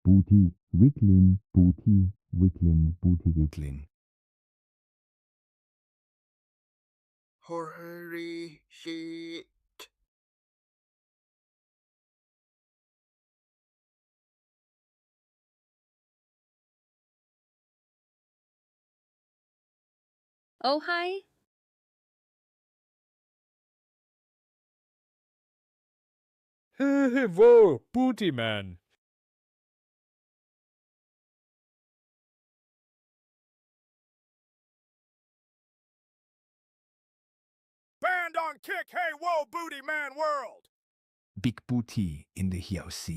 booty, wiggling, booty, wiggling, booty, wiggling. Holy shit. Oh, hi. Whoa, booty man. Banned on Kick Hey Whoa Booty Man World. Big booty in the house.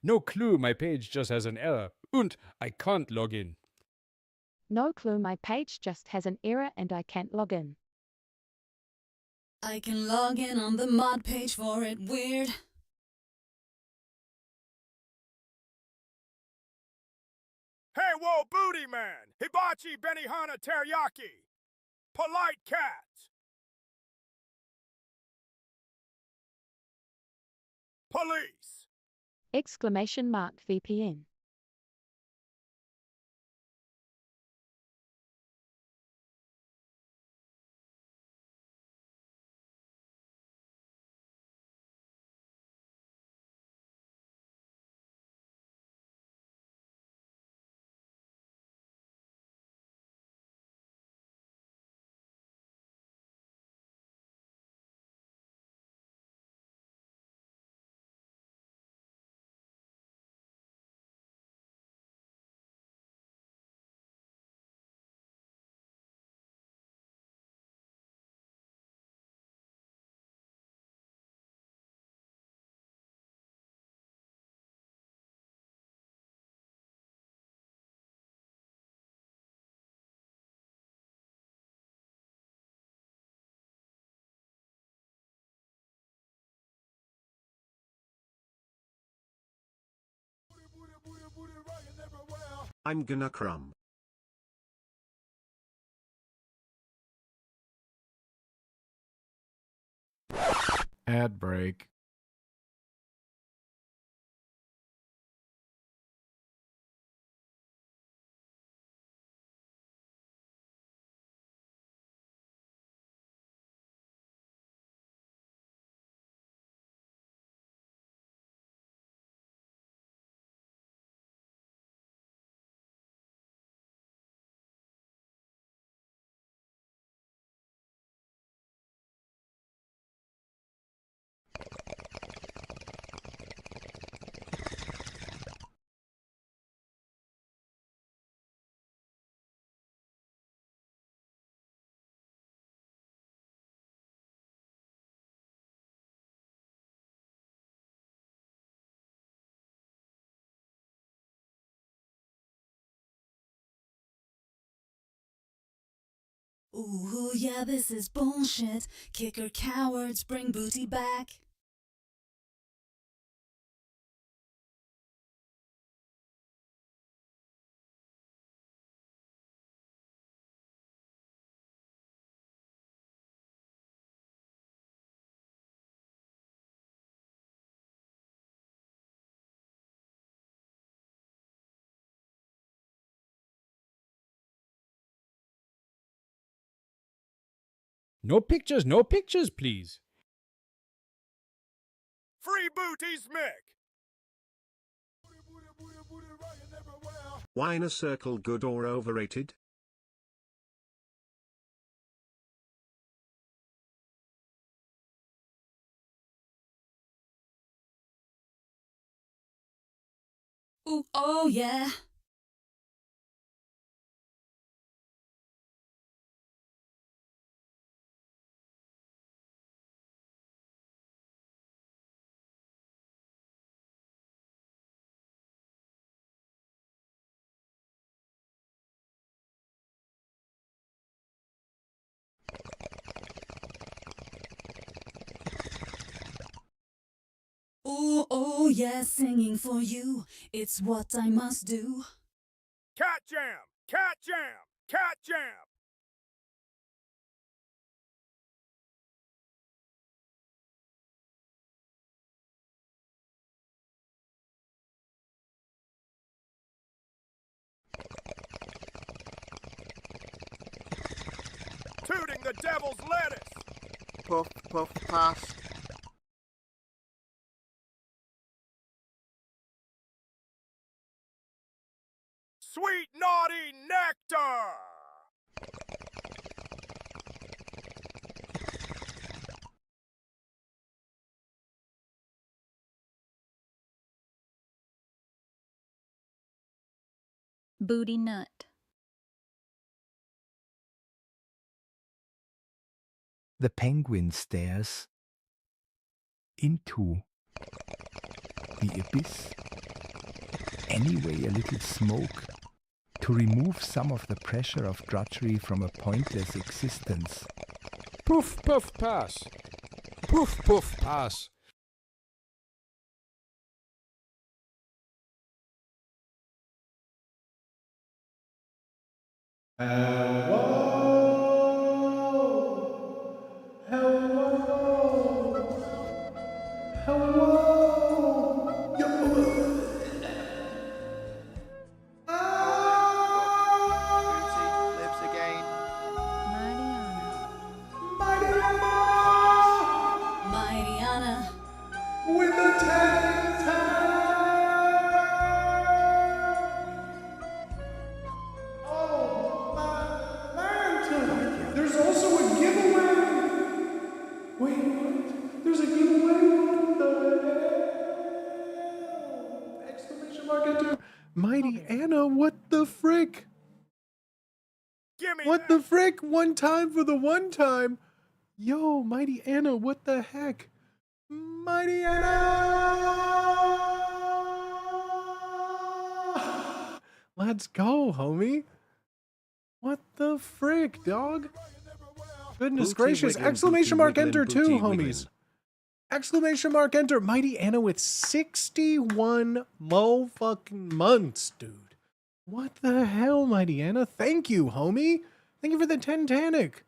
No clue, my page just has an error. Und I can't log in. No clue, my page just has an error and I can't log in. I can log in on the mod page for it, weird. Hey Whoa Booty Man. Hibachi Benihana Teriyaki. Polite Cats. Police. Exclamation mark VPN. I'm gonna crumb. Ad break. Ooh, yeah, this is bullshit. Kicker cowards, bring booty back. No pictures, please. Free Booties Mick. Why in a circle, good or overrated? Ooh, oh yeah. yeah, singing for you. It's what I must do. Cat jam, cat jam, cat jam. Tooting the devil's lettuce. Puff, puff, pass. Sweet naughty nectar. Booty nut. The penguin stares into the abyss. Anyway, a little smoke to remove some of the pressure of drudgery from a pointless existence. Puff, puff, pass. Puff, puff, pass. Booty lives again. Mightyana. There's also a giveaway! Wait, what? There's a giveaway? What the hell? Exclamation mark enter. Mighty Anna, what the frick? Gimme What that. the frick? One time for the one time. Yo, Mighty Anna, what the heck? Mighty Anna! Let's go, homie. What the frick, dog? Goodness Booty gracious. wigglin', Exclamation booty mark wigglin', enter too, booty homies. wigglin'. Exclamation mark enter. Mighty Anna with 61 fucking months, dude. What the hell, Mighty Anna? Thank you, homie. Thank you for the Titanic.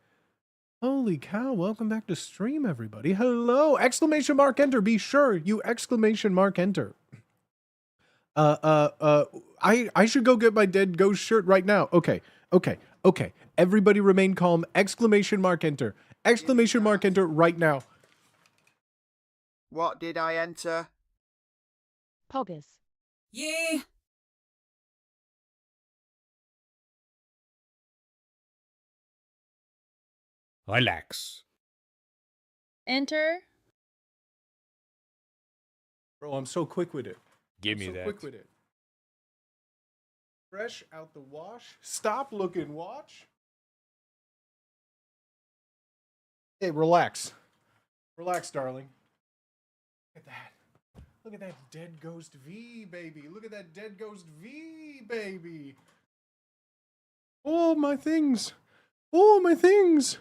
Holy cow, welcome back to stream, everybody. Hello. Exclamation mark enter. Be sure you exclamation mark enter. I should go get my dead ghost shirt right now. Okay. Everybody remain calm. Exclamation mark enter. Exclamation mark enter right now. What did I enter? Poggers. Yeah. Relax. Enter. Bro, I'm so quick with it. Give me so that. quick with it. Fresh out the wash. Stop looking watch. Hey, relax. Relax, darling. Look at that. Look at that dead ghost V, baby. Look at that dead ghost V, baby. Oh, my things. Oh, my things.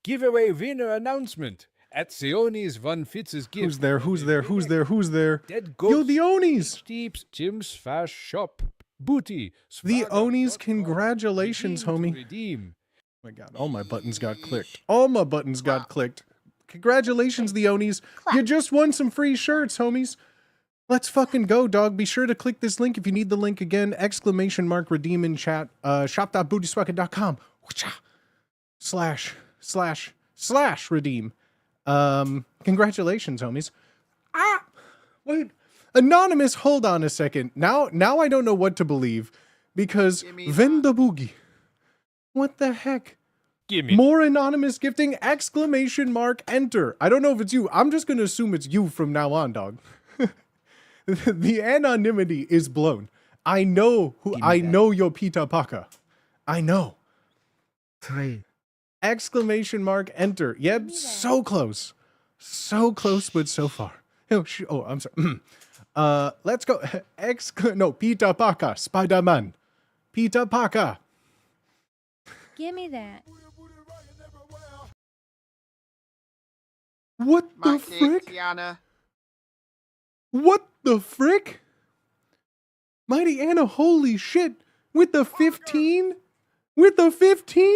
Giveaway winner announcement. At Seoni's Van Fitz's gift. Who's there? Who's there? Who's there? Who's there? Dead Yo, ghost. the Onis. Steeps, Jim's Fast Shop. Booty. The Swagger, Onis, dot com. congratulations, Redeem to homie. Redeem. Oh my god, all my buttons got clicked. All my buttons got clicked. Congratulations, the Onis. You just won some free shirts, homies. Let's fucking go, dog. Be sure to click this link if you need the link again. Exclamation mark redeem in chat. Shop.bootyswagger.com. / redeem. Congratulations, homies. Wait. Anonymous, hold on a second. Now I don't know what to believe. Because Venda Boogie. What the heck? Give me. More anonymous gifting, exclamation mark, enter. I don't know if it's you. I'm just going to assume it's you from now on, dog. The anonymity is blown. I know your Pita Paka. I know. 3. Exclamation mark, enter. Yep, so close. So close, but so far. Oh, I'm sorry. Let's go. Pita Paka, Spider-Man. Pita Paka. Give me that. What the Mighty frick? Tiana. What the frick? Mighty Anna, holy shit. With the 15? With the 15?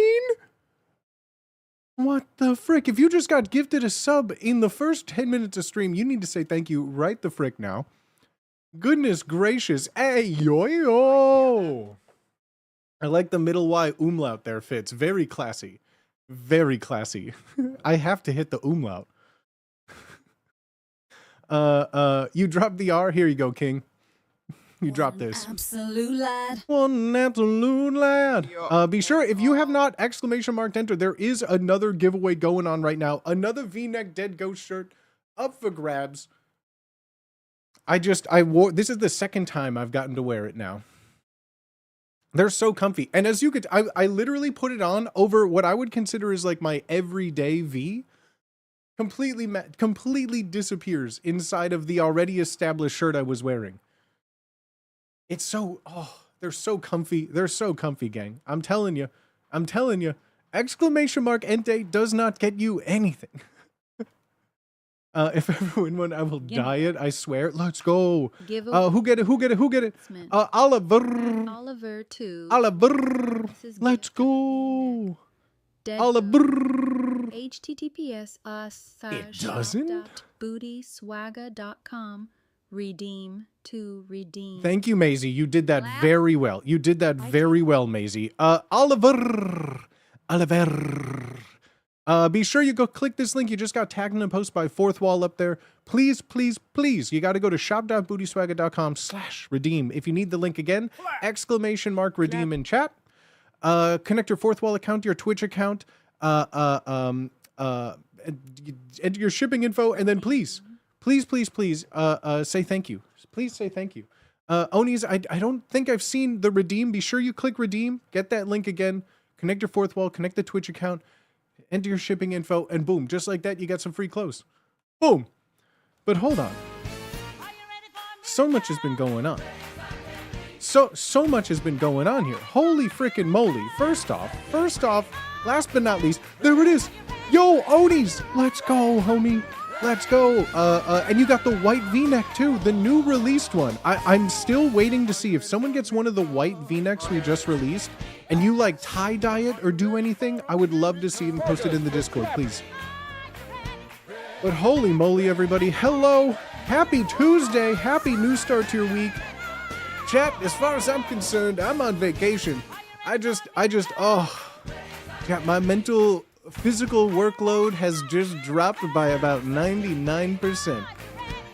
What the frick? If you just got gifted a sub in the first 10 minutes of stream, you need to say thank you right the frick now. Goodness gracious. Hey, yo. I like the middle Y umlaut there, Fitz. Very classy. Very classy. I have to hit the umlaut. You dropped the R. Here you go, King. You drop this. Absolute lad. One absolute lad. Be sure, if you have not exclamation marked enter, there is another giveaway going on right now. Another V-neck Dead Ghost shirt up for grabs. I wore, this is the second time I've gotten to wear it now. They're so comfy. And as you could, I literally put it on over what I would consider is like my everyday V. Completely disappears inside of the already established shirt I was wearing. It's so, oh, they're so comfy. They're so comfy, gang. I'm telling you. Exclamation mark Ente does not get you anything. If ever win one, I will diet. I swear. Let's go. Who get it? Oliver. Oliver 2. Oliver. Let's go. Oliver. HTTPS It doesn't? bootyswagga.com. Redeem to redeem. Thank you, Maisie. You did that very well. You did that very well, Maisie. Oliver. Be sure you go click this link. You just got tagged in a post by Fourth Wall up there. Please, please, please. You got to go to shop.bootyswagga.com/redeem. If you need the link again, exclamation mark redeem in chat. Connect your Fourth Wall account to your Twitch account. Enter your shipping info, and then please say thank you. Please say thank you. Onis, I don't think I've seen the redeem. Be sure you click redeem. Get that link again. Connect your Fourth Wall. Connect the Twitch account. Enter your shipping info, and boom, just like that, you got some free clothes. Boom. But hold on. So much has been going on. So much has been going on here. Holy frickin' moly. First off, last but not least, there it is. Yo, Onis, let's go, homie. Let's go. And you got the white V-neck too, the new released one. I'm still waiting to see if someone gets one of the white V-necks we just released and you like tie-dye it or do anything. I would love to see it and post it in the Discord, please. But holy moly, everybody. Hello. Happy Tuesday. Happy new start to your week. Chat, as far as I'm concerned, I'm on vacation. I just, my physical workload has just dropped by about 99%.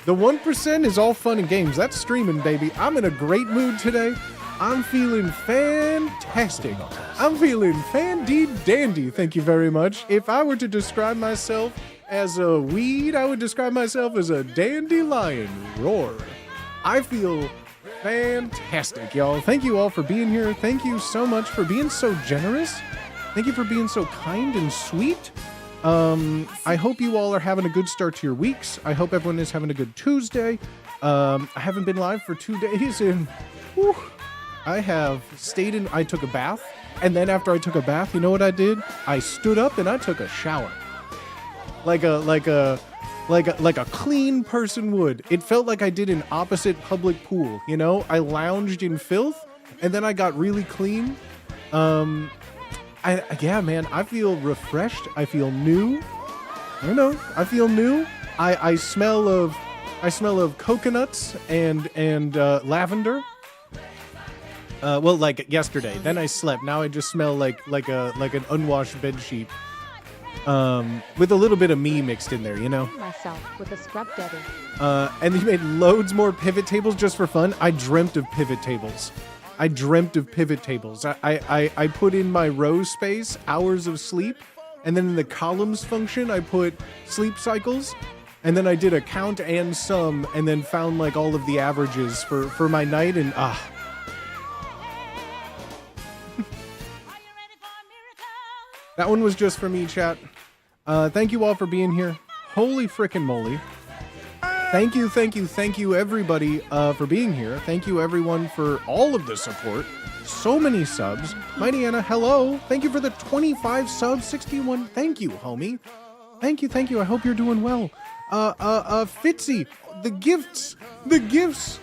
The 1% is all fun and games. That's streaming, baby. I'm in a great mood today. I'm feeling fantastic. I'm feeling dandy. Thank you very much. If I were to describe myself as a weed, I would describe myself as a dandelion. Roar. I feel fantastic, y'all. Thank you all for being here. Thank you so much for being so generous. Thank you for being so kind and sweet. I hope you all are having a good start to your weeks. I hope everyone is having a good Tuesday. I haven't been live for 2 days and I took a bath. And then after I took a bath, you know what I did? I stood up and I took a shower. Like a clean person would. It felt like I did an opposite public pool, you know? I lounged in filth and then I got really clean. Yeah, man, I feel refreshed. I feel new. I don't know. I feel new. I smell of coconuts and lavender. Well, like yesterday. Then I slept. Now I just smell like an unwashed bed sheet. With a little bit of me mixed in there, you know. Myself with a scrub daddy. And they made loads more pivot tables just for fun. I dreamt of pivot tables. I put in my row space hours of sleep, and then in the columns function, I put sleep cycles, and then I did a count and sum, and then found like all of the averages for my night, and that one was just for me, chat. Thank you all for being here. Holy frickin' moly. Thank you, everybody, for being here. Thank you, everyone, for all of the support. So many subs. Mighty Anna, hello. Thank you for the 25 subs, 61. Thank you, homie. Thank you. I hope you're doing well. Fitzy, the gifts. the gifts,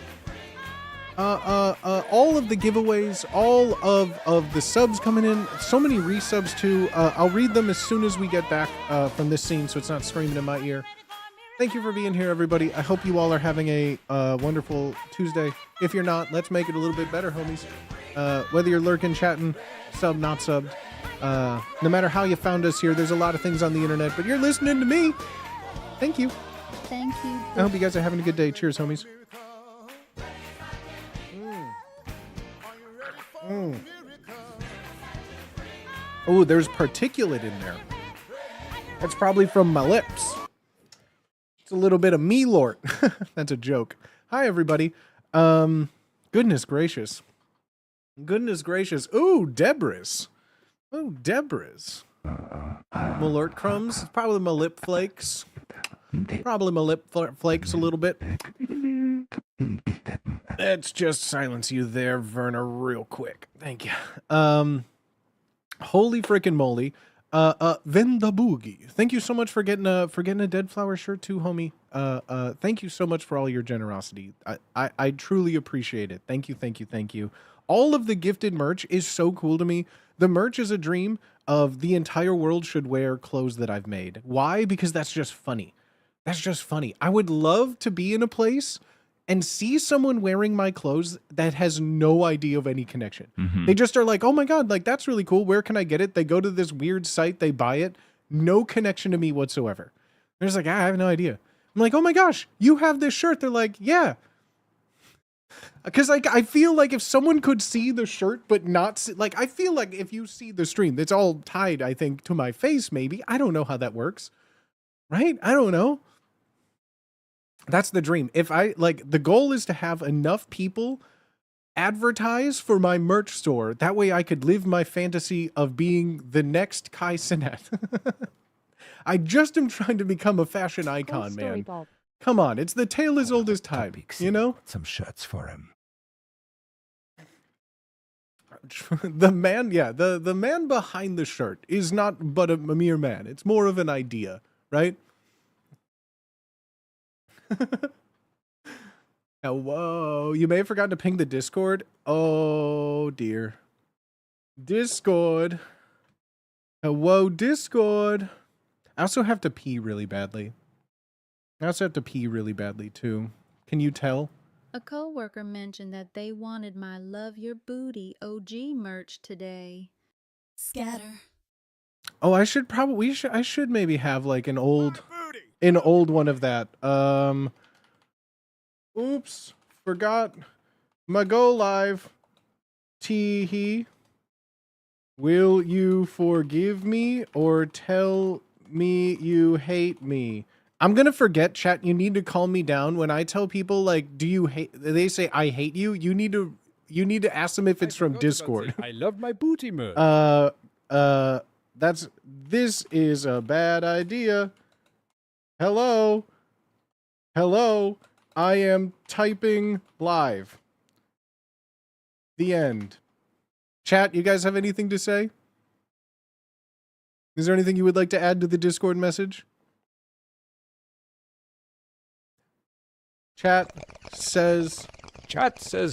all of the giveaways, all of the subs coming in, so many resubs too. I'll read them as soon as we get back from this scene, so it's not screaming in my ear. Thank you for being here, everybody. I hope you all are having a wonderful Tuesday. If you're not, let's make it a little bit better, homies. Whether you're lurking, chatting, sub, not subbed, no matter how you found us here, there's a lot of things on the internet, but you're listening to me. Thank you. Thank you. I hope you guys are having a good day. Cheers, homies. Oh, there's particulate in there. That's probably from my lips. It's a little bit of me lort. That's a joke. Hi, everybody. Goodness gracious. Goodness gracious. Ooh, Debris. Oh, Debris. Malort crumbs. It's probably my lip flakes. Probably my lip flakes a little bit. Let's just silence you there, Werner, real quick. Thank you. Holy frickin' moly. Venda Boogie. Thank you so much for getting a Dead Flower shirt too, homie. Thank you so much for all your generosity. I truly appreciate it. Thank you, thank you, thank you. All of the gifted merch is so cool to me. The merch is a dream of the entire world should wear clothes that I've made. Why? Because that's just funny. That's just funny. I would love to be in a place and see someone wearing my clothes that has no idea of any connection. They just are like, oh my God, like that's really cool. Where can I get it? They go to this weird site, they buy it. No connection to me whatsoever. They're just like, I have no idea. I'm like, oh my gosh, you have this shirt. They're like, yeah. Because like, I feel like if someone could see the shirt, but not see, like, I feel like if you see the stream, it's all tied, I think, to my face, maybe. I don't know how that works. Right? I don't know. That's the dream. If I like, the goal is to have enough people advertise for my merch store. That way I could live my fantasy of being the next Kai Cenat. I just am trying to become a fashion icon, man. Bob. Come on. It's the tale as old as time, you know? Some shirts for him. The man, yeah, the man behind the shirt is not but a mere man. It's more of an idea, right? Oh, whoa, you may have forgotten to ping the Discord. Oh dear. Discord. Whoa, Discord. I also have to pee really badly. I also have to pee really badly too. Can you tell? A coworker mentioned that they wanted my Love Your Booty OG merch today. Scatter. Oh, I should maybe have like an old one of that. Oops, forgot my go live. Tee-hee. Will you forgive me or tell me you hate me? I'm gonna forget, chat. You need to calm me down when I tell people like, do you hate? They say I hate you. You need to ask them if it's from Discord. I love my booty merch. This is a bad idea. Hello. I am typing live. The end. Chat, you guys have anything to say? Is there anything you would like to add to the Discord message? Chat says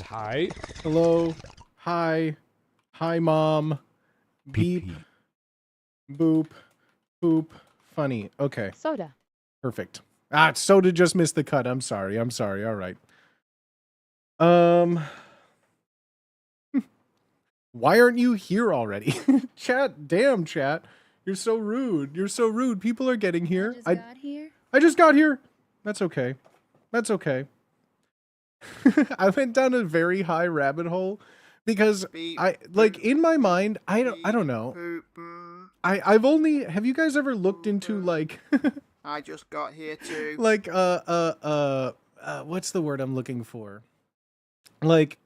hi. Hello. Hi. Hi, mom. Beep. Boop. Boop. Funny. Okay. Soda. Perfect. Soda just missed the cut. I'm sorry. All right. Why aren't you here already? Chat. Damn, chat. You're so rude. People are getting here. I just got here. I just got here. That's okay. I went down a very high rabbit hole because in my mind, I don't know. Have you guys ever looked into like I just got here too. like what's the word I'm looking for? Like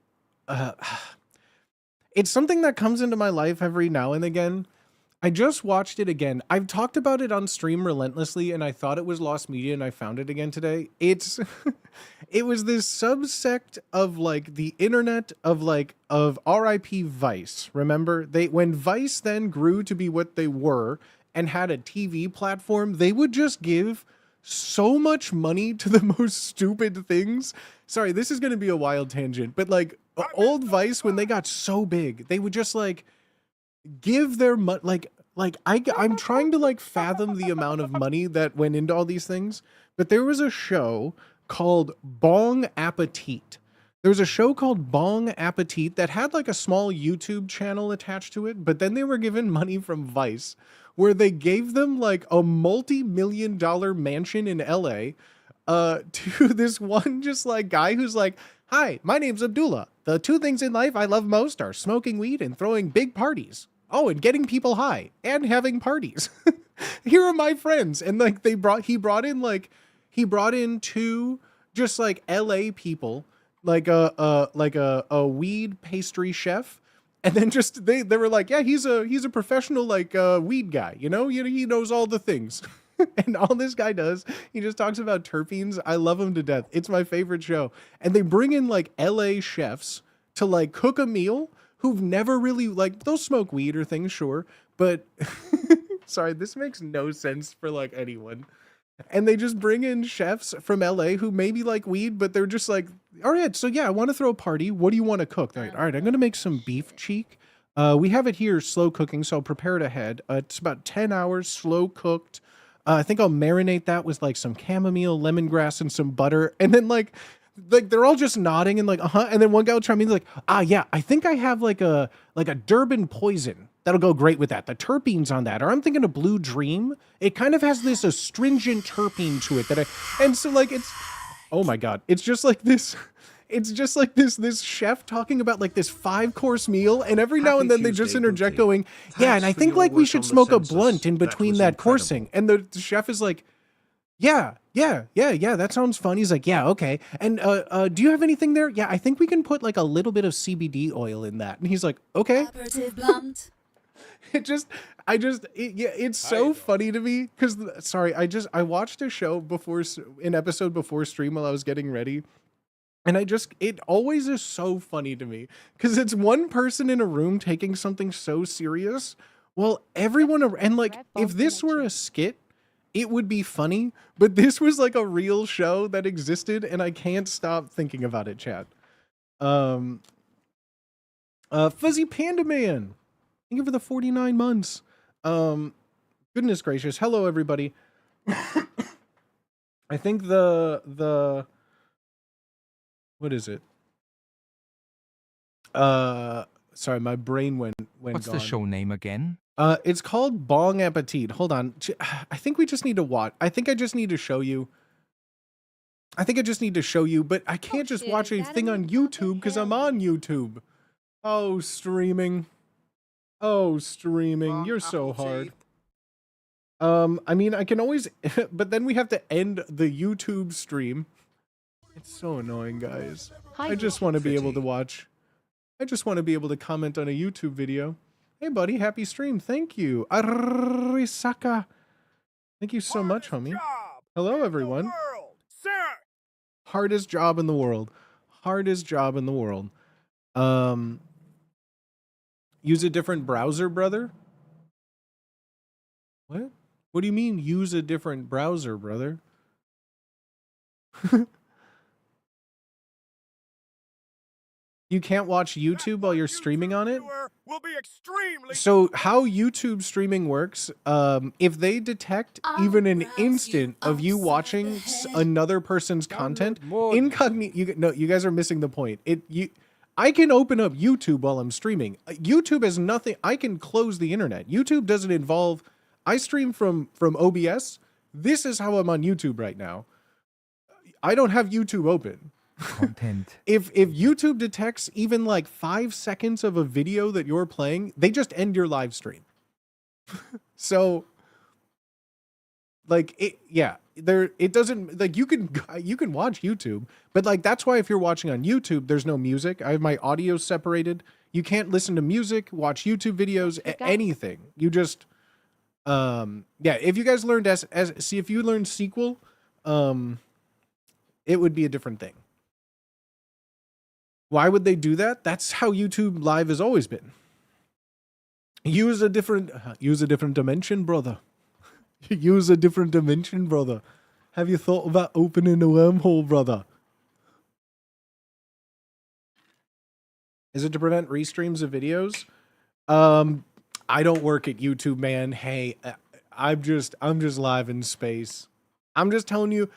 it's something that comes into my life every now and again. I just watched it again. I've talked about it on stream relentlessly, and I thought it was lost media, and I found it again today. It was this subsect of like the internet of RIP Vice. Remember, when Vice then grew to be what they were and had a TV platform, they would just give so much money to the most stupid things. Sorry, this is going to be a wild tangent, but like old Vice, when they got so big, they would just like give their money, I'm trying to like fathom the amount of money that went into all these things, but there was a show called Bong Appetit. There was a show called Bong Appetit that had like a small YouTube channel attached to it, but then they were given money from Vice, where they gave them like a multi-million-dollar mansion in LA to this one just like guy who's like, "Hi, my name's Abdullah. The two things in life I love most are smoking weed and throwing big parties. Oh, and getting people high and having parties. Here are my friends." And like he brought in two just like LA people, like a weed pastry chef, and then just they were like, yeah, he's a professional like weed guy, you know, he knows all the things. And all this guy does, he just talks about terpenes. I love him to death. It's my favorite show. And they bring in like LA chefs to like cook a meal who've never really like, they'll smoke weed or things, sure, but sorry, this makes no sense for like anyone. And they just bring in chefs from LA who maybe like weed, but they're just like, all right, so yeah, I want to throw a party. What do you want to cook? All right, I'm going to make some beef cheek. We have it here slow cooking, so I'll prepare it ahead. It's about 10 hours slow cooked. I think I'll marinate that with like some chamomile, lemongrass, and some butter. And then like they're all just nodding and like, uh-huh. And then one guy will chime in like, yeah, I think I have like a Durban poison. That'll go great with that. The terpenes on that, or I'm thinking a Blue Dream. It kind of has this astringent terpene to it and so like it's, oh my God, it's just like this. It's just like this chef talking about like this 5-course meal, and every now and then they just interject going, yeah, and I think like we should smoke a blunt in between that coursing. And the chef is like, yeah, that sounds fun. He's like, yeah, okay. And do you have anything there? Yeah, I think we can put like a little bit of CBD oil in that. And he's like, okay. Blunt. It's so funny to me because, sorry, I watched a show an episode before stream while I was getting ready. And it always is so funny to me because it's one person in a room taking something so serious. Well, everyone, and like, if this were a skit, it would be funny, but this was like a real show that existed and I can't stop thinking about it, chat. Fuzzy Panda Man, thank you for the 49 months. Goodness gracious. Hello, everybody. I think what is it? Sorry, my brain went What's gone. the show name again? It's called Bong Appetit. Hold on. I think we just need to watch. I think I just need to show you. But I can't just shit, watch is a that thing in on the YouTube because hell? I'm on YouTube. Oh, streaming. Oh, streaming. Bong You're so hard. Appetit. I mean, I can always, but then we have to end the YouTube stream. It's so annoying, guys. Hi, I just want to be able to watch. I just want to be able to comment on a YouTube video. Hey, buddy, happy stream. Thank you. Arisaka. Thank you so much, homie. Job Hello, in the everyone. world. Sir. Hardest job in the world. Hardest job in the world. Use a different browser, brother? What? What do you mean, use a different browser, brother? You can't watch YouTube while you're streaming on it? Will be extremely So how YouTube streaming works, if they detect even an instant of you watching another person's content, incognito, you guys are missing the point. I can open up YouTube while I'm streaming. YouTube has nothing, I can close the internet. YouTube doesn't involve, I stream from OBS. This is how I'm on YouTube right now. I don't have YouTube open. Content. If YouTube detects even like 5 seconds of a video that you're playing, they just end your live stream. So like it doesn't, like you can watch YouTube, but like that's why if you're watching on YouTube, there's no music. I have my audio separated. You can't listen to music, watch YouTube videos, anything. You just if you guys learned if you learned SQL, it would be a different thing. Why would they do that? That's how YouTube Live has always been. Use a different dimension, brother. Use a different dimension, brother. Have you thought about opening a wormhole, brother? Is it to prevent restreams of videos? I don't work at YouTube, man. Hey, I'm just live in space. I'm just telling you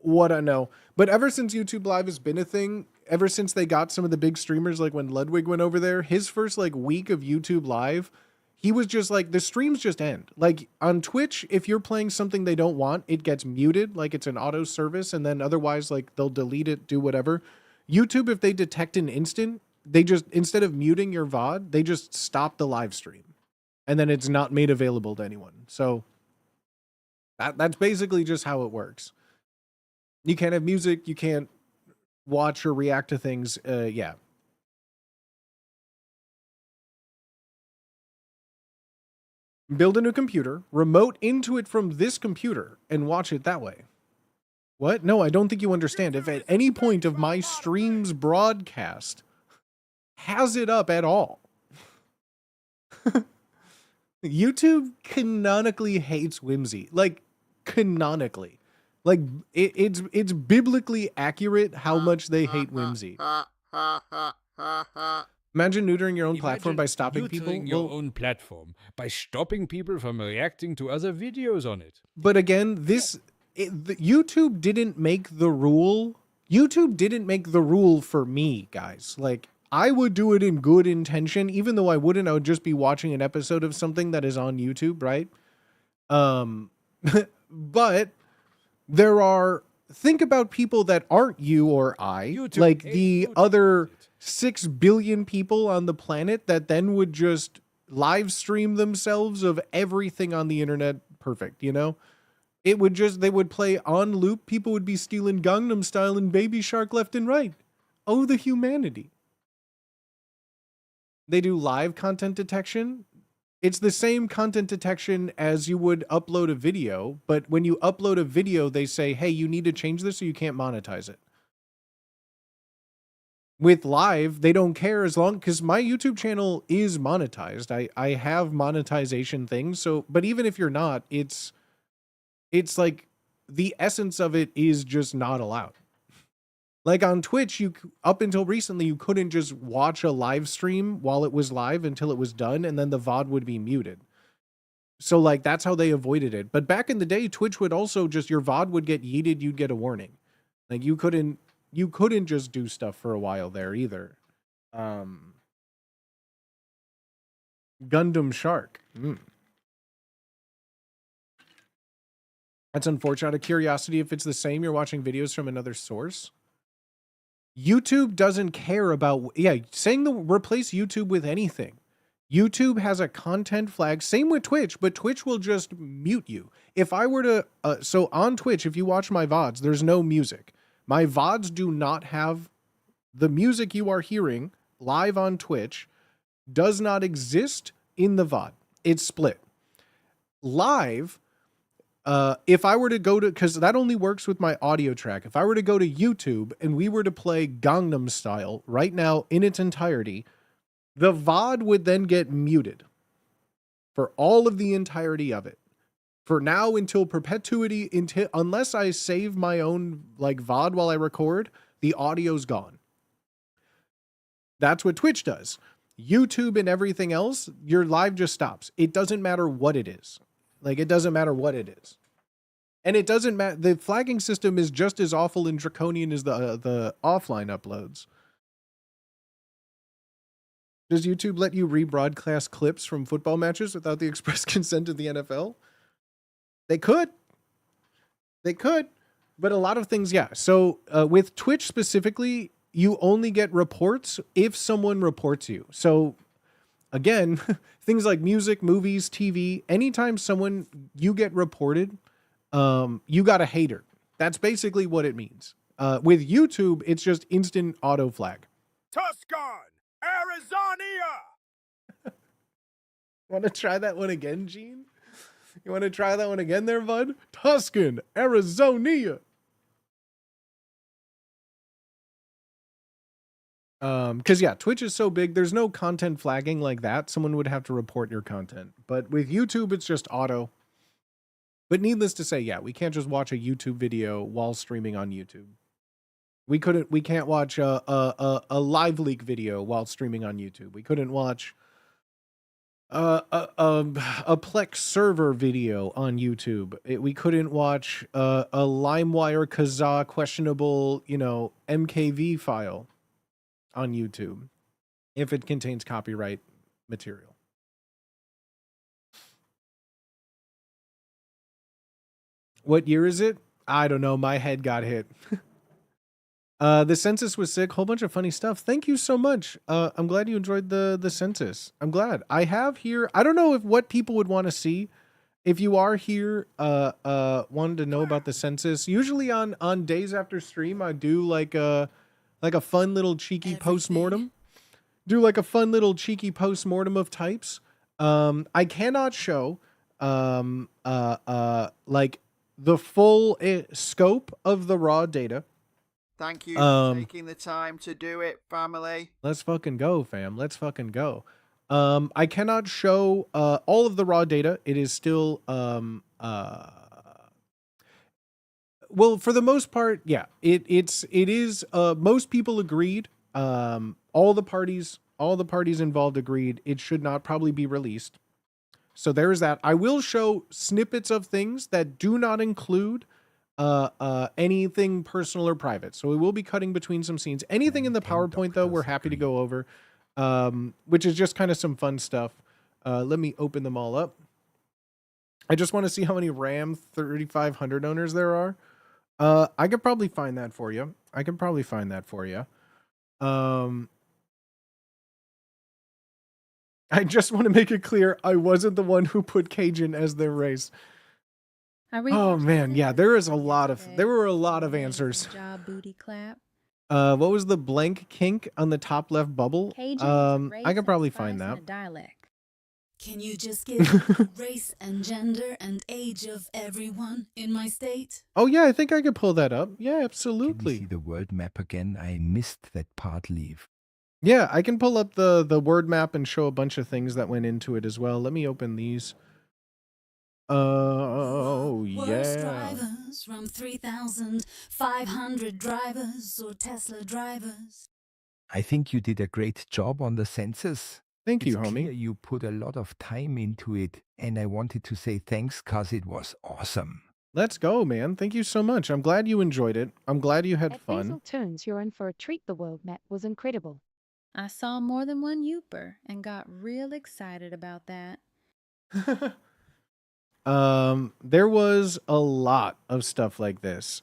what I know. But ever since YouTube Live has been a thing, ever since they got some of the big streamers, like when Ludwig went over there, his first like week of YouTube Live, he was just like, the streams just end. Like on Twitch, if you're playing something they don't want, it gets muted, like it's an auto service, and then otherwise like they'll delete it, do whatever. YouTube, if they detect an instant, they just, instead of muting your VOD, they just stop the live stream. And then it's not made available to anyone. So that's basically just how it works. You can't have music, you can't watch or react to things. Yeah. Build a new computer, remote into it from this computer, and watch it that way. What? No, I don't think you understand. If at any point of my stream's broadcast has it up at all, YouTube canonically hates whimsy. Like, canonically. Like, it's biblically accurate how much they hate whimsy. Imagine neutering your own platform by stopping people. Your own platform by stopping people from reacting to other videos on it. But again, YouTube didn't make the rule. YouTube didn't make the rule for me, guys. Like, I would do it in good intention, even though I wouldn't. I would just be watching an episode of something that is on YouTube, right? But there are, think about people that aren't you or I, YouTube like ain't the YouTube. other 6 billion people on the planet that then would just live stream themselves of everything on the internet. Perfect, you know? It would just, they would play on loop. People would be stealing Gangnam Style and Baby Shark left and right. Oh, the humanity. They do live content detection. It's the same content detection as you would upload a video, but when you upload a video, they say, hey, you need to change this or you can't monetize it. With live, they don't care as long, because my YouTube channel is monetized. I have monetization things. So, but even if you're not, it's like the essence of it is just not allowed. Like on Twitch, up until recently, you couldn't just watch a live stream while it was live until it was done, and then the VOD would be muted. So like that's how they avoided it. But back in the day, Twitch would also just, your VOD would get yeeted, you'd get a warning. Like you couldn't just do stuff for a while there either. Gundam Shark. That's unfortunate. Out of curiosity, if it's the same, you're watching videos from another source. YouTube doesn't care about, saying replace YouTube with anything. YouTube has a content flag, same with Twitch, but Twitch will just mute you. If I were to, so on Twitch, if you watch my VODs, there's no music. My VODs do not have the music you are hearing live on Twitch does not exist in the VOD. It's split. Live, if I were to go to, because that only works with my audio track. If I were to go to YouTube and we were to play Gangnam Style right now in its entirety, the VOD would then get muted for all of the entirety of it. For now, until perpetuity, unless I save my own like VOD while I record, the audio's gone. That's what Twitch does. YouTube and everything else, your live just stops. It doesn't matter what it is. Like, it doesn't matter what it is. And it doesn't matter. The flagging system is just as awful and draconian as the offline uploads. Does YouTube let you rebroadcast clips from football matches without the express consent of the NFL? They could. They could. But a lot of things, yeah. So with Twitch specifically, you only get reports if someone reports you. So again, things like music, movies, TV, anytime you get reported, you got a hater. That's basically what it means. With YouTube, it's just instant auto flag. Tucson, Arizona. Want to try that one again, Gene? You want to try that one again there, bud? Tuscan, Arizona. Because yeah, Twitch is so big, there's no content flagging like that. Someone would have to report your content. But with YouTube, it's just auto. But needless to say, yeah, we can't just watch a YouTube video while streaming on YouTube. We can't watch a live leak video while streaming on YouTube. We couldn't watch a Plex server video on YouTube. We couldn't watch a LimeWire Kazaa questionable, MKV file on YouTube if it contains copyright material. What year is it? I don't know. My head got hit. The census was sick. Whole bunch of funny stuff. Thank you so much. I'm glad you enjoyed the census. I'm glad. I have here, I don't know what people would want to see. If you are here, wanted to know about the census, usually on days after stream, I do like a fun little cheeky postmortem. Do like a fun little cheeky postmortem of types. I cannot show like the full scope of the raw data. Thank you for taking the time to do it, family. Let's fucking go, fam. Let's fucking go. I cannot show all of the raw data. It is still well, for the most part, yeah. It is most people agreed. All the parties involved agreed it should not probably be released. So there is that. I will show snippets of things that do not include anything personal or private. So we will be cutting between some scenes. Anything in the PowerPoint, though, we're happy to go over, which is just kind of some fun stuff. Let me open them all up. I just want to see how many RAM 3500 owners there are. I could probably find that for you. I just want to make it clear, I wasn't the one who put Cajun as their race. Oh man, yeah, there were a lot of answers. Job, booty clap. What was the blank kink on the top left bubble? I could probably find that. Dialect. Can you just give race and gender and age of everyone in my state? Oh yeah, I think I could pull that up. Yeah, Can we absolutely. see the world map again? I missed that part leave. Yeah, I can pull up the word map and show a bunch of things that went into it as well. Let me open these. Oh Worst yeah. drivers from 3,500 drivers or Tesla drivers. I think you did a great job on the census. Thank you, It's homie. clear you put a lot of time into it, and I wanted to say thanks because it was awesome. Let's go, man. Thank you so much. I'm glad you enjoyed it. I'm glad you had At fun. Basil Turns, you're in for a treat. The world map was incredible. I saw more than one Youper and got real excited about that. There was a lot of stuff like this.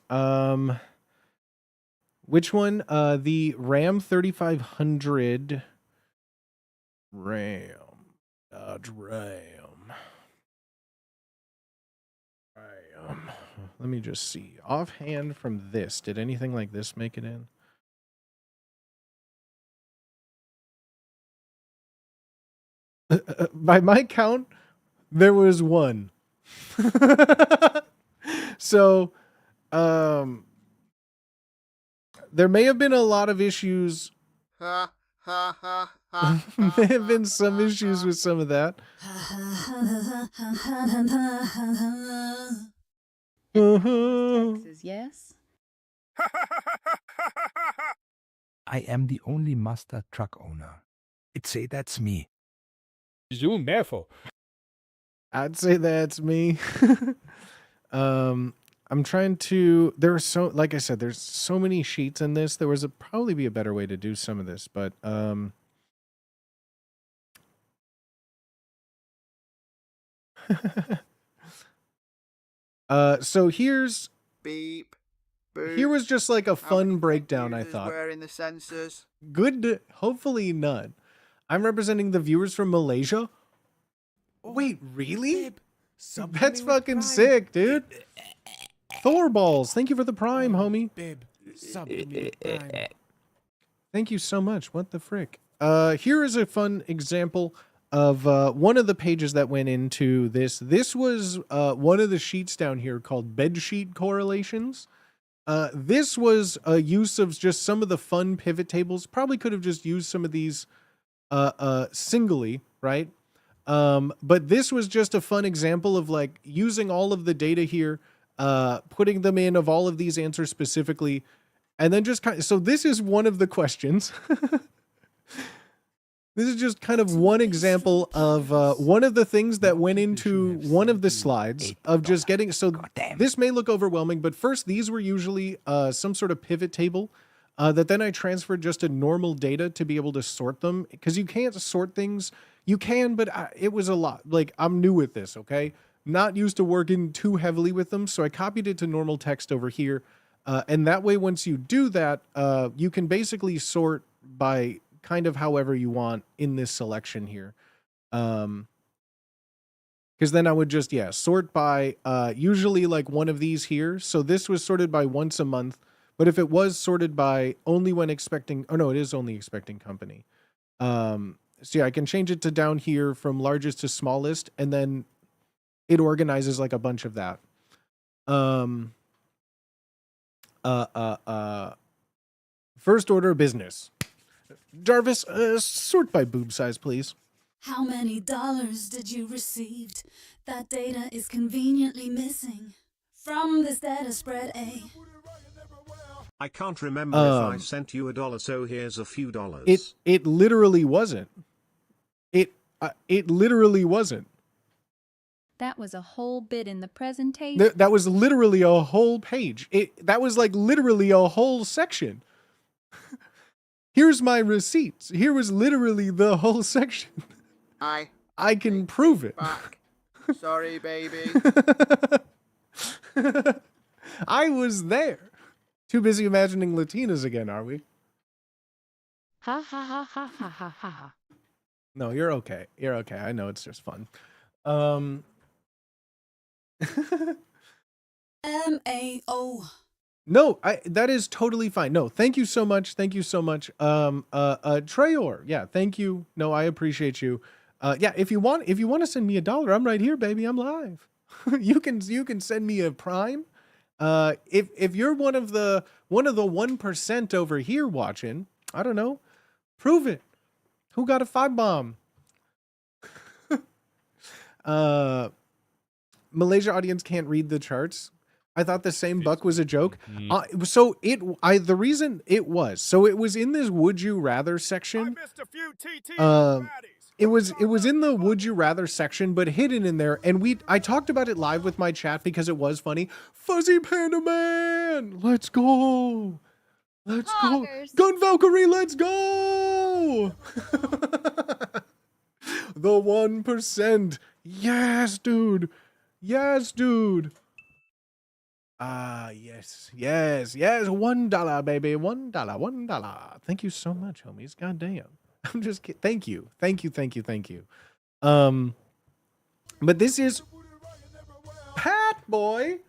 Which one? The RAM 3500 Dodge Ram. Let me just see. Offhand from this, did anything like this make it in? By my count, there was one. So, there may have been a lot of issues. Ha ha ha ha. May have been some issues with some of that. Texas, yes? I am the only master truck owner. I'd say that's me. Zoom careful. I'd say that's me. I'm trying to. There are so, like I said, there's so many sheets in this. There was probably be a better way to do some of this, but so here's Beep. Boop. here was just like a How many fun fake breakdown. I users thought were in the census. good. Hopefully none. I'm representing the viewers from Malaysia. Wait, really? That's fucking sick, dude. Thor balls. Thank you for the prime, homie. Babe, sub me with Prime. Thank you so much. What the frick? Here is a fun example of one of the pages that went into this. This was one of the sheets down here called bed sheet correlations. This was a use of just some of the fun pivot tables. Probably could have just used some of these singly, right? But this was just a fun example of like using all of the data here, putting them in of all of these answers specifically, and then just kind of, so this is one of the questions. This is just kind of one example of one of the things that went into one of the slides of just getting, so this may look overwhelming, but first these were usually some sort of pivot table that then I transferred just to normal data to be able to sort them, because you can't sort things. You can, but it was a lot. Like, I'm new with this, okay? Not used to working too heavily with them, so I copied it to normal text over here. And that way, once you do that, you can basically sort by kind of however you want in this selection here. Because then I would just, sort by usually like one of these here. So this was sorted by once a month. But if it was sorted by only when expecting, oh no, it is only expecting company. So yeah, I can change it to down here from largest to smallest, and then it organizes like a bunch of that. First order of business. Jarvis, sort by boob size, please. How many dollars did you receive? That data is conveniently missing from this data spread A. I can't remember if I sent you $1, so here's a few dollars. It literally wasn't. It literally wasn't. That was a whole bit in the presentation. That was literally a whole page. That was like literally a whole section. Here's my receipts. Here was literally the whole section. I can prove it. back. Sorry, baby. I was there. Too busy imagining Latinas again, are we? Ha ha ha ha ha ha ha ha. No, you're okay. You're okay. I know it's just fun. MAO. No, that is totally fine. No, thank you so much. Thank you so much. Trayor, yeah, thank you. No, I appreciate you. Yeah, if you want to send me $1, I'm right here, baby. I'm live. you can send me a Prime. If you're one of the 1% over here watching, I don't know, prove it. Who got a 5-bomb? Malaysia audience can't read the charts. I thought the same buck was a joke. The reason it was in this would you rather section. It was in the would you rather section, but hidden in there. And I talked about it live with my chat because it was funny. Fuzzy Panda Man, let's go. Let's go. Gun Valkyrie, let's go. The 1%. Yes, dude. Yes, dude. Yes. $1, baby. $1. Thank you so much, homies. God damn. I'm just kidding. Thank you. But this is Pat Boy.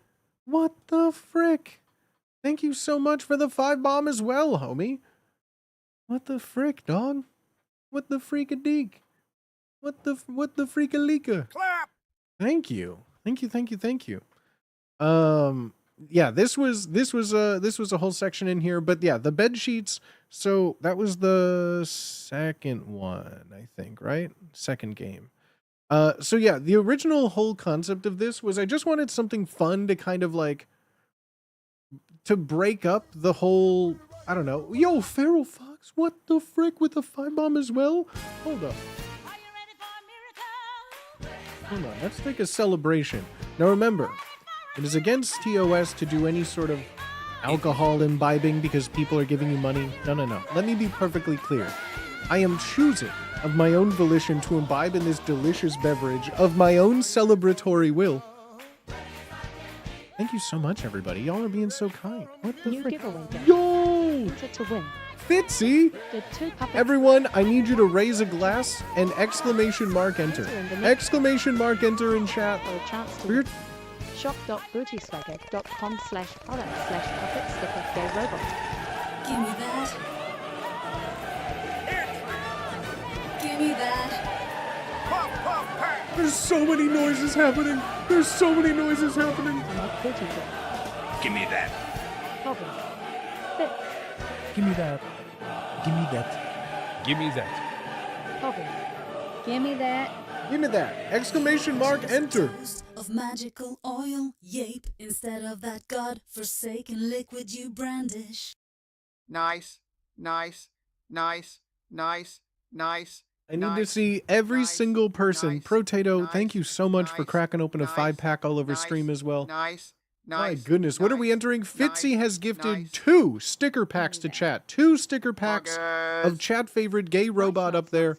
What the frick? Thank you so much for the 5-bomb as well, homie. What the frick, dog? What the freak-a-deek? What the freak-a-leaka? Clap! Thank you. Yeah, this was a whole section in here, but yeah, the bed sheets. So that was the second one, I think, right? Second game. So yeah, the original whole concept of this was I just wanted something fun to kind of like to break up the whole, I don't know. Yo, Feral Fox, what the frick with the 5-bomb as well? Hold up. Hold on, let's take a celebration. Now remember, it is against TOS to do any sort of alcohol imbibing because people are giving you money. No. Let me be perfectly clear. I am choosing of my own volition to imbibe in this delicious beverage of my own celebratory will. Thank you so much, everybody. Y'all are being so kind. What the New frick? giveaway day. Yo! Enter to win. Fitzy! The 2 puppets. Everyone, I need you to raise a glass and exclamation mark enter. Exclamation mark enter in chat. For a chance to For your- shop.bootyswagger.com/product/puppet sticker gay robot. Give me that. Give me that. Puff, puff, pass! There's so many noises happening. Make booty drop. Give me that. Problem. Fit. Give me that. Give me that. Problem. Give me that. Give me that! Exclamation mark, enter! Of magical oil, yape, instead of that god-forsaken liquid you brandish. Nice. Nice. Nice. Nice. Nice. I need to see every single person. Protato, thank you so much for cracking open a 5-pack all over stream as well. Nice. My goodness, what are we entering? Fitzy has gifted 2 sticker packs to chat. 2 sticker packs of chat favorite gay robot up there.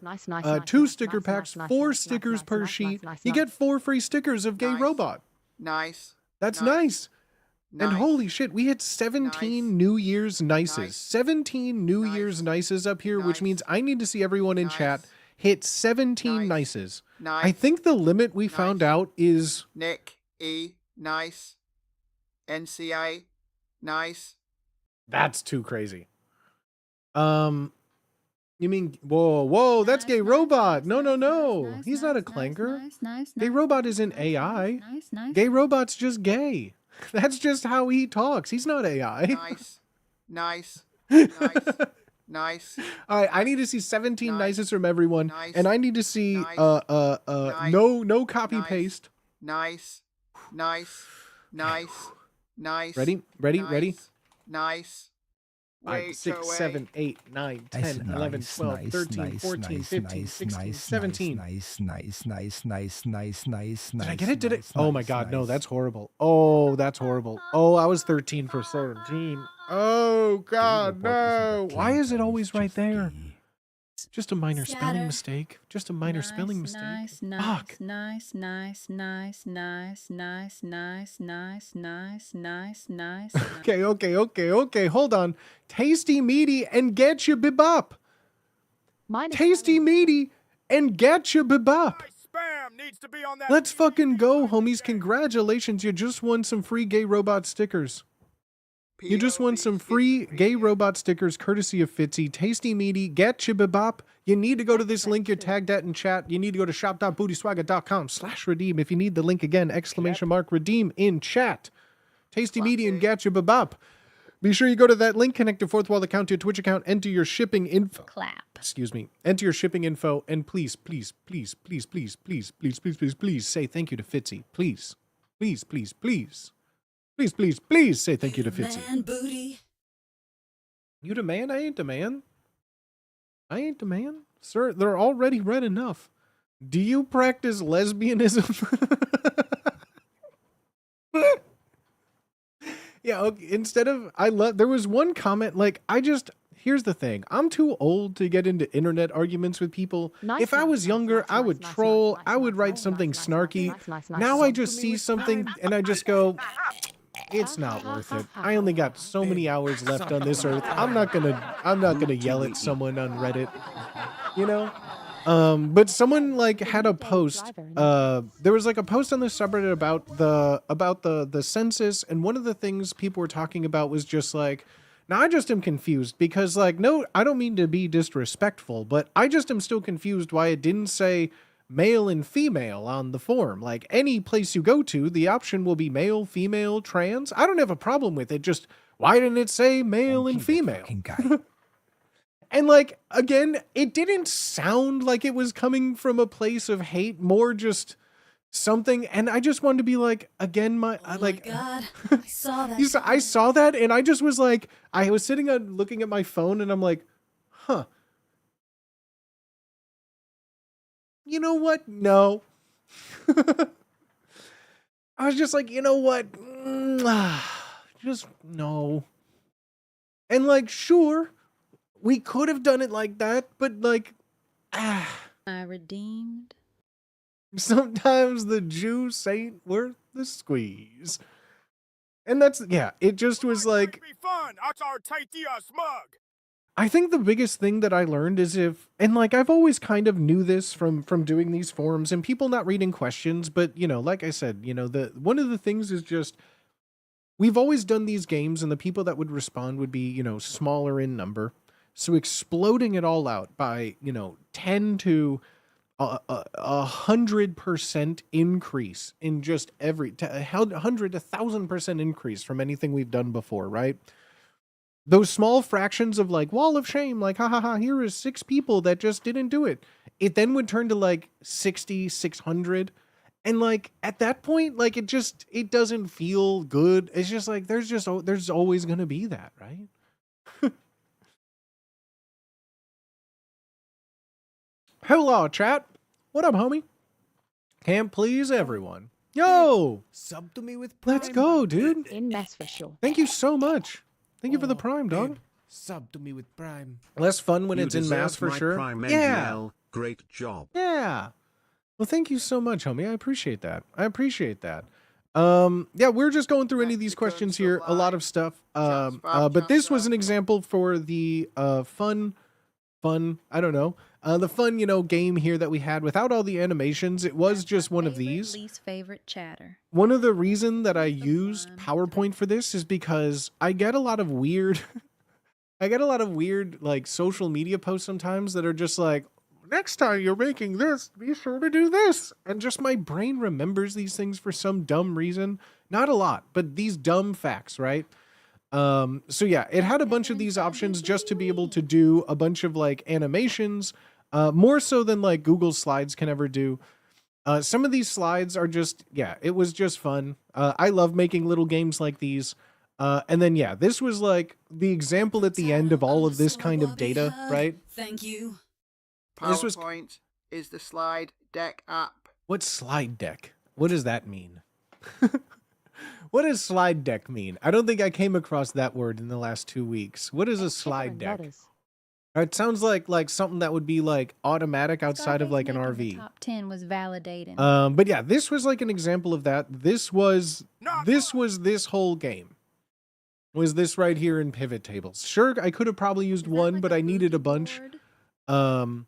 2 sticker packs, 4 stickers per sheet. You get 4 free stickers of gay robot. Nice. That's nice. And holy shit, we hit 17 New Year's nices. 17 New Year's nices up here, which means I need to see everyone in chat hit 17 nices. I think the limit we found out is... Nick E. Nice. NCA. Nice. That's too crazy. You mean... Whoa, that's gay robot. No. He's not a clanker. Gay robot isn't AI. Gay robot's just gay. That's just how he talks. He's not AI. Nice. Nice. All right, I need to see 17 nices from everyone, and I need to see no copy paste. Nice. Ready? Nice. 5, 6, 7, 8, 9, 10, 11, 12, 13, 14, 15, 16, 17. Did I get it? Did it? Oh my god, no, that's horrible. Oh, that's horrible. Oh, I was 13 for 17. Oh god, no. Why is it always right there? Just a minor spelling mistake. Just a minor spelling mistake. Fuck. Nice. Okay. Hold on. Tasty, meaty, and get you bebop. Tasty, meaty, and get you bebop. Spam needs to be on that. Let's fucking go, homies. Congratulations. You just won some free gay robot stickers. You just won some free gay robot stickers courtesy of Fitzy. Tasty, meaty, get chibibop. You need to go to this link you're tagged at in chat. You need to go to shop.bootyswagger.com/redeem. If you need the link again, exclamation mark redeem in chat. Tasty, meaty, and get chibibop. Be sure you go to that link, connect your fourth wall account to your Twitch account, enter your shipping info. Excuse me. Enter your shipping info, and please say thank you to Fitzy. Please say thank you to Fitzy. Man booty. You the man? I ain't the man. Sir, they're already red enough. Do you practice lesbianism? Yeah, okay, instead of, there was one comment, here's the thing. I'm too old to get into internet arguments with people. If I was younger, I would troll, I would write something snarky. Now I just see something and I just go... It's not worth it. I only got so many hours left on this earth. I'm not gonna yell at someone on Reddit, you know. But someone had a post. There was a post on the subreddit about the census, and one of the things people were talking about was just now I just am confused because no, I don't mean to be disrespectful, but I just am still confused why it didn't say male and female on the form. Any place you go to, the option will be male, female, trans. I don't have a problem with it. Just why didn't it say male and female? And again, it didn't sound like it was coming from a place of hate, more just something. And I just wanted to be again, my God, I saw that. I saw that, and I just was I was sitting looking at my phone, and I'm huh. You know what? No. I was just you know what? Just no. And sure, we could have done it like that, but I redeemed. Sometimes the juice ain't worth the squeeze. And that's, yeah, it just was Be fun. Smug. I think the biggest thing that I learned is I've always kind of knew this from doing these forums and people not reading questions, but like I said, one of the things is just, we've always done these games and the people that would respond would be, smaller in number. So exploding it all out by, 10 to 100% increase in just 100 to 1,000% increase from anything we've done before, right? Those small fractions of wall of shame, ha, here is 6 people that just didn't do it. it then would turn to like 60, 600. And like at that point, like it doesn't feel good. It's just like there's always going to be that, right? Hello, chat. What up, homie? Can't please everyone. Yo, Sub to me with Prime. let's go, dude. In mass for sure. Thank you so much. Thank you for the Prime, dog. Babe, sub to me with Prime. Less fun when You it's in mass deserved for my sure. Prime Yeah. NGL. Great job. Yeah. Well, thank you so much, homie. I appreciate that. Yeah, we're just going through any of these questions here. A lot of stuff. But this was an example for the fun, I don't know. The fun, game here that we had without all the animations. It was just one of these. Least favorite chatter. One of the reason that I use PowerPoint for this is because I get a lot of weird like social media posts sometimes that are just like, next time you're making this, be sure to do this. And just my brain remembers these things for some dumb reason. Not a lot, but these dumb facts, right? So yeah, it had a bunch of these options just to be able to do a bunch of like animations, more so than like Google Slides can ever do. Some of these slides are just, yeah, it was just fun. I love making little games like these. And then, yeah, this was like the example at the end of all of this kind of data, right? Thank you. This was- PowerPoint is the slide deck app. What's slide deck? What does that mean? What does slide deck mean? I don't think I came across that word in the last 2 weeks. What is a slide deck? It sounds like something that would be like automatic outside of like an Making the RV. top 10 was validating. But yeah, this was like an example of that. This was this whole game. Was this right here in pivot tables? Sure, I could have probably used one, but I needed a bunch. So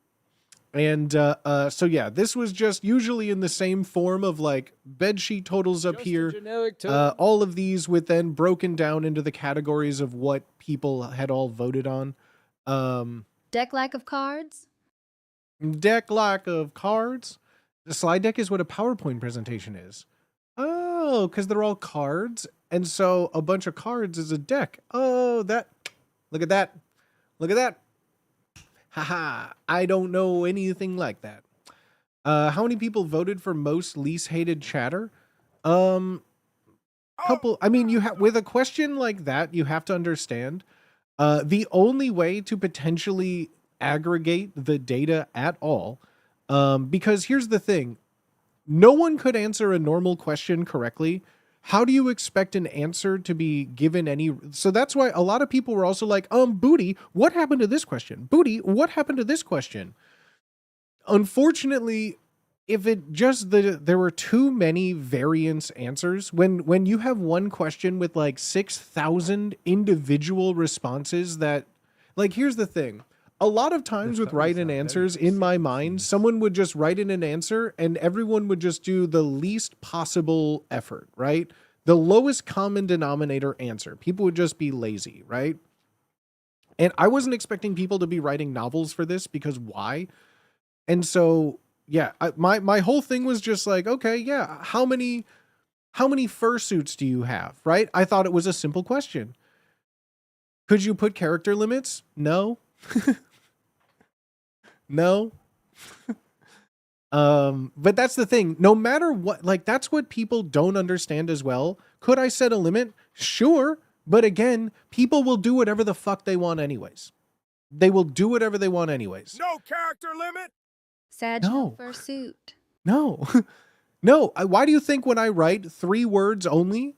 yeah, this was just usually in the same form of like bedsheet totals up Just a here. generic total. All of these with then broken down into the categories of what people had all voted on. Deck like of cards? Deck like of cards. The slide deck is what a PowerPoint presentation is. Oh, because they're all cards. And so a bunch of cards is a deck. Oh, look at that. Look at that. Haha, I don't know anything like that. How many people voted for most least hated chatter? Couple. I mean, with a question like that, you have to understand the only way to potentially aggregate the data at all, because here's the thing. No one could answer a normal question correctly. How do you expect an answer to be given any? So that's why a lot of people were also like, Booty, what happened to this question? Booty, what happened to this question? Unfortunately, if it just, there were too many variance answers, when you have one question with like 6,000 individual responses that, like, here's the thing. A lot of times with write-in answers, in my mind, someone would just write in an answer and everyone would just do the least possible effort, right? The lowest common denominator answer. People would just be lazy, right? And I wasn't expecting people to be writing novels for this because why? And so, yeah, my whole thing was just like, okay, yeah, how many fursuits do you have, right? I thought it was a simple question. Could you put character limits? No. No. But that's the thing. No matter what, like, that's what people don't understand as well. Could I set a limit? Sure. But again, people will do whatever the fuck they want anyways. They will do whatever they want anyways. No character limit. Sagittal fursuit. No. No. Why do you think when I write 3 words only,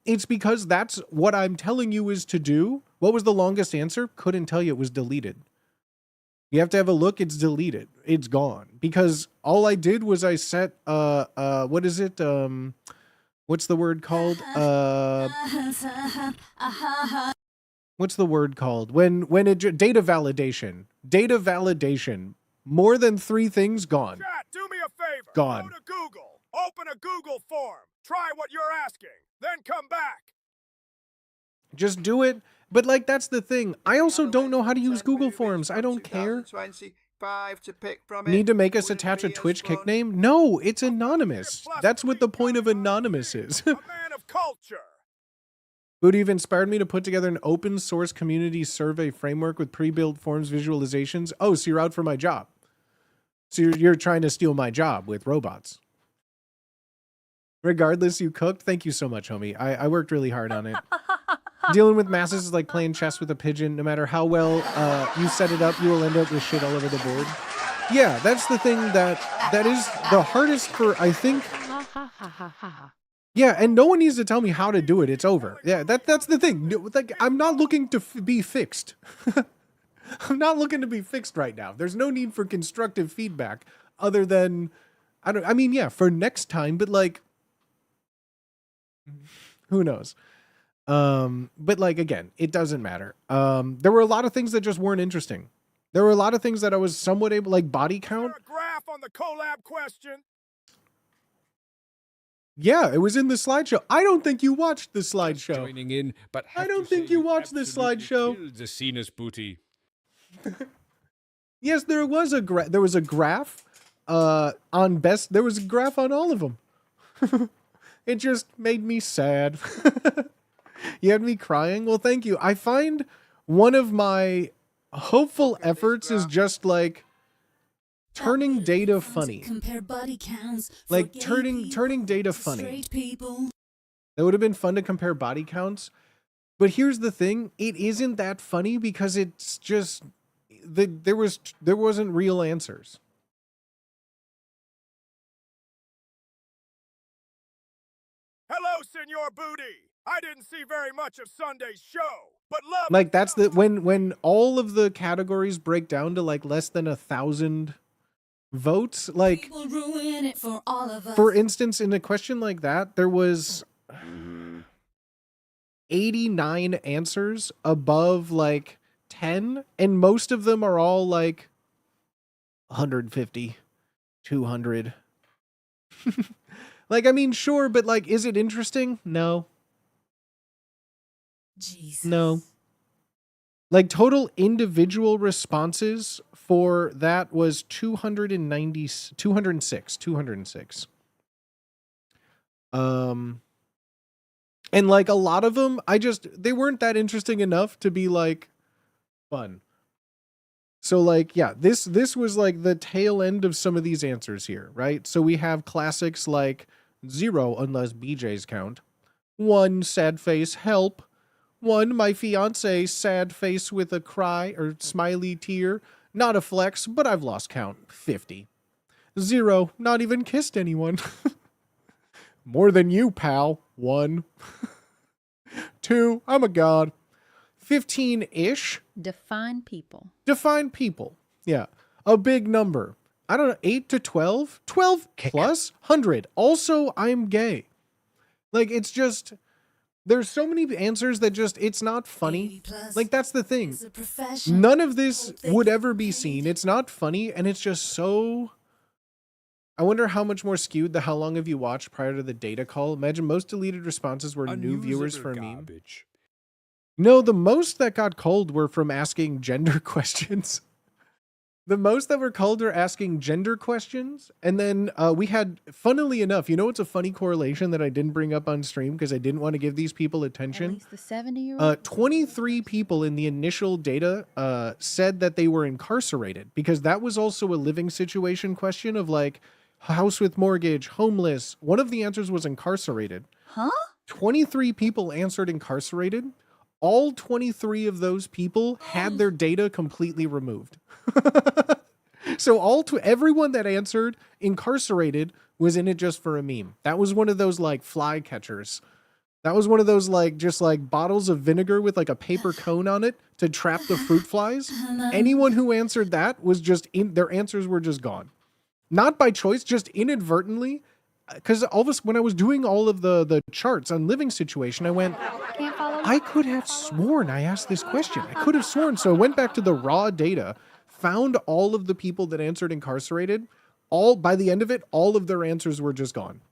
it's because that's what I'm telling you is to do? What was the longest answer? Couldn't tell you. It was deleted. You have to have a look. It's deleted. It's gone. Because all I did was I set, what is it? What's the word called? What's the word called? When it, data validation. Data validation. More than 3 things, gone. Chat, do me a favor. Gone. Go to Google. Open a Google form. Try what you're asking. Then come back. Just do it. But like, that's the thing. I also don't know how to use Google Forms. I don't care. 2025 to pick from it. Need to make us Would it attach a be as Twitch kick fun? name? No, it's anonymous. That's what the point of anonymous is. A man of culture. Booty, you've inspired me to put together an open source community survey framework with pre-built forms visualizations. Oh, so you're out for my job. So you're trying to steal my job with robots. Regardless, you cooked. Thank you so much, homie. I worked really hard on it. Dealing with masses is like playing chess with a pigeon. No matter how well you set it up, you will end up with shit all over the board. Yeah, that's the thing that is the hardest for, I think. Yeah, and no one needs to tell me how to do it. It's over. Yeah, that's the thing. Like, I'm not looking to be fixed. I'm not looking to be fixed right now. There's no need for constructive feedback other than, I mean, yeah, for next time, but like, who knows? But like, again, it doesn't matter. There were a lot of things that just weren't interesting. There were a lot of things that I was somewhat able, like body count. Is there a graph on the collab question? Yeah, it was in the slideshow. I don't think you watched the slideshow. Joining in, but I don't think you watched the slideshow. Killed the Cenas booty. Yes, there was a graph on best. There was a graph on all of them. It just made me sad. You had me crying. Well, thank you. I find one of my hopeful efforts is just like turning data funny. Compare body counts. Like turning data funny. That would have been fun to compare body counts. But here's the thing, it isn't that funny because it's just there wasn't real answers. Hello, Senor Booty. I didn't see very much of Sunday's show, but love. Like that's the when all of the categories break down to like less than 1,000 votes, like for instance, in a question like that, there was 89 answers above like 10, and most of them are all like 150, 200. Like, I mean, sure, but like, is it interesting? No. Jesus. No. Like, total individual responses for that was 206. And like a lot of them, they weren't that interesting enough to be like fun. So like, yeah, this was like the tail end of some of these answers here, right? So we have classics like 0 unless BJ's count, 1 sad face help, 1 my fiance sad face with a cry or smiley tear, not a flex, but I've lost count, 50. 0 not even kissed anyone. More than you, pal, 1. 2 I'm a god. 15-ish. Define people. Define people. Yeah. A big number. I don't know, 8 to 12? 12 plus 100. Also, I'm gay. Like, it's just, there's so many answers that just, it's not funny. Like, that's the thing. None of this would ever be seen. It's not funny, and it's just so... I wonder how much more skewed the how long have you watched prior to the data call. Imagine most deleted responses were new viewers for a meme. No, the most that got culled were from asking gender questions. The most that were culled are asking gender questions. And then we had, funnily enough, you know what's a funny correlation that I didn't bring up on stream because I didn't want to give these people attention? At least the 70-year-old? 23 people in the initial data said that they were incarcerated because that was also a living situation question of like, house with mortgage, homeless. One of the answers was incarcerated. Huh? 23 people answered incarcerated. All 23 of those people had their data completely removed. So everyone that answered incarcerated was in it just for a meme. That was one of those like fly catchers. That was one of those like just like bottles of vinegar with like a paper cone on it to trap the fruit flies. Anyone who answered that was just their answers were just gone. Not by choice, just inadvertently. Because all of us, when I was doing all of the charts on living situation, I went, I could have sworn I asked this question. I could have sworn. So I went back to the raw data, found all of the people that answered incarcerated. By the end of it, all of their answers were just gone.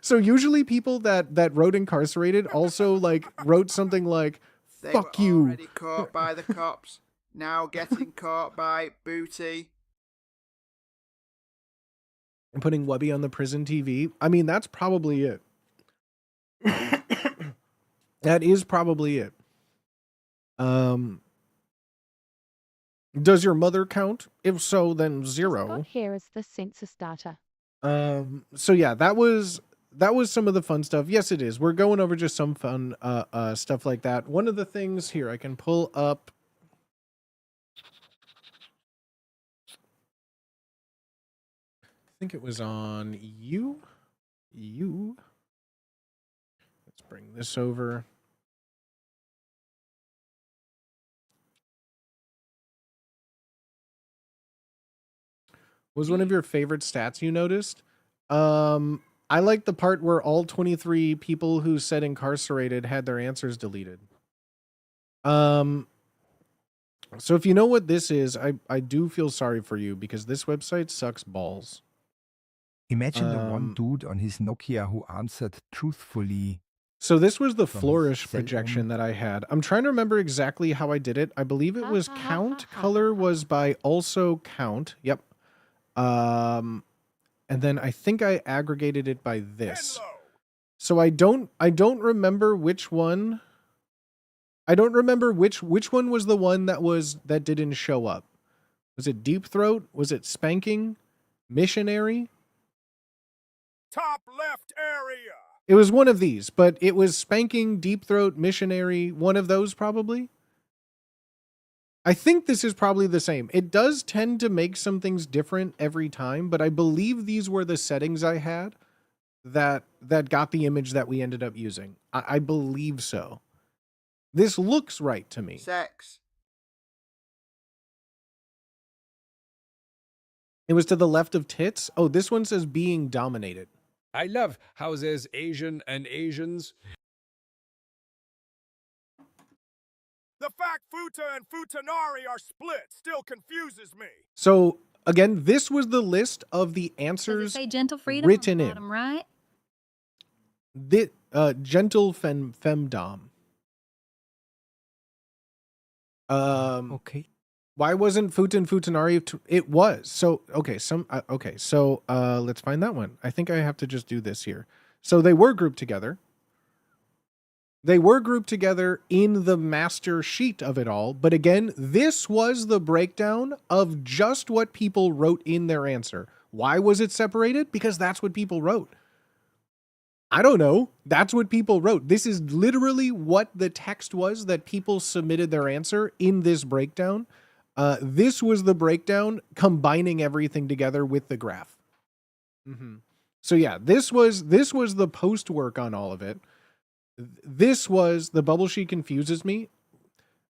So usually people that wrote incarcerated also like wrote something like, fuck they were you. Already caught by the cops, now getting caught by booty. And putting Webby on the prison TV. I mean, that's probably it. That is probably it. Does your mother count? If so, then Just 0. got here as the census data. So yeah, that was some of the fun stuff. Yes, it is. We're going over just some fun stuff like that. One of the things here I can pull up. I think it was on you. Let's bring this over. Was one of your favorite stats you noticed? I like the part where all 23 people who said incarcerated had their answers deleted. So if you know what this is, I do feel sorry for you because this website sucks balls. Imagine the one dude on his Nokia who answered truthfully. So this was the From his flourish cell phone. projection that I had. I'm trying to remember exactly how I did it. I believe it was count. Color was by also count. Yep. And then I think I aggregated it by this. Hello. So I don't remember which one. I don't remember which one was the one that didn't show up. Was it Deep Throat? Was it Spanking? Missionary? Top left area. It was one of these, but it was Spanking, Deep Throat, Missionary, one of those probably. I think this is probably the same. It does tend to make some things different every time, but I believe these were the settings I had that got the image that we ended up using. I believe so. This looks right to me. Sex. It was to the left of tits. Oh, this one says being dominated. I love how there's Asian and Asians. The fact Futa and Futanari are split still confuses me. So again, this was the list of the Does it answers say gentle freedom written on the in. bottom right? Gentle femdom. Okay. Why wasn't Futan Futanari? It was. So, okay. So, let's find that one. I think I have to just do this here. So they were grouped together. They were grouped together in the master sheet of it all. But again, this was the breakdown of just what people wrote in their answer. Why was it separated? Because that's what people wrote. I don't know. That's what people wrote. This is literally what the text was that people submitted their answer in this breakdown. This was the breakdown combining everything together with the graph. So yeah, this was the post work on all of it. This was the bubble sheet confuses me.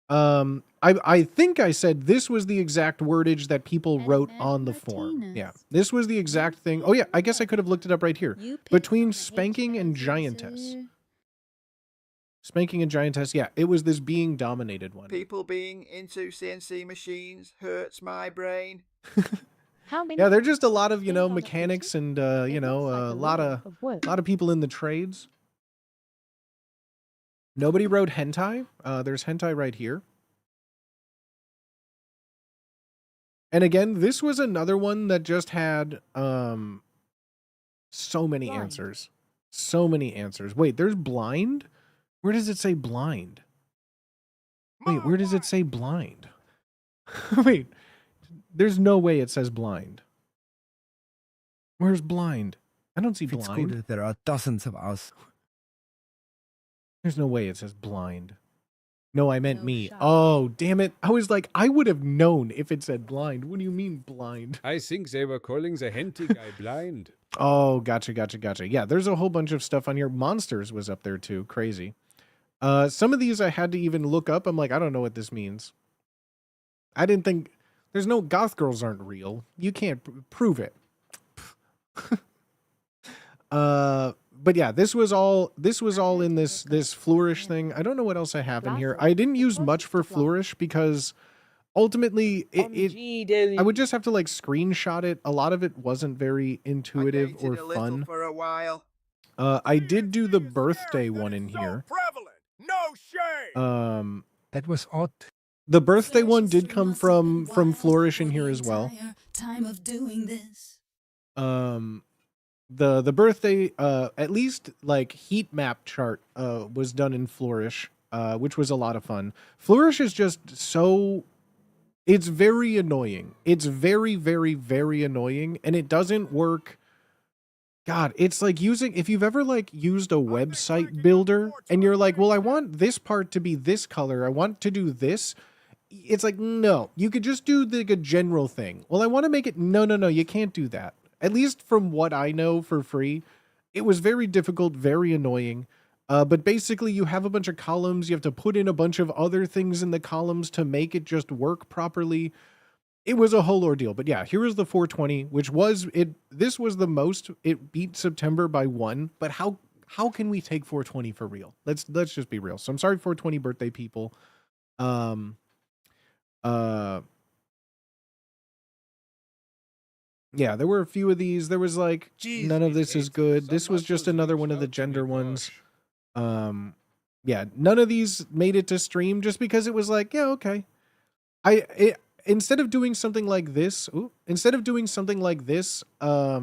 I think I said this was the exact wordage that people wrote on the form. Yeah, this was the exact thing. Oh yeah, I guess I could have looked it up right here. Between spanking and giantess. Spanking and giantess, yeah, it was this being dominated one. People being into CNC machines hurts my brain. How many? Yeah, they're just a lot of, Things on the mechanics and, It looks like a lot work. of people in the trades. Nobody wrote hentai. There's hentai right here. And again, this was another one that just had so many Blind. answers. So many answers. Wait, there's blind? Where does it say blind? Wait, where does it say blind? Wait, there's no way it says blind. Where's blind? I don't see If it's blind. good, there are dozens of us. There's no way it says blind. No, I meant No me. shot. Oh, damn it. I was like, I would have known if it said blind. What do you mean blind? I think they were calling the henty guy blind. Oh, gotcha. Yeah, there's a whole bunch of stuff on here. Monsters was up there too. Crazy. Some of these I had to even look up. I'm like, I don't know what this means. I didn't think... There's no... Goth girls aren't real. You can't prove it. But yeah, this was all in this flourish thing. I don't know what else I have in here. I didn't use much for flourish because ultimately I would just have to like screenshot it. A lot of it wasn't very intuitive I dated or a little fun. for a while. I did do the These birthday snares that one is in so here. prevalent. No shame. That was odd. The birthday one did come from flourish in here as well. Time of doing this. The birthday at least like heat map chart was done in flourish, which was a lot of fun. Flourish is just so It's very annoying. It's very, very, very annoying, and it doesn't work. God, it's like using, if you've ever like used a website builder and you're like, well, I want this part to be this color. I want to do this. It's like, no, you could just do like a general thing. Well, I want to make it. No, no, no, you can't do that. At least from what I know for free, it was very difficult, very annoying. But basically you have a bunch of columns. You have to put in a bunch of other things in the columns to make it just work properly. It was a whole ordeal. But yeah, here is the 420, which was it. This was the most. It beat September by 1. But how can we take 420 for real? Let's just be real. So I'm sorry, 420 birthday people. Yeah, there were a few of these. There was like, Jeez, none of these this is kids, good. some This was just muscles another reach one of the out to gender me, ones. gosh. Yeah, none of these made it to stream just because it was like, yeah, okay. Instead of doing something like this, I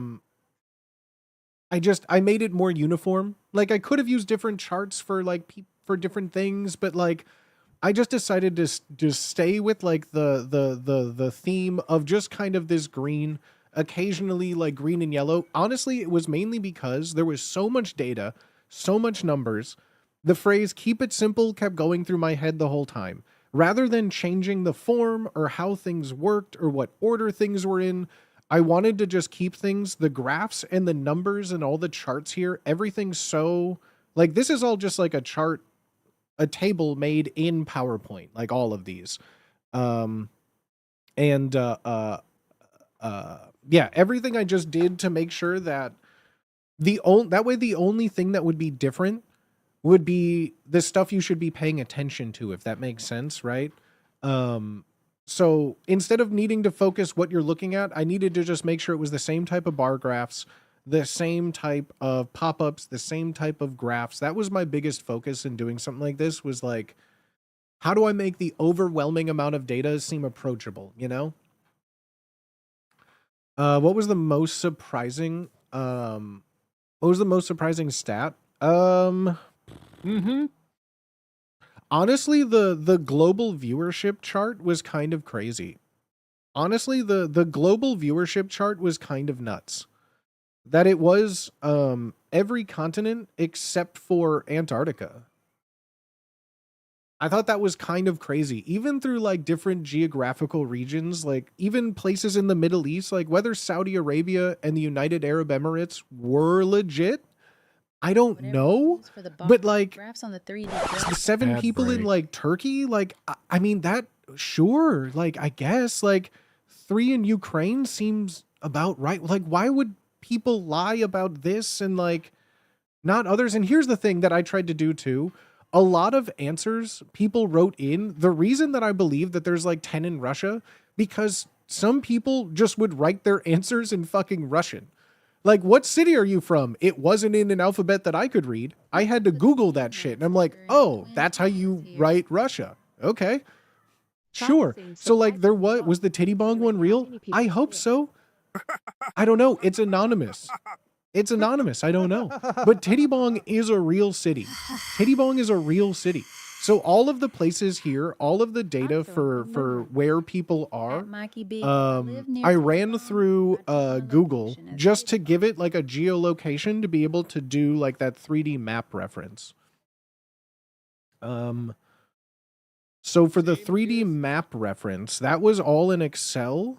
made it more uniform. Like I could have used different charts for like for different things, but like I just decided to just stay with like the theme of just kind of this green, occasionally like green and yellow. Honestly, it was mainly because there was so much data, so much numbers. The phrase "keep it simple" kept going through my head the whole time. Rather than changing the form or how things worked or what order things were in, I wanted to just keep things, the graphs and the numbers and all the charts here, everything so like this is all just like a chart, a table made in PowerPoint, like all of these. Yeah, everything I just did to make sure that the only thing that would be different would be the stuff you should be paying attention to, if that makes sense, right? So instead of needing to focus what you're looking at, I needed to just make sure it was the same type of bar graphs, the same type of pop-ups, the same type of graphs. That was my biggest focus in doing something like this, was like, how do I make the overwhelming amount of data seem approachable, you know? What was the most surprising stat? Honestly, the global viewership chart was kind of crazy. Honestly, the global viewership chart was kind of nuts. That it was every continent except for Antarctica. I thought that was kind of crazy. Even through like different geographical regions, like even places in the Middle East, like whether Saudi Arabia and the United Arab Emirates were legit, I don't Whatever you know. use for the But like graphs on the 3D graph. 7 Ad people in break. like Turkey, like I mean that, sure, like I guess like 3 in Ukraine seems about right. Like why would people lie about this and like not others? And here's the thing that I tried to do too. A lot of answers people wrote in, the reason that I believe that there's like 10 in Russia, because some people just would write their answers in fucking Russian. Like, what city are you from? It wasn't in an alphabet that I could read. I had to Google that shit. And I'm like, oh, that's how you write Russia. Okay. Sure. So like there was the titty bong one real? I hope so. I don't know. It's anonymous. It's anonymous. I don't know. But Titty Bong is a real city. Titty Bong is a real city. So all of the places here, all of the data for where people are, I ran through Google just to give it like a geolocation to be able to do like that 3D map reference. So for the 3D map reference, that was all in Excel.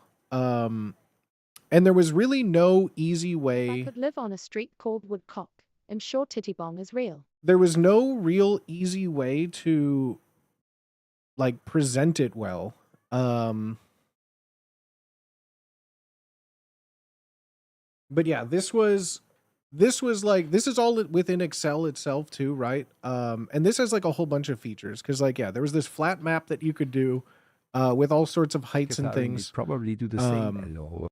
And there was really no easy way. If I could live on a street called Woodcock, I'm sure Titty Bong is real. There was no real easy way to like present it well. But yeah, this is all within Excel itself too, right? And this has like a whole bunch of features because like, yeah, there was this flat map that you could do with all sorts of heights and things. Probably do the same. Hello.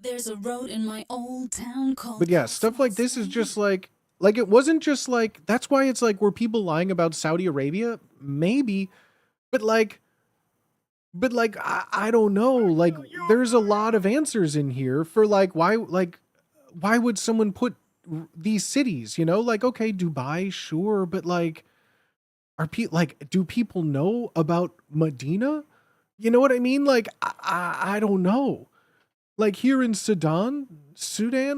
There's a road in my old town called. But yeah, stuff like this is just like it wasn't just like, that's why it's like, were people lying about Saudi Arabia? Maybe, but like I don't know, like there's a lot of answers in here for like why would someone put these cities, you know? Like, okay, Dubai, sure, but like do people know about Medina? You know what I mean? Like, I don't know. Like here in Sudan,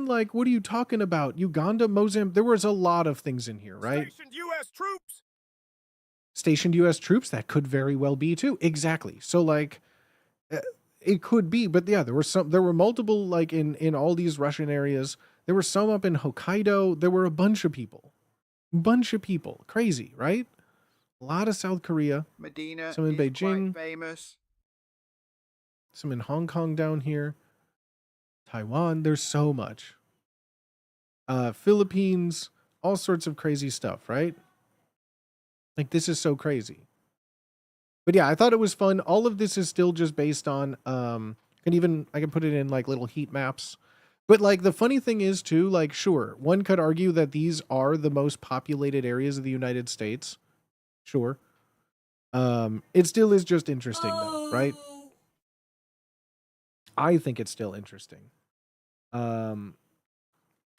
like, what are you talking about? Uganda, Mozambique, there was a lot of things in here, right? Stationed U.S. troops. Stationed U.S. troops, that could very well be too. Exactly. So like, it could be, but yeah, there were multiple, like in all these Russian areas. There were some up in Hokkaido. There were a bunch of people. Crazy, right? A lot of South Korea. Medina Some in is Beijing. quite famous. Some in Hong Kong down here. Taiwan. There's so much. Philippines. All sorts of crazy stuff, right? Like, this is so crazy. But yeah, I thought it was fun. All of this is still just based on, I can put it in like little heat maps. But like the funny thing is too, like, sure, one could argue that these are the most populated areas of the United States. Sure. It still is just interesting though, right? I think it's still interesting. And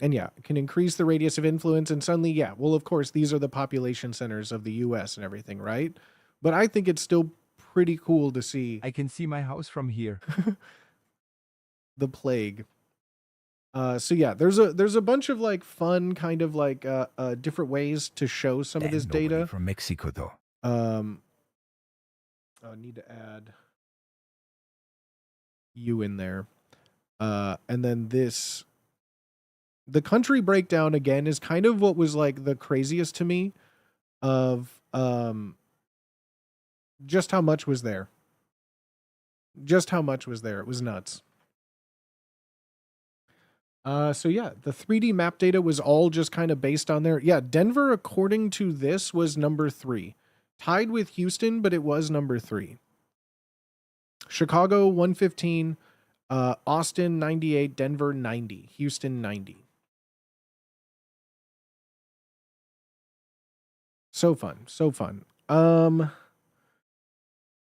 yeah, it can increase the radius of influence, and suddenly, yeah, well, of course, these are the population centers of the US and everything, right? But I think it's still pretty cool to see I can see my house from here. the plague. So yeah, there's a bunch of like fun kind of like different ways to show some of this Nobody data. from Mexico, though. I need to add you in there. And then the country breakdown again is kind of what was like the craziest to me of just how much was there. It was nuts. So yeah, the 3D map data was all just kind of based on there. Yeah, Denver, according to this, was number 3. Tied with Houston, but it was number 3. Chicago, 115. Austin, 98. Denver, 90. Houston, 90. So fun.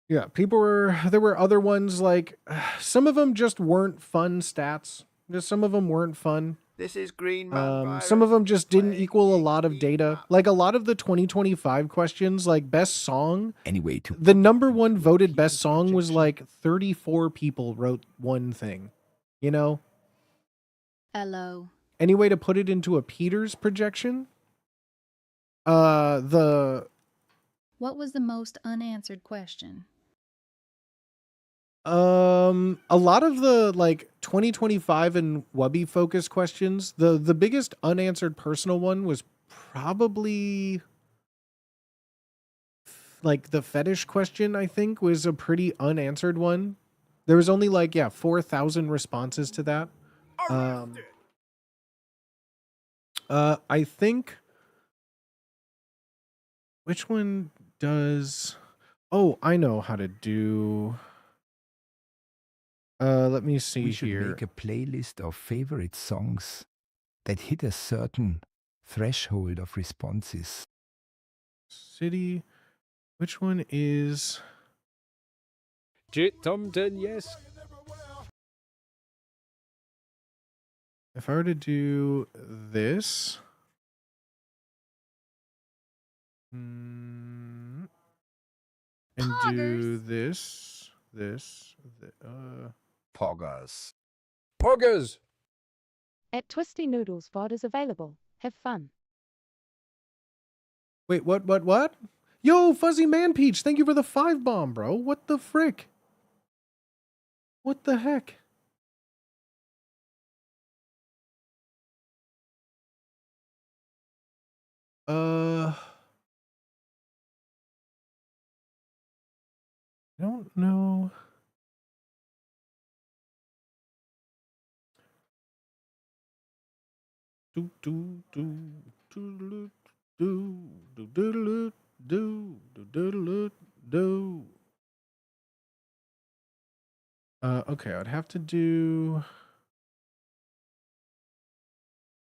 Yeah, there were other ones like, some of them just weren't fun stats. Just some of them weren't fun. This is Green Man virus. Some of them just didn't playing equal a the lot of heat data. map. Like a lot of the 2025 questions, like best song, Anyway, the number one voted best song was like 34 people wrote one thing. You know? Hello. Any way to put it into a Peters projection? What was the most unanswered question? A lot of the like 2025 and Wubby focus questions, the biggest unanswered personal one was probably like the fetish question, I think, was a pretty unanswered one. There was only like, 4,000 responses to that. Arrested. I think, which one does, oh, I know how to do, let me see we should here. make a playlist of favorite songs that hit a certain threshold of responses. City, which one is, Tomden, yes. if I were to do this, and do this, Poggers. Poggers! At Twisty Noodles, VOD is available. Have fun. wait, what? Yo, Fuzzy Man Peach, thank you for the 5 bomb, bro. What the frick? What the heck? I don't know. Do do do do do do do do do do. Okay, I'd have to do.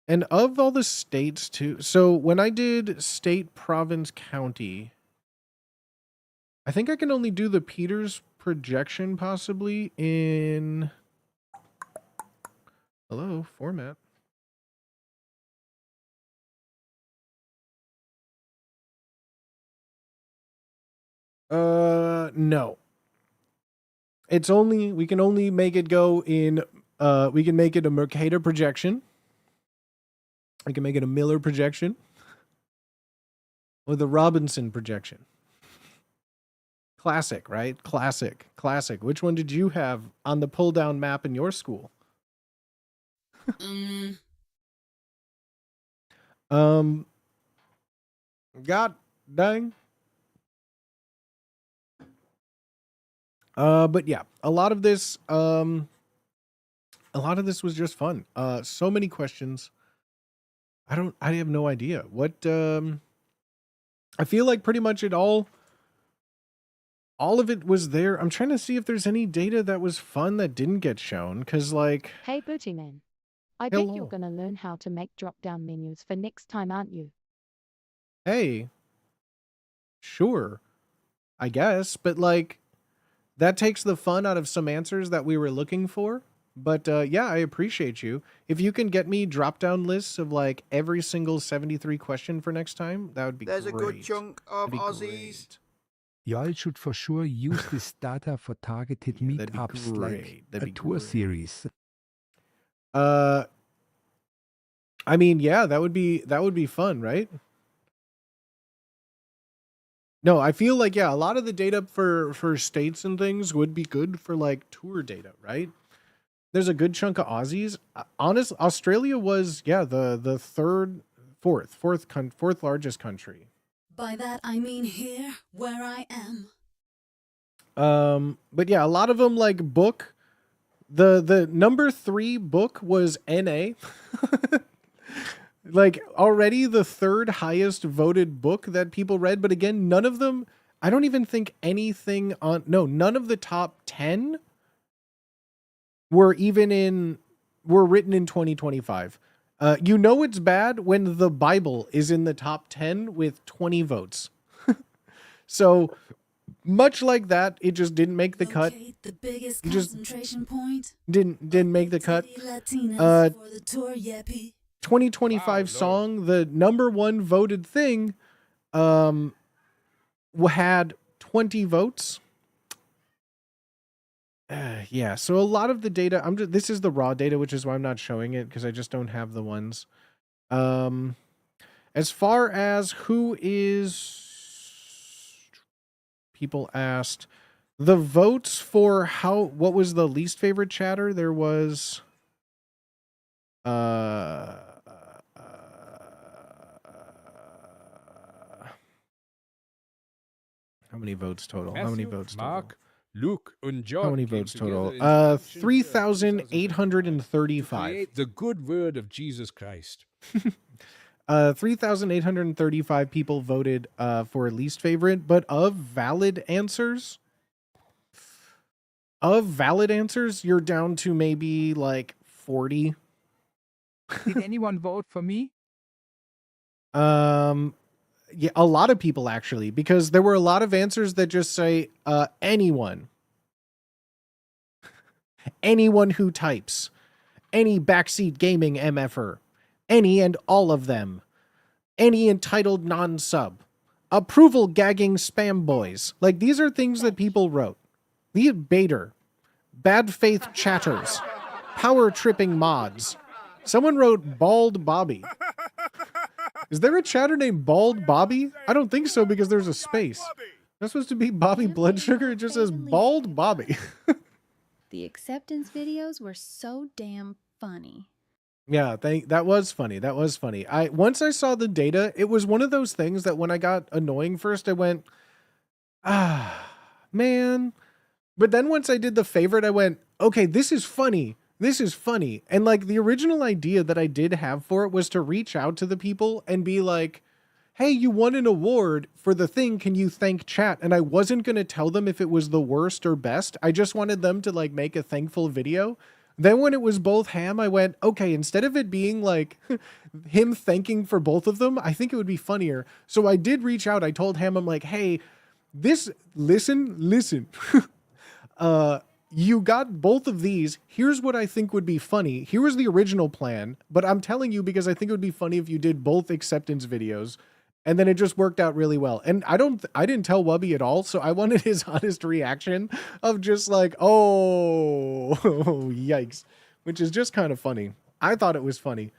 And of all the states too, so when I did state, province, county, I think I can only do the Peters projection possibly in, hello, format. No. It's only, we can only make it go in, we can make it a Mercator projection. We can make it a Miller projection. Or the Robinson projection. Classic, right? Classic. Classic. Which one did you have on the pull-down map in your school? God dang. But yeah, a lot of this was just fun. So many questions. I have no idea. What I feel like pretty much all of it was there. I'm trying to see if there's any data that was fun that didn't get shown, cuz like, Hey Booty Man, I bet hello. you're gonna learn how to make drop-down menus for next time, aren't you? Hey, sure, I guess, but like, that takes the fun out of some answers that we were looking for. But yeah, I appreciate you. If you can get me drop-down lists of like every single 73 question for next time, that would be There's great. a good chunk of That'd be Aussies. great. Y'all should for sure use this data for targeted Yeah, that'd be meetups like great. That'd a be tour great. series. I mean, yeah, that would be fun, right? No, I feel like, yeah, a lot of the data for states and things would be good for like tour data, right? There's a good chunk of Aussies. Honest, Australia was, yeah, the fourth largest country. By that I mean here, where I am. But yeah, a lot of them like book. The number 3 book was NA. Like already the third highest voted book that people read. But again, none of them, I don't even think anything on, no, none of the top 10 were written in 2025. You know it's bad when the Bible is in the top 10 with 20 votes. So much like that, it just didn't make the cut. Locate the biggest You just concentration point. didn't make the cut. Titty Latinas for the tour, yappy. 2025 Wow, song, the number 1 voted thing, had 20 votes. Yeah, so a lot of the data, this is the raw data, which is why I'm not showing it, because I just don't have the ones. As far as who is, people asked, the votes for what was the least favorite chatter? There was, how many votes total? How many Matthew, votes total? Mark, Luke, and John. How many came votes together total? in Sebastian 3,835. create the good word of Jesus Christ. 3,835 people voted for least favorite, but of valid answers, you're down to maybe like 40. Did anyone vote for me? Yeah, a lot of people actually, because there were a lot of answers that just say anyone who types, any backseat gaming MFer, any and all of them, any entitled non-sub, approval gagging spam boys. Like, these are things that people wrote. The baiter, bad faith chatters, power tripping mods. Someone wrote bald Bobby. Is there a chatter named Bald Bobby? I don't think so, because there's a space. That's supposed to be Bobby Blood Sugar. It just says Bald Bobby. The acceptance videos were so damn funny. Yeah, that was funny. That was funny. Once I saw the data, it was one of those things that when I got annoying first, I went, man. But then once I did the favorite, I went, okay, this is funny. This is funny. And like the original idea that I did have for it was to reach out to the people and be like, hey, you won an award for the thing. Can you thank chat? And I wasn't going to tell them if it was the worst or best. I just wanted them to like make a thankful video. Then when it was both ham, I went, okay, instead of it being like him thanking for both of them, I think it would be funnier. So I did reach out. I told Ham, I'm like, hey, listen. You got both of these. Here's what I think would be funny. Here was the original plan, but I'm telling you because I think it would be funny if you did both acceptance videos. And then it just worked out really well. And I didn't tell Wubby at all. So I wanted his honest reaction of just like, oh, yikes, which is just kind of funny. I thought it was funny.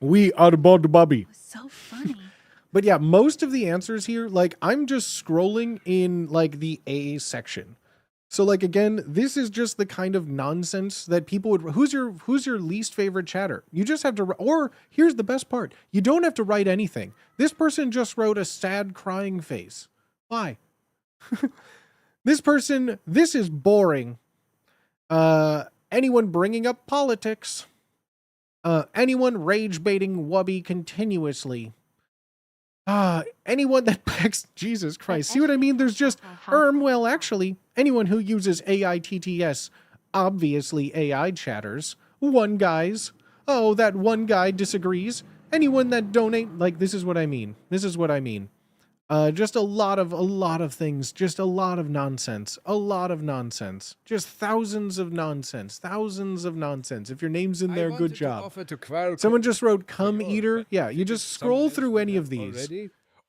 We are about Bubby. So funny. But yeah, most of the answers here, like I'm just scrolling in like the A section. So like, again, this is just the kind of nonsense that people would, who's your least favorite chatter? You just have to, or here's the best part. You don't have to write anything. This person just wrote a sad crying face. Why? This is boring. Anyone bringing up politics. Anyone rage baiting Wubby continuously. Anyone that backs Jesus Christ. See what I mean? There's just, well, actually, anyone who uses AITTS, obviously AI chatters. One guys. Oh, that one guy disagrees. Anyone that donate, like, this is what I mean. This is what I mean. Just a lot of things. Just a lot of nonsense. A lot of nonsense. Just thousands of nonsense. Thousands of nonsense. If your name's in there, good job. Someone just wrote "cum eater." Yeah, you just scroll through any of these.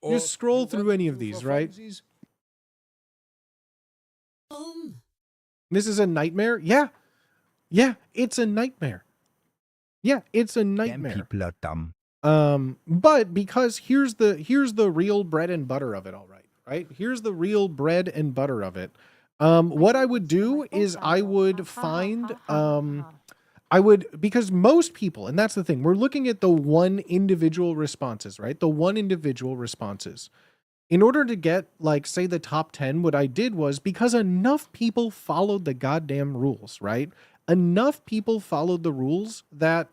Just scroll through any of these, right? This is a nightmare? Yeah. Yeah, it's a nightmare. Yeah, it's a nightmare. Damn people are dumb. But because here's the real bread and butter of it, all right? Here's the real bread and butter of it. What I would do is I would find, because most people, and that's the thing, we're looking at the one individual responses, right? The one individual responses. In order to get, like, say the top 10, what I did was, because enough people followed the goddamn rules, right? Enough people followed the rules that,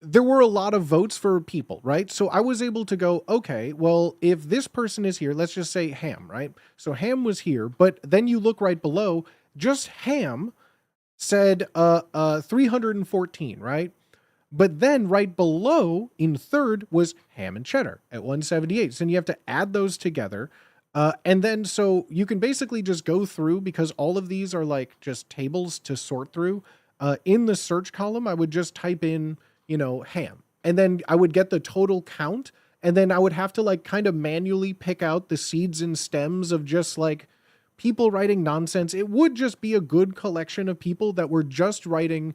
there were a lot of votes for people, right? So I was able to go, okay, well, if this person is here, let's just say Ham, right? So Ham was here, but then you look right below, just Ham said 314, right? But then right below in third was Ham and Cheddar at 178. So then you have to add those together. And then so you can basically just go through, because all of these are like just tables to sort through. In the search column, I would just type in, Ham, and then I would get the total count. And then I would have to like kind of manually pick out the seeds and stems of just like people writing nonsense. It would just be a good collection of people that were just writing,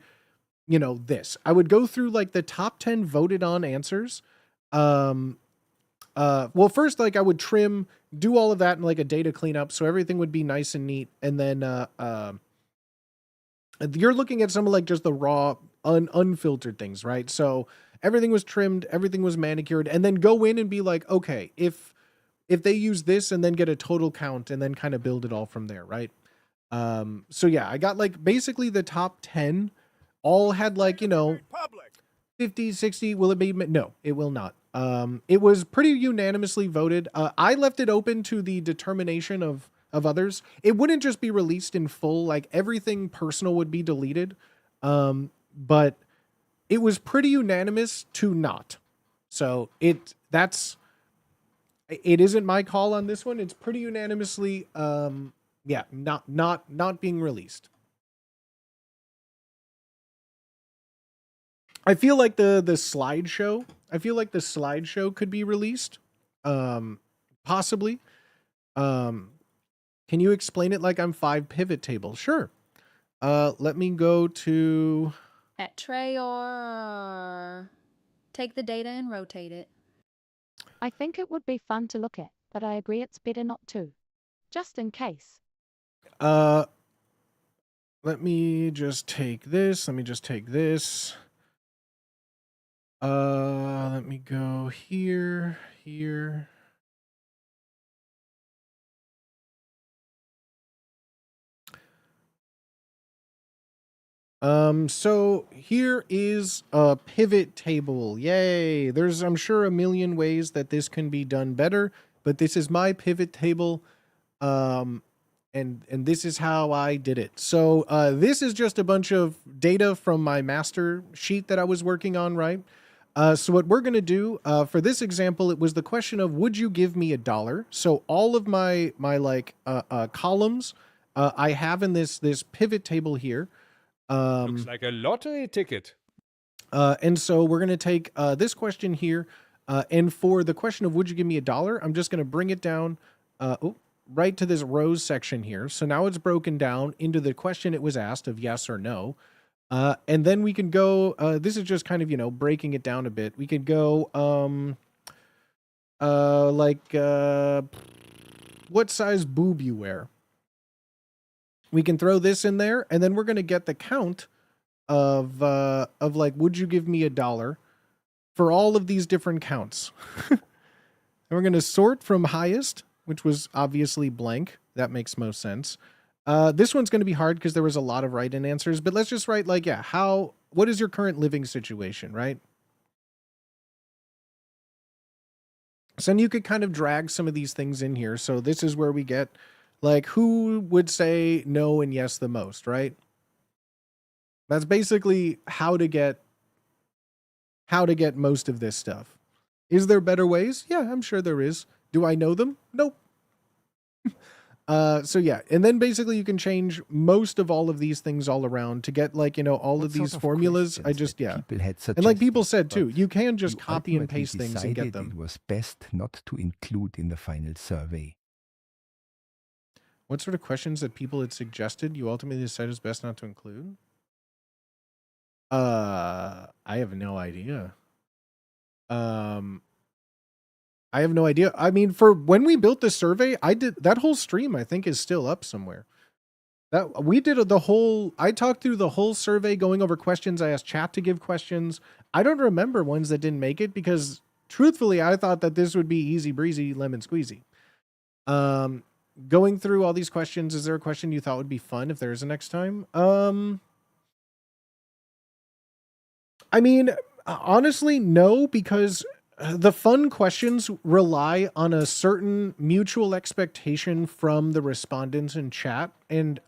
this. I would go through like the top 10 voted on answers. Well, first, like I would trim, do all of that in like a data cleanup. So everything would be nice and neat. And then, you're looking at some of like just the raw, unfiltered things, right? So everything was trimmed, everything was manicured, and then go in and be like, okay, if they use this, and then get a total count, and then kind of build it all from there, right? So yeah, I got like basically the top 10 all had like, 50, 60. Will it be? No, it will not. It was pretty unanimously voted. I left it open to the determination of others. It wouldn't just be released in full, like everything personal would be deleted. But it was pretty unanimous to not. So it isn't my call on this one. It's pretty unanimously, not being released. I feel like the slideshow, could be released. Possibly. Can you explain it like I'm 5 pivot tables? Sure. Let me go to... At tray or take the data and rotate it. I think it would be fun to look at, but I agree it's better not to. Just in case. Let me just take this. Let me go here. So here is a pivot table. Yay. There's, I'm sure, a million ways that this can be done better, but this is my pivot table. And this is how I did it. So, this is just a bunch of data from my master sheet that I was working on, right? So what we're going to do, for this example, it was the question of, would you give me $1? So all of my columns, I have in this pivot table here. Looks like a lottery ticket. And so we're going to take this question here. And for the question of would you give me $1, I'm just going to bring it down right to this rows section here. So now it's broken down into the question it was asked of yes or no. And then we can go, this is just kind of, you know, breaking it down a bit. We could go, what size boob you wear. We can throw this in there, and then we're going to get the count of like, would you give me $1 for all of these different counts? And we're going to sort from highest, which was obviously blank. That makes most sense. This one's going to be hard because there was a lot of right-in answers, but let's just write like, yeah, what is your current living situation, right? So then you could kind of drag some of these things in here. So this is where we get like, who would say no and yes the most, right? That's basically how to get most of this stuff. Is there better ways? Yeah, I'm sure there is. Do I know them? Nope. So yeah, and then basically you can change most of all of these things all around to get like, you know, all of these formulas. I just, yeah. And like people said too, you can just copy and paste things and get them. It was best not to include in the final survey. What sort of questions that people had suggested you ultimately decided is best not to include? I have no idea. I have no idea. I mean, for when we built the survey, I did that whole stream, I think is still up somewhere. That we did I talked through the whole survey going over questions. I asked chat to give questions. I don't remember ones that didn't make it because truthfully, I thought that this would be easy breezy, lemon squeezy. Going through all these questions, is there a question you thought would be fun if there is a next time? I mean, honestly, no, because the fun questions rely on a certain mutual expectation from the respondents in chat, and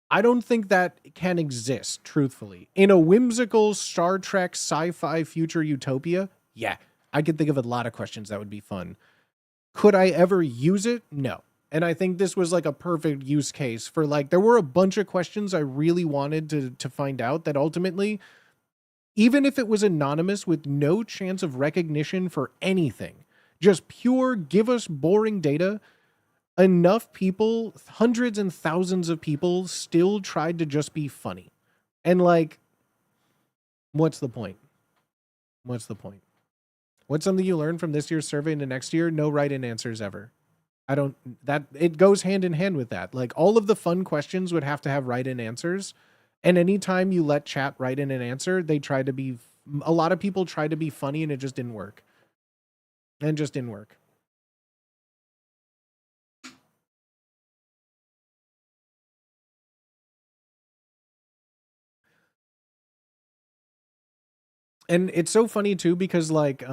I don't think that can exist, truthfully. In a whimsical Star Trek sci-fi future utopia, yeah, I could think of a lot of questions that would be fun. Could I ever use it? No. And I think this was like a perfect use case for like, there were a bunch of questions I really wanted to find out that ultimately, even if it was anonymous with no chance of recognition for anything, just pure give us boring data, enough people, hundreds and thousands of people still tried to just be funny. And like, what's the point? What's the point? What's something you learned from this year's survey into next year? No right-in answers ever. It goes hand in hand with that. Like all of the fun questions would have to have right-in answers. And anytime you let chat write in an answer, a lot of people tried to be funny and it just didn't work. And just didn't work. And it's so funny too, because like,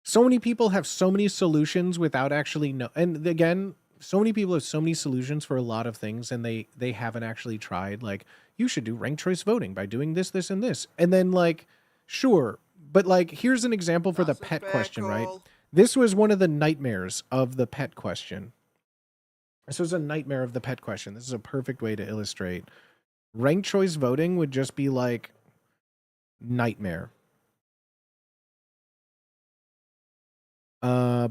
so many people have so many solutions without actually know. And again, so many people have so many solutions for a lot of things and they haven't actually tried. Like, you should do ranked choice voting by doing this, this, and this. And then like, sure. But like, here's an example for the pet question, right? This was one of the nightmares of the pet question. This was a nightmare of the pet question. This is a perfect way to illustrate. Ranked choice voting would just be like nightmare. For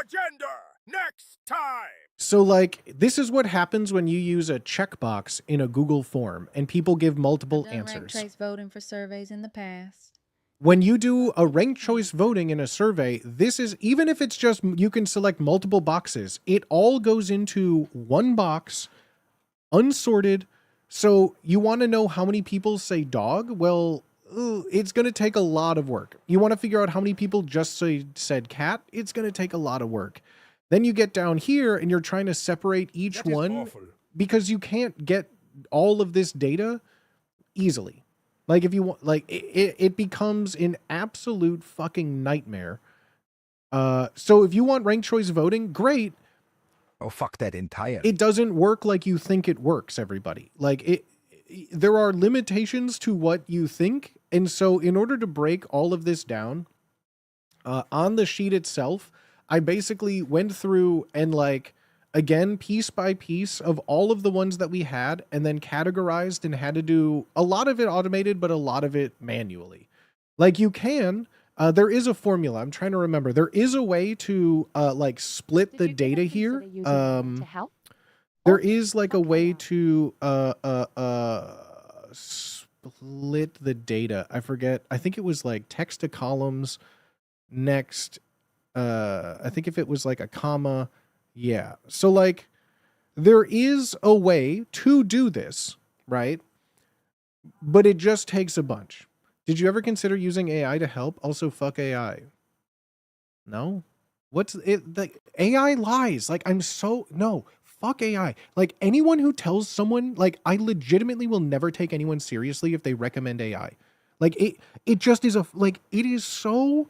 gender next time. So like, this is what happens when you use a checkbox in a Google form and people give multiple answers. Ranked choice voting for surveys in the past. When you do a ranked choice voting in a survey, this is, even if it's just, you can select multiple boxes, it all goes into one box, unsorted. So you want to know how many people say dog? Well, it's going to take a lot of work. You want to figure out how many people just said cat? It's going to take a lot of work. Then you get down here and you're trying to separate each one because you can't get all of this data easily. Like if you want, like it becomes an absolute fucking nightmare. So if you want ranked choice voting, great. Oh, fuck that entire. It doesn't work like you think it works, everybody. Like there are limitations to what you think. And so in order to break all of this down, on the sheet itself, I basically went through and like, again, piece by piece of all of the ones that we had, and then categorized and had to do a lot of it automated, but a lot of it manually. Like you can, there is a formula. I'm trying to remember. There is a way to like split the data here. To help? There is like a way to split the data. I forget. I think it was like text to columns. Next, I think if it was like a comma, yeah. So like there is a way to do this, right? But it just takes a bunch. Did you ever consider using AI to help? Also, fuck AI. No? What's it? The AI lies. Like no, fuck AI. Like anyone who tells someone, like I legitimately will never take anyone seriously if they recommend AI. Like it just is it is so,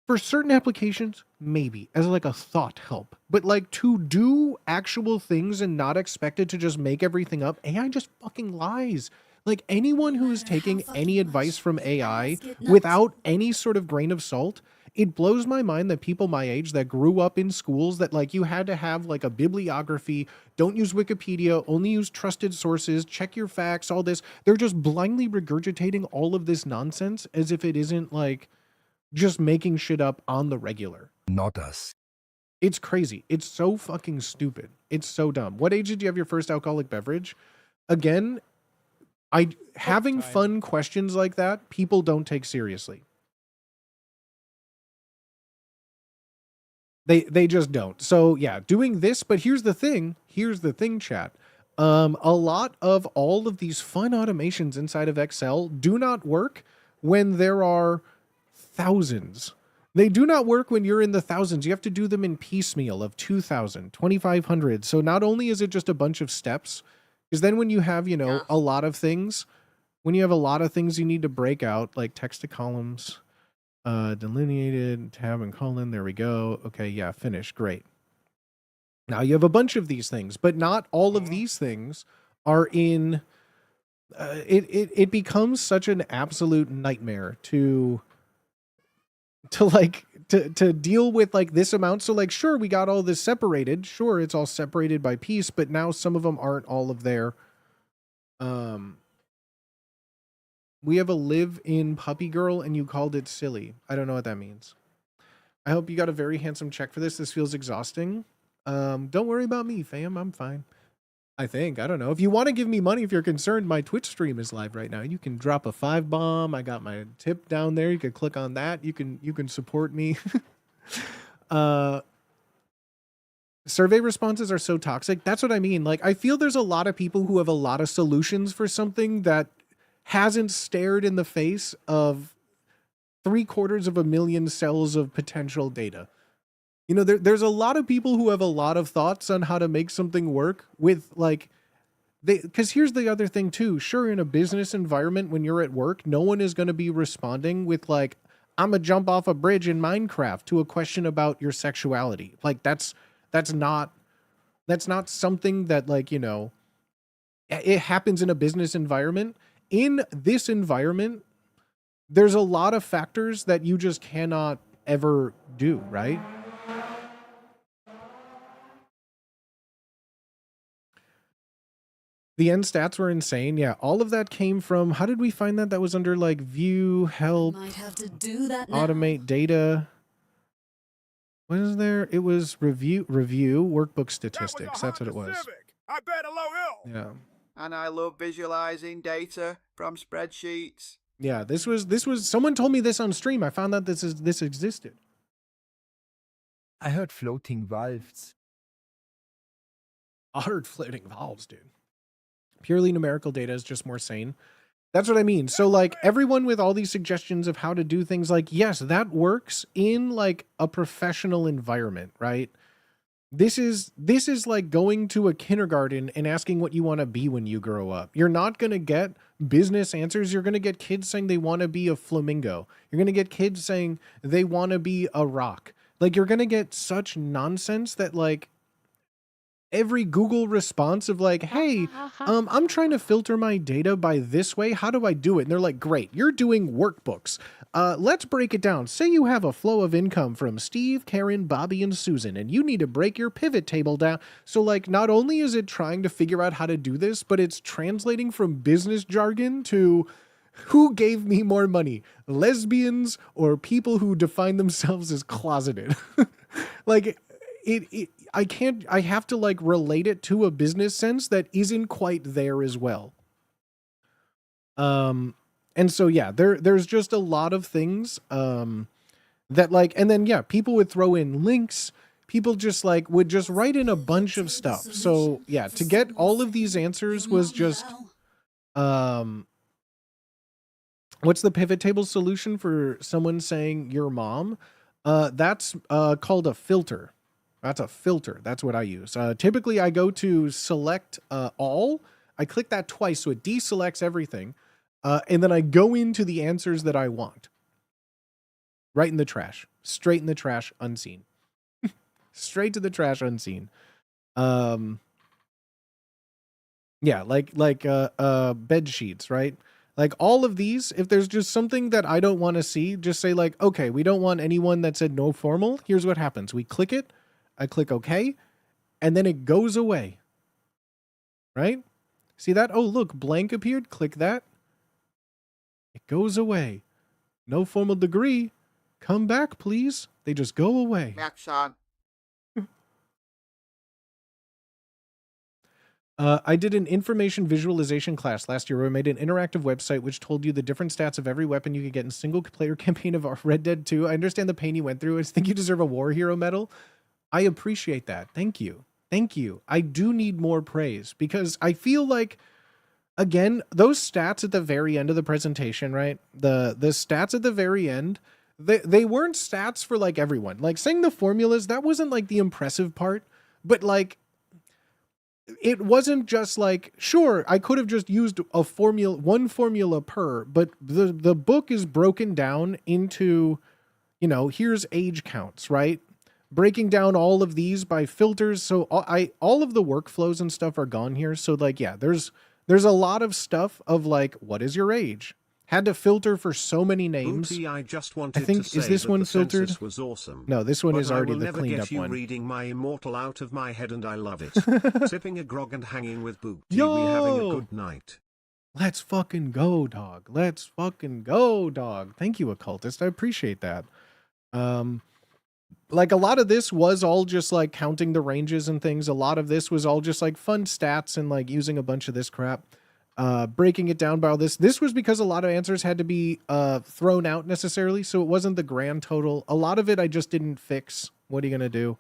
for certain applications, maybe as like a thought help, but like to do actual things and not expect it to just make everything up, AI just fucking lies. Like anyone who is taking any advice from AI without any sort of grain of salt, it blows my mind that people my age that grew up in schools that like you had to have like a bibliography, don't use Wikipedia, only use trusted sources, check your facts, all this. They're just blindly regurgitating all of this nonsense as if it isn't like just making shit up on the regular. Not us. It's crazy. It's so fucking stupid. It's so dumb. What age did you have your first alcoholic beverage? Again, having fun questions like that, people don't take seriously. They just don't. So yeah, doing this, but here's the thing, chat. A lot of all of these fun automations inside of Excel do not work when there are thousands. They do not work when you're in the thousands. You have to do them in piecemeal of 2,000, 2,500. So not only is it just a bunch of steps, because then when you have, a lot of things, you need to break out, like text to columns, delineated, tab and colon, there we go. Okay, yeah, finish, great. Now you have a bunch of these things, but not all of these things are in, it becomes such an absolute nightmare to deal with like this amount. So like, sure, we got all this separated. Sure, it's all separated by piece, but now some of them aren't all of there. We have a live-in puppy girl and you called it silly. I don't know what that means. I hope you got a very handsome check for this. This feels exhausting. Don't worry about me, fam. I'm fine. I think. I don't know. If you want to give me money, if you're concerned, my Twitch stream is live right now. You can drop a 5 bomb. I got my tip down there. You can click on that. You can support me. Survey responses are so toxic. That's what I mean. Like, I feel there's a lot of people who have a lot of solutions for something that hasn't stared in the face of 750,000 cells of potential data. There's a lot of people who have a lot of thoughts on how to make something work with like, because here's the other thing too. Sure, in a business environment, when you're at work, no one is going to be responding with like, I'm gonna jump off a bridge in Minecraft to a question about your sexuality. Like that's not something that like, it happens in a business environment. In this environment, there's a lot of factors that you just cannot ever do, right? The end stats were insane. Yeah, all of that came from, how did we find that? That was under like view, help, Might have to do that now. automate data. What is there? It was review, workbook statistics. That's what it was. I bet a low ill. Yeah. And I love visualizing data from spreadsheets. Yeah, this was someone told me this on stream. I found out this existed. I heard floating valves. I heard floating valves, dude. Purely numerical data is just more sane. That's what I mean. So like everyone with all these suggestions of how to do things, like, yes, that works in like a professional environment, right? This is like going to a kindergarten and asking what you want to be when you grow up. You're not going to get business answers. You're going to get kids saying they want to be a flamingo. You're going to get kids saying they want to be a rock. Like you're going to get such nonsense that like, every Google response of like, hey, I'm trying to filter my data by this way. How do I do it? And they're like, great, you're doing workbooks. Let's break it down. Say you have a flow of income from Steve, Karen, Bobby, and Susan, and you need to break your pivot table down. So like, not only is it trying to figure out how to do this, but it's translating from business jargon to who gave me more money, lesbians or people who define themselves as closeted. Like I have to like relate it to a business sense that isn't quite there as well. And so, yeah, there's just a lot of things, that like, and then, yeah, people would throw in links. People just like would just write in a bunch of stuff. So yeah, to get all of these answers was just, what's the pivot table solution for someone saying your mom? That's called a filter. That's a filter. That's what I use. Typically, I go to select all. I click that twice, so it deselects everything. And then I go into the answers that I want. Right in the trash. Straight in the trash, unseen. Straight to the trash, unseen. Yeah, like bed sheets, right? Like all of these, if there's just something that I don't want to see, just say like, okay, we don't want anyone that said no formal. Here's what happens. We click it. I click OK. And then it goes away. Right? See that? Oh, look, blank appeared. Click that. It goes away. No formal degree. Come back, please. They just go away. Action. I did an information visualization class last year where I made an interactive website which told you the different stats of every weapon you could get in single player campaign of Red Dead 2. I understand the pain you went through. I think you deserve a war hero medal. I appreciate that. Thank you. Thank you. I do need more praise because I feel like, again, those stats at the very end of the presentation, right? The stats at the very end, they weren't stats for like everyone. Like saying the formulas, that wasn't like the impressive part, but like, it wasn't just like, sure, I could have just used one formula per, but the book is broken down into, you know, here's age counts, right? Breaking down all of these by filters. So all of the workflows and stuff are gone here. So like, yeah, there's a lot of stuff of like, what is your age? Had to filter for so many names. Booty, I just wanted I think, to say is this that one the filtered? census was awesome. No, this one But is already I will the never cleaned get up you one. reading my immortal out of my head, and I love it. Sipping a grog and hanging with Booty. Yo! We having a good night. Let's fucking go, dog. Let's fucking go, dog. Thank you, occultist. I appreciate that. Like a lot of this was all just like counting the ranges and things. A lot of this was all just like fun stats and like using a bunch of this crap. Breaking it down by all this. This was because a lot of answers had to be thrown out necessarily, so it wasn't the grand total. A lot of it I just didn't fix. What are you gonna do?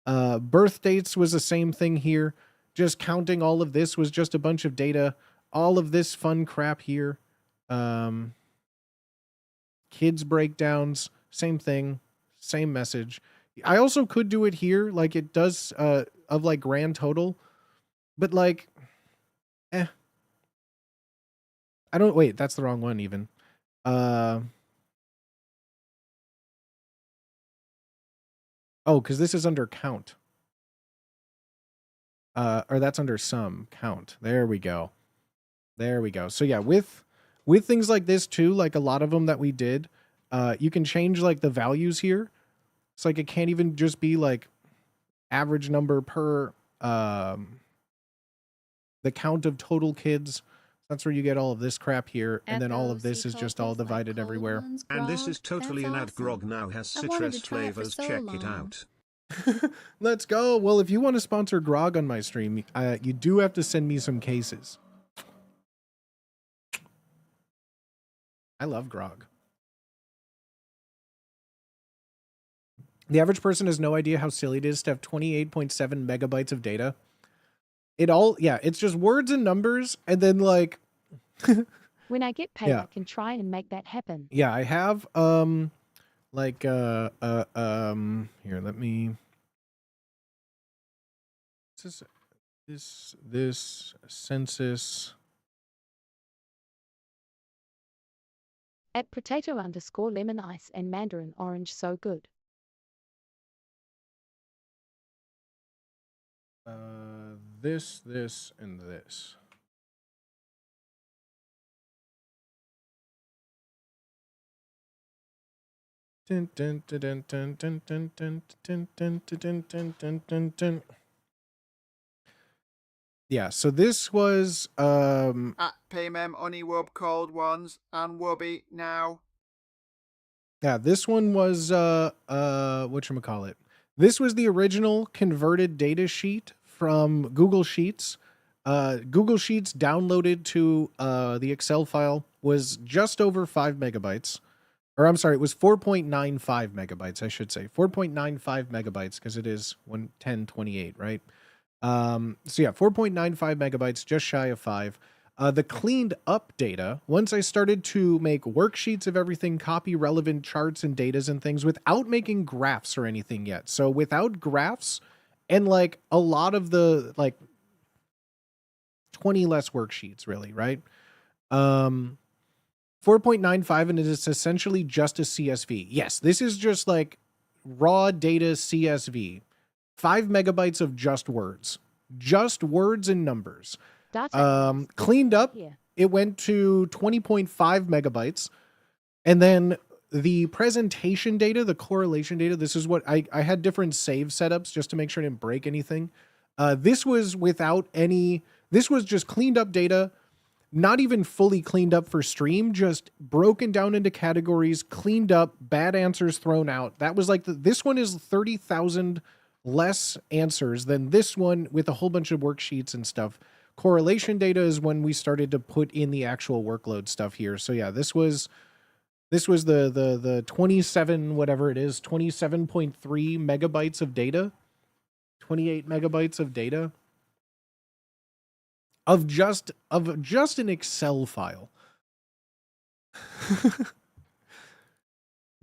Birth dates was the same thing here. Just counting all of this was just a bunch of data. All of this fun crap here. Kids breakdowns, same thing, same message. I also could do it here, like it does of like grand total, but like, I don't, wait, that's the wrong one even. Oh, because this is under count. Or that's under sum, count. There we go. There we go. So yeah, with things like this too, like a lot of them that we did, you can change like the values here. It's like it can't even just be like average number per the count of total kids. That's where you get all of this crap here, and then all of this is just all divided everywhere. And this is totally an ad. Grog now has citrus flavors. Check it out. Let's go. Well, if you want to sponsor Grog on my stream, you do have to send me some cases. I love Grog. The average person has no idea how silly it is to have 28.7 megabytes of data. It's just words and numbers, and then like when I get paid, I can try and make that happen. Yeah, I have like here, let me this census at potato_lemon ice and mandarin orange so good. This, and this. Dun, dun, dun, dun, dun, dun, dun, dun, dun, dun, dun, dun, dun, dun, dun. Yeah, so this was At PMM Honeywub Cold Ones and Wubby now. yeah, this one was whatchamacallit. This was the original converted data sheet from Google Sheets. Google Sheets downloaded to the Excel file was just over 5 megabytes. Or I'm sorry, it was 4.95 megabytes, I should say. 4.95 megabytes, because it is 1028, right? So yeah, 4.95 megabytes, just shy of 5. The cleaned up data, once I started to make worksheets of everything, copy relevant charts and datas and things without making graphs or anything yet. So without graphs and like a lot of the like 20 less worksheets really, right? 4.95 and it is essentially just a CSV. Yes, this is just like raw data CSV. 5 megabytes of just words and numbers. Data Cleaned up, here. it went to 20.5 megabytes. And then the presentation data, the correlation data, this is what I had different save setups just to make sure I didn't break anything. This was without any, this was just cleaned up data, not even fully cleaned up for stream, just broken down into categories, cleaned up, bad answers thrown out. That was like, this one is 30,000 less answers than this one with a whole bunch of worksheets and stuff. Correlation data is when we started to put in the actual workload stuff here. So yeah, this was the 27, whatever it is, 27.3 megabytes of data, 28 megabytes of data of just an Excel file.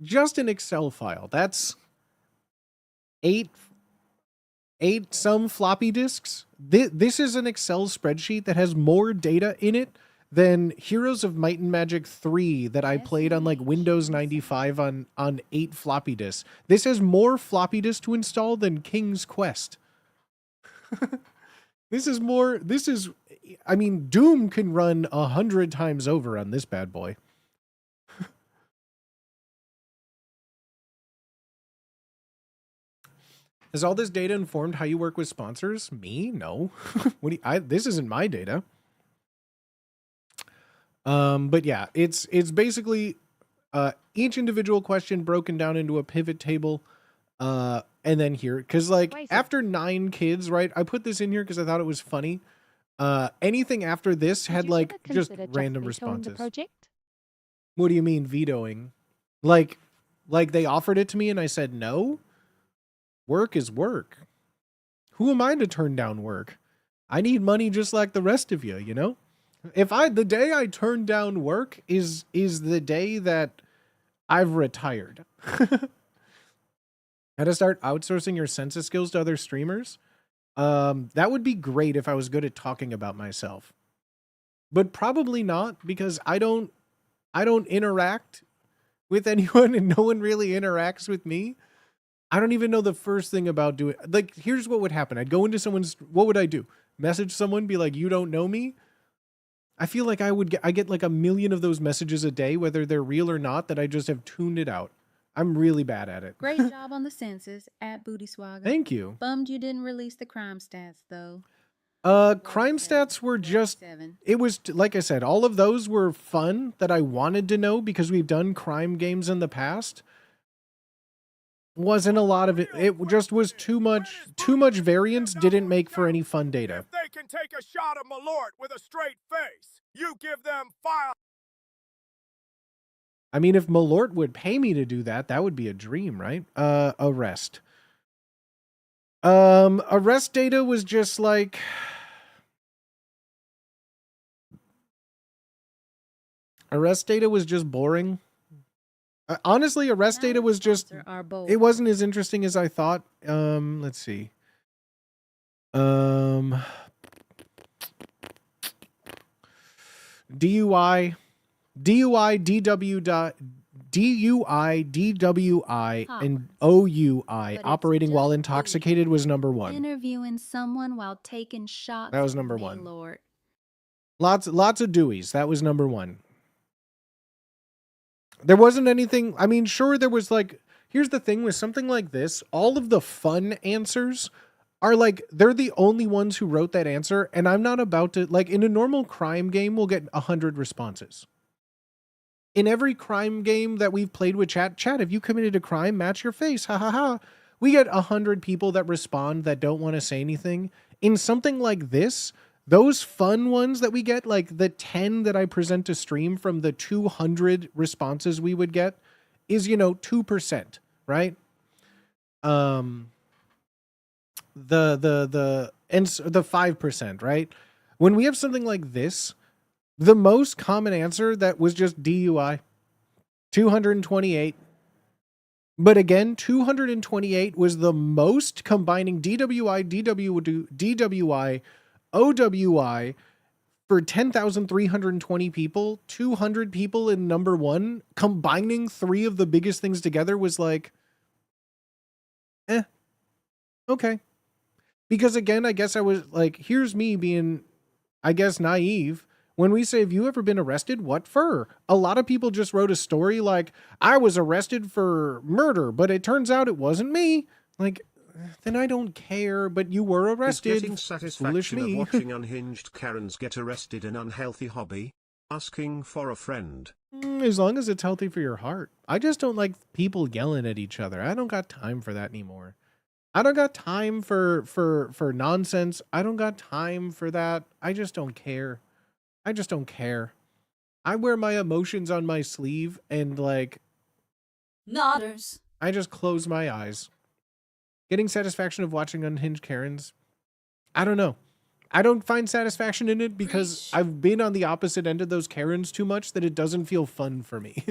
Just an Excel file. That's eight some floppy disks. This is an Excel spreadsheet that has more data in it than Heroes of Might and Magic 3 that I played on like Windows 95 on 8 floppy disks. This has more floppy disks to install than King's Quest. I mean, Doom can run 100 times over on this bad boy. Has all this data informed how you work with sponsors? Me? No. This isn't my data. But yeah, it's basically each individual question broken down into a pivot table. And then here, because like after 9 kids, right? I put this in here because I thought it was funny. Anything after this had like just random responses. What do you mean vetoing? Like they offered it to me and I said no? Work is work. Who am I to turn down work? I need money just like the rest of you, you know? The day I turn down work is the day that I've retired. How to start outsourcing your census skills to other streamers? That would be great if I was good at talking about myself. But probably not, because I don't interact with anyone and no one really interacts with me. I don't even know the first thing about doing, like, here's what would happen. I'd go into what would I do? Message someone, be like, you don't know me? I feel like I get like a million of those messages a day, whether they're real or not, that I just have tuned it out. I'm really bad at it. Great job on the census at Booty Swagger. Thank you. Bummed you didn't release the crime stats though. Crime stats were just, it was, like I said, all of those were fun that I wanted to know because we've done crime games in the past. Wasn't a lot of it. It just was too much variance. Didn't make for any fun data. If they can take a shot of Malort with a straight face, you give them file. I mean, if Malort would pay me to do that, that would be a dream, right? Arrest. Arrest data was just like, arrest data was just boring. Honestly, arrest data was just, it wasn't as interesting as I thought. Let's see. DUI, DWI, DUI, DWI, Huh. and OUI, But it's operating while just intoxicated, was number one. Interviewing someone while taking shots. That was number May one. Lord. Lots of Deweys. That was number one. There wasn't anything. I mean, sure, there was like. Here's the thing with something like this: all of the fun answers are like they're the only ones who wrote that answer, and I'm not about to like in a normal crime game we'll get 100 responses. In every crime game that we've played with chat, have you committed a crime? Match your face, ha ha ha. We get 100 people that respond that don't want to say anything. In something like this, those fun ones that we get, like the 10 that I present to stream from the 200 responses we would get, is 2%, right? The 5%, right? When we have something like this, the most common answer that was just DUI, 228. But again, 228 was the most combining DWI, DWI, OWI for 10,320 people, 200 people in number one, combining three of the biggest things together was like, okay. Because again, I guess I was like, here's me being, I guess, naive. When we say, have you ever been arrested? What for? A lot of people just wrote a story like, I was arrested for murder, but it turns out it wasn't me. Like, then I don't care, but you were arrested. Is getting satisfaction of watching unhinged Karens get arrested an unhealthy hobby? Asking for a friend. As long as it's healthy for your heart. I just don't like people yelling at each other. I don't got time for that anymore. I don't got time for nonsense. I don't got time for that. I just don't care. I just don't care. I wear my emotions on my sleeve and like... Nodders. I just close my eyes. Getting satisfaction of watching unhinged Karens? I don't know. I don't find satisfaction in it because I've been on the opposite end of those Karens too much that it doesn't feel fun for me.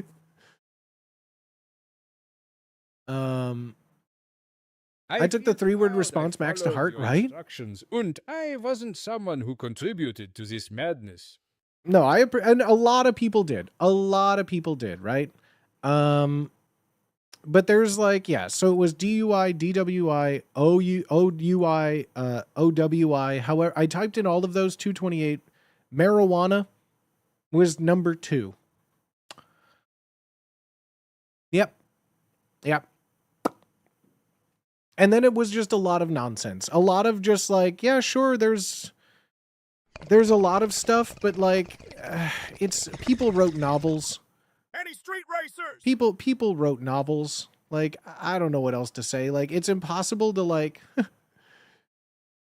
I took the 3-word response max to heart, right? Instructions, and I wasn't someone who contributed to this madness. No, and a lot of people did. A lot of people did, right? But there's like, yeah, so it was DUI, DWI, OUI, OWI. However, I typed in all of those 228. Marijuana was number 2. Yep. And then it was just a lot of nonsense. A lot of just like, yeah, sure, there's a lot of stuff, but like, it's people wrote novels. Any street racers? People wrote novels. Like, I don't know what else to say. Like, it's impossible to like,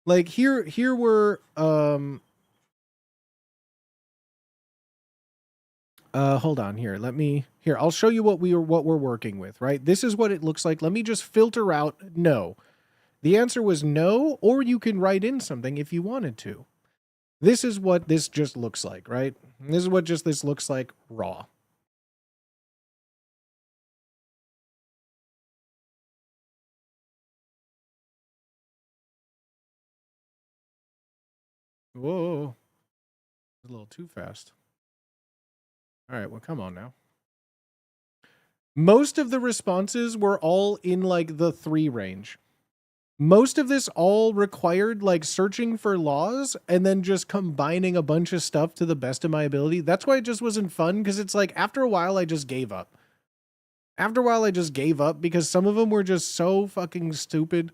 like here were, hold on here. I'll show you what we're working with, right? This is what it looks like. Let me just filter out no. The answer was no, or you can write in something if you wanted to. This is what this just looks like, right? This is what just this looks like raw. Whoa. A little too fast. All right, well, come on now. Most of the responses were all in like the 3 range. Most of this all required like searching for laws and then just combining a bunch of stuff to the best of my ability. That's why it just wasn't fun, because it's like after a while I just gave up. After a while I just gave up because some of them were just so fucking stupid.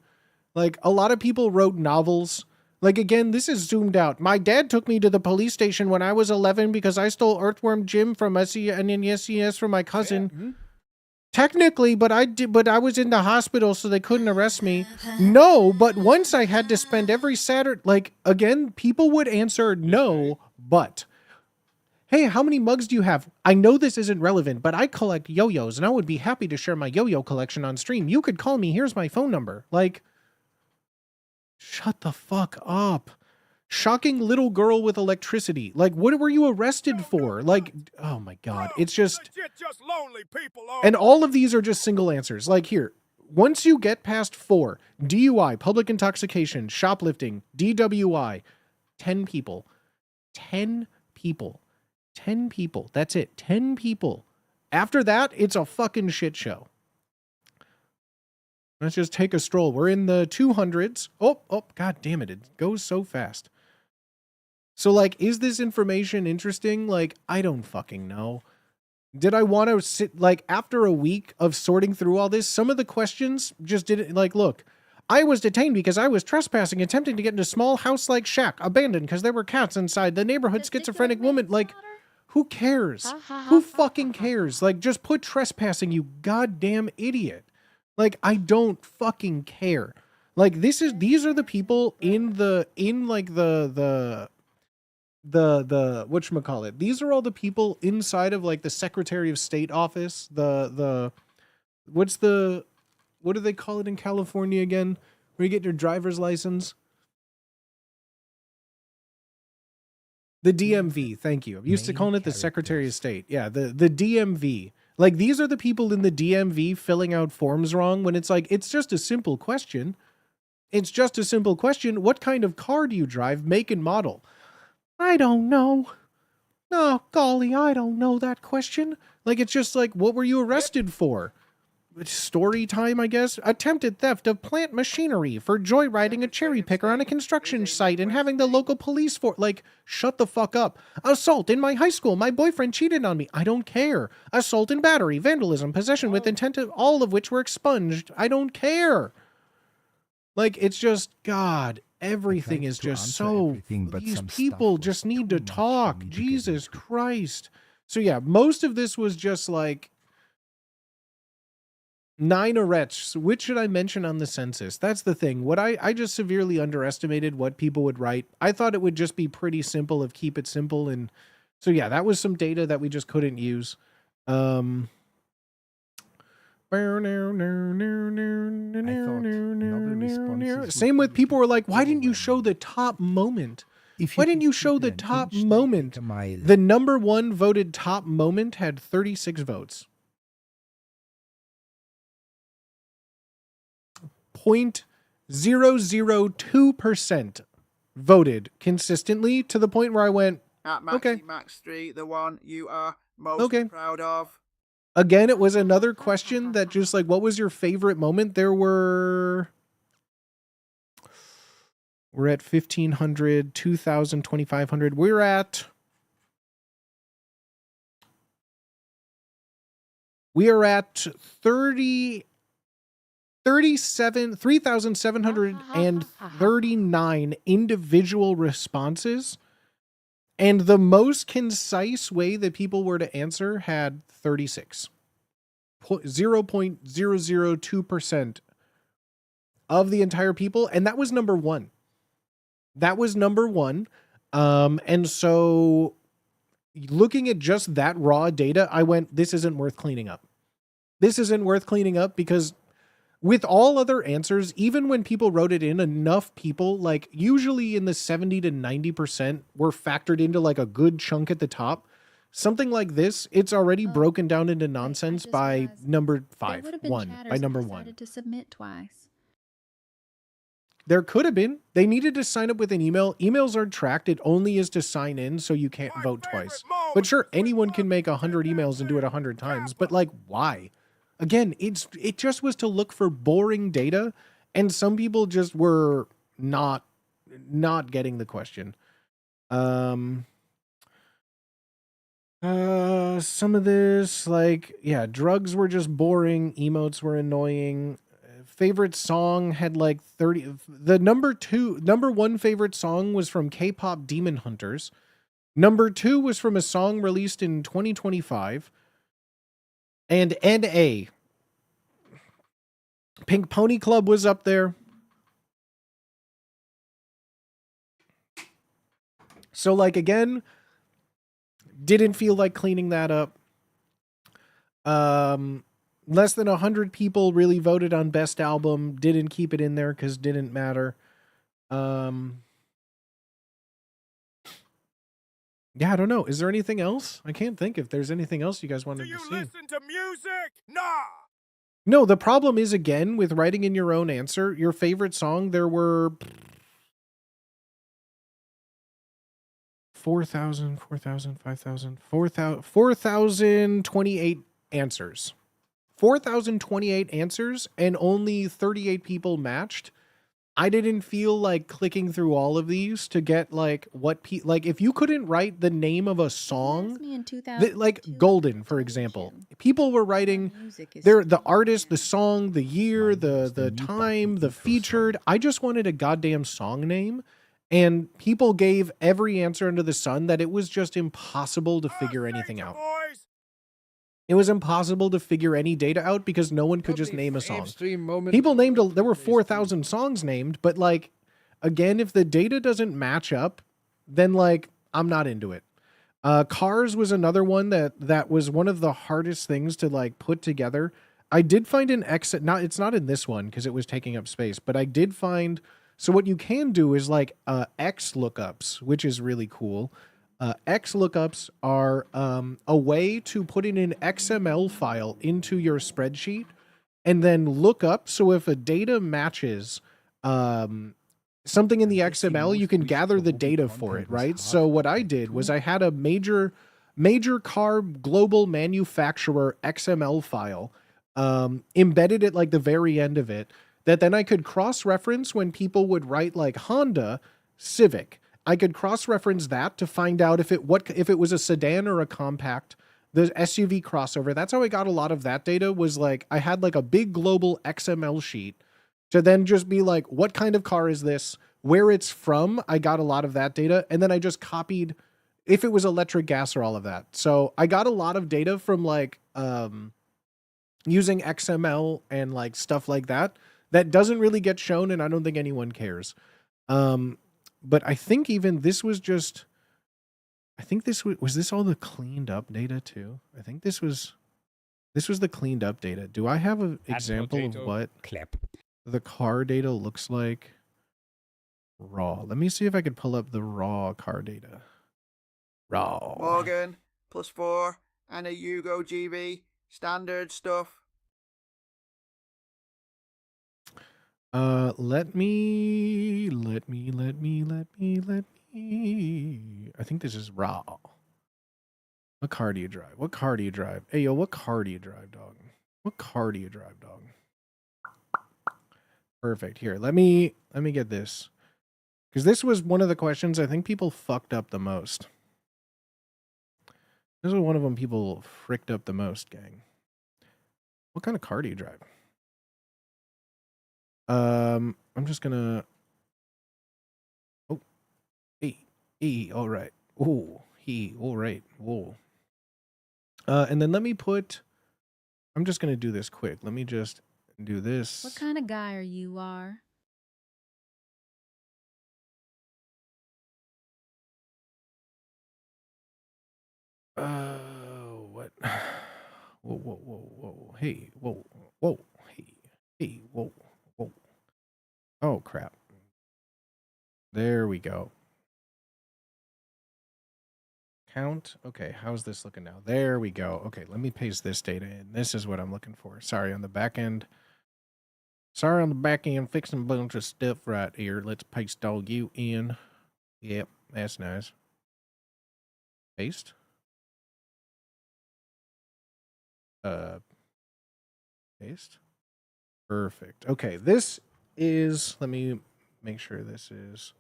Like a lot of people wrote novels. Like, again, this is zoomed out. My dad took me to the police station when I was 11 because I stole Earthworm Jim from SES from my cousin. Yeah. Technically, but I was in the hospital, so they couldn't arrest me. No, but once I had to spend every Saturday, like, again, people would answer no, but. Hey, how many mugs do you have? I know this isn't relevant, but I collect yo-yos, and I would be happy to share my yo-yo collection on stream. You could call me. Here's my phone number. Like, shut the fuck up. Shocking little girl with electricity. Like, what were you arrested for? Like, oh my God. It's just lonely people. And all of these are just single answers. Like here, once you get past 4, DUI, public intoxication, shoplifting, DWI, 10 people. 10 people. 10 people. That's it. 10 people After that, it's a fucking shit show. Let's just take a stroll. We're in the 200s. Oh, god damn it. It goes so fast. So, like, is this information interesting? Like, I don't fucking know. Did I want to sit, like, after a week of sorting through all this, some of the questions just didn't, like, look, I was detained because I was trespassing, attempting to get into a small house-like shack, abandoned because there were cats inside. The neighborhood schizophrenic woman, like, who cares? Who fucking cares? Like, just put trespassing, you goddamn idiot. Like, I don't fucking care. Like, these are the people whatchamacallit. These are all the people inside of, like, the Secretary of State office. What do they call it in California again? Where you get your driver's license? The DMV, thank you. I'm used to calling it the Secretary of State. Yeah, the DMV. Like, these are the people in the DMV filling out forms wrong when it's like, it's just a simple question. It's just a simple question. What kind of car do you drive, make and model? I don't know. Oh, golly, I don't know that question. Like, it's just like, what were you arrested for? Story time, I guess. Attempted theft of plant machinery for joyriding a cherry picker on a construction site and having the local police like, shut the fuck up. Assault in my high school. My boyfriend cheated on me. I don't care. Assault and battery, vandalism, possession with intent of all of which were expunged. I don't care. Like, it's just, God, everything is just so, these people just need to talk. Jesus Christ. So yeah, most of this was just like, 9 arrests. Which should I mention on the census? That's the thing. What I just severely underestimated what people would write. I thought it would just be pretty simple of keep it simple. And so, yeah, that was some data that we just couldn't use. Same with people were like, why didn't you show the top moment? Why didn't you show the top moment? The number 1 voted top moment had 36 votes. 0.002% voted consistently to the point where I went, At Maxi okay. Max Street, the one you are most proud of. Again, it was another question that just like, what was your favorite moment? We're at 1,500, 2,000, 2,500. We're at 3,739 individual responses, and the most concise way that people were to answer had 36. 0.002% of the entire people, and that was number 1. That was number 1. And so looking at just that raw data, I went, this isn't worth cleaning up. This isn't worth cleaning up because with all other answers, even when people wrote it in, enough people, like usually in the 70 to 90% were factored into like a good chunk at the top. Something like this, it's already broken down into nonsense by number 5. By number 1. To submit twice. There could have been. They needed to sign up with an email. Emails are tracked. It only is to sign in, so you can't vote twice. But sure, anyone can make 100 emails and do it 100 times. But like, why? Again, it just was to look for boring data, and some people just were not getting the question. Some of this, like, yeah, drugs were just boring. Emotes were annoying. Favorite song had like 30. The number 1 favorite song was from K-pop Demon Hunters. Number 2 was from a song released in 2025. And NA. Pink Pony Club was up there. So, like, again, didn't feel like cleaning that up. Less than 100 people really voted on best album. Didn't keep it in there because didn't matter. Yeah, I don't know. Is there anything else? I can't think if there's anything else you guys wanted to see. Do you listen to music? Nah. No, the problem is, again, with writing in your own answer, your favorite song, there were 4,000, 5,000, 4,028 answers. 4,028 answers and only 38 people matched. I didn't feel like clicking through all of these to get like what like if you couldn't write the name of a song, like Golden, for example, people were writing the artist, the song, the year, the time, the featured. I just wanted a goddamn song name, and people gave every answer under the sun that it was just impossible to figure anything out. It was impossible to figure any data out because no one could just name a song. People named, there were 4,000 songs named, but like, again, if the data doesn't match up, then like, I'm not into it. Cars was another one that was one of the hardest things to like put together. I did find an it's not in this one because it was taking up space, but I did find, so what you can do is like X lookups, which is really cool. X lookups are a way to put in an XML file into your spreadsheet and then look up. So if a data matches something in the XML, you can gather the data for it, right? So what I did was I had a major car global manufacturer XML file embedded at like the very end of it that then I could cross-reference when people would write like Honda Civic. I could cross-reference that to find out if it was a sedan or a compact, the SUV crossover. That's how I got a lot of that data, was like I had like a big global XML sheet to then just be like, what kind of car is this? Where it's from? I got a lot of that data. And then I just copied if it was electric, gas, or all of that. So I got a lot of data from like using XML and like stuff like that doesn't really get shown, and I don't think anyone cares. But I think even this was just, I think this was this all the cleaned up data too? I think this was the cleaned up data. Do I have an example of what the car data looks like raw? Let me see if I could pull up the raw car data. Raw. Morgan, +4, and a Yugo GB, standard stuff. Let me. I think this is raw. What car do you drive? What car do you drive? Hey, yo, what car do you drive, dog? What car do you drive, dog? Perfect. Here, let me get this. Because this was one of the questions I think people fucked up the most. This was one of them people fricked up the most, gang. What kind of car do you drive? I'm just gonna. Oh, he, all right. Oh, he, all right. Whoa. And then let me put. I'm just gonna do this quick. Let me just do this. What kind of guy are you, are? What? Whoa. Hey, whoa. Hey, whoa. Oh, crap. There we go. Count. Okay, how's this looking now? There we go. Okay, let me paste this data in. This is what I'm looking for. Sorry, on the back end. Fixing a bunch of stuff right here. Let's paste all you in. Yep, that's nice. Paste. Paste. Perfect. Okay, this is, let me make sure this is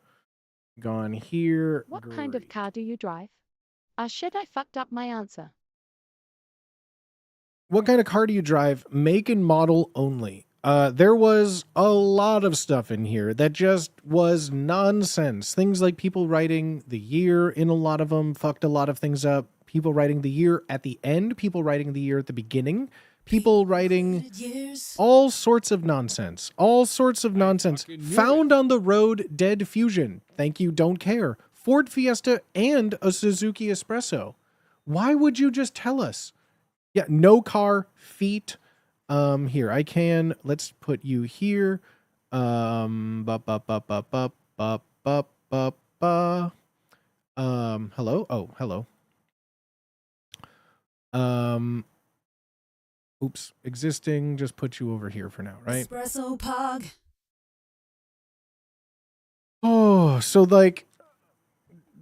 gone here. What kind of car do you drive? Shit, I fucked up my answer. What kind of car do you drive? Make and model only. There was a lot of stuff in here that just was nonsense. Things like people writing the year in a lot of them fucked a lot of things up. People writing the year at the end, people writing the year at the beginning, people writing all sorts of nonsense. Found on the road, dead fusion. Thank you, don't care. Ford Fiesta and a Suzuki Espresso. Why would you just tell us? Yeah, no car, feet. Here, I can, let's put you here. Hello? Oh, hello. Oops, existing, just put you over here for now, right? Espresso Pog. Oh, so like,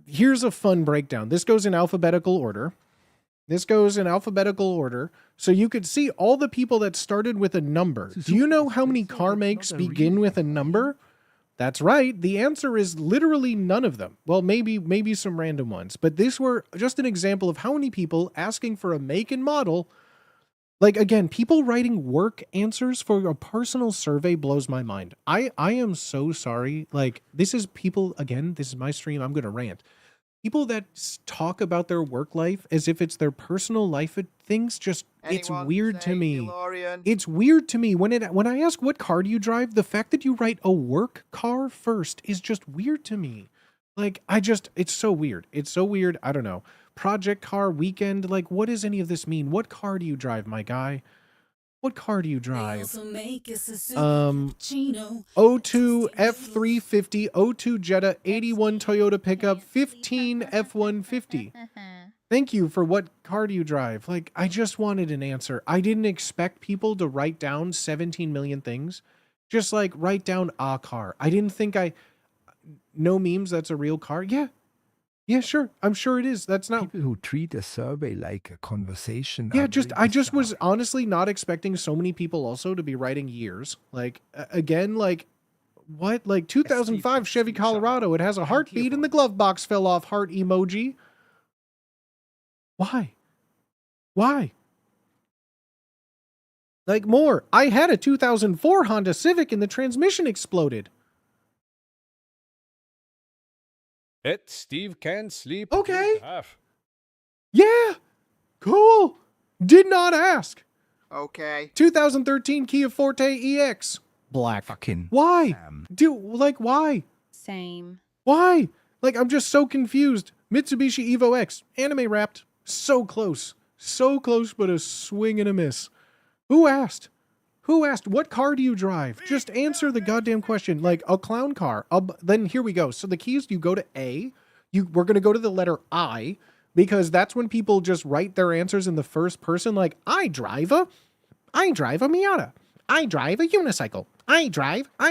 here's a fun breakdown. This goes in alphabetical order. This goes in alphabetical order. So you could see all the people that started with a number. Do you know how many car makes begin with a number? That's right. The answer is literally none of them. Well, maybe some random ones. But these were just an example of how many people asking for a make and model. Like, again, people writing work answers for a personal survey blows my mind. I am so sorry. Like, this is people, again, this is my stream. I'm going to rant. People that talk about their work life as if it's their personal life things, just, it's weird to me. DeLorean? It's weird to me. When I ask what car do you drive, the fact that you write a work car first is just weird to me. Like, it's so weird. It's so weird. I don't know. Project car, weekend, like, what does any of this mean? What car do you drive, my guy? What car do you drive? O2 F350, O2 Jetta, 81 Toyota pickup, 15 F150. Thank you for what car do you drive? Like, I just wanted an answer. I didn't expect people to write down 17 million things. Just like write down a car. I didn't think no memes, that's a real car. Yeah, sure. I'm sure it is. That's not people who treat a survey like a conversation. Yeah, I just was honestly not expecting so many people also to be writing years. Like, again, like, what? Like 2005 Chevy Colorado. It has a heartbeat and the glove box fell off. Heart emoji. Why? Like, more. I had a 2004 Honda Civic and the transmission exploded. Steve can't sleep. Okay. Yeah. Cool. Did not ask. Okay. 2013 Kia Forte EX. Black. Fucking. Why? Why? Same. Why? Like, I'm just so confused. Mitsubishi Evo X. Anime wrapped. So close. So close, but a swing and a miss. Who asked? What car do you drive? Just answer the goddamn question. Like, a clown car. Then here we go. So the keys, you go to A. We're going to go to the letter I, because that's when people just write their answers in the first person. Like, I drive a Miata. I drive a unicycle. I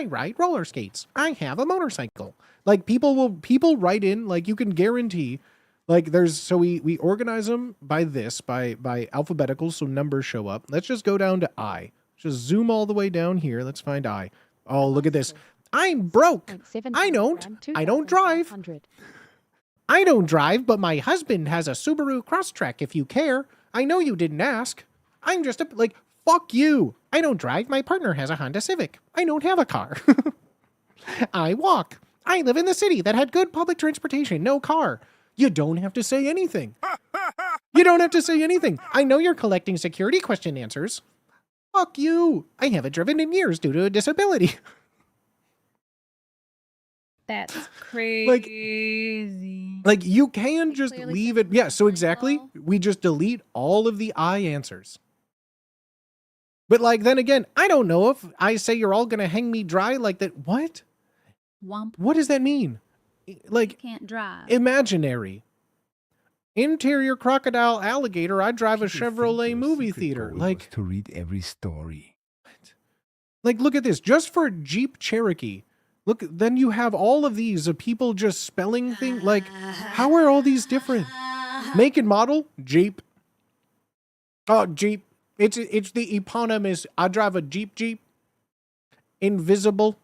ride roller skates. I have a motorcycle. Like, people write in, like, you can guarantee, like, we organize them by alphabetical, so numbers show up. Let's just go down to I. Just zoom all the way down here. Let's find I. Oh, look at this. I'm broke. I don't drive. I don't drive, but my husband has a Subaru Crosstrek if you care. I know you didn't ask. I'm just fuck you. I don't drive. My partner has a Honda Civic. I don't have a car. I walk. I live in the city that had good public transportation, no car. You don't have to say anything. I know you're collecting security question answers. Fuck you. I haven't driven in years due to a disability. That's crazy. Like, you can just leave it. Yeah, so exactly. We just delete all of the I answers. But, like, then again, I don't know if I say you're all going to hang me dry like that. What? Womp. What does that mean? Like, You can't drive. imaginary. Interior crocodile alligator. I drive a Chevrolet movie theater. Like, to read every story. Like, look at this. Just for Jeep Cherokee. Look, then you have all of these of people just spelling things. Like, how are all these different? Make and model? Jeep. Oh, Jeep. It's the eponymous. I drive a Jeep. Invisible.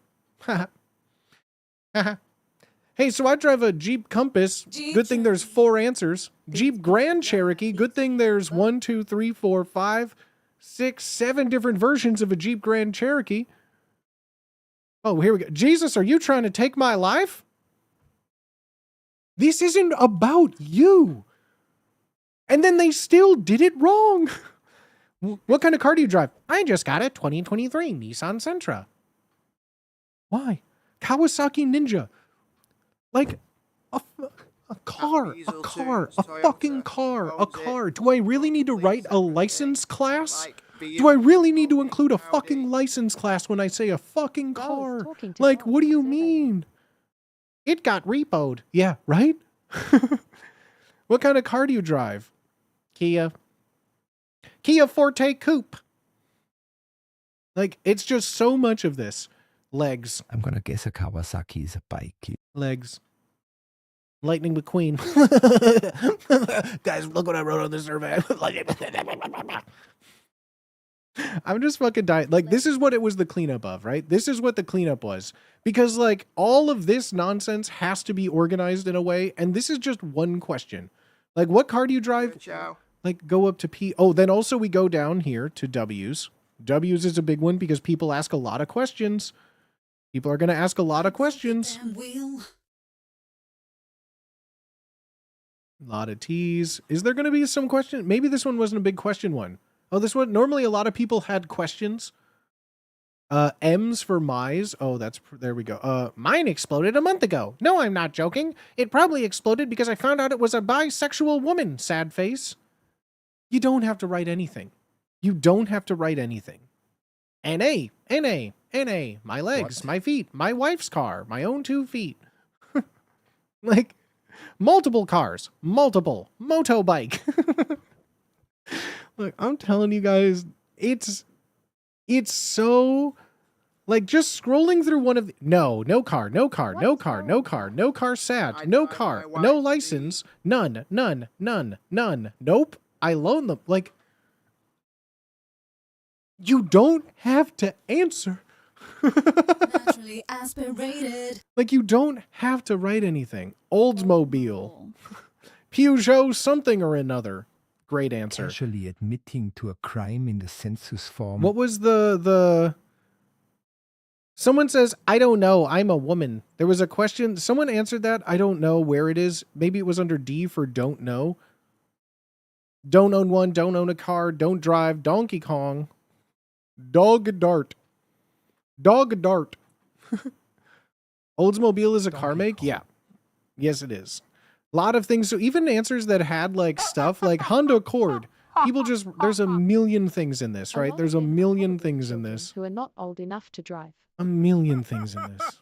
Hey, so I drive a Jeep Compass. Good thing there's 4 answers. Jeep Grand Cherokee. Good thing there's 1, 2, 3, 4, 5, 6, 7 different versions of a Jeep Grand Cherokee. Oh, here we go. Jesus, are you trying to take my life? This isn't about you. And then they still did it wrong. What kind of car do you drive? I just got a 2023 Nissan Sentra. Why? Kawasaki Ninja. Like, a car. Do I really need to write a license class? Do I really need to include a fucking license class when I say a fucking car? Like, what do you mean? It got repoed. Yeah, right? What kind of car do you drive? Kia Forte Coupe. Like, it's just so much of this. Legs. I'm gonna guess a Kawasaki is a bike. Legs. Lightning McQueen. Guys, look what I wrote on the survey. I'm just fucking dying. Like, this is what it was the cleanup of, right? This is what the cleanup was. Because, like, all of this nonsense has to be organized in a way, and this is just one question. Like, what car do you drive? Ciao. Like, go up to P. Oh, then also we go down here to W's. W's is a big one because people ask a lot of questions. People are going to ask a lot of questions. Damn wheel. A lot of T's. Is there going to be some question? Maybe this one wasn't a big question one. Oh, this one, normally a lot of people had questions. M's for my's. Oh, there we go. Mine exploded a month ago. No, I'm not joking. It probably exploded because I found out it was a bisexual woman. Sad face. You don't have to write anything. You don't have to write anything. N-A, N-A, N-A. My legs, What? my feet, my wife's car, my own 2 feet. Like, multiple cars, multiple, motobike. Look, I'm telling you guys, it's so, like, just scrolling through one of the, no car, no car, no car, no car, no car sat, no car, no license, none, nope, I loan them, like, you don't have to answer. Naturally aspirated. Like, you don't have to write anything. Oldsmobile. Peugeot something or another. Great answer. Casually admitting to a crime in the census form. What was the... Someone says, I don't know, I'm a woman. There was a question. Someone answered that. I don't know where it is. Maybe it was under D for don't know. Don't own one. Don't own a car. Don't drive. Donkey Kong. Dog Dart. Dog Dart. Oldsmobile is a car make? Yeah. Yes, it is. A lot of things. So even answers that had like stuff like Honda Accord. People just, there's a million things in this, right? There's a million things in this. Who are not old enough to drive. A million things in this.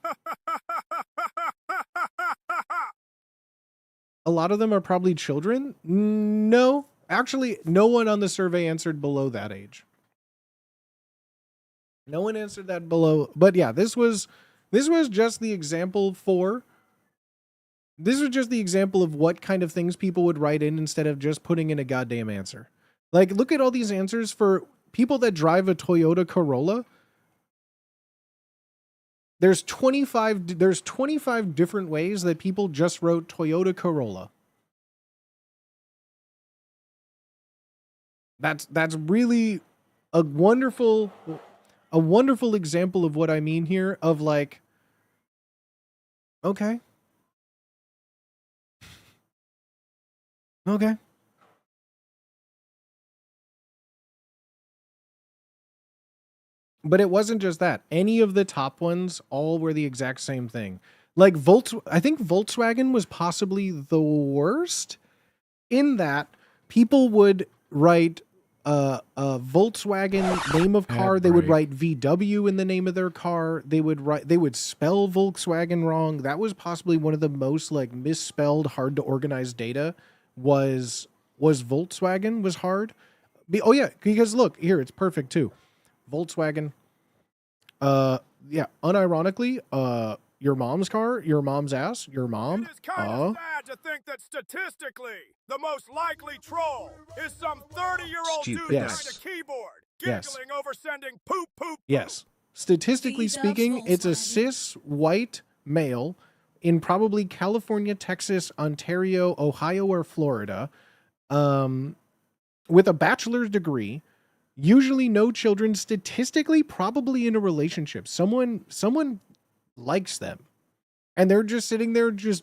A lot of them are probably children. No, actually, no one on the survey answered below that age. No one answered that below. But yeah, this was just the example for. This was just the example of what kind of things people would write in instead of just putting in a goddamn answer. Like, look at all these answers for people that drive a Toyota Corolla. There's 25 different ways that people just wrote Toyota Corolla. That's really a wonderful example of what I mean here of like, okay. Okay. But it wasn't just that. Any of the top ones all were the exact same thing. Like I think Volkswagen was possibly the worst in that people would write a Volkswagen name of car. They would write VW in the name of their car. They would spell Volkswagen wrong. That was possibly one of the most like misspelled, hard to organize data was Volkswagen was hard. Oh yeah, because look, here it's perfect too. Volkswagen. Yeah, unironically, your mom's car, your mom's ass, your mom. It is kind of sad to think that statistically, the most likely troll is some 30-year-old dude behind a keyboard, giggling over sending poop. Yes. Statistically speaking, it's a cis white male in probably California, Texas, Ontario, Ohio, or Florida, with a bachelor's degree. Usually no children, statistically probably in a relationship. Someone likes them. And they're just sitting there just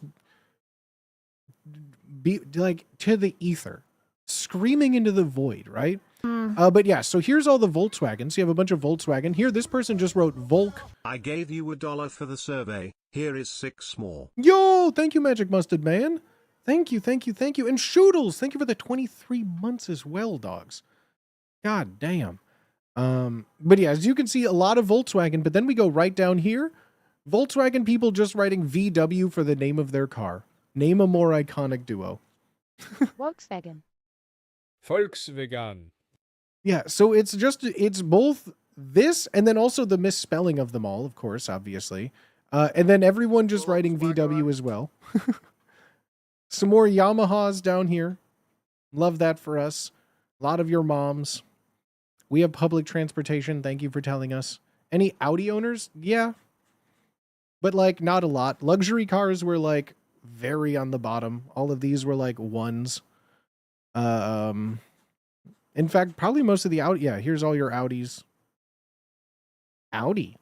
be like to the ether, screaming into the void, right? But yeah, so here's all the Volkswagens. You have a bunch of Volkswagen. Here, this person just wrote Volk. I gave you $1 for the survey. Here is 6 more. Yo, thank you, Magic Mustard Man. Thank you. And Shoodles, thank you for the 23 months as well, dogs. God damn. But yeah, as you can see, a lot of Volkswagen, but then we go right down here. Volkswagen people just writing VW for the name of their car. Name a more iconic duo. Volkswagen. Volkswagen. Yeah, so it's both this and then also the misspelling of them all, of course, obviously. And then everyone just writing VW as well. Some more Yamahas down here. Love that for us. A lot of your moms. We have public transportation. Thank you for telling us. Any Audi owners? Yeah. But like not a lot. Luxury cars were like very on the bottom. All of these were like ones. In fact, probably most of the Audi. Yeah, here's all your Audis. Audi.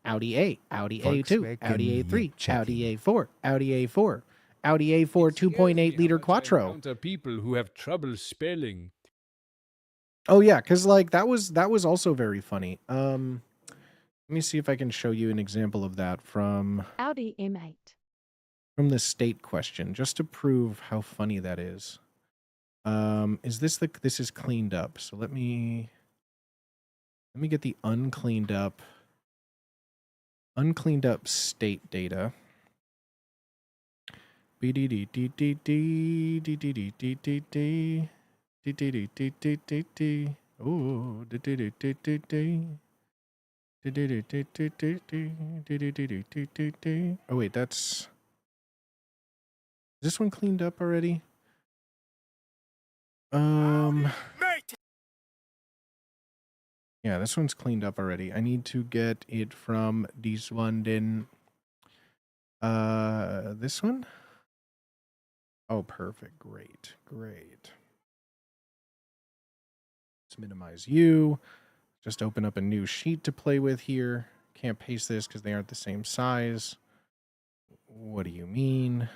Audi A. Audi A2. Audi A3. Audi A4. Audi A4. Audi A4 2.8 liter Quattro. Encounter people who have trouble spelling. Oh yeah, because like that was also very funny. Let me see if I can show you an example of that from Audi M8. From the state question, just to prove how funny that is. Is this this is cleaned up? So let me get the uncleaned up state data. Oh, oh wait, is this one cleaned up already? Yeah, this one's cleaned up already. I need to get it from this one, then this one. Oh, perfect. Great. Let's minimize you. Just open up a new sheet to play with here. Can't paste this because they aren't the same size. What do you mean?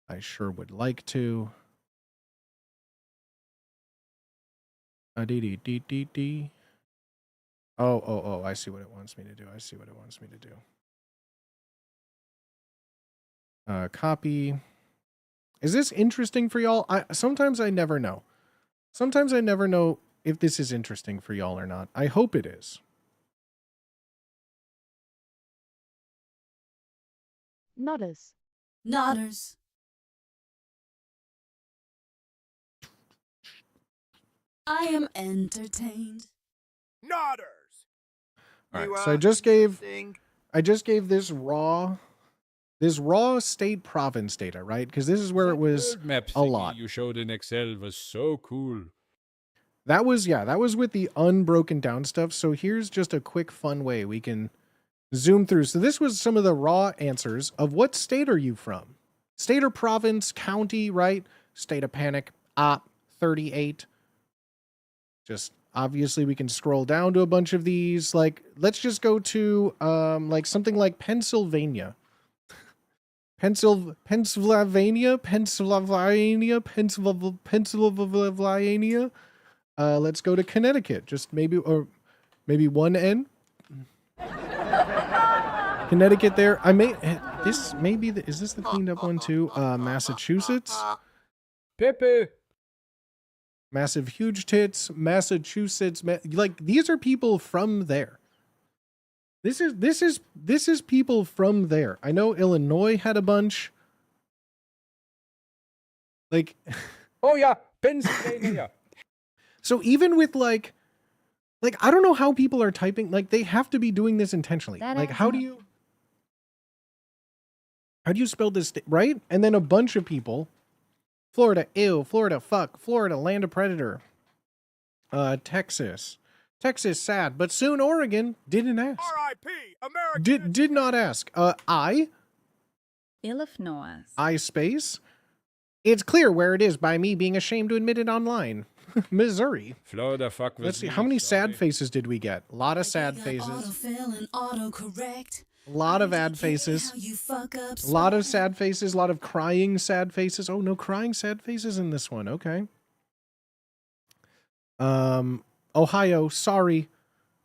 I sure would like to. Oh, I see what it wants me to do. Copy. Is this interesting for y'all? Sometimes I never know. Sometimes I never know if this is interesting for y'all or not. I hope it is. Nodders. I am entertained. Nodders. All right, so I just gave this raw state province data, right? Because this is where it was map a lot. You showed in Excel was so cool. That was with the unbroken down stuff. So here's just a quick fun way we can zoom through. So this was some of the raw answers of what state are you from? State or province, county, right? State of panic, 38. Just obviously we can scroll down to a bunch of these. Like, let's just go to like something like Pennsylvania. Pennsylvania. Let's go to Connecticut. Just maybe one N. Connecticut there. Is this the cleaned up one too? Massachusetts. Pepe. Massive huge tits. Massachusetts. Like, these are people from there. This is people from there. I know Illinois had a bunch. Like, oh yeah, Pennsylvania. So even with like I don't know how people are typing. Like, they have to be doing this intentionally. Like, how do you spell this, right? And then a bunch of people. Florida, ew. Florida, fuck. Florida, land of predator. Texas, sad. But soon Oregon didn't ask. R.I.P. American. Did not ask. Illinois. Space. It's clear where it is by me being ashamed to admit it online. Missouri. Florida, fuck. Let's see. How many sad faces did we get? A lot of sad faces. Autofill and autocorrect. A lot of ad faces. A lot of sad faces. A lot of crying sad faces. Oh, no crying sad faces in this one. Okay. Ohio, sorry.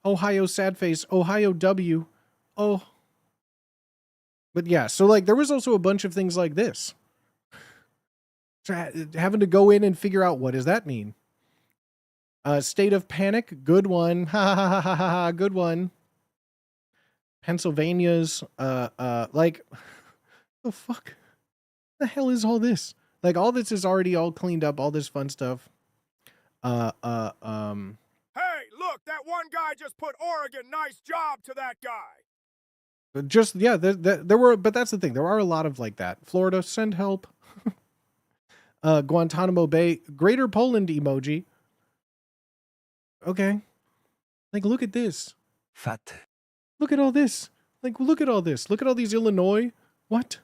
Ohio sad face. Ohio W. Oh. But yeah, so like there was also a bunch of things like this. Having to go in and figure out, what does that mean? State of panic, good one. Ha ha ha ha ha, good one. Pennsylvania's like the fuck? The hell is all this? Like, all this is already all cleaned up, all this fun stuff. Hey, look, that one guy just put Oregon. Nice job to that guy. Just, yeah, there were, but that's the thing. There are a lot of like that. Florida, send help. Guantanamo Bay, Greater Poland emoji. Okay. Like, look at this. Fat. Look at all this. Like, look at all this. Look at all these Illinois. What?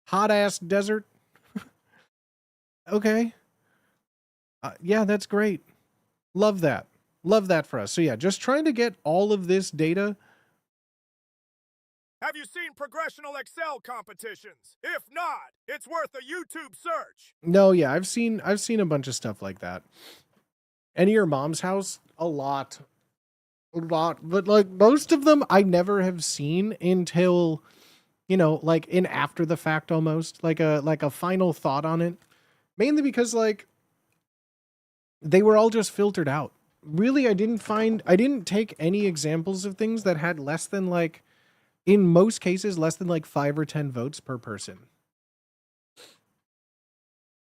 Hot ass desert. Okay. Yeah, that's great. Love that. Love that for us. So yeah, just trying to get all of this data. Have you seen progressional Excel competitions? If not, it's worth a YouTube search. No, yeah, I've seen a bunch of stuff like that. And your mom's house, a lot. But like most of them I never have seen until, you know, like in after the fact almost, like a final thought on it. Mainly because like they were all just filtered out. Really, I didn't take any examples of things that had less than like, in most cases, less than like 5 or 10 votes per person.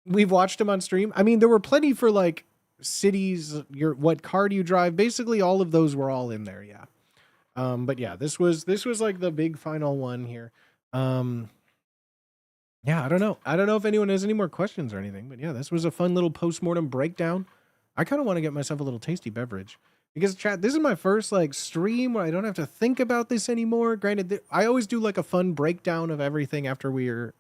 We've watched them on stream. I mean, there were plenty for like cities, what car do you drive? Basically, all of those were all in there, yeah. But yeah, this was like the big final one here. Yeah, I don't know. I don't know if anyone has any more questions or anything, but yeah, this was a fun little postmortem breakdown. I kind of want to get myself a little tasty beverage because chat, this is my first like stream where I don't have to think about this anymore. Granted, I always do like a fun breakdown of everything after we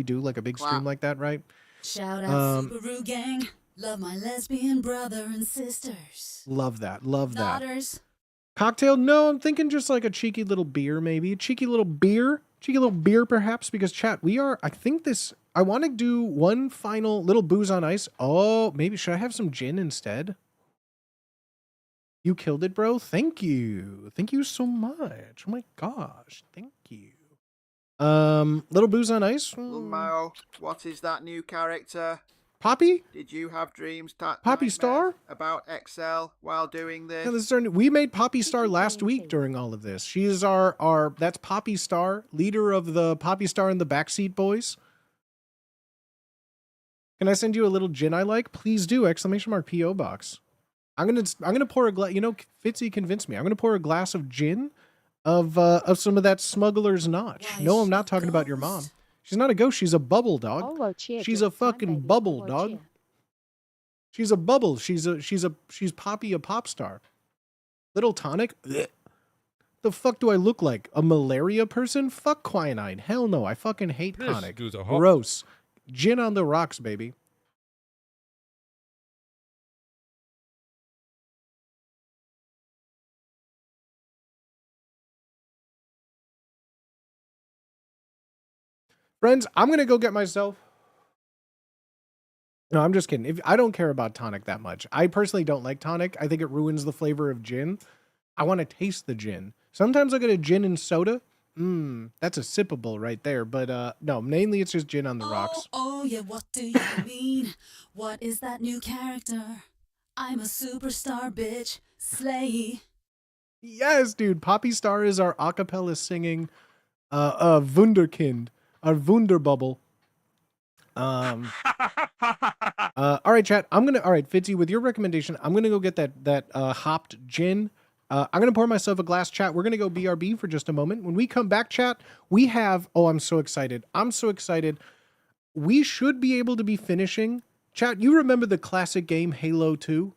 do like a big stream like that, right? Shout out Subaru gang. Love my lesbian brother and sisters. Love that. Love that. Daughters. Cocktail? No, I'm thinking just like a cheeky little beer, maybe. Cheeky little beer, perhaps, because chat, I want to do one final little booze on ice. Oh, maybe should I have some gin instead? You killed it, bro. Thank you. Thank you so much. Oh my gosh. Thank you. Little booze on ice. Mao, what is that new character? Poppy? Did you have dreams Poppy Star? About Excel while doing this? Yeah, we made Poppy Star last week during all of this. She is our that's Poppy Star, leader of the Poppy Star and the Backseat Boys. Can I send you a little gin I like? Please do! ! PO box. I'm gonna pour a glass. You know, Fitzy convinced me. I'm gonna pour a glass of gin of some of that Smuggler's Notch. No, I'm not talking about your mom. She's not a ghost. She's a bubble, dog. Oh, she's a fucking bubble, dog. She's a bubble. She's Poppy, a pop star. Little tonic. Ugh. The fuck do I look like? A malaria person? Fuck quinine. Hell no. I fucking hate tonic. Gross. Gin on the rocks, baby. Friends, I'm going to go get myself. No, I'm just kidding. I don't care about tonic that much. I personally don't like tonic. I think it ruins the flavor of gin. I want to taste the gin. Sometimes I'll get a gin and soda. That's a sippable right there. But no, mainly it's just gin on the rocks. Oh, yeah, what do you mean? What is that new character? I'm a superstar, bitch. Slay. Yes, dude. Poppy Star is our acapella singing Wunderkind. Our Wunderbubble. All right, chat. All right, Fitzy, with your recommendation, I'm gonna go get that hopped gin. I'm gonna pour myself a glass, chat. We're gonna go BRB for just a moment. When we come back, chat, we have. Oh, I'm so excited. We should be able to be finishing. Chat, you remember the classic game Halo 2?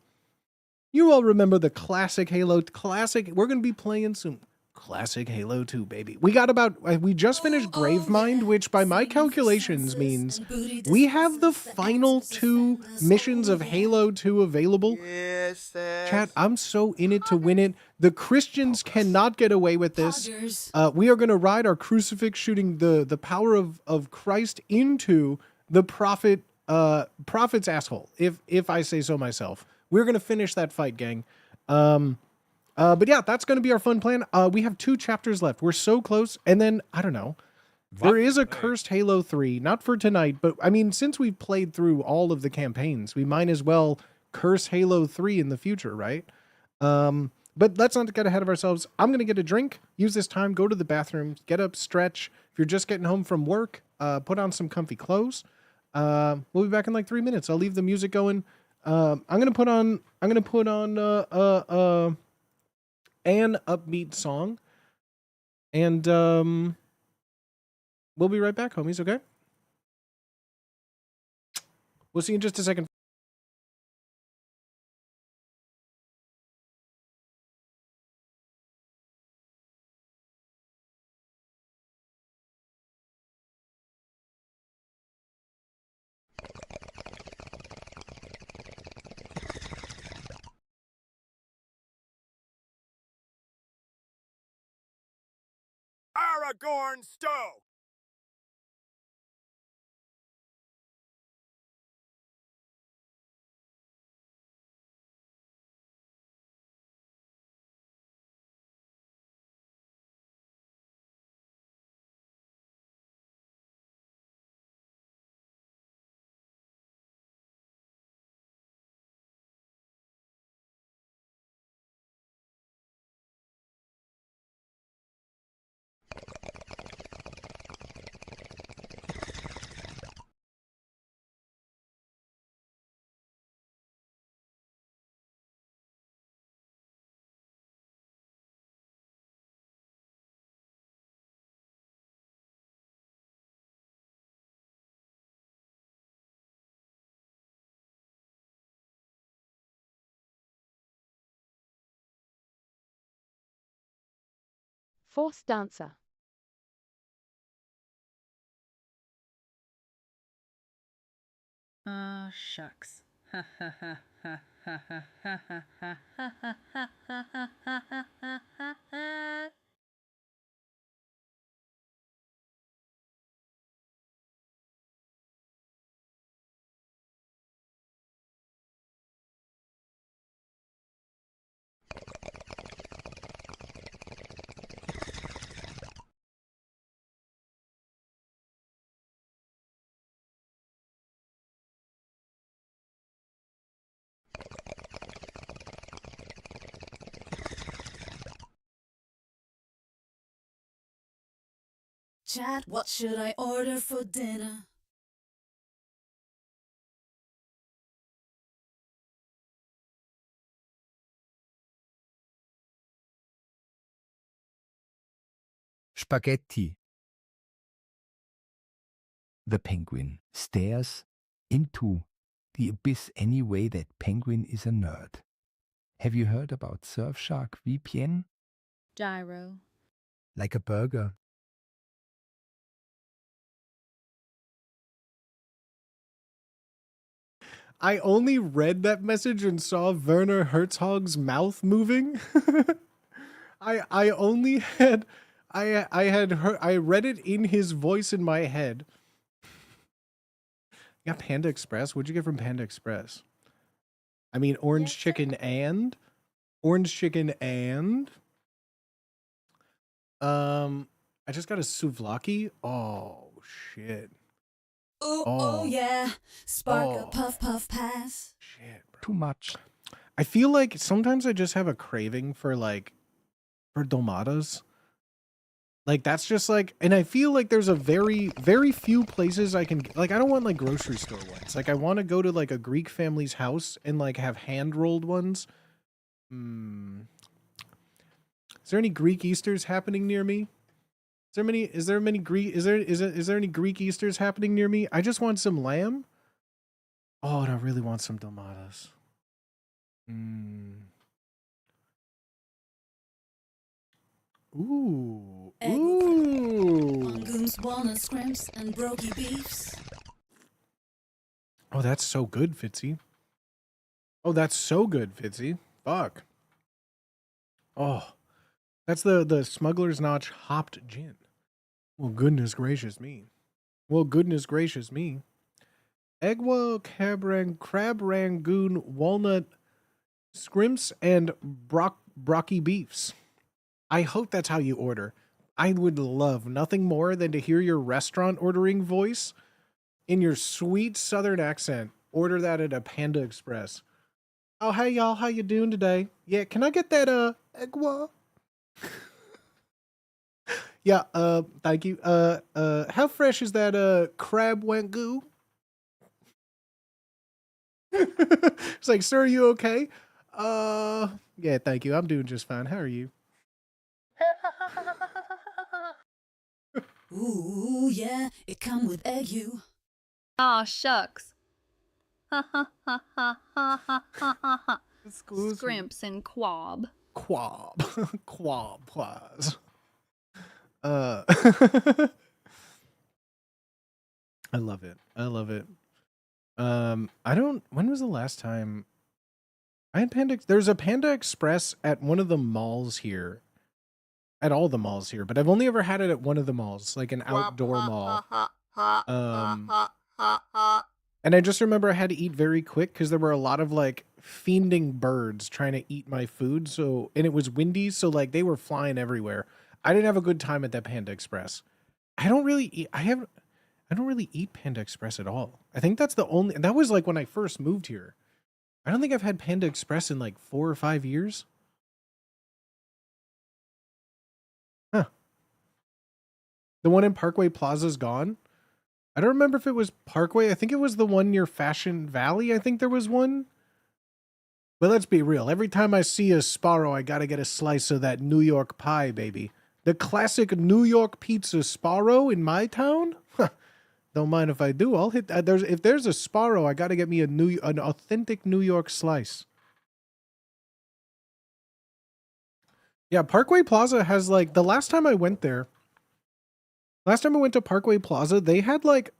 You all remember the classic Halo classic. We're gonna be playing some classic Halo 2, baby. We just finished Gravemind, which by my calculations means we have the final 2 missions of Halo 2 available. Yes, Chat, I'm so in it to win it. The Christians cannot get away with this. We are going to ride our crucifix, shooting the power of Christ into the prophet's asshole, if I say so myself. We're going to finish that fight, gang. But yeah, that's going to be our fun plan. We have 2 chapters left. We're so close. And then, I don't know. There is a cursed Halo 3, not for tonight, but I mean, since we've played through all of the campaigns, we might as well curse Halo 3 in the future, right? But let's not get ahead of ourselves. I'm going to get a drink, use this time, go to the bathroom, get up, stretch. If you're just getting home from work, put on some comfy clothes. We'll be back in like 3 minutes. I'll leave the music going. I'm going to put on an upbeat song, and we'll be right back, homies. Okay. We'll see you in just a second. Aragorn Stowe. Forced dancer. Shucks. Ha ha ha ha ha ha ha ha ha ha ha ha ha ha ha ha. Chat, what should I order for dinner? Spaghetti. The penguin stares into the abyss anyway. That penguin is a nerd. Have you heard about Surfshark VPN? Gyro. Like a burger. I only read that message and saw Werner Herzog's mouth moving. I only had I read it in his voice in my head. You got Panda Express? What'd you get from Panda Express? I mean, orange chicken and I just got a souvlaki. Oh shit. Oh yeah, sparkle puff puff pass. Shit, bro. Too much. I feel like sometimes I just have a craving for domadas. Like that's just like, and I feel like there's a very few places I can, like I don't want like grocery store ones. Like I want to go to like a Greek family's house and like have hand rolled ones. Is there any Greek Easters happening near me? Is there any Greek Easters happening near me? I just want some lamb. Oh, and I really want some domadas. Ooh. Egg Ooh. mongoose, walnuts, scrimps, and brokey beefs. Oh, that's so good, Fitzy. Oh, that's so good, Fitzy. Fuck. Oh, that's the Smuggler's Notch hopped gin. Well, goodness gracious me. Well, goodness gracious me. Egwa, crab rangoon, walnut, scrimps, and brocky beefs. I hope that's how you order. I would love nothing more than to hear your restaurant ordering voice in your sweet southern accent. Order that at a Panda Express. Oh, hey y'all, how you doing today? Yeah, can I get that egwa? Yeah, thank you. How fresh is that crab wangoo? It's like, sir, are you okay? Yeah, thank you. I'm doing just fine. How are you? Ooh yeah, it come with egg you. Aw, shucks. Scrimps and quab. Quab plus. I love it. I love it. When was the last time I had Panda? There's a Panda Express at one of the malls here. At all the malls here, but I've only ever had it at one of the malls, like an outdoor mall. And I just remember I had to eat very quick because there were a lot of like fiending birds trying to eat my food. So, and it was windy, so like they were flying everywhere. I didn't have a good time at that Panda Express. I don't really eat Panda Express at all. I think that's that was like when I first moved here. I don't think I've had Panda Express in like 4 or 5 years. Huh. The one in Parkway Plaza's gone. I don't remember if it was Parkway. I think it was the one near Fashion Valley. I think there was one. But let's be real. Every time I see a Sparrow, I gotta get a slice of that New York pie, baby. The classic New York pizza Sparrow in my town? Don't mind if I do. I'll hit that. If there's a Sparrow, I gotta get me an authentic New York slice. Yeah, Parkway Plaza has like, the last time I went to Parkway Plaza, they had like,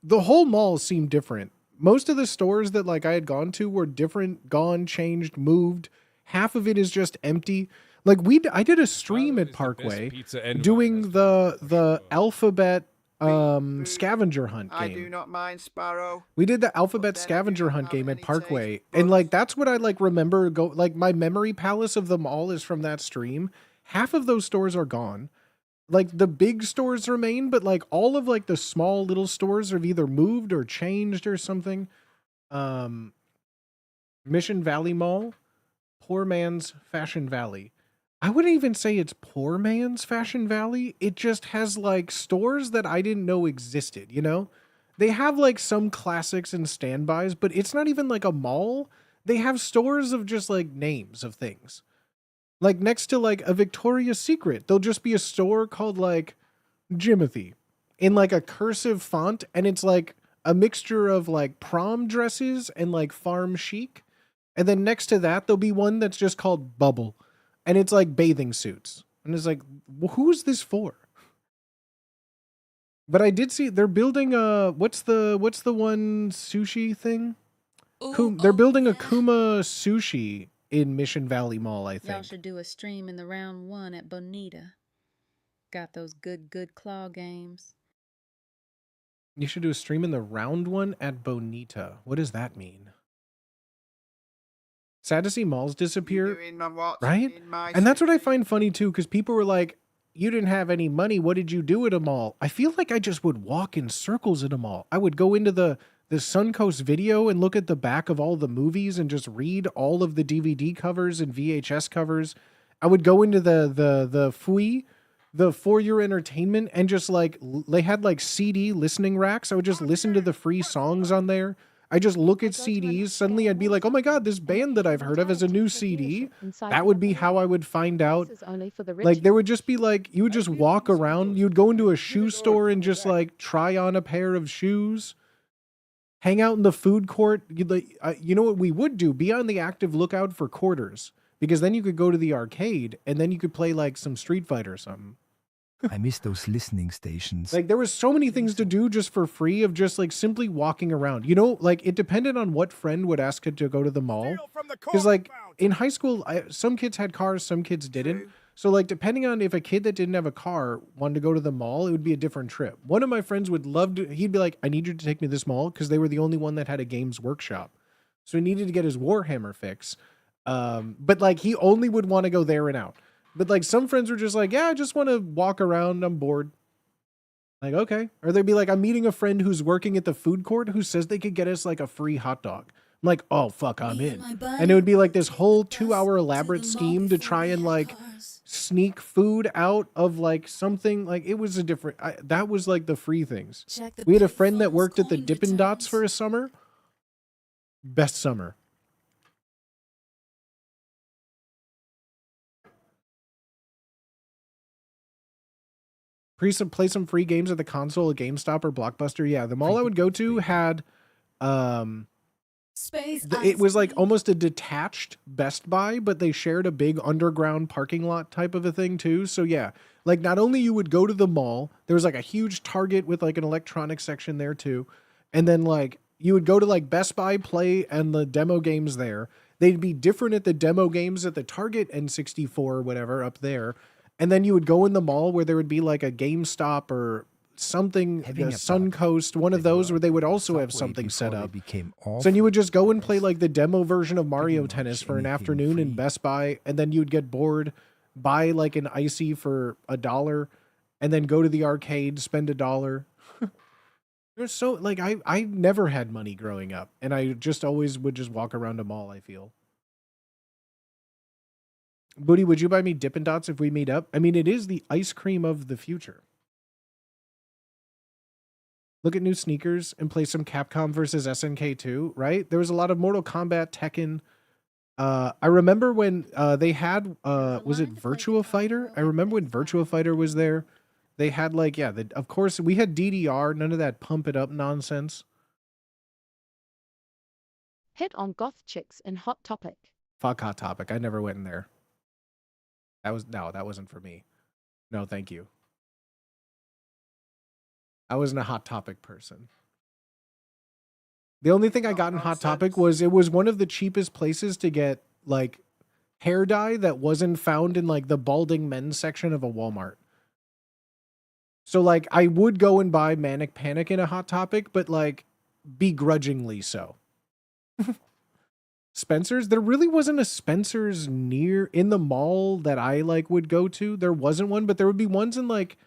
the whole mall seemed different. Most of the stores that like I had gone to were different, gone, changed, moved. Half of it is just empty. Like I did a stream at Parkway doing the Alphabet scavenger hunt game. I do not mind Sparrow. We did the Alphabet scavenger hunt game at Parkway. And like, that's what I like remember like my memory palace of the mall is from that stream. Half of those stores are gone. Like the big stores remain, but like all of like the small little stores have either moved or changed or something. Mission Valley Mall, poor man's Fashion Valley. I wouldn't even say it's poor man's Fashion Valley. It just has like stores that I didn't know existed, you know? They have like some classics and standbys, but it's not even like a mall. They have stores of just like names of things. Like next to like a Victoria's Secret, there'll just be a store called like Jimothy in like a cursive font. And it's like a mixture of like prom dresses and like farm chic. And then next to that, there'll be one that's just called Bubble. And it's like bathing suits. And it's like, well, who's this for? But I did see they're building a, what's the one sushi thing? They're building a Kuma sushi in Mission Valley Mall, I think. Y'all should do a stream in the round 1 at Bonita. Got those good claw games. You should do a stream in the round 1 at Bonita. What does that mean? Sad to see malls disappear, right? And that's what I find funny too, because people were like, you didn't have any money. What did you do at a mall? I feel like I just would walk in circles at a mall. I would go into the Suncoast Video and look at the back of all the movies and just read all of the DVD covers and VHS covers. I would go into the FUI, the For Your Entertainment, and just like, they had like CD listening racks. I would just listen to the free songs on there. I just look at CDs. Suddenly I'd be like, oh my God, this band that I've heard of has a new CD. That would be how I would find out. Like there would just be like, you would just walk around. You'd go into a shoe store and just like try on a pair of shoes. Hang out in the food court. You know what we would do? Be on the active lookout for quarters. Because then you could go to the arcade and then you could play like some Street Fighter or something. I miss those listening stations. Like there was so many things to do just for free of just like simply walking around. You know, like it depended on what friend would ask it to go to the mall. Because like in high school, some kids had cars, some kids didn't. So like depending on if a kid that didn't have a car wanted to go to the mall, it would be a different trip. One of my friends would love to, he'd be like, I need you to take me to this mall because they were the only one that had a Games Workshop. So he needed to get his Warhammer fix. But like he only would want to go there and out. But like some friends were just like, yeah, I just want to walk around. I'm bored. Like, okay. Or they'd be like, I'm meeting a friend who's working at the food court who says they could get us like a free hot dog. I'm like, oh, fuck, I'm in. And it would be like this whole 2-hour elaborate scheme to try and like sneak food out of like something. Like it was a different, that was like the free things. We had a friend that worked at the Dippin' Dots for a summer. Best summer. Play some free games at the console, at GameStop or Blockbuster. Yeah, the mall I would go to had Space It was like Ice almost a detached Best Buy, but they shared a big underground parking lot type of a thing too. So yeah, like not only you would go to the mall, there was like a huge Target with like an electronics section there too. And then like you would go to like Best Buy, play and the demo games there. They'd be different at the demo games at the Target N64 or whatever up there. And then you would go in the mall where there would be like a GameStop or something, Having a Suncoast, one of that those were where they would also have Subway something set before they up. became So then you would just go and play awful like the demo version of Mario much Tennis for an anything afternoon in free. Best Buy, and then you'd get bored, buy like an icy for $1, and then go to the arcade, spend $1. There's so like I never had money growing up, and I just always would just walk around a mall, I feel. Booty, would you buy me Dippin' Dots if we meet up? I mean, it is the ice cream of the future. Look at new sneakers and play some Capcom versus SNK 2, right? There was a lot of Mortal Kombat, Tekken. I remember when they had, was it Virtua Fighter? I remember when Virtua Fighter was there. They had like, yeah, of course, we had DDR, none of that pump it up nonsense. Hit on goth chicks in Hot Topic. Fuck Hot Topic. I never went in there. That wasn't for me. No, thank you. I wasn't a Hot Topic person. The only thing I got in Hot Topic was it was one of the cheapest places to get like hair dye that wasn't found in like the balding men's section of a Walmart. So like I would go and buy Manic Panic in a Hot Topic, but like begrudgingly so. Spencer's, there really wasn't a Spencer's near in the mall that I like would go to. There wasn't one, but there would be ones in like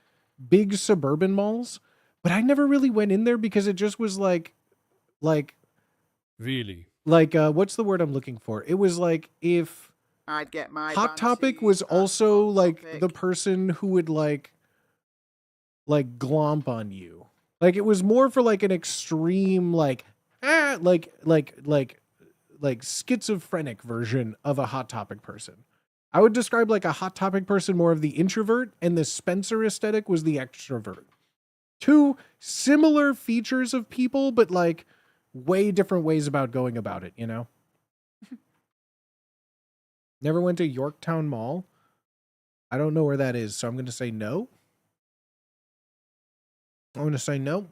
big suburban malls. But I never really went in there because it just was like Really? like what's the word I'm looking for? It was like if I'd get my Hot Topic Bansies was at also Hot like Topic. the person who would like glomp on you. Like it was more for like an extreme like schizophrenic version of a Hot Topic person. I would describe like a Hot Topic person more of the introvert, and the Spencer aesthetic was the extrovert. Two similar features of people, but like way different ways about going about it, you know? Never went to Yorktown Mall. I don't know where that is, so I'm going to say no. I'm going to say no.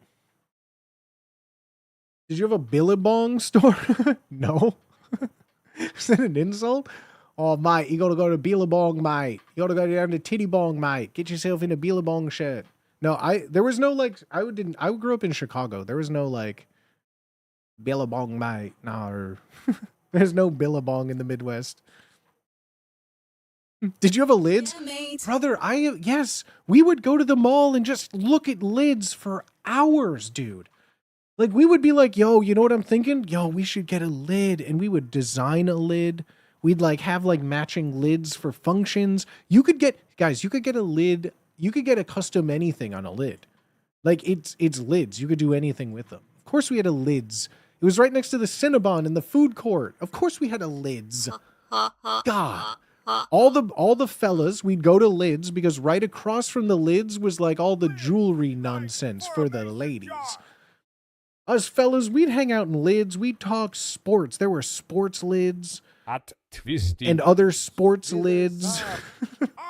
Did you have a Billabong store? No. Is that an insult? Oh, mate, you got to go to Billabong, mate. You got to go down to Tittybong, mate. Get yourself in a Billabong shirt. No, there was no like, I grew up in Chicago. There was no like Billabong, mate. No, there's no Billabong in the Midwest. Did you have a lids? Yeah, mate. Brother, yes, we would go to the mall and just look at lids for hours, dude. Like we would be like, yo, you know what I'm thinking? Yo, we should get a lid, and we would design a lid. We'd like have like matching lids for functions. You could get a lid. You could get a custom anything on a lid. Like it's lids. You could do anything with them. Of course we had a lids. It was right next to the Cinnabon in the food court. Of course we had a lids. God. All the fellas, we'd go to lids because right across from the lids was like all the jewelry nonsense for the ladies. Us fellas, we'd hang out in lids. We'd talk sports. There were sports lids. At twisty. And other sports lids.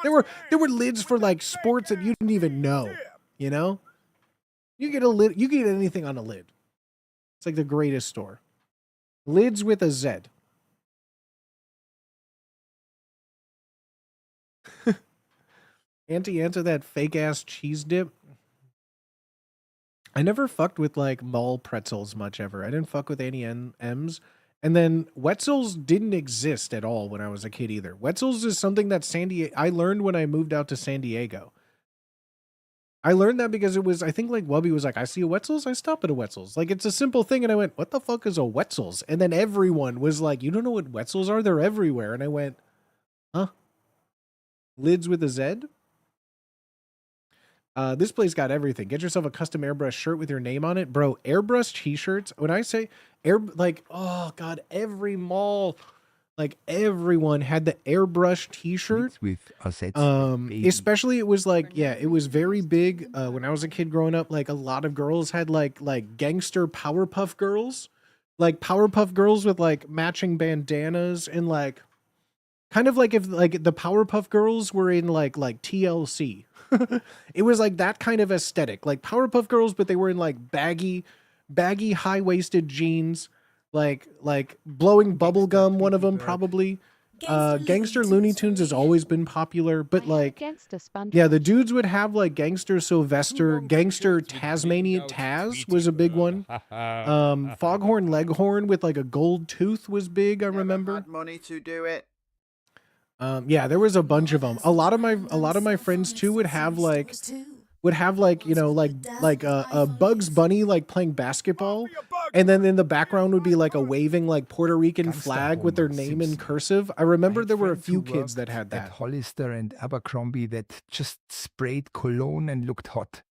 there were lids for like sports that you didn't even know, you know? You get a lid, you get anything on a lid. It's like the greatest store. Lids with a Z. Auntie, answer that fake ass cheese dip. I never fucked with like mall pretzels much ever. I didn't fuck with Annie M's. And then Wetzel's didn't exist at all when I was a kid either. Wetzel's is something that I learned when I moved out to San Diego. I learned that because it was, I think like Wubby was like, I see a Wetzel's, I stop at a Wetzel's. Like it's a simple thing. And I went, what the fuck is a Wetzel's? And then everyone was like, you don't know what Wetzel's are? They're everywhere. And I went, huh? Lids with a Z? This place got everything. Get yourself a custom airbrush shirt with your name on it. Bro, airbrush t-shirts. When I say oh God, every mall, like everyone had the airbrush t-shirt. With Especially it was like, yeah, it was very big. When I was a kid growing up, like a lot of girls had like gangster Powerpuff Girls. like Powerpuff Girls with like matching bandanas and like kind of like if like the Powerpuff Girls were in like TLC. It was like that kind of aesthetic, like Powerpuff Girls, but they were in like baggy high-waisted jeans, like blowing bubble gum. One of them probably. Gangster Looney Tunes has always been popular, but like Gangster SpongeBob. yeah, the dudes would have like Gangster Sylvester, Gangster Tasmanian Taz was a big one. Foghorn Leghorn with like a gold tooth was big. I remember. Had money to do it. Yeah, there was a bunch of them. A lot of my friends too would have like you know like a Bugs Bunny like playing basketball, and then in the background would be like a waving like Puerto Rican flag with their name in cursive. I remember there were a few kids that had that. At Hollister and Abercrombie that just sprayed cologne and looked hot.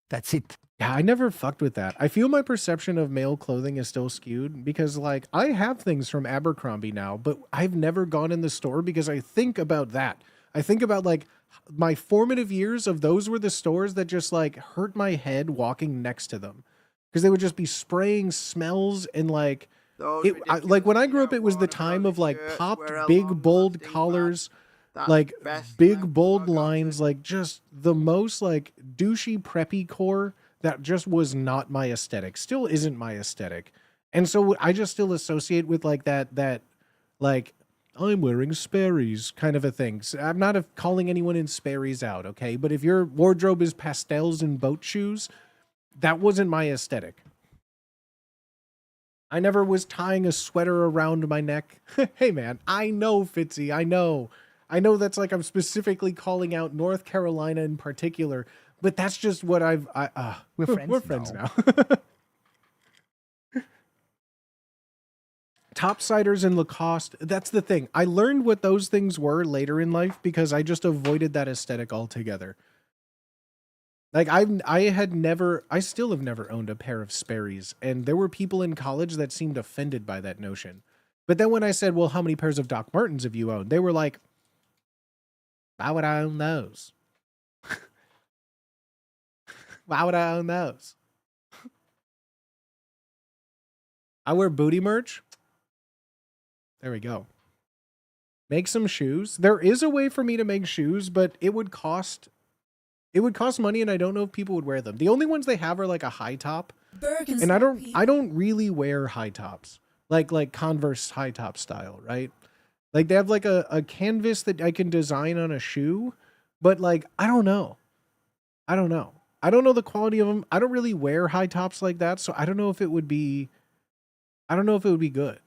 That's it. Yeah, I never fucked with that. I feel my perception of male clothing is still skewed because like I have things from Abercrombie now, but I've never gone in the store because I think about that. I think about like my formative years of those were the stores that just like hurt my head walking next to them because they would just be spraying smells and like like when I grew up, it was the time of like popped big bold collars, like big bold lines, like just the most like douchey preppy core that just was not my aesthetic, still isn't my aesthetic. And so I just still associate with like that like I'm wearing Sperry's kind of a thing. So I'm not calling anyone in Sperry's out, okay? But if your wardrobe is pastels and boat shoes, that wasn't my aesthetic. I never was tying a sweater around my neck. Hey man, I know, Fitzy, I know that's like I'm specifically calling out North Carolina in particular, but that's just what we're friends now. Topsiders and Lacoste, that's the thing. I learned what those things were later in life because I just avoided that aesthetic altogether. Like I still have never owned a pair of Sperry's, and there were people in college that seemed offended by that notion. But then when I said, well, how many pairs of Doc Martens have you owned? They were like, why would I own those? Why would I own those? I wear booty merch. There we go. Make some shoes. There is a way for me to make shoes, but it would cost money, and I don't know if people would wear them. The only ones they have are like a high top. And I don't really wear high tops. Like Converse high top style, right? Like they have like a canvas that I can design on a shoe, but like I don't know. I don't know the quality of them. I don't really wear high tops like that, so I don't know if it would be good.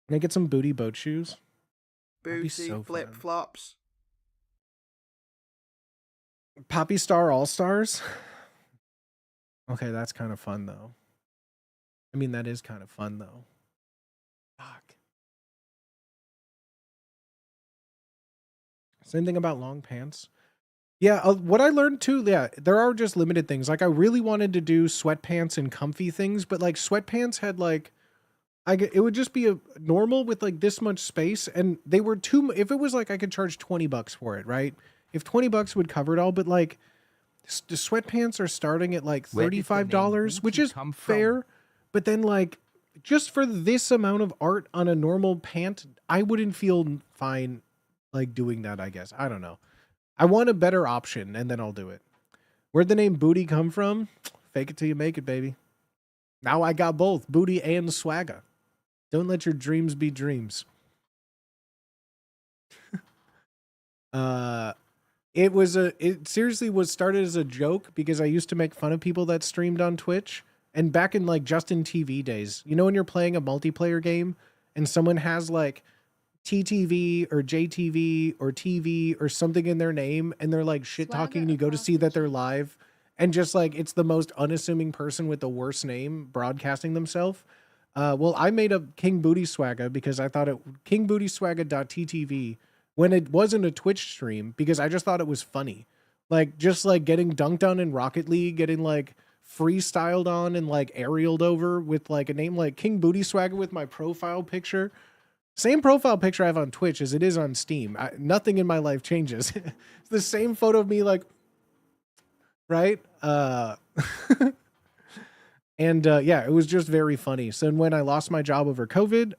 Can I get some booty boat shoes? Booty flip flops. Poppy Star All Stars. Okay, that's kind of fun though. I mean, that is kind of fun though. Fuck. Same thing about long pants. Yeah, what I learned too, yeah, there are just limited things. Like I really wanted to do sweatpants and comfy things, but like sweatpants had like it would just be a normal with like this much space, and they were if it was like I could charge $20 for it, right? If $20 would cover it all, but like the sweatpants are starting at like $35, which is fair, but then like just for this amount of art on a normal pant, I wouldn't feel fine like doing that, I guess. I don't know. I want a better option, and then I'll do it. Where'd the name Booty come from? Fake it till you make it, baby. Now I got both, booty and swagger. Don't let your dreams be dreams. It seriously was started as a joke because I used to make fun of people that streamed on Twitch. And back in like Justin TV days, you know when you're playing a multiplayer game and someone has like TTV or JTV or TV or something in their name and they're like shit talking and you go to see that they're live and just like it's the most unassuming person with the worst name broadcasting themselves. Well, I made up King Booty Swagga because I thought kingbootyswagga.ttv when it wasn't a Twitch stream because I just thought it was funny. Like just like getting dunked on in Rocket League, getting like freestyled on and like aerialed over with like a name like King Booty Swagga with my profile picture. Same profile picture I have on Twitch as it is on Steam. Nothing in my life changes. It's the same photo of me like, right? And yeah, it was just very funny. So when I lost my job over COVID,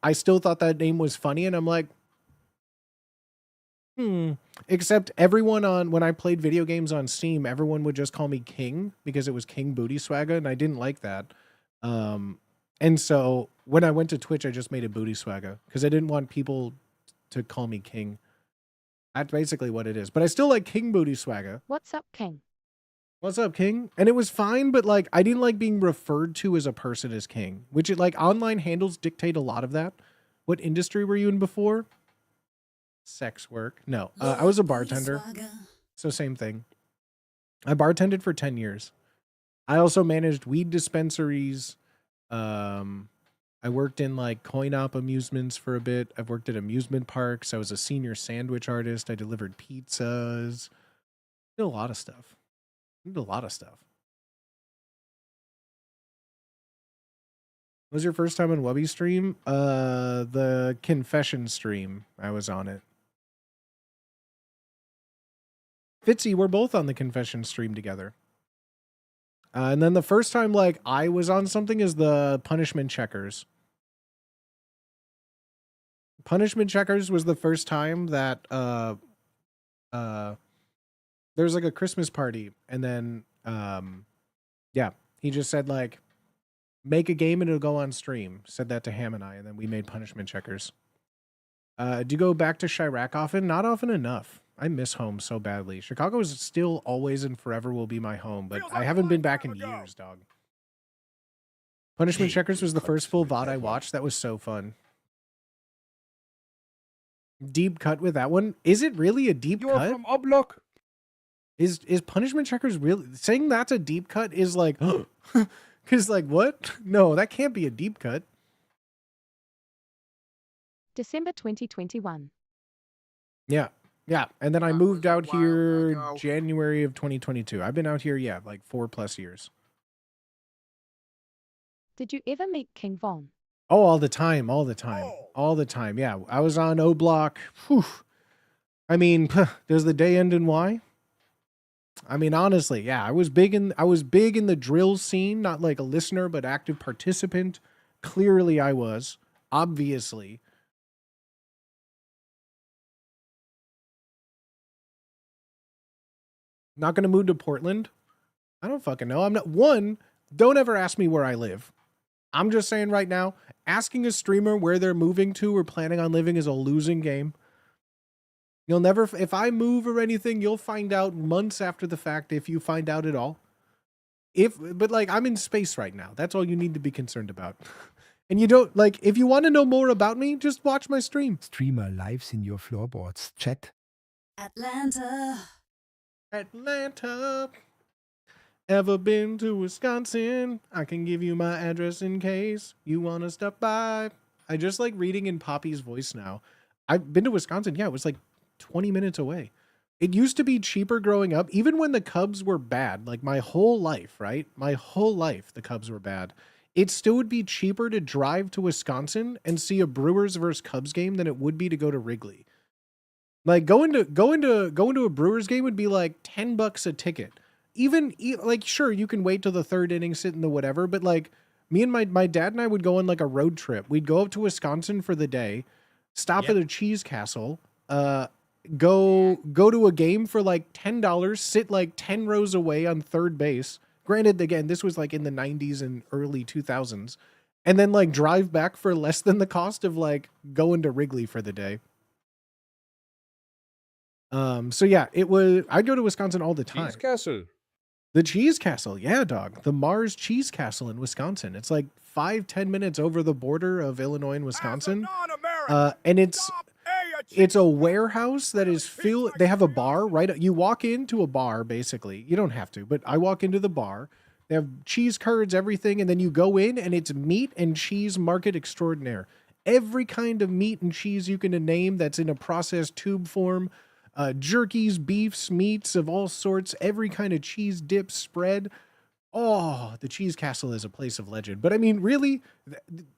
I still thought that name was funny, and I'm like, Except everyone when I played video games on Steam, everyone would just call me King because it was King Booty Swagga, and I didn't like that. And so when I went to Twitch, I just made it Booty Swagga because I didn't want people to call me King. That's basically what it is. But I still like King Booty Swagga. What's up, King? What's up, King? And it was fine, but like I didn't like being referred to as a person as King, which like online handles dictate a lot of that. What industry were you in before? Sex work. No, I was a bartender. So same thing. I bartended for 10 years. I also managed weed dispensaries. I worked in like coin-op amusements for a bit. I've worked at amusement parks. I was a senior sandwich artist. I delivered pizzas. Did a lot of stuff. Did a lot of stuff. What was your first time on Wubby stream? The confession stream. I was on it. Fitzy, we're both on the confession stream together. And then the first time like I was on something is the punishment checkers. Punishment checkers was the first time that there's like a Christmas party, and then yeah, he just said like make a game and it'll go on stream. Said that to Ham and I, and then we made punishment checkers. Do you go back to Chirac often? Not often enough. I miss home so badly. Chicago is still always and forever will be my home, but I haven't been back in years, dog. Punishment Checkers was the first full VOD I watched. That was so fun. Deep cut with that one. Is it really a deep cut? From Oblock. Is Punishment Checkers really saying that's a deep cut is like because like what? No, that can't be a deep cut. December 2021. Yeah. Yeah, and then I moved out here January of 2022. I've been out here, yeah, like 4+ years. Did you ever meet King Von? Oh, all the time, all the time, all the time. Yeah, I was on O Block. Whew. I mean, does the day end in Y? I mean, honestly, yeah, I was big in the drill scene, not like a listener, but active participant. Clearly, I was. Obviously. Not going to move to Portland? I don't fucking know. I'm not. One, don't ever ask me where I live. I'm just saying right now, asking a streamer where they're moving to or planning on living is a losing game. You'll never, if I move or anything, you'll find out months after the fact if you find out at all. But like, I'm in space right now. That's all you need to be concerned about. And you don't, like, if you want to know more about me, just watch my stream. Streamer lives in your floorboards. Chat. Atlanta. Ever been to Wisconsin? I can give you my address in case you want to stop by. I just like reading in Poppy's voice now. I've been to Wisconsin. Yeah, it was like 20 minutes away. It used to be cheaper growing up, even when the Cubs were bad. Like my whole life, right? My whole life, the Cubs were bad. It still would be cheaper to drive to Wisconsin and see a Brewers versus Cubs game than it would be to go to Wrigley. Like going to a Brewers game would be like $10 a ticket. Even like, sure, you can wait till the third inning, sit in the whatever, but like me and my dad and I would go on like a road trip. We'd go up to Wisconsin for the day, stop at a cheese castle, go to a game for like $10, sit like 10 rows away on third base. Granted, again, this was like in the 90s and early 2000s, and then like drive back for less than the cost of like going to Wrigley for the day. So yeah, I'd go to Wisconsin all the time. Cheese Castle. The Cheese Castle. Yeah, dog. The Mars Cheese Castle in Wisconsin. It's like 5-10 minutes over the border of Illinois and Wisconsin. And it's a warehouse that is filled. They have a bar, right? You walk into a bar, basically. You don't have to, but I walk into the bar. They have cheese curds, everything. And then you go in and it's meat and cheese market extraordinaire. Every kind of meat and cheese you can name that's in a processed tube form. Jerkies, beefs, meats of all sorts, every kind of cheese dip spread. Oh, the Cheese Castle is a place of legend. But I mean, really,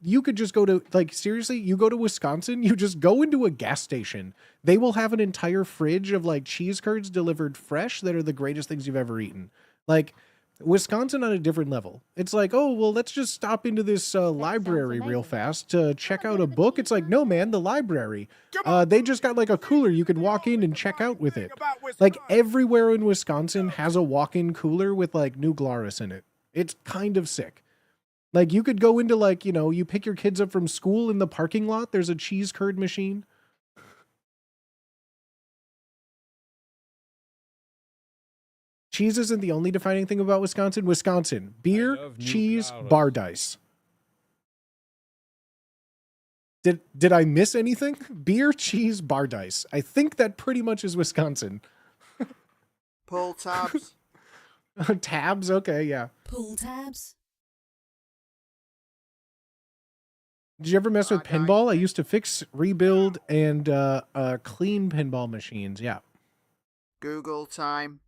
you could just go to, like, seriously, you go to Wisconsin, you just go into a gas station. They will have an entire fridge of like cheese curds delivered fresh that are the greatest things you've ever eaten. Like, Wisconsin on a different level. It's like, oh, well, let's just stop into this library real fast to check out a book. It's like, no, man, the library. They just got like a cooler you can walk in and check out with it. Like everywhere in Wisconsin has a walk-in cooler with like New Glarus in it. It's kind of sick. Like you could go into like, you know, you pick your kids up from school in the parking lot. There's a cheese curd machine. Cheese isn't the only defining thing about Wisconsin. Wisconsin, beer, cheese, bar dice. Did I miss anything? Beer, cheese, bar dice. I think that pretty much is Wisconsin. Pull tabs. Tabs, okay, yeah. Pull tabs. Did you ever mess with pinball? I used to fix, rebuild, and clean pinball machines, yeah. Google time.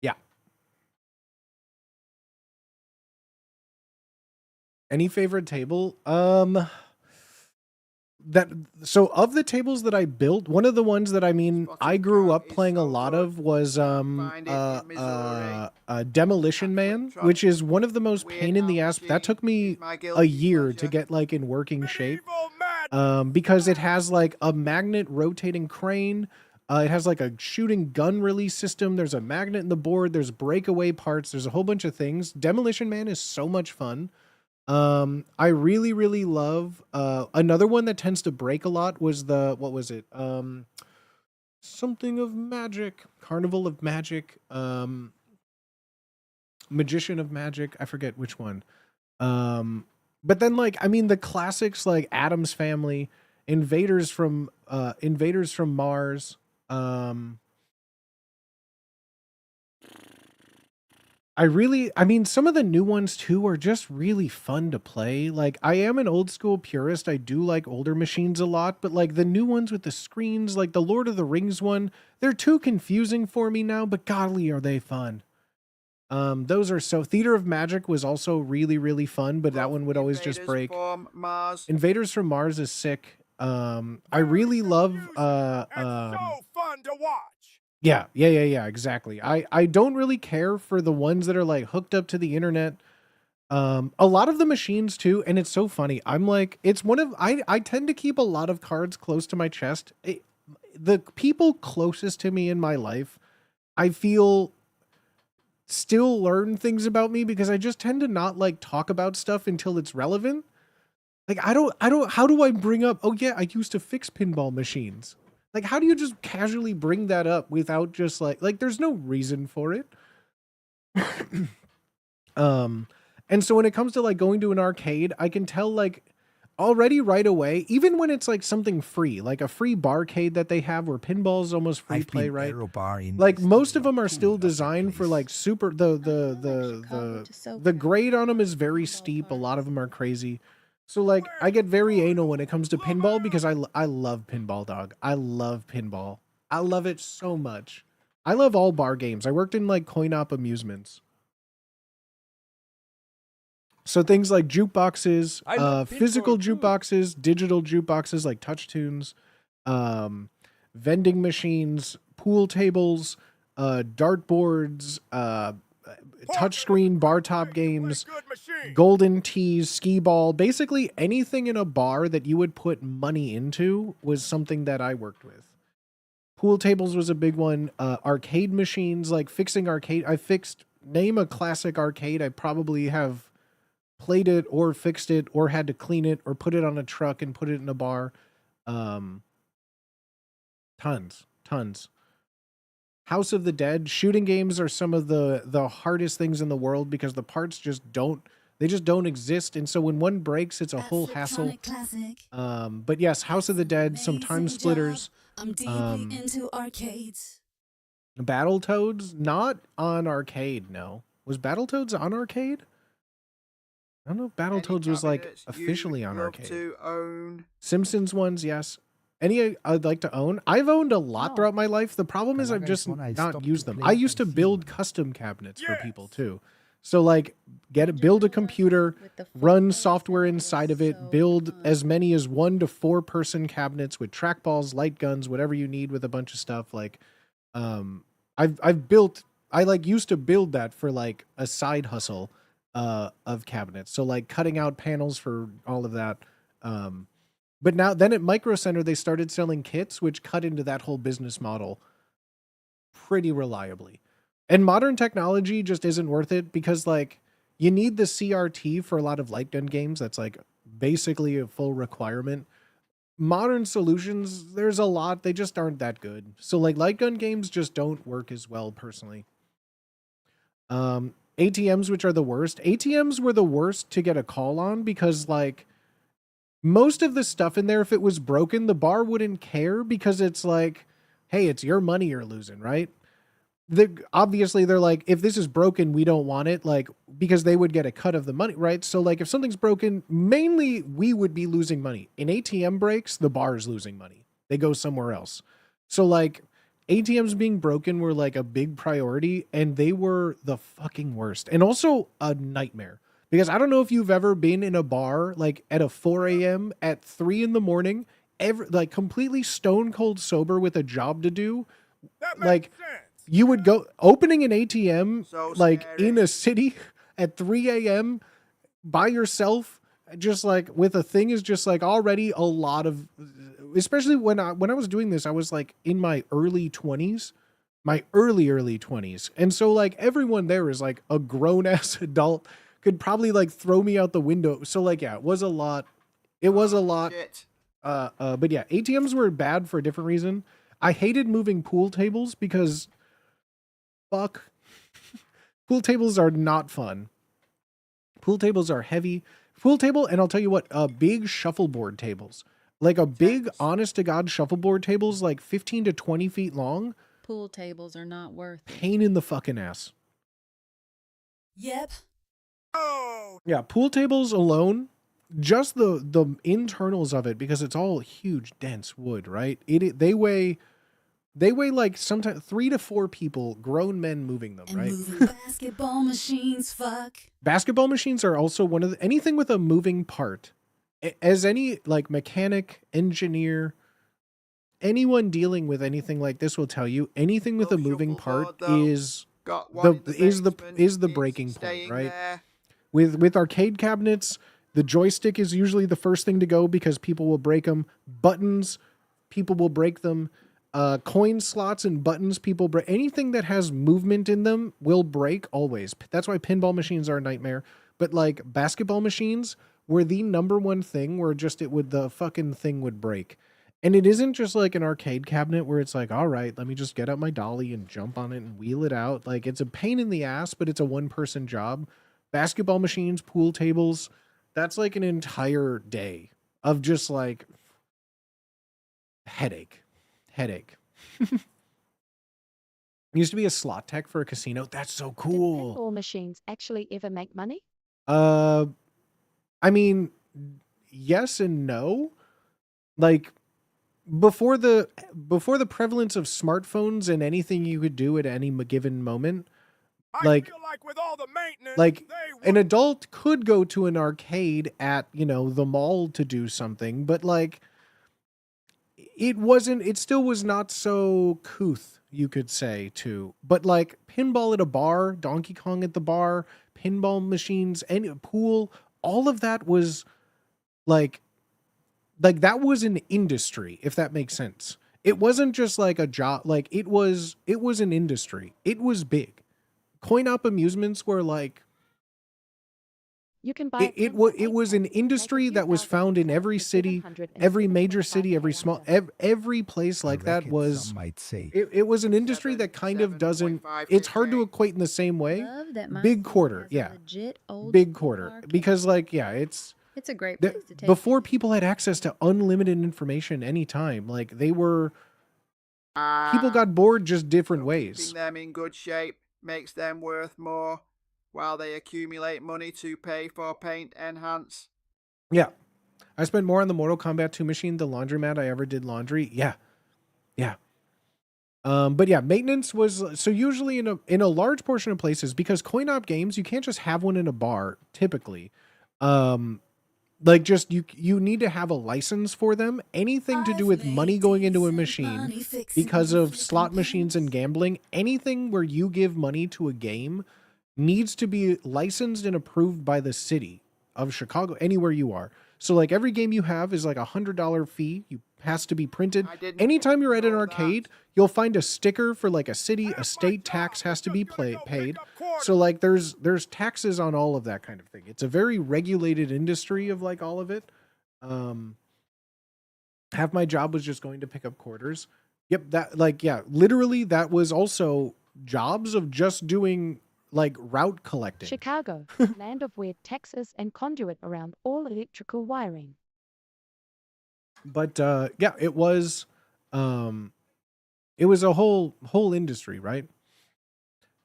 Yeah. Any favorite table? So of the tables that I built, one of the ones that I grew up playing a lot of was Demolition Man, which is one of the most pain in the ass. That took me a year to get like in working shape, because it has like a magnet rotating crane. It has like a shooting gun release system. There's a magnet in the board. There's breakaway parts. There's a whole bunch of things. Demolition Man is so much fun. I really, really love, another one that tends to break a lot was what was it? Something of Magic, Carnival of Magic, Magician of Magic. I forget which one. But then like, the classics like Addams Family, Invaders from Mars. Some of the new ones too are just really fun to play. Like I am an old school purist. I do like older machines a lot, but like the new ones with the screens, like the Lord of the Rings one, they're too confusing for me now, but godly are they fun. Those are Theater of Magic was also really, really fun, but that one would always just break. Invaders from Mars is sick. I really love, so fun to watch. Yeah, exactly. I don't really care for the ones that are like hooked up to the internet. A lot of the machines too, and it's so funny. I'm like, I tend to keep a lot of cards close to my chest. The people closest to me in my life, I feel still learn things about me because I just tend to not like talk about stuff until it's relevant. Like how do I bring up, oh yeah, I used to fix pinball machines. Like, how do you just casually bring that up without just like there's no reason for it. And so when it comes to like going to an arcade, I can tell like already right away, even when it's like something free, like a free barcade that they have where pinball is almost free play, right? Like most of them are still designed for like super, the grade on them is very steep. A lot of them are crazy. So like I get very anal when it comes to pinball because I love pinball, dog. I love pinball. I love it so much. I love all bar games. I worked in like coin-op amusements. So things like jukeboxes, physical jukeboxes, digital jukeboxes like touch tunes, vending machines, pool tables, dartboards, touchscreen bar top games, golden tees, skee ball, basically anything in a bar that you would put money into was something that I worked with. Pool tables was a big one. Arcade machines, like fixing arcade. Name a classic arcade. I probably have played it or fixed it or had to clean it or put it on a truck and put it in a bar. Tons. House of the Dead, shooting games are some of the hardest things in the world because the parts just don't exist. And so when one breaks, it's a whole hassle. But yes, House of the Dead, some Time Splitters. I'm deeply into arcades. Battletoads, not on arcade, no. Was Battletoads on arcade? I don't know if Battletoads was like officially on arcade. To own. Simpsons ones, yes. Any I'd like to own. I've owned a lot throughout my life. The problem is I've just not used them. I used to build custom cabinets for people too. So like build a computer, run software inside of it, build as many as 1 to 4 person cabinets with trackballs, light guns, whatever you need with a bunch of stuff. Like I've built I like used to build that for like a side hustle of cabinets. So like cutting out panels for all of that. But now then at Micro Center they started selling kits which cut into that whole business model pretty reliably. And modern technology just isn't worth it because like you need the CRT for a lot of light gun games. That's like basically a full requirement. Modern solutions, there's a lot, they just aren't that good. So like light gun games just don't work as well personally. ATMs, which are the worst. ATMs were the worst to get a call on because like most of the stuff in there, if it was broken, the bar wouldn't care because it's like, hey, it's your money you're losing, right? Obviously they're like, if this is broken, we don't want it, like, because they would get a cut of the money, right? So like if something's broken, mainly we would be losing money. In ATM breaks, the bar is losing money. They go somewhere else. So like ATMs being broken were like a big priority and they were the fucking worst. And also a nightmare because I don't know if you've ever been in a bar like at a 4 a.m. at 3 in the morning, like completely stone cold sober with a job to do. Like you would go opening an ATM like in a city at 3 a.m. by yourself, just like with a thing is just like already a lot of, especially when I was doing this, I was like in my early 20s, my early 20s. And so like everyone there is like a grown ass adult, could probably like throw me out the window. So like, yeah, it was a lot. But yeah, ATMs were bad for a different reason. I hated moving pool tables because fuck. Pool tables are not fun. Pool tables are heavy. Pool table, and I'll tell you what, big shuffleboard tables. Like a big, honest to God shuffleboard tables, like 15 to 20 feet long. Pool tables are not worth it. Pain in the fucking ass. Yep. Oh. Yeah, pool tables alone, just the internals of it, because it's all huge, dense wood, right? They weigh like sometimes 3 to 4 people, grown men moving them, and right? Moving basketball machines, fuck. Basketball machines are also one of the, anything with a moving part. As any like mechanic, engineer, anyone dealing with anything like this will tell you, anything with a moving part is the breaking point, right? With arcade cabinets, the joystick is usually the first thing to go because people will break them. Buttons, people will break them. Coin slots and buttons, people break. Anything that has movement in them will break always. That's why pinball machines are a nightmare. But like basketball machines were the number one thing where just the fucking thing would break. And it isn't just like an arcade cabinet where it's like, all right, let me just get out my dolly and jump on it and wheel it out. Like it's a pain in the ass, but it's a one-person job. Basketball machines, pool tables, that's like an entire day of just like headache. Used to be a slot tech for a casino. That's so cool. Did pinball machines actually ever make money? I mean, yes and no. Like before the prevalence of smartphones and anything you could do at any given moment, I feel like with all the maintenance, like an adult could go to an arcade at, the mall to do something, but like it still was not so couth, you could say, too. But like pinball at a bar, Donkey Kong at the bar, pinball machines, and a pool, all of that was like that was an industry, if that makes sense. It wasn't just like a job, like it was an industry. It was big. Coin-op amusements were like, you can buy it was an industry that was found in every city, every major city, every small, every place like that was, some might say. It was an industry that kind of doesn't, it's hard to equate in the same way. Big Quarter, yeah. Big Quarter. Because like, yeah, it's a great place to take before people had access to unlimited information anytime, like people got bored just different ways. Keeping them in good shape makes them worth more while they accumulate money to pay for paint enhance. Yeah. I spent more on the Mortal Kombat 2 machine, the laundromat I ever did laundry. Yeah. But yeah, maintenance was, so usually in a large portion of places, because coin-op games, you can't just have one in a bar, typically. Like just you need to have a license for them. Anything to do with money going into a machine because of slot machines and gambling, anything where you give money to a game needs to be licensed and approved by the city of Chicago, anywhere you are. So like every game you have is like $100 fee. You has to be printed. Anytime you're at an arcade, you'll find a sticker for like a city, a state tax has to be paid. So like there's taxes on all of that kind of thing. It's a very regulated industry of like all of it. Half my job was just going to pick up quarters. Yep, that like yeah, literally that was also jobs of just doing like route collecting. Chicago, land of weird taxes and conduit around all electrical wiring. But yeah, it was a whole industry, right?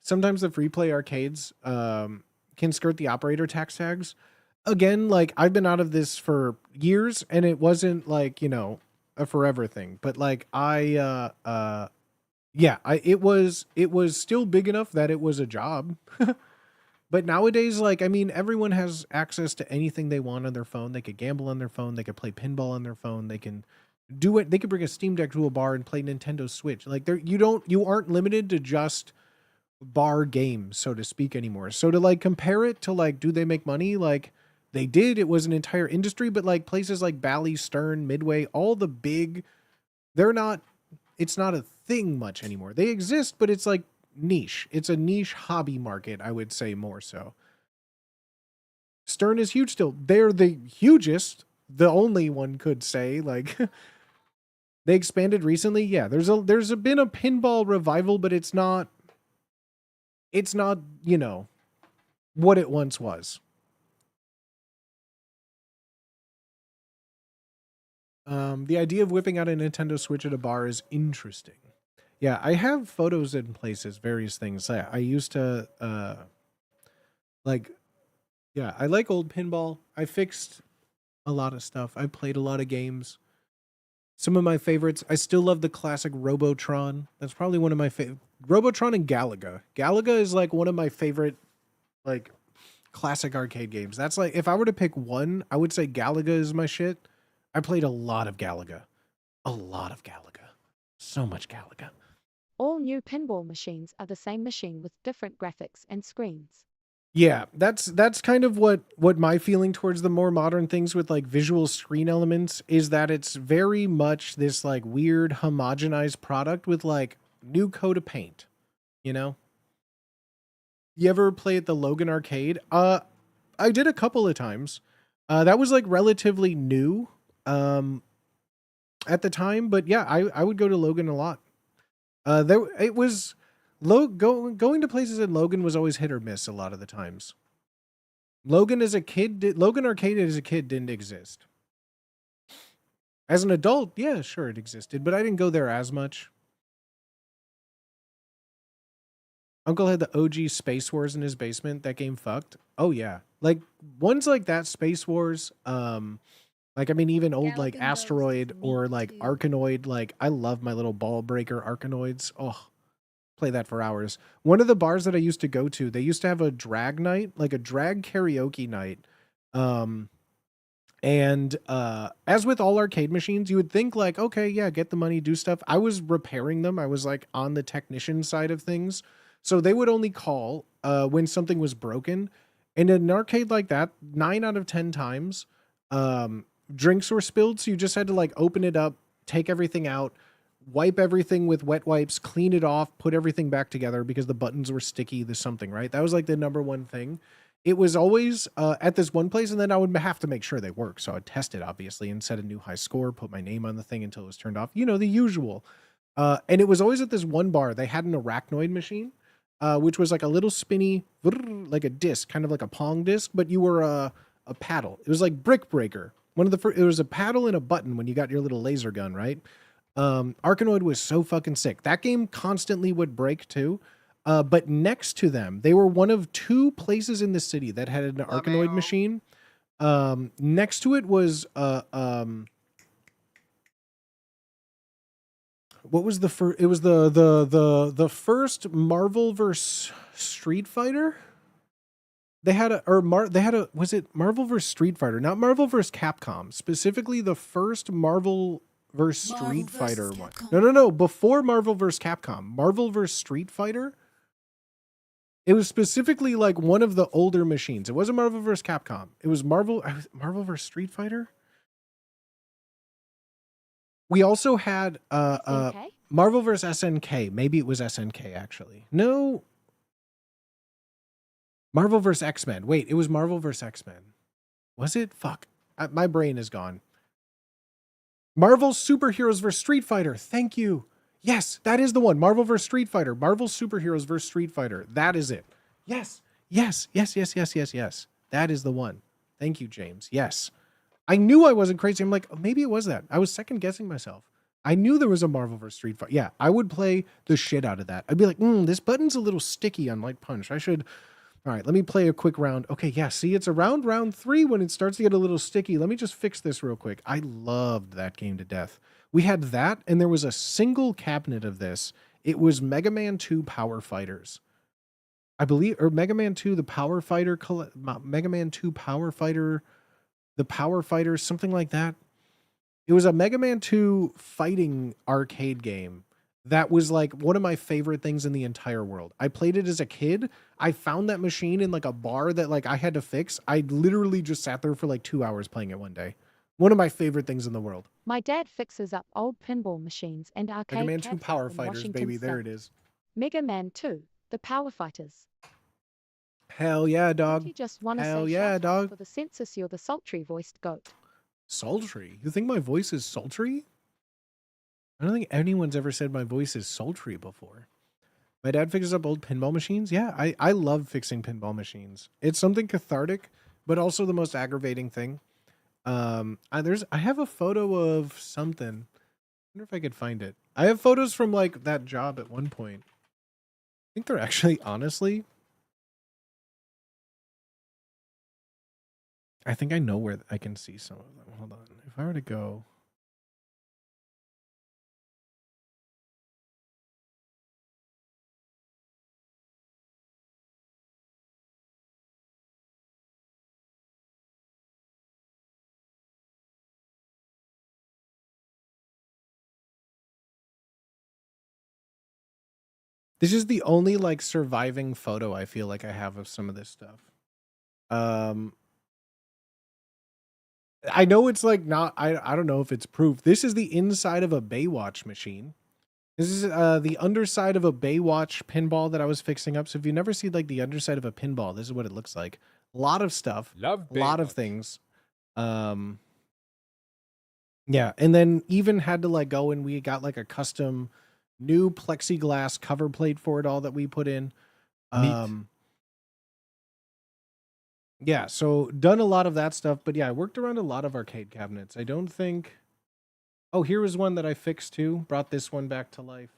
Sometimes the free play arcades can skirt the operator tax tags. Again, like I've been out of this for years and it wasn't like, you know, a forever thing, but like it was still big enough that it was a job. But nowadays, like, I mean, everyone has access to anything they want on their phone. They could gamble on their phone. They could play pinball on their phone. They can do it. They could bring a Steam Deck to a bar and play Nintendo Switch. Like you aren't limited to just bar games, so to speak, anymore. So to like compare it to like, do they make money? Like they did, it was an entire industry, but like places like Bally, Stern, Midway, all the big, it's not a thing much anymore. They exist, but it's like niche. It's a niche hobby market, I would say more so. Stern is huge still. They're the hugest, the only one could say. Like they expanded recently. Yeah, there's been a pinball revival, but it's not, you know, what it once was. The idea of whipping out a Nintendo Switch at a bar is interesting. Yeah, I have photos in places, various things. I used to, like, yeah, I like old pinball. I fixed a lot of stuff. I played a lot of games. Some of my favorites, I still love the classic Robotron. That's probably one of my favorite. Robotron and Galaga. Galaga is like one of my favorite, like, classic arcade games. That's like, if I were to pick one, I would say Galaga is my shit. I played a lot of Galaga. A lot of Galaga. So much Galaga. All new pinball machines are the same machine with different graphics and screens. Yeah, that's kind of what my feeling towards the more modern things with like visual screen elements is, that it's very much this like weird homogenized product with like new coat of paint, you know? You ever play at the Logan arcade? I did a couple of times. That was like relatively new at the time, but yeah, I would go to Logan a lot. It was going to places in Logan was always hit or miss a lot of the times. Logan arcade as a kid didn't exist. As an adult, yeah, sure it existed, but I didn't go there as much. Uncle had the OG Space Wars in his basement. That game fucked. Oh yeah, like ones like that, Space Wars. Like, I mean, even old, like, Asteroid or, like, Arkanoid. Like, I love my little ball breaker Arkanoids. Oh, play that for hours. One of the bars that I used to go to, they used to have a drag night, like a drag karaoke night. As with all arcade machines, you would think, like, okay, yeah, get the money, do stuff. I was repairing them. I was, like, on the technician side of things. So they would only call when something was broken. And in an arcade like that, 9 out of 10 times, drinks were spilled, so you just had to like open it up, take everything out, wipe everything with wet wipes, clean it off, put everything back together because the buttons were sticky, the something, right? That was like the number one thing. It was always at this one place, and then I would have to make sure they work. So I'd test it, obviously, and set a new high score, put my name on the thing until it was turned off. You know, the usual. And it was always at this one bar. They had an arachnoid machine, which was like a little spinny, like a disc, kind of like a Pong disc, but you were a paddle. It was like Brick Breaker. It was a paddle and a button when you got your little laser gun, right? Arkanoid was so fucking sick. That game constantly would break too. But next to them, they were one of 2 places in the city that had an Arkanoid machine. Next to it was what was the first? It was the first Marvel vs. Street Fighter. They had was it Marvel vs. Street Fighter? Not Marvel vs. Capcom. Specifically the first Marvel vs. Marvel Street vs. Fighter one. Capcom. No. Before Marvel vs. Capcom. Marvel vs. Street Fighter. It was specifically like one of the older machines. It wasn't Marvel vs. Capcom. It was Marvel vs. Street Fighter. We also had SNK? Marvel vs. SNK. Maybe it was SNK actually. No. Marvel vs. X-Men. Wait, it was Marvel vs. X-Men. Was it? Fuck. My brain is gone. Marvel Superheroes vs. Street Fighter. Thank you. Yes, that is the one. Marvel vs. Street Fighter. Marvel Superheroes vs. Street Fighter. That is it. Yes. Yes. That is the one. Thank you, James. Yes. I knew I wasn't crazy. I'm like, oh, maybe it was that. I was second guessing myself. I knew there was a Marvel vs. Street Fighter. Yeah, I would play the shit out of that. I'd be like, this button's a little sticky on Light Punch. I should... All right, let me play a quick round. Okay, yeah, see, it's around round 3 when it starts to get a little sticky. Let me just fix this real quick. I loved that game to death. We had that, and there was a single cabinet of this. It was Mega Man 2 Power Fighters. I believe, or Mega Man 2, the Power Fighter, Mega Man 2 Power Fighter, the Power Fighters, something like that. It was a Mega Man 2 fighting arcade game. That was like one of my favorite things in the entire world. I played it as a kid. I found that machine in like a bar that like I had to fix. I literally just sat there for like 2 hours playing it one day. One of my favorite things in the world. My dad fixes up old pinball machines and arcade Mega Man 2 cabinets Power in Fighters, Washington baby. There State. it is. Mega Man 2, the Power Fighters. Hell yeah, dog. You just want to Hell say yeah, shout out dog. for the census, you're the sultry voiced goat. Sultry? You think my voice is sultry? I don't think anyone's ever said my voice is sultry before. My dad fixes up old pinball machines. Yeah, I love fixing pinball machines. It's something cathartic, but also the most aggravating thing. I have a photo of something. I wonder if I could find it. I have photos from like that job at one point. I think they're actually, honestly, I think I know where I can see some of them. Hold on. If I were to go... This is the only like surviving photo I feel like I have of some of this stuff. I know it's like not, I don't know if it's proof. This is the inside of a Baywatch machine. This is the underside of a Baywatch pinball that I was fixing up. So if you never see like the underside of a pinball, this is what it looks like. A lot of stuff. Love a lot of Baywatch. things. Yeah, and then even had to like go and we got like a custom new plexiglass cover plate for it all that we put in. Yeah, so done a lot of that stuff, but yeah, I worked around a lot of arcade cabinets. I don't think... Oh, here was one that I fixed too. Brought this one back to life.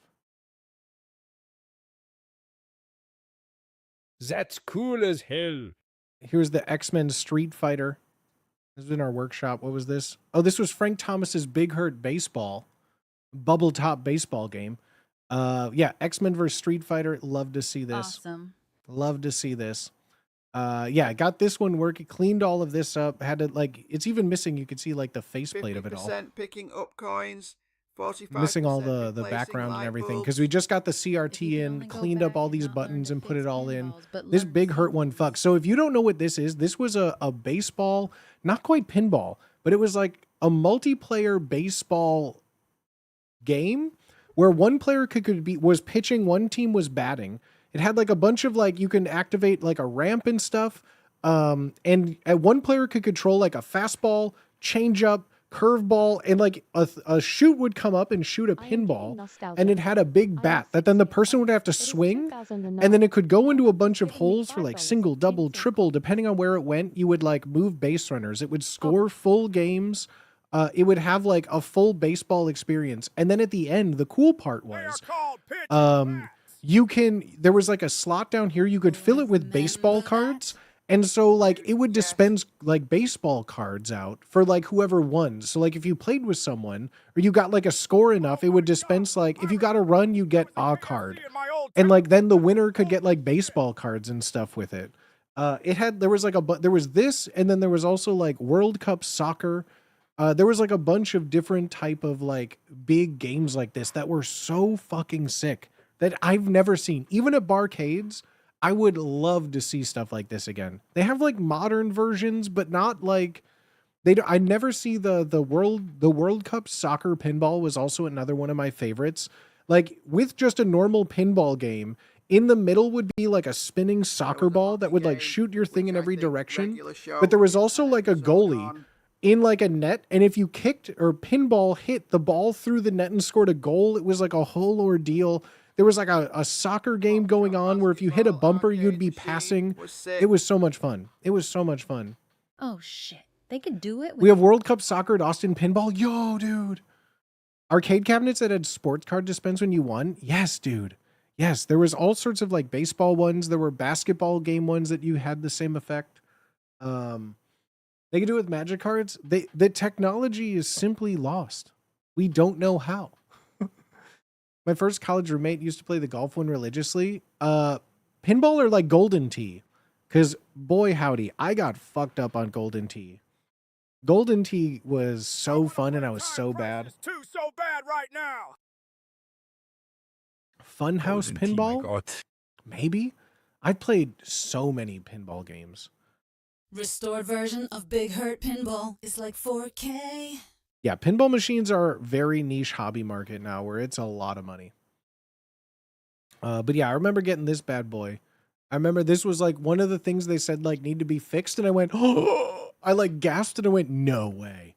That's cool as hell. Here's the X-Men Street Fighter. This was in our workshop. What was this? Oh, this was Frank Thomas's Big Hurt Baseball. Bubble top baseball game. Yeah, X-Men vs. Street Fighter. Love to see this. Awesome. Love to see this. Yeah, I got this one working, cleaned all of this up, had to like, it's even missing, you could see like the faceplate of it all. 50% picking up coins, 45% Missing all the replacing background and light everything, bulbs. because we just got the If you CRT can in, only go cleaned up back all and these not learn buttons to and put fix it all in. pinballs, but This learn Big Hurt one symbols. fucks. So if you don't know what this was a baseball, not quite pinball, but it was like a multiplayer baseball game where one player was pitching, one team was batting. It had like a bunch of like, you can activate like a ramp and stuff. And one player could control like a fastball, changeup, curveball, and like a shoot would come up and shoot a pinball, and it had a big bat that then the person would have to swing, and then it could go into a bunch of holes for like single, double, triple, depending on where it went. You would like move base runners. It would score full games. It would have like a full baseball experience. And then at the end, the cool part was, there was like a slot down here. You could fill it with baseball cards. And so like it would dispense like baseball cards out for like whoever won. So like if you played with someone or you got like a score enough, it would dispense like if you got a run, you get a card. And like then the winner could get like baseball cards and stuff with it. There was this, and then there was also like World Cup soccer. There was like a bunch of different type of like big games like this that were so fucking sick that I've never seen. Even at barcades, I would love to see stuff like this again. They have like modern versions, but not like I never see the World Cup soccer pinball was also another one of my favorites. Like with just a normal pinball game, in the middle would be like a spinning soccer ball that would like shoot your thing in every direction. But there was also like a goalie in like a net, and if you kicked or pinball hit the ball through the net and scored a goal, it was like a whole ordeal. There was like a soccer game going on where if you hit a bumper, you'd be passing. It was so much fun. It was so much fun. Oh shit. They could do it. We have World Cup soccer at Austin Pinball. Yo, dude. Arcade cabinets that had sports card dispense when you won. Yes, dude. Yes, there was all sorts of like baseball ones. There were basketball game ones that you had the same effect. They could do it with magic cards. The technology is simply lost. We don't know how. My first college roommate used to play the golf one religiously. Pinball or like Golden Tee. Because boy howdy, I got fucked up on Golden Tee. Golden Tee was so fun and I was so bad. Too so bad right now. Funhouse Golden Tee, my Pinball? God. Maybe. I played so many pinball games. Restored version of Big Hurt Pinball is like 4K. Yeah, pinball machines are very niche hobby market now where it's a lot of money. But yeah, I remember getting this bad boy. I remember this was like one of the things they said like need to be fixed, and I went, oh, I like gasped and I went, no way.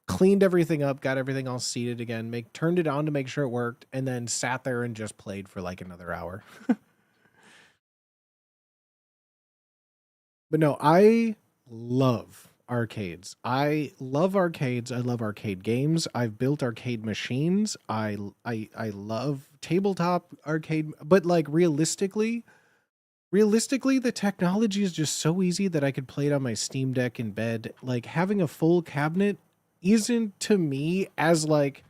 Cleaned everything up, got everything all seated again, turned it on to make sure it worked, and then sat there and just played for like another hour. But no, I love arcades. I love arcades. I love arcade games. I've built arcade machines. I love tabletop arcade, but like realistically, the technology is just so easy that I could play it on my Steam Deck in bed. Like having a full cabinet isn't to me as like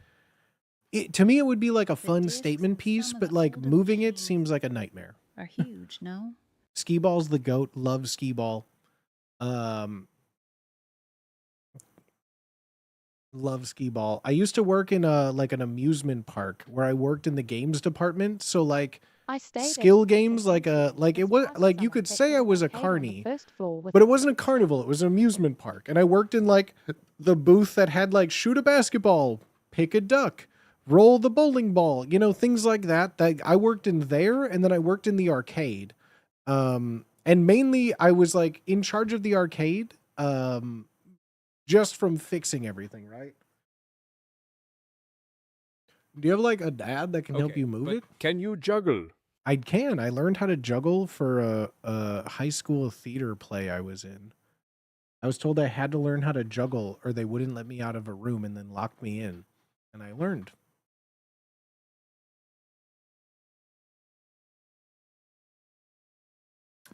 to me it would be like a fun statement piece, but like moving it seems like a nightmare. Are huge, no? Skee ball's the goat. Love skee ball. Love skee ball. I used to work in like an amusement park where I worked in the games department. So like skill games, like it was like you could say I was a carny, but it wasn't a carnival. It was an amusement park, and I worked in like the booth that had like shoot a basketball, pick a duck, roll the bowling ball, you know, things like that. That I worked in there, and then I worked in the arcade. And mainly I was like in charge of the arcade, just from fixing everything, right? Do you have like a dad that can help you move it? Can you juggle? I can. I learned how to juggle for a high school theater play I was in. I was told I had to learn how to juggle or they wouldn't let me out of a room and then locked me in. And I learned.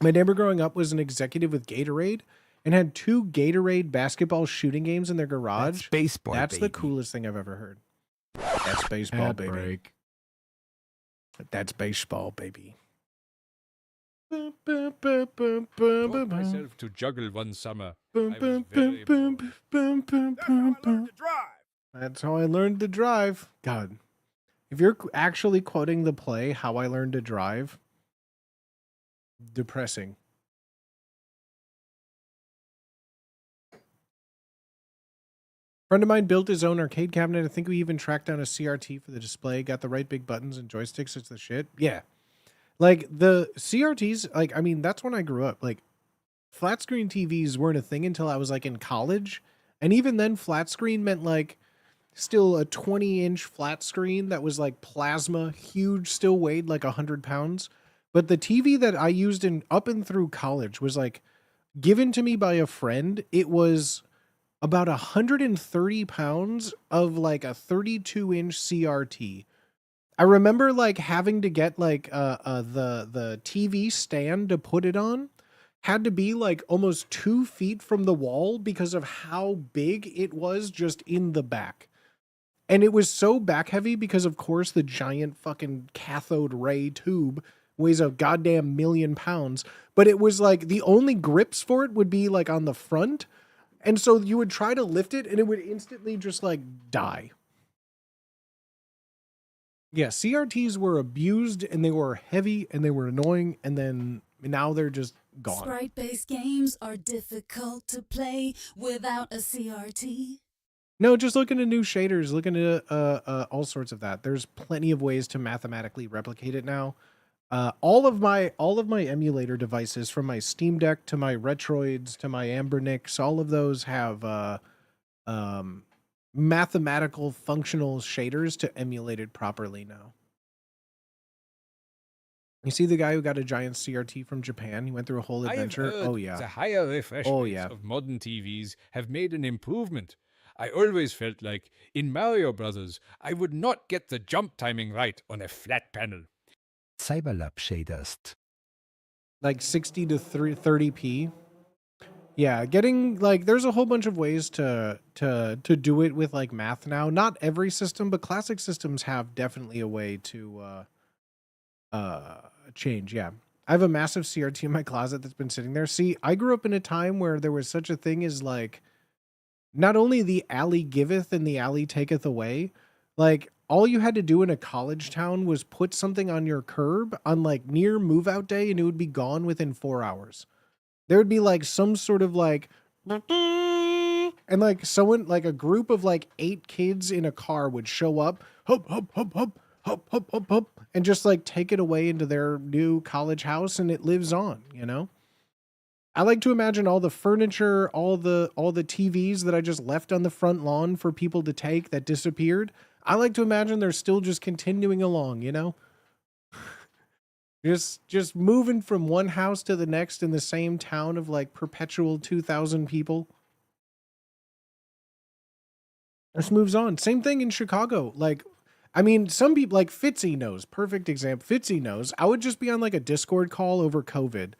My neighbor growing up was an executive with Gatorade and had 2 Gatorade basketball shooting games in their garage. That's baseball, That's baby. the coolest thing I've ever heard. That's baseball, Ad baby. break. That's baseball, baby. Taught myself to juggle one summer. I was very bored. That's how I learned to drive. God. If you're actually quoting the play, How I Learned to Drive, depressing. Friend of mine built his own arcade cabinet. I think we even tracked down a CRT for the display, got the right big buttons and joysticks. It's the shit. Yeah. Like the CRTs, like, I mean, that's when I grew up. Like flat screen TVs weren't a thing until I was like in college. And even then flat screen meant like still a 20-inch flat screen that was like plasma, huge, still weighed like 100 pounds. But the TV that I used in up and through college was like given to me by a friend. It was about 130 pounds of like a 32-inch CRT. I remember like having to get like the TV stand to put it on had to be like almost 2 feet from the wall because of how big it was just in the back. And it was so back heavy because of course the giant fucking cathode ray tube weighs a goddamn 1,000,000 pounds. But it was like the only grips for it would be like on the front. And so you would try to lift it and it would instantly just like die. Yeah, CRTs were abused and they were heavy and they were annoying, and then now they're just gone. Sprite-based games are difficult to play without a CRT. No, just looking at new shaders, looking at all sorts of that. There's plenty of ways to mathematically replicate it now. All of my emulator devices, from my Steam Deck to my Retroids to my Ambernicks, all of those have mathematical functional shaders to emulate it properly now. You see the guy who got a giant CRT from Japan? He went through a whole adventure. Oh yeah. The higher refresh rates of modern TVs have made an improvement. I always felt like in Mario Brothers, I would not get the jump timing right on a flat panel. Cyberlab shaders. Like 60 to 30p. Yeah, getting like there's a whole bunch of ways to do it with like math now. Not every system, but classic systems have definitely a way to change. Yeah. I have a massive CRT in my closet that's been sitting there. See, I grew up in a time where there was such a thing as like not only the alley giveth and the alley taketh away, like all you had to do in a college town was put something on your curb on like near move out day and it would be gone within 4 hours. There would be like some sort of like, and like someone, like a group of like 8 kids in a car would show up, hop, hop, hop, hop, hop, hop, hop, hop, and just like take it away into their new college house and it lives on, you know? I like to imagine all the furniture, all the TVs that I just left on the front lawn for people to take that disappeared. I like to imagine they're still just continuing along, you know? Just moving from one house to the next in the same town of like perpetual 2,000 people. This moves on. Same thing in Chicago. Like, I mean, some people like Fitzy knows. Perfect example. Fitzy knows. I would just be on like a Discord call over COVID.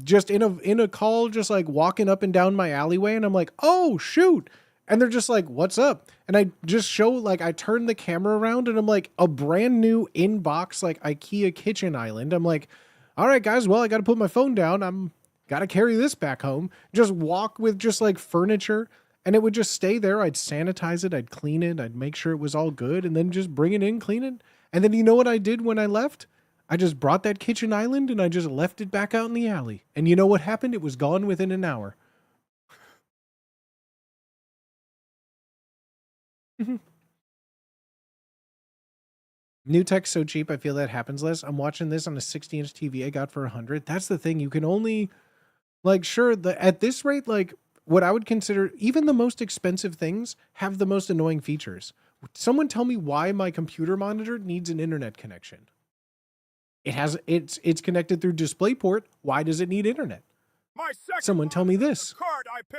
Just in a call, just like walking up and down my alleyway, and I'm like, oh shoot. And they're just like, what's up? And I just show, like, I turn the camera around and I'm like, a brand new in-box, like, IKEA kitchen island. I'm like, all right, guys, well, I got to put my phone down. I'm got to carry this back home. Just walk with just, like, furniture. And it would just stay there. I'd sanitize it. I'd clean it. I'd make sure it was all good. And then just bring it in, clean it. And then you know what I did when I left? I just brought that kitchen island and I just left it back out in the alley. And you know what happened? It was gone within an hour. New tech's so cheap, I feel that happens less. I'm watching this on a 60-inch TV I got for $100. That's the thing. You can only, like, sure, at this rate, like, what I would consider even the most expensive things have the most annoying features. Someone tell me why my computer monitor needs an internet connection. It's connected through DisplayPort. Why does it need internet? Someone tell me this.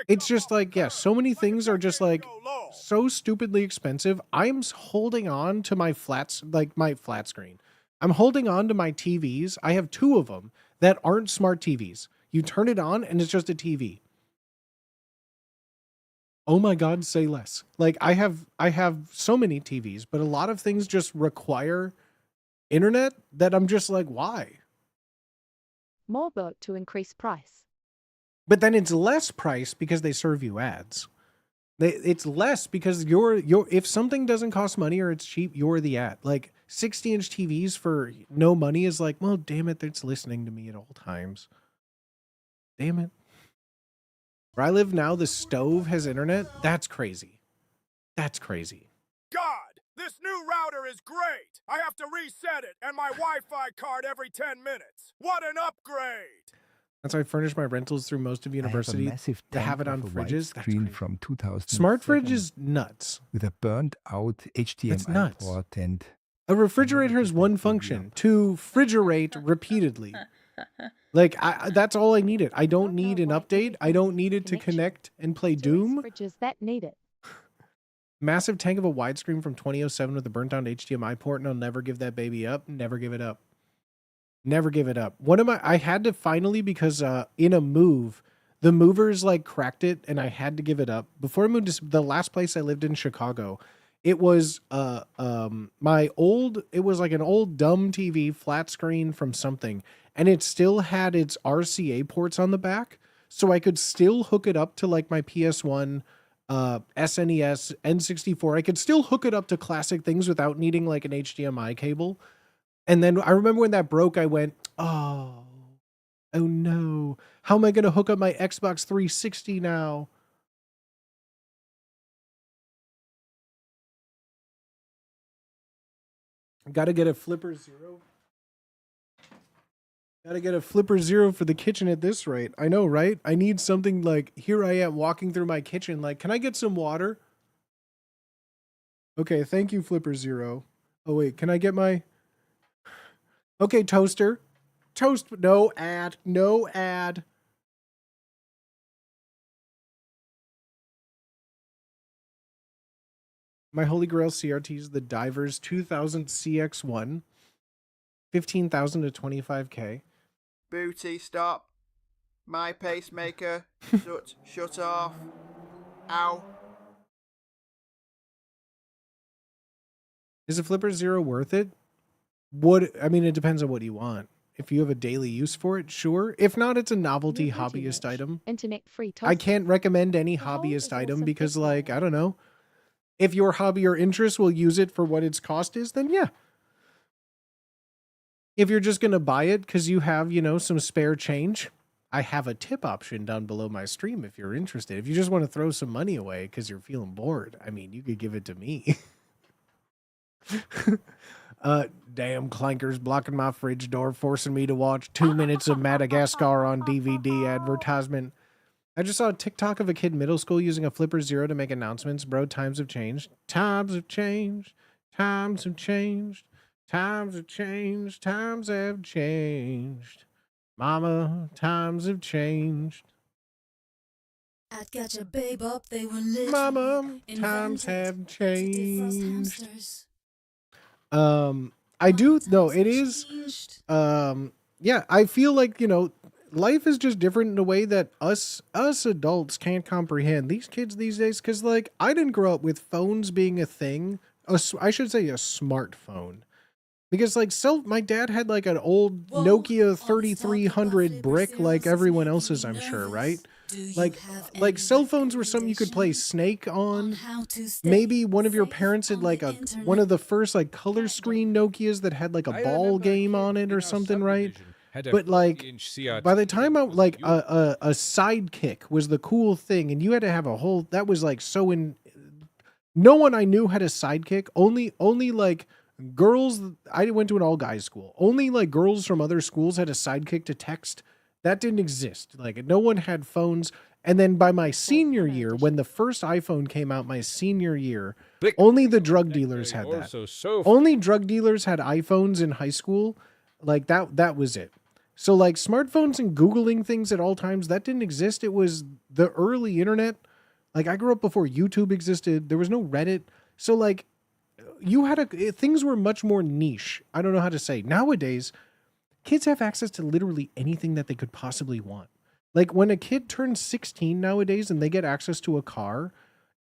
It's just like, yeah, so many things are just like so stupidly expensive. I'm holding on to my flats, like my flat screen. I'm holding on to my TVs. I have 2 of them that aren't smart TVs. You turn it on and it's just a TV. Oh my God, say less. Like I have so many TVs, but a lot of things just require internet that I'm just like, why? More vote to increase price. But then it's less price because they serve you ads. It's less because you're if something doesn't cost money or it's cheap, you're the ad. Like 60-inch TVs for no money is like, well, damn it, it's listening to me at all times. Damn it. Where I live now, the stove has internet. That's crazy. That's crazy. God, this new router is great. I have to reset it and my Wi-Fi card every 10 minutes. What an upgrade. That's how I furnish my rentals through most of university. To have it on fridges. Screen from 2000. Smart fridge is nuts. With a burned out HDMI port and a refrigerator has one function: to refrigerate repeatedly. Like that's all I needed. I don't need an update. I don't need it to connect and play Doom. Fridges that need it. Massive tank of a widescreen from 2007 with a burnt down HDMI port, and I'll never give that baby up. Never give it up. Never give it up. I had to finally, because in a move, the movers like cracked it and I had to give it up. Before I moved to the last place I lived in, Chicago, It was it was like an old dumb TV flat screen from something, and it still had its RCA ports on the back, so I could still hook it up to like my PS1, SNES, N64. I could still hook it up to classic things without needing like an HDMI cable. And then I remember when that broke, I went, oh no, how am I going to hook up my Xbox 360 now? Gotta get a Flipper Zero. Gotta get a Flipper Zero for the kitchen at this rate. I know, right? I need something like, here I am walking through my kitchen. Like, can I get some water? Okay, thank you, Flipper Zero. Oh, wait, can I get my... Okay, toaster. Toast, no ad, no ad. My Holy Grail CRT is the Divers 2000 CX1. 15,000 to 25K. Booty, stop. My pacemaker. Shut off. Ow. Is a Flipper Zero worth it? I mean, it depends on what you want. If you have a daily use for it, sure. If not, it's a novelty hobbyist item. Internet free toaster. I can't recommend any hobbyist item because, like, I don't know. If your hobby or interest will use it for what its cost is, then yeah. If you're just going to buy it because you have, you know, some spare change, I have a tip option down below my stream if you're interested. If you just want to throw some money away because you're feeling bored, I mean, you could give it to me. Damn clankers blocking my fridge door, forcing me to watch 2 minutes of Madagascar on DVD advertisement. I just saw a TikTok of a kid in middle school using a Flipper Zero to make announcements. Bro, times have changed. Times have changed. Times have changed. Times have changed. Times have changed. Mama, times have changed. I'd got your babe up, they were literally Mama, times have changed. It is. Yeah, I feel like, you know, life is just different in a way that us adults can't comprehend. These kids these days, because, like, I didn't grow up with phones being a thing. I should say a smartphone. Because, like, my dad had, like, an old Nokia 3300 brick like everyone else's, I'm sure, right? Like cell phones were something you could play Snake on. Maybe one of your parents had, like, one of the first, like, color screen Nokias that had, like, a ball game on it or something, right? But, like, by the time a Sidekick was the cool thing, and you had to have a whole, that was, like, no one I knew had a Sidekick. Only like girls. I went to an all guys school. Only like girls from other schools had a Sidekick to text. That didn't exist. Like, no one had phones. And then by my senior year, when the first iPhone came out, my senior year, only the drug dealers had that. Only drug dealers had iPhones in high school. Like, that was it. So, like, smartphones and Googling things at all times, that didn't exist. It was the early internet. Like, I grew up before YouTube existed. There was no Reddit. So, like, things were much more niche. I don't know how to say. Nowadays, kids have access to literally anything that they could possibly want. Like, when a kid turns 16 nowadays and they get access to a car,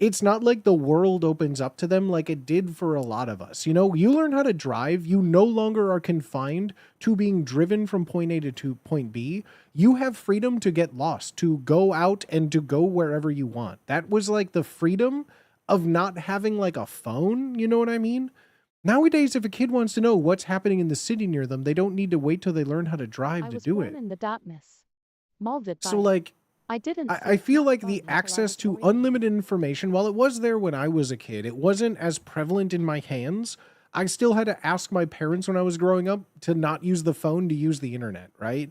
it's not like the world opens up to them like it did for a lot of us. You know, you learn how to drive. You no longer are confined to being driven from point A to point B. You have freedom to get lost, to go out and to go wherever you want. That was like the freedom of not having like a phone. You know what I mean? Nowadays, if a kid wants to know what's happening in the city near them, they don't need to wait till they learn how to drive to do it. I was born in the darkness, molded by. So, like, I feel like the smartphone access to until I was unlimited information, while it was there when I was a kid, it wasn't as prevalent in my hands. I still had to ask my parents when I was growing up to not use the phone, to use the internet, right?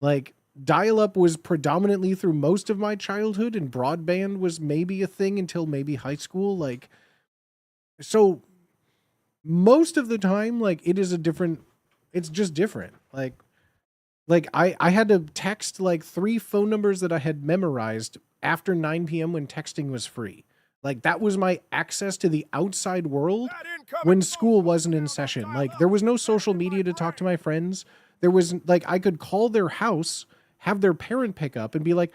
Like, dial-up was predominantly through most of my childhood, and broadband was maybe a thing until maybe high school. Like, so most of the time, like, it's just different. Like I had to text like 3 phone numbers that I had memorized after 9 p.m. when texting was free. Like, that was my access to the outside world when school wasn't in session. Like, there was no social media to talk to my friends. There was, like, I could call their house, have their parent pick up and be like,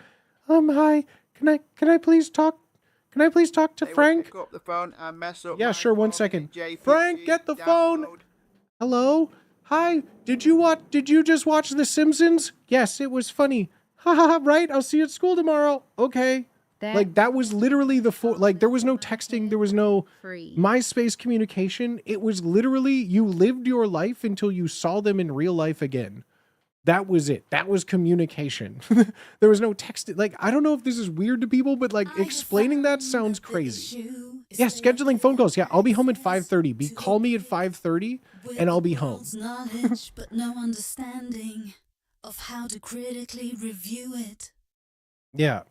hi, can I please talk Can I please talk to They will Frank? pick up the phone and mess up Yeah, my sure, 1 4-minute second. JPG Frank, get the phone. download. Hello? Hi, did you just watch The Simpsons? Yes, it was funny. Haha, right? I'll see you at school tomorrow. Okay. Like, that was literally like, there was no texting, there was no MySpace communication. It was literally, you lived your life until you saw them in real life again. That was it. That was communication. There was no text. Like, I don't know if this is weird to people, but like explaining that sounds crazy. Yeah, scheduling phone calls. Yeah, I'll be home at 5:30. Call me at 5:30 and I'll be home. Knowledge, but no understanding of how to critically review it. Yeah.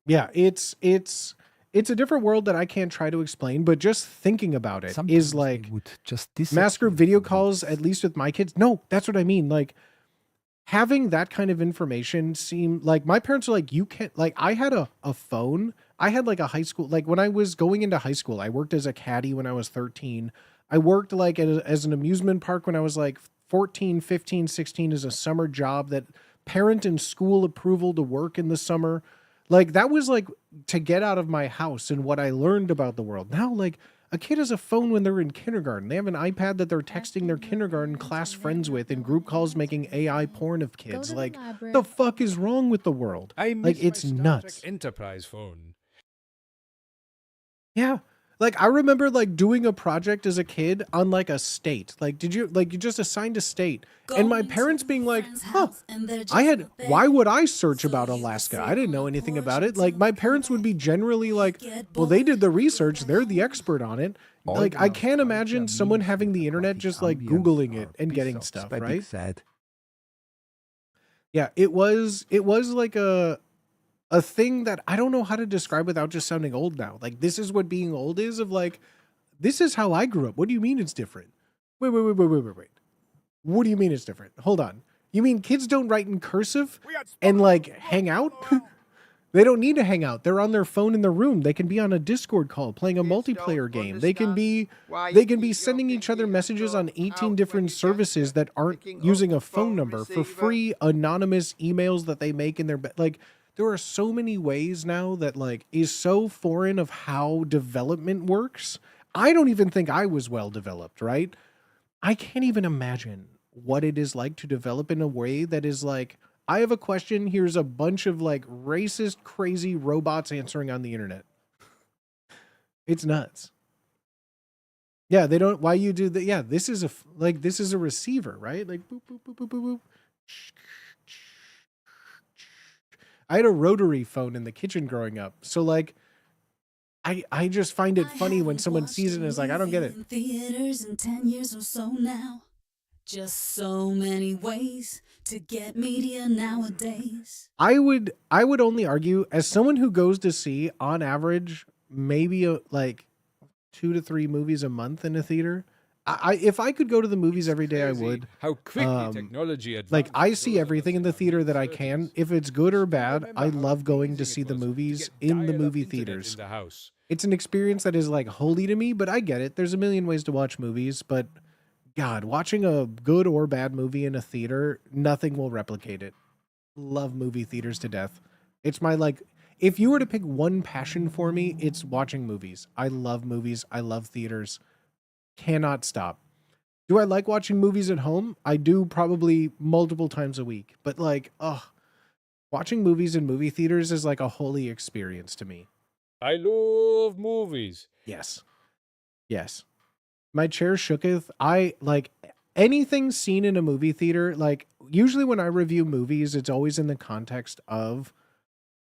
Yeah, it's a different world that I can't try to explain, but just thinking about it Sometimes is they like would just mass group disappear video for calls, weeks. at least with my kids. No, that's what I mean. Like, having that kind of information seemed like my parents are like, you can't, like, I had a phone. I had like a high school, like when I was going into high school, I worked as a caddy when I was 13. I worked like as an amusement park when I was like 14, 15, 16 as a summer job that parent and school approval to work in the summer. Like that was like to get out of my house and what I learned about the world. Now, like a kid has a phone when they're in kindergarten. They have an iPad that they're texting their kindergarten class friends with in group calls making AI porn of kids. Like the fuck is wrong with the world? I Like miss it's my Star nuts. Trek Enterprise phone. Yeah. Like I remember like doing a project as a kid on like a state. Like you just assigned a state and my parents being like, huh, why would I search about Alaska? I didn't know anything about it. Like my parents would be generally like, well, they did the research. They're the expert on it. Like I can't imagine someone having the internet just like Googling it and getting stuff, right? Sad. Yeah, it was like a thing that I don't know how to describe without just sounding old now. Like this is what being old is of like, this is how I grew up. What do you mean it's different? Wait. What do you mean it's different? Hold on. You mean kids don't write in cursive and like hang out? They don't need to hang out. They're on their phone in their room. They can be on a Discord call playing a multiplayer game. They can be sending each other messages on 18 different services that aren't using a phone number for free anonymous emails that they make in their bed. Like there are so many ways now that like is so foreign of how development works. I don't even think I was well developed, right? I can't even imagine what it is like to develop in a way that is like, I have a question. Here's a bunch of like racist, crazy robots answering on the internet. It's nuts. Yeah, they don't, why you do that? Yeah, this is a receiver, right? Like boop, boop, boop, boop, boop, boop. I had a rotary phone in the kitchen growing up. So like, I just find it funny when someone sees it and is like, I don't get it. In theaters in 10 years or so now. Just so many ways to get media nowadays. I would only argue as someone who goes to see on average maybe like 2 to 3 movies a month in a theater. If I could go to the movies every day, I would. How quickly technology advances. Like I see everything in the theater that I can. If it's good or bad, I love going to see the movies in the movie theaters. In the house. It's an experience that is like holy to me, but I get it. There's a million ways to watch movies, but God, watching a good or bad movie in a theater, nothing will replicate it. Love movie theaters to death. It's my like, if you were to pick one passion for me, it's watching movies. I love movies. I love theaters. Cannot stop. Do I like watching movies at home? I do probably multiple times a week, but like, watching movies in movie theaters is like a holy experience to me. I love movies. Yes. My chair shooketh. I like anything seen in a movie theater. Like usually when I review movies, it's always in the context of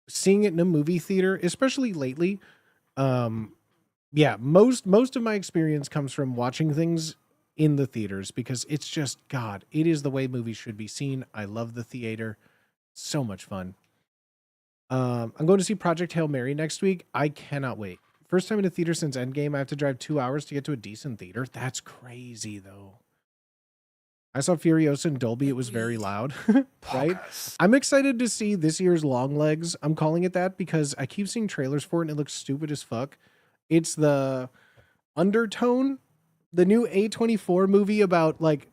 seeing it in a movie theater, especially lately. Yeah, most of my experience comes from watching things in the theaters because it's just, God, it is the way movies should be seen. I love the theater. So much fun. I'm going to see Project Hail Mary next week. I cannot wait. First time in a theater since Endgame. I have to drive 2 hours to get to a decent theater. That's crazy, though. I saw Furiosa in Dolby. It was very loud, right? I'm excited to see this year's Longlegs. I'm calling it that because I keep seeing trailers for it and it looks stupid as fuck. It's the Undertone, the new A24 movie about like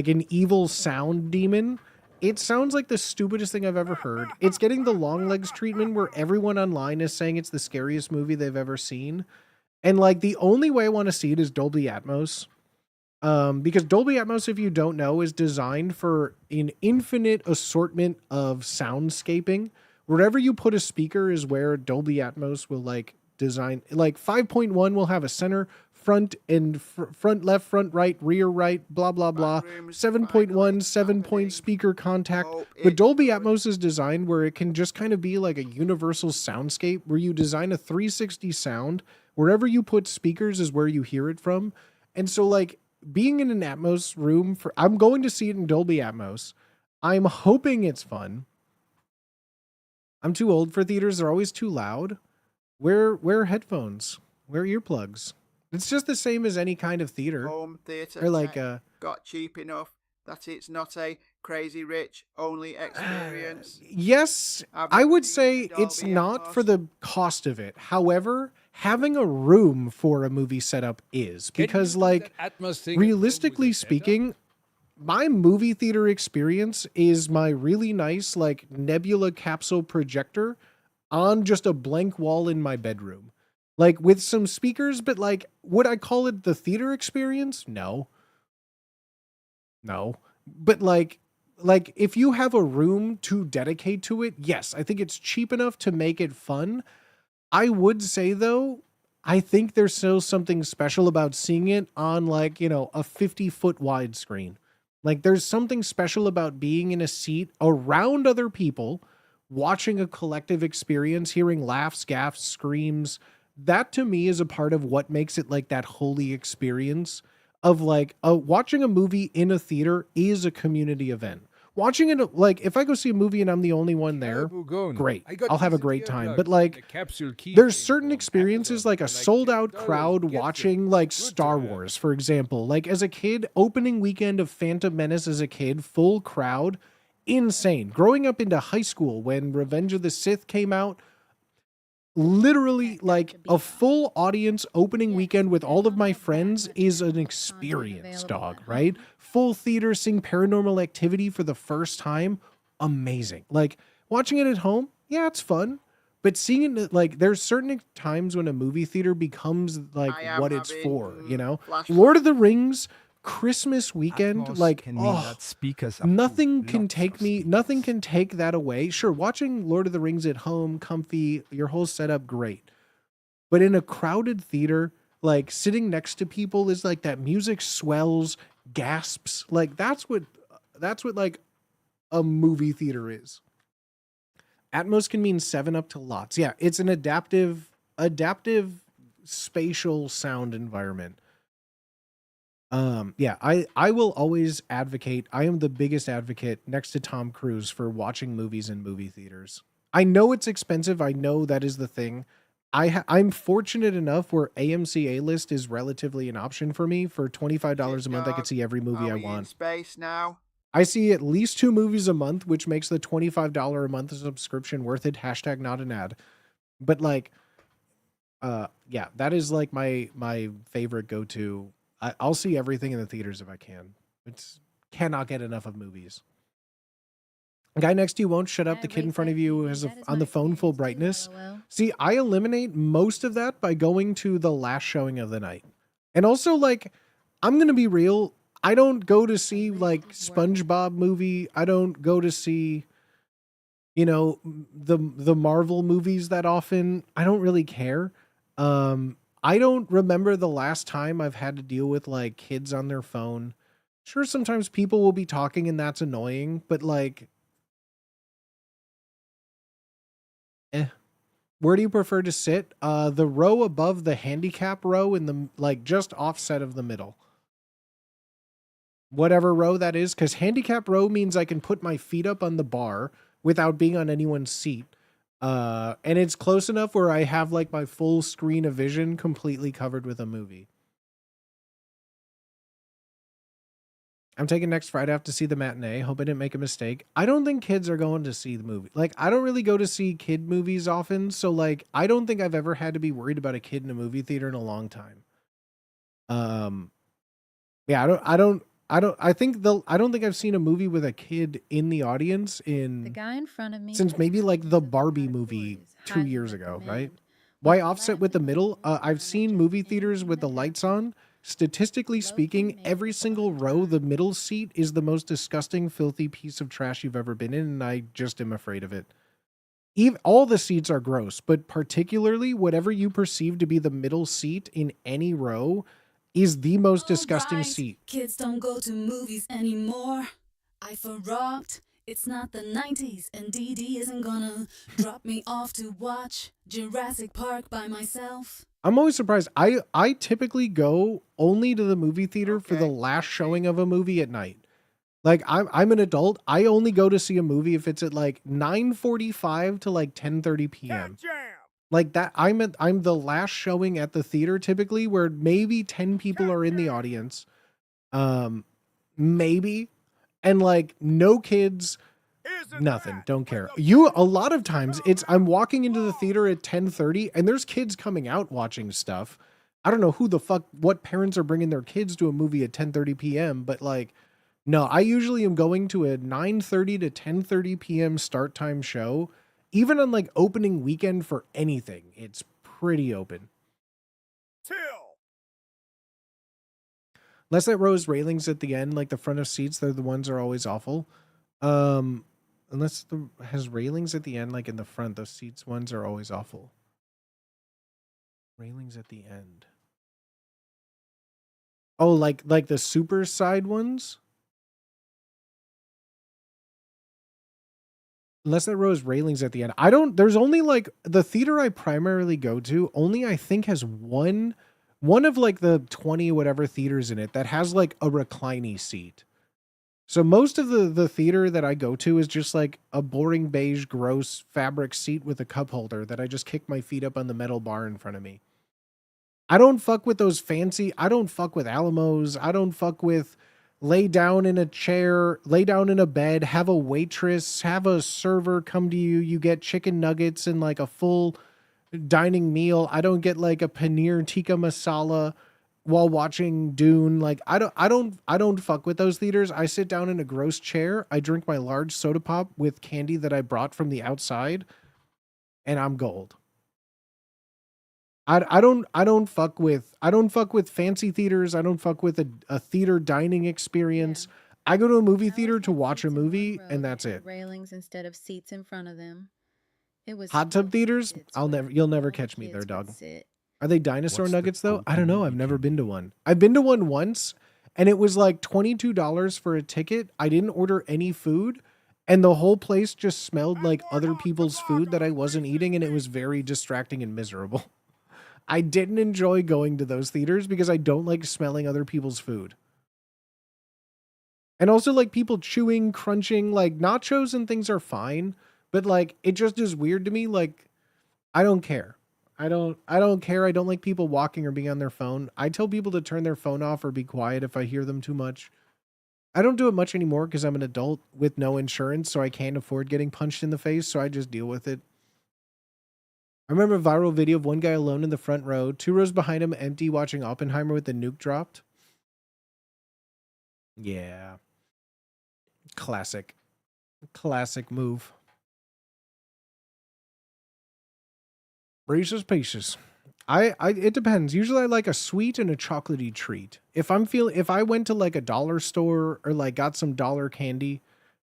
an evil sound demon. it sounds like the stupidest thing I've ever heard. It's getting the long legs treatment where everyone online is saying it's the scariest movie they've ever seen. And like the only way I want to see it is Dolby Atmos. Because Dolby Atmos, if you don't know, is designed for an infinite assortment of soundscaping. Wherever you put a speaker is where Dolby Atmos will like design. Like 5.1 will have a center, front and front left, front right, rear right, blah blah blah. 7.1 7-point speaker contact. But Dolby Atmos is designed where it can just kind of be like a universal soundscape where you design a 360 sound. Wherever you put speakers is where you hear it from. And so like being in an Atmos room I'm going to see it in Dolby Atmos. I'm hoping it's fun. I'm too old for theaters. They're always too loud. Wear headphones. Wear earplugs. It's just the same as any kind of theater. Home theater or like got cheap enough that it's not a crazy rich only experience. Yes, I would say it's not for the cost of it. However, having a room for a movie setup is, because like realistically speaking, my movie theater experience is my really nice like nebula capsule projector on just a blank wall in my bedroom. Like with some speakers, but like would I call it the theater experience? No. But like if you have a room to dedicate to it, yes, I think it's cheap enough to make it fun. I would say though, I think there's still something special about seeing it on like, you know, a 50-foot wide screen. Like there's something special about being in a seat around other people, watching a collective experience, hearing laughs, gaffes, screams. That to me is a part of what makes it like that holy experience of like watching a movie in a theater is a community event. Watching it, like if I go see a movie and I'm the only one there, great, I'll have a great time. But like there's certain experiences like a sold out crowd watching like Star Wars, for example. Like as a kid, opening weekend of Phantom Menace as a kid, full crowd, insane. Growing up into high school when Revenge of the Sith came out, literally like a full audience opening weekend with all of my friends is an experience, dog, right? Full theater, seeing Paranormal Activity for the first time, amazing. Like watching it at home, yeah, it's fun. But seeing it, like there's certain times when a movie theater becomes like what it's for, you know? Lord of the Rings, Christmas weekend, Atmos like can mean that speakers are nothing full, can lots take of me, speakers. nothing can take that away. Sure, watching Lord of the Rings at home, comfy, your whole setup, great. But in a crowded theater, like sitting next to people is like that music swells, gasps. Like that's what like a movie theater is. Atmos can mean 7 up to lots. Yeah, it's an adaptive spatial sound environment. Yeah, I will always advocate. I am the biggest advocate next to Tom Cruise for watching movies in movie theaters. I know it's expensive. I know that is the thing. I'm fortunate enough where AMC A-List is relatively an option for me. For $25 a month, I can see every movie I want. In space now. I see at least 2 movies a month, which makes the $25 a month subscription worth it. # not an ad. But like, yeah, that is like my favorite go-to. I'll see everything in the theaters if I can. Cannot get enough of movies. The guy next to you won't shut up. The kid in front of you has on the phone full brightness. See, I eliminate most of that by going to the last showing of the night. And also, like, I'm going to be real. I don't go to see, like, SpongeBob movie. I don't go to see, you know, the Marvel movies that often. I don't really care. I don't remember the last time I've had to deal with like kids on their phone. Sure, sometimes people will be talking and that's annoying, but like, where do you prefer to sit? The row above the handicap row in the like just offset of the middle. Whatever row that is, because handicap row means I can put my feet up on the bar without being on anyone's seat. And it's close enough where I have like my full screen of vision completely covered with a movie. I'm taking next Friday off to see the matinee. Hope I didn't make a mistake. I don't think kids are going to see the movie. Like, I don't really go to see kid movies often. So like, I don't think I've ever had to be worried about a kid in a movie theater in a long time. Yeah, I don't think I've seen a movie with a kid in the audience The guy in front of me since has maybe like tons the of Barbie categories. movie 2 Highly years ago, right? recommend. Why With offset with the Latin middle? movies, I've not seen just movie theaters anything with the that lights happens. on. Statistically Loki speaking, made every for the single long row, the time. middle seat is the most disgusting, filthy piece of trash you've ever been in, and I just am afraid of it. All the seats are gross, but particularly whatever you perceive to be the middle seat in any row is the most disgusting Alright, seat. kids don't go to movies anymore. I forgot. It's not the 90s, and Dee Dee isn't gonna drop me off to watch Jurassic Park by myself. I'm always surprised. I typically go only to the movie theater for the Okay, last I see. showing of a movie at night. Like I'm an adult. I only go to see a movie if it's at like 9:45 to like 10:30 p.m. Cat jam. Like that I'm the last showing at the theater typically where maybe 10 people are in the audience. Maybe, and like no kids, Isn't nothing, that don't when care. the You a people lot of times come I'm out? walking into the Oh, theater at 10:30 and there's kids coming out watching stuff. I don't know what parents are bringing their kids to a movie at 10:30 p.m., but like no, I usually am going to a 9:30 to 10:30 p.m. start time show. Even on like opening weekend for anything, it's pretty open. till. Unless that row is railings at the end, like the front of seats, they're the ones that are always awful. Unless the has railings at the end, like in the front, those seats ones are always awful. Railings at the end. Oh, like the super side ones? Unless that row is railings at the end. There's only like the theater I primarily go to only I think has one of like the 20 whatever theaters in it that has like a reclining seat. So most of the theater that I go to is just like a boring beige gross fabric seat with a cup holder that I just kick my feet up on the metal bar in front of me. I don't fuck with those fancy, I don't fuck with Alamos, I don't fuck with lay down in a chair, lay down in a bed, have a waitress, have a server come to you, you get chicken nuggets and like a full dining meal. I don't get like a paneer tikka masala while watching Dune. Like I don't fuck with those theaters. I sit down in a gross chair, I drink my large soda pop with candy that I brought from the outside, and I'm gold. I don't fuck with fancy theaters. I don't fuck with a theater dining experience. I go to a movie I theater always to had watch a seats in one movie row and that that's had it. Railings instead of seats in front of them. It was Hot tub filthy theaters? pits You'll where never all the catch me there, kids would dog. sit. Are they dinosaur What's the nuggets though? I go-to don't know. I've movie never been to candy? one. I've been to one once and it was like $22 for a ticket. I didn't order any food and the whole place just smelled like other people's food that I wasn't eating and it was very distracting and miserable. I didn't enjoy going to those theaters because I don't like smelling other people's food. And also like people chewing, crunching, like nachos and things are fine, but like it just is weird to me. Like I don't care. I don't care. I don't like people walking or being on their phone. I tell people to turn their phone off or be quiet if I hear them too much. I don't do it much anymore because I'm an adult with no insurance, so I can't afford getting punched in the face, so I just deal with it. I remember a viral video of one guy alone in the front row, 2 rows behind him, empty, watching Oppenheimer with the nuke dropped. Yeah. Classic. Classic move. Reese's Pieces. It depends. Usually I like a sweet and a chocolatey treat. If I went to like a dollar store or like got some dollar candy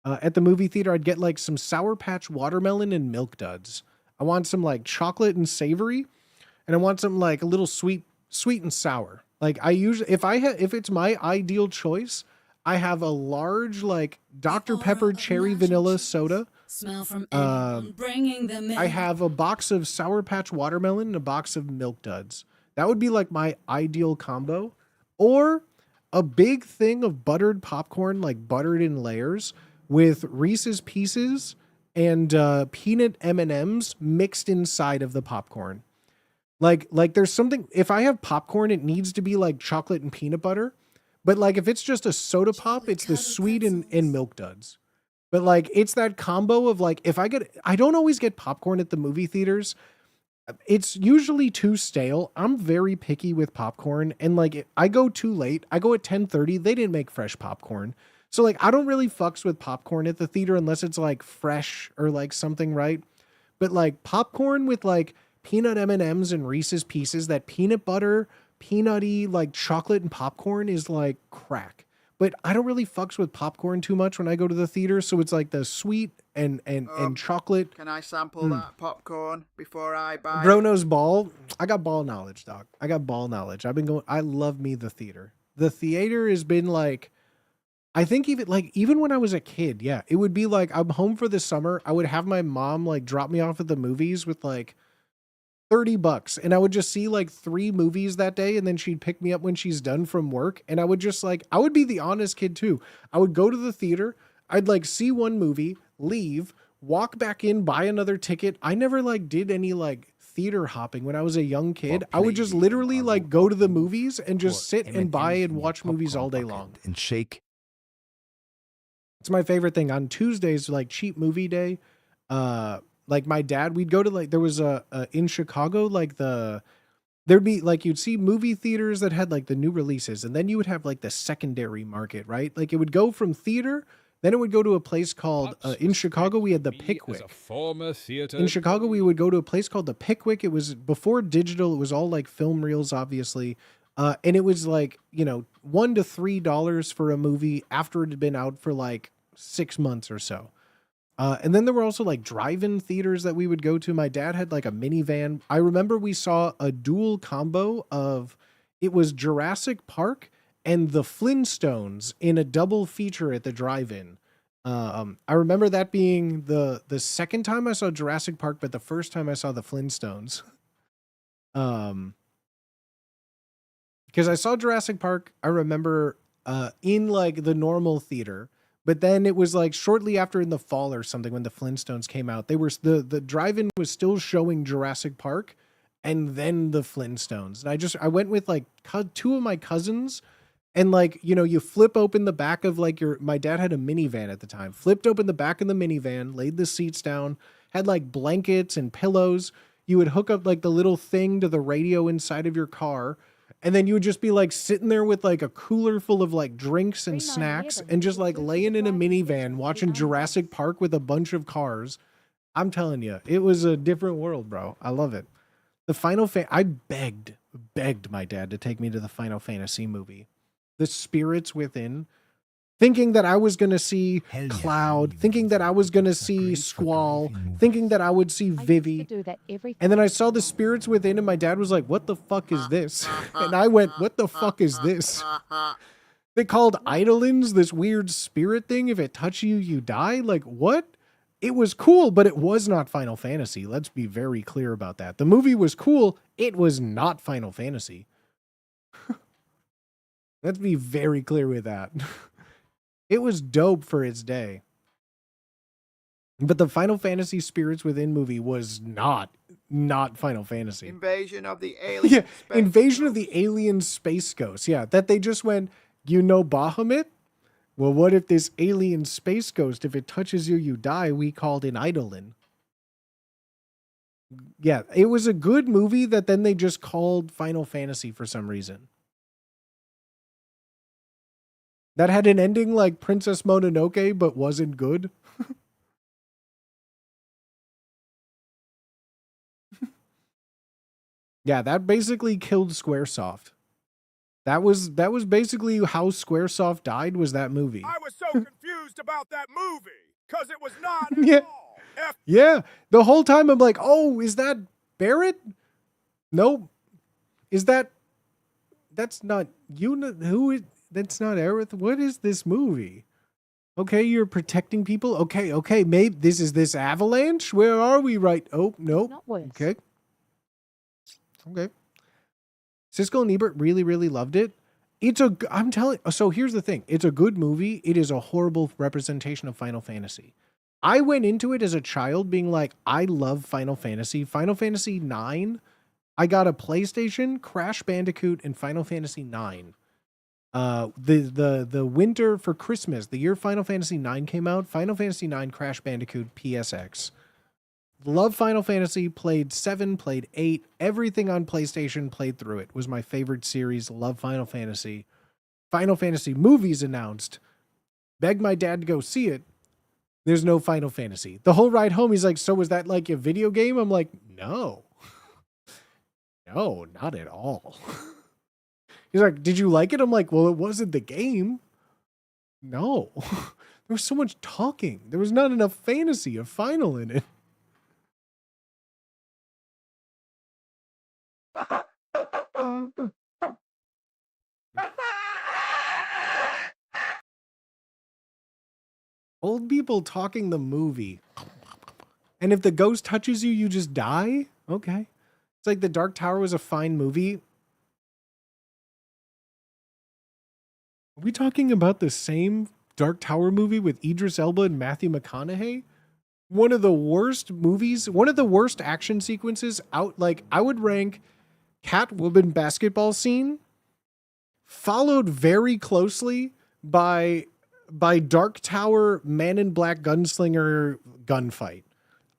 at the movie theater, I'd get like some Sour Patch watermelon and Milk Duds. I want some like chocolate and savory, and I want some like a little sweet and sour. Like I usually if it's my ideal choice, I have a large like Dr. Pepper cherry vanilla soda. Smell from anyone bringing them in. I have a box of Sour Patch watermelon and a box of Milk Duds. That would be like my ideal combo. Or a big thing of buttered popcorn, like buttered in layers, with Reese's Pieces and peanut M&Ms mixed inside of the popcorn. Like there's something, if I have popcorn, it needs to be like chocolate and peanut butter. But like if it's just a soda pop, it's the sweet and Milk Duds. But like it's that combo of like I don't always get popcorn at the movie theaters It's usually too stale. I'm very picky with popcorn, and like I go too late. I go at 10:30. They didn't make fresh popcorn. So like I don't really fucks with popcorn at the theater unless it's like fresh or like something, right? But like popcorn with like peanut M&Ms and Reese's Pieces, that peanut butter, peanutty like chocolate and popcorn is like crack. But I don't really fucks with popcorn too much when I go to the theater, so it's like the sweet and chocolate. Can I sample that popcorn before I buy Bro knows ball. I got ball knowledge, dog. I got ball knowledge. I love me the theater. The theater has been like, I think even when I was a kid, yeah, it would be like I'm home for the summer. I would have my mom like drop me off at the movies with like $30, and I would just see like 3 movies that day, and then she'd pick me up when she's done from work, and I would just like, I would be the honest kid too. I would go to the theater, I'd like see one movie, leave, walk back in, buy another ticket. I never like did any like theater hopping when I was a young kid. I would just literally like go to the movies and just sit and buy and watch movies all day long. And shake. It's my favorite thing. On Tuesdays, like cheap movie day, like my dad, we'd go to like, there was in Chicago, like there'd be like, you'd see movie theaters that had like the new releases, and then you would have like the secondary market, right? Like it would go from theater, then it would go to a place called, in Chicago, we had the Pickwick. In Chicago, we would go to a place called the Pickwick. It was before digital. It was all like film reels, obviously. And it was like, you know, $1 to $3 for a movie after it had been out for like 6 months or so. And then there were also like drive-in theaters that we would go to. My dad had like a minivan. I remember we saw a dual combo of, it was Jurassic Park and the Flintstones in a double feature at the drive-in. I remember that being the second time I saw Jurassic Park, but the first time I saw the Flintstones. Because I saw Jurassic Park, I remember in like the normal theater. But then it was like shortly after in the fall or something when the Flintstones came out. They were the drive-in was still showing Jurassic Park and then the Flintstones. And I went with like 2 of my cousins, and like, you know, you flip open the back of like my dad had a minivan at the time. Flipped open the back of the minivan, laid the seats down, had like blankets and pillows. You would hook up like the little thing to the radio inside of your car. And then you would just be like sitting there with like a cooler full of like drinks and snacks and just like laying in a minivan watching Jurassic Park with a bunch of cars. I'm telling you, it was a different world, bro. I love it. The I begged my dad to take me to the Final Fantasy movie. The Spirits Within. Thinking that I was going to see Cloud, thinking that I was going to see Squall, thinking that I would see Vivi. And then I saw the Spirits Within, and my dad was like, what the fuck is this? And I went, what the fuck is this? They called Eidolons this weird spirit thing. If it touches you, you die. Like, what? It was cool, but it was not Final Fantasy. Let's be very clear about that. The movie was cool. It was not Final Fantasy. Let's be very clear with that. It was dope for its day. But the Final Fantasy Spirits Within movie was not Final Fantasy. Invasion of the Alien Space Invasion of the Alien Space Ghost. Yeah, that they just went, you know Bahamut? Well, what if this alien space ghost, if it touches you, you die, we called an Eidolon. Yeah, it was a good movie that then they just called Final Fantasy for some reason. That had an ending like Princess Mononoke, but wasn't good. Yeah, that basically killed Squaresoft. That was basically how Squaresoft died, was that movie. I was so confused about that movie, because it was not Yeah. at all. Yeah, the whole time I'm like, oh, is that Barrett? Nope. That's not that's not Aerith. What is this movie? Okay, you're protecting people. Okay, maybe this is this Avalanche. Where are we? Right? Oh, no. Okay. Siskel and Ebert really, really loved it. So here's the thing. It's a good movie. It is a horrible representation of Final Fantasy. I went into it as a child being like, I love Final Fantasy. Final Fantasy 9. I got a PlayStation, Crash Bandicoot, and Final Fantasy 9. The winter for Christmas, the year Final Fantasy 9 came out, Final Fantasy 9, Crash Bandicoot, PSX. love Final Fantasy, played 7, played 8, everything on PlayStation, played through it. Was my favorite series, love Final Fantasy. Final Fantasy movies announced. Begged my dad to go see it. There's no Final Fantasy. The whole ride home, he's like, so was that like a video game? I'm like, no. No, not at all. He's like, did you like it? I'm like, well, it wasn't the game. No. There was so much talking. There was not enough fantasy of final in it. Old people talking the movie. And if the ghost touches you, you just die? Okay. It's like The Dark Tower was a fine movie. Are we talking about the same Dark Tower movie with Idris Elba and Matthew McConaughey? One of the worst movies, one of the worst action sequences out. Like, I would rank Catwoman basketball scene followed very closely by Dark Tower Man in Black gunslinger gunfight.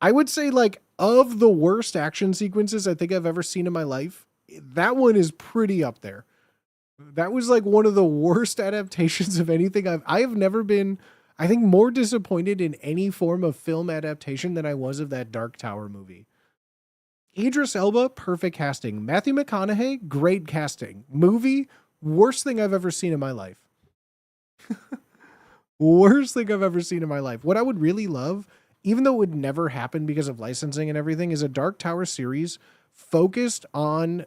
I would say, like, of the worst action sequences I think I've ever seen in my life, that one is pretty up there. That was like one of the worst adaptations of anything I have never been, I think, more disappointed in any form of film adaptation than I was of that Dark Tower movie. Idris Elba, perfect casting. Matthew McConaughey, great casting. Movie, worst thing I've ever seen in my life. Worst thing I've ever seen in my life. What I would really love, even though it would never happen because of licensing and everything, is a Dark Tower series focused on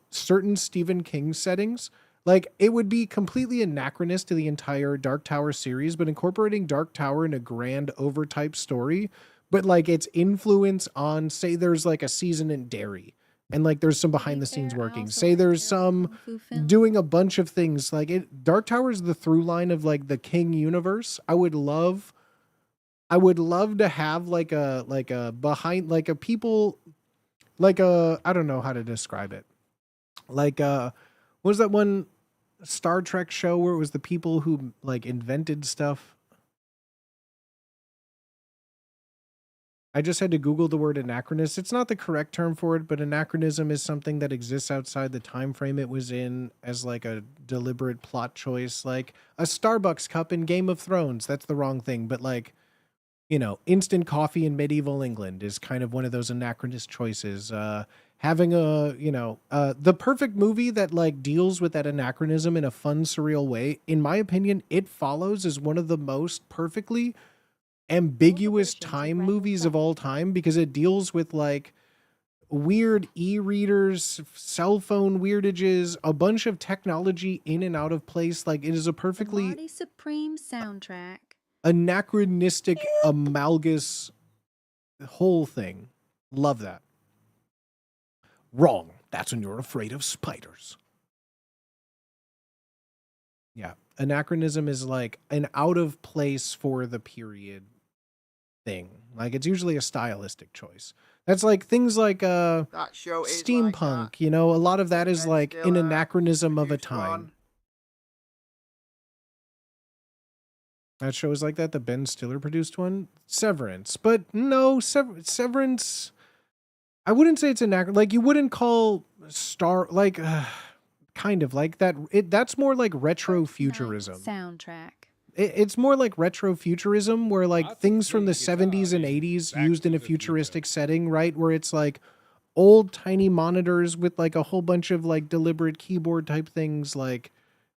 certain Stephen King settings. Like, it would be completely anachronous to the entire Dark Tower series, but incorporating Dark Tower in a grand overtype story, but like its influence on, say there's like a season in Derry, and like there's some behind the scenes working. Say there's some doing a bunch of things. Like, Dark Tower is the through line of like the King universe. I would love to have like a behind, like a people, like a, I don't know how to describe it. Like, what was that one Star Trek show where it was the people who like invented stuff? I just had to Google the word anachronist. It's not the correct term for it, but anachronism is something that exists outside the time frame it was in as like a deliberate plot choice. Like a Starbucks cup in Game of Thrones. That's the wrong thing. But like, you know, instant coffee in medieval England is kind of one of those anachronist choices. Having a, you know, the perfect movie that like deals with that anachronism in a fun, surreal way. In my opinion, It Follows is one of the most perfectly ambiguous time movies of all time, because it deals with like weird e-readers, cell phone weirdages, a bunch of technology in and out of place. Like, it is a perfectly Marty Supreme soundtrack. Anachronistic amalgous whole thing. Love that. Wrong. That's when you're afraid of spiders. Yeah. Anachronism is like an out of place for the period thing. Like, it's usually a stylistic choice. That's like things like That show is steampunk, like that. you know, a lot of that is Ben like an Stiller anachronism of a produced time. one. That show is like that. The Ben Stiller produced one, Severance. But no, Severance, I wouldn't say it's like, you wouldn't call Star, like, kind of like that. That's more like retro futurism. Soundtrack. It's more like retro futurism, where like things from the 70s and 80s used in a futuristic setting, right? Where it's like old tiny monitors with like a whole bunch of like deliberate keyboard type things. Like,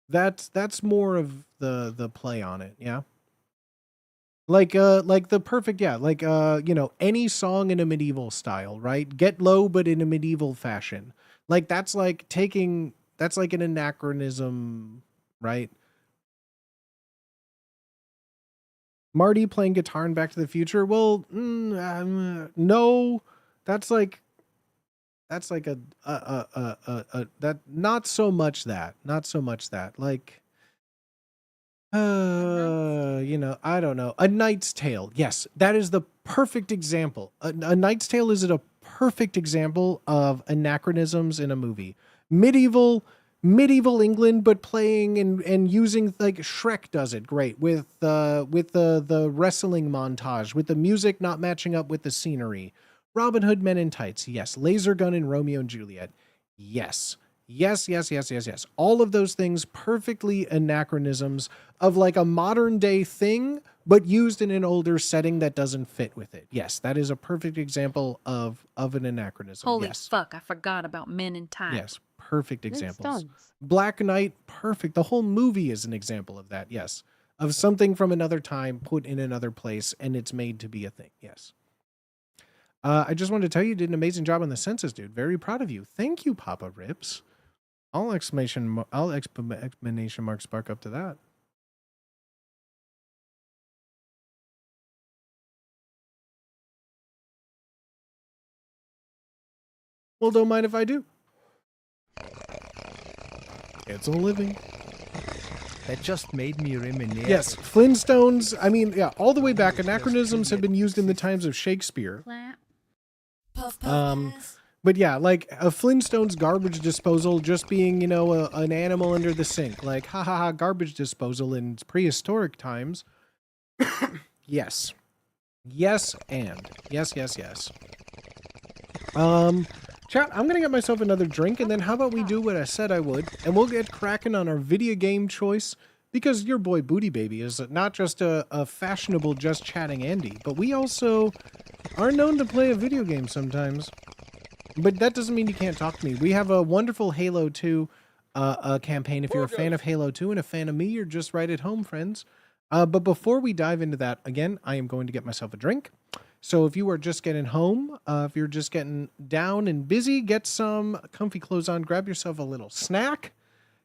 that's more of the play on it. Yeah. Like the perfect, yeah, like, you know, any song in a medieval style, right? Get Low, but in a medieval fashion. Like, that's like an anachronism, right? Marty playing guitar in Back to the Future. Well, no, that's like a that, not so much that, like, you know, I don't know. A Knight's Tale. Yes, that is the perfect example. A Knight's Tale is a perfect example of anachronisms in a movie. Medieval England, but playing and using, like, Shrek does it great with the wrestling montage, with the music not matching up with the scenery. Robin Hood Men in Tights. Yes. Laser Gun in Romeo and Juliet. Yes. Yes, yes, yes, yes, yes. All of those things perfectly anachronisms of like a modern day thing, but used in an older setting that doesn't fit with it. Yes, that is a perfect example of an anachronism. Holy yes. fuck, I forgot about Men in Tights. Yes, perfect examples. Flintstones. Black Knight, perfect. The whole movie is an example of that. Yes. Of something from another time put in another place and it's made to be a thing. Yes. I just wanted to tell you did an amazing job on the census, dude. Very proud of you. Thank you, Papa Rips. All explanation marks spark up to that. Well, don't mind if I do. It's a living. That just made me reminisce. Yes, Flintstones. I mean, yeah, all the way back. Anachronisms have been used in the times of Shakespeare. Puff, pass. But yeah, like a Flintstones garbage disposal just being, you know, an animal under the sink. Like, ha ha ha, garbage disposal in prehistoric times. Yes. Yes, and. Yes, yes, yes. Chat, I'm going to get myself another drink, and then how about we do what I said I would, and we'll get cracking on our video game choice, because your boy Booty Baby is not just a fashionable just chatting Andy, but we also are known to play a video game sometimes. But that doesn't mean you can't talk to me. We have a wonderful Halo 2 campaign. If you're a fan of Halo 2 and a fan of me, you're just right at home, friends. But before we dive into that, again, I am going to get myself a drink. So if you are just getting home, if you're just getting down and busy, get some comfy clothes on, grab yourself a little snack,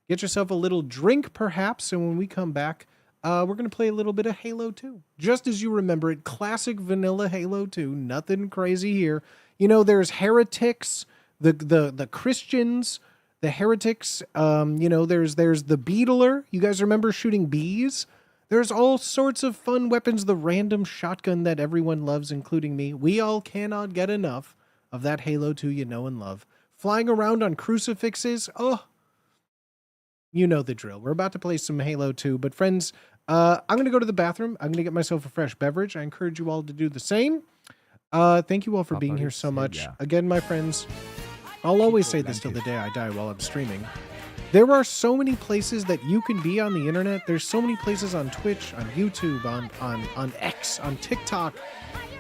get yourself a little drink perhaps, and when we come back, we're going to play a little bit of Halo 2. Just as you remember it, classic vanilla Halo 2, nothing crazy here. You know, there's heretics, the Christians, the heretics, you know, there's the Beetler. You guys remember shooting bees? There's all sorts of fun weapons, the random shotgun that everyone loves, including me. We all cannot get enough of that Halo 2 you know and love. Flying around on crucifixes, oh, you know the drill. We're about to play some Halo 2, but friends, I'm going to go to the bathroom. I'm going to get myself a fresh beverage. I encourage you all to do the same. Thank you all for being here so much. Yeah. Again, my friends, I'll always say this till the day I die while I'm streaming. There are so many places that you can be on the internet. There's so many places on Twitch, on YouTube, on X, on TikTok,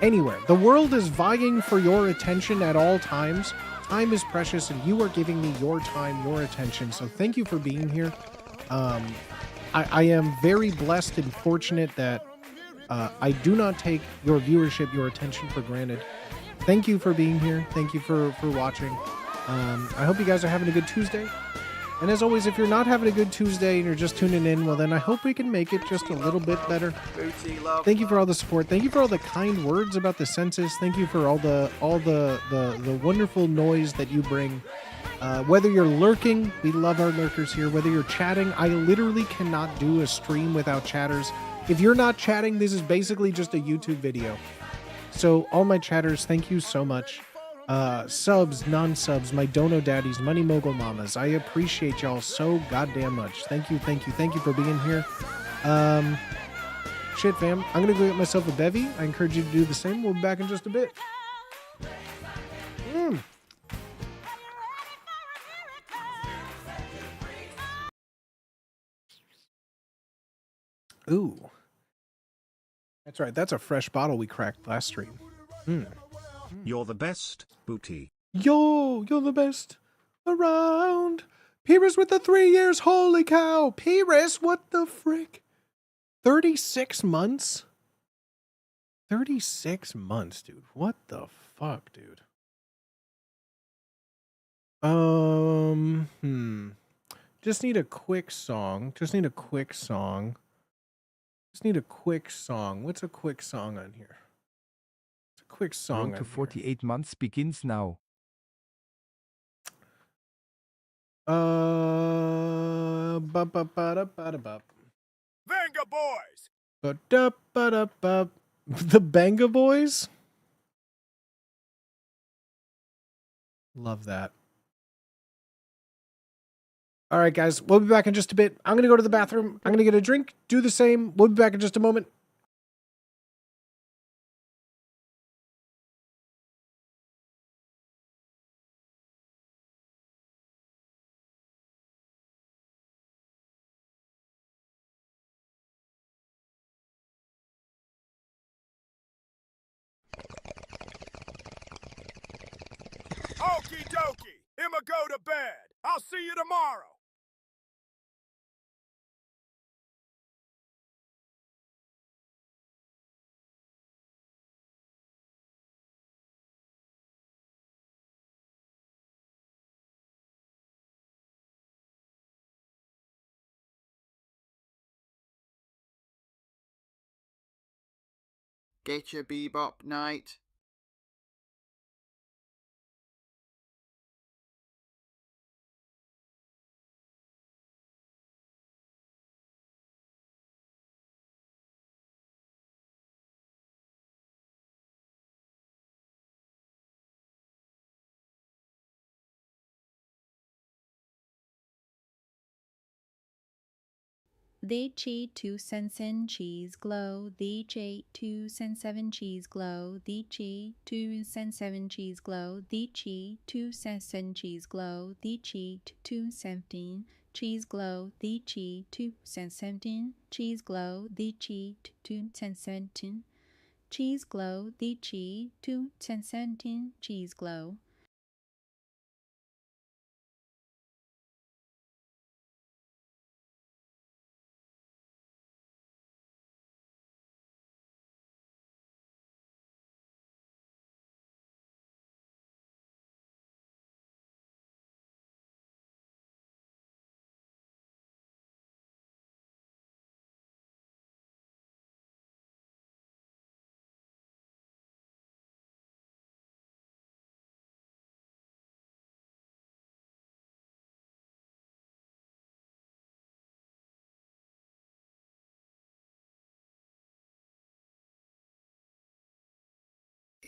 anywhere. The world is vying for your attention at all times. Time is precious, and you are giving me your time, your attention. So thank you for being here. I am very blessed and fortunate that I do not take your viewership, your attention for granted. Thank you for being here. Thank you for watching. I hope you guys are having a good Tuesday. And as always, if you're not having a good Tuesday and you're just tuning in, well then I hope we can make it just a little bit better. Thank you for all the support. Thank you for all the kind words about the census. Thank you for all the wonderful noise that you bring. Whether you're lurking, we love our lurkers here. Whether you're chatting, I literally cannot do a stream without chatters. If you're not chatting, this is basically just a YouTube video. So all my chatters, thank you so much. Subs, non-subs, my dono daddies, money mogul mamas. I appreciate y'all so goddamn much. Thank you, thank you, thank you for being here. Shit, fam. I'm gonna go get myself a bevy. I encourage you to do the same. We'll be back in just a bit. Ooh. That's right. That's a fresh bottle we cracked last stream. You're the best, Booty. Yo, you're the best around. Pyrrhus with the 3 years. Holy cow. Pyrrhus, what the frick? 36 months? 36 months, dude. What the fuck, dude? Just need a quick song. What's a quick song on here? It's a quick song. Road to 48 months begins now. Venga Boys! The Banga Boys? Love that. All right, guys, we'll be back in just a bit. I'm going to go to the bathroom. I'm going to get a drink, do the same. We'll be back in just a moment. go to bed. I'll see you tomorrow. Get your bebop night. The Chi 2 cents and cheese glow. The J 2 cents 7 cheese glow. The Chi 2 cents 7 cheese glow. The Chi 2 cents 7 cheese glow. The Chi 2 17 cheese glow. The Chi 2 cents 17 cheese glow. The Chi 2 cents 17 cheese glow. The Chi 2 cents 17 cheese glow.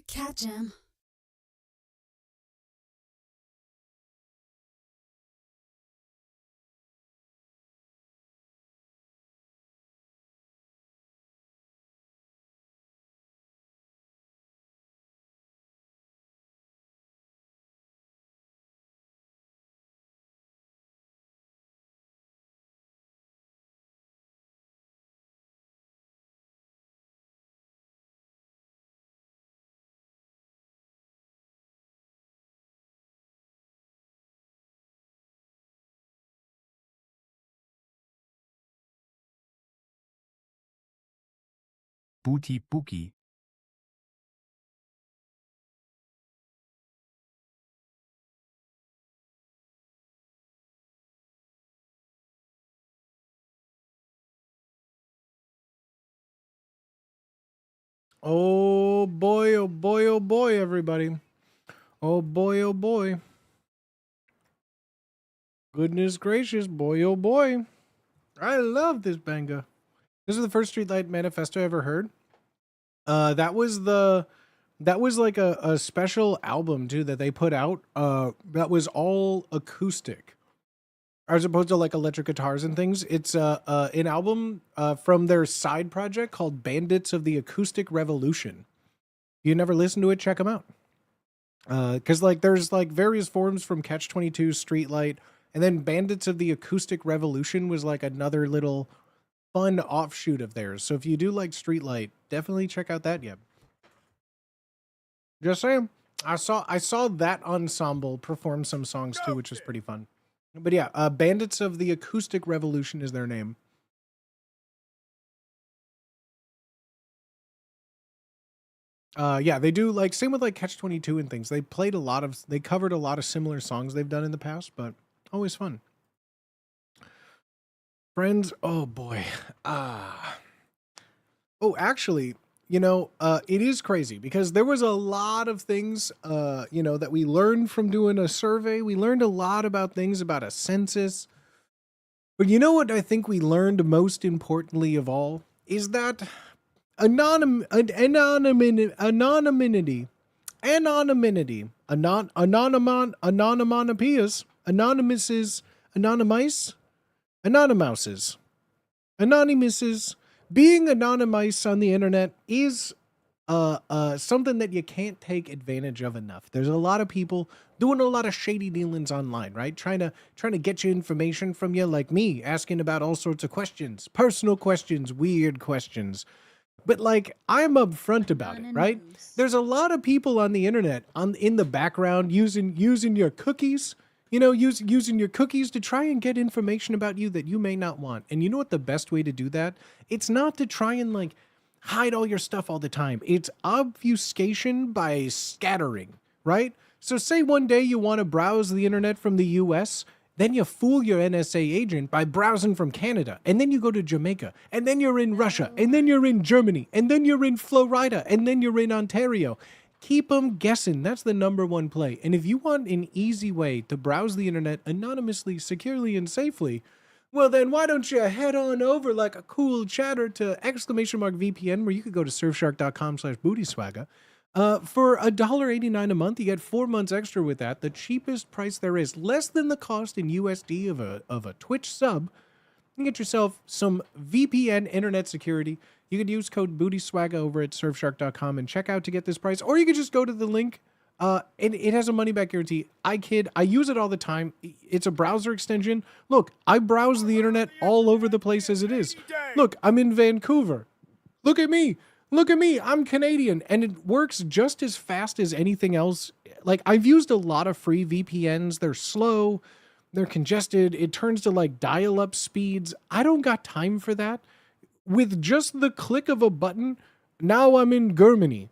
Cat Jam. Booty Boogie. Oh boy, oh boy, oh boy, everybody. Oh boy, oh boy. Goodness gracious, boy, oh boy. I love this banger. This is the first Streetlight Manifesto I ever heard. That was like a special album too that they put out. That was all acoustic, as opposed to like electric guitars and things. It's an album from their side project called Bandits of the Acoustic Revolution. If you never listened to it, check them out. Because like there's like various forms from Catch-22, Streetlight, and then Bandits of the Acoustic Revolution was like another little fun offshoot of theirs. So if you do like Streetlight, definitely check out that. Yep. Just saying. I saw that ensemble perform some songs too, which was pretty fun. But yeah, Bandits of the Acoustic Revolution is their name. Yeah, they do like same with like Catch-22 and things. They covered a lot of similar songs they've done in the past, but always fun. Friends, oh boy. Oh, actually, it is crazy because there was a lot of things, that we learned from doing a survey. We learned a lot about things about a census. But you know what I think we learned most importantly of all is that anonymity, anonymouses, being anonymous on the internet is something that you can't take advantage of enough. There's a lot of people doing a lot of shady dealings online, right? Trying to get you information from you, like me, asking about all sorts of questions, personal questions, weird questions. But like, I'm upfront about it, right? There's a lot of people on the internet in the background using your cookies, You know, using your cookies to try and get information about you that you may not want. And you know what the best way to do that? It's not to try and like hide all your stuff all the time. It's obfuscation by scattering, right? So say one day you want to browse the internet from the US, then you fool your NSA agent by browsing from Canada, and then you go to Jamaica, and then you're in Russia, and then you're in Germany, and then you're in Florida, and then you're in Ontario. Keep them guessing. That's the !1 play. And if you want an easy way to browse the internet anonymously, securely, and safely, well then why don't you head on over like a cool chatter to !VPN, where you could go to surfshark.com/bootyswagger. For $1.89 a month, you get 4 months extra with that. The cheapest price there is, less than the cost in USD of a Twitch sub. You can get yourself some VPN internet security. You could use code BootySwagga over at surfshark.com and check out to get this price. Or you could just go to the link. And it has a money-back guarantee. I kid. I use it all the time. It's a browser extension. Look, I browse the internet all over the place as it is. Look, I'm in Vancouver. Look at me. Look at me. I'm Canadian. And it works just as fast as anything else. Like, I've used a lot of free VPNs. They're slow. They're congested. It turns to like dial-up speeds. I don't got time for that. With just the click of a button, now I'm in Germany.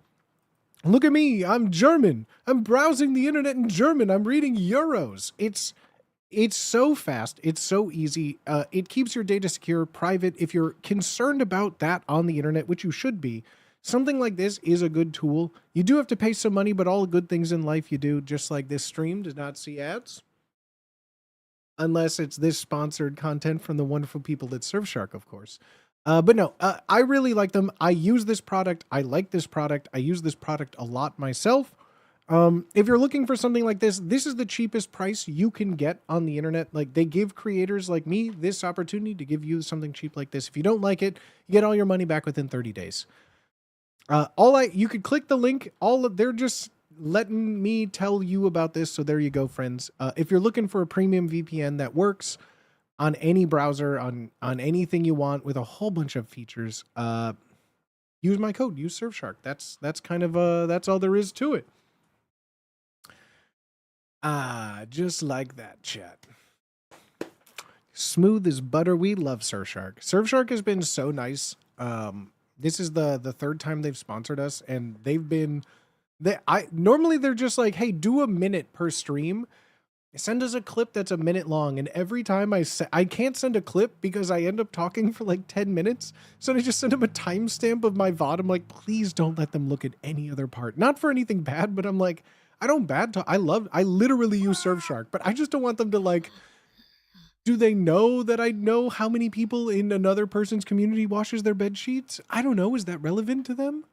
Look at me, I'm German. I'm browsing the internet in German. I'm reading Euros. It's so fast. It's so easy. It keeps your data secure, private. If you're concerned about that on the internet, which you should be, something like this is a good tool. You do have to pay some money, but all good things in life you do, just like this stream, does not see ads. Unless it's this sponsored content from the wonderful people at Surfshark, of course. But no, I really like them. I use this product. I like this product. I use this product a lot myself. If you're looking for something like this, this is the cheapest price you can get on the internet. Like, they give creators like me this opportunity to give you something cheap like this. If you don't like it, you get all your money back within 30 days. You could click the link. They're just letting me tell you about this. So there you go, friends. If you're looking for a premium VPN that works on any browser, on anything you want with a whole bunch of features, use my code, use Surfshark. That's kind of, that's all there is to it. Just like that, chat. Smooth as butter. We love Surfshark. Surfshark has been so nice. This is the third time they've sponsored us, and normally they're just like, hey, do a minute per stream. Send us a clip that's a minute long, and every time I can't send a clip because I end up talking for like 10 minutes, so I just send them a timestamp of my VOD. I'm like, please don't let them look at any other part. Not for anything bad, but I'm like, I don't bad talk. I literally use Surfshark, but I just don't want them to like, do they know that I know how many people in another person's community washes their bed sheets? I don't know. Is that relevant to them?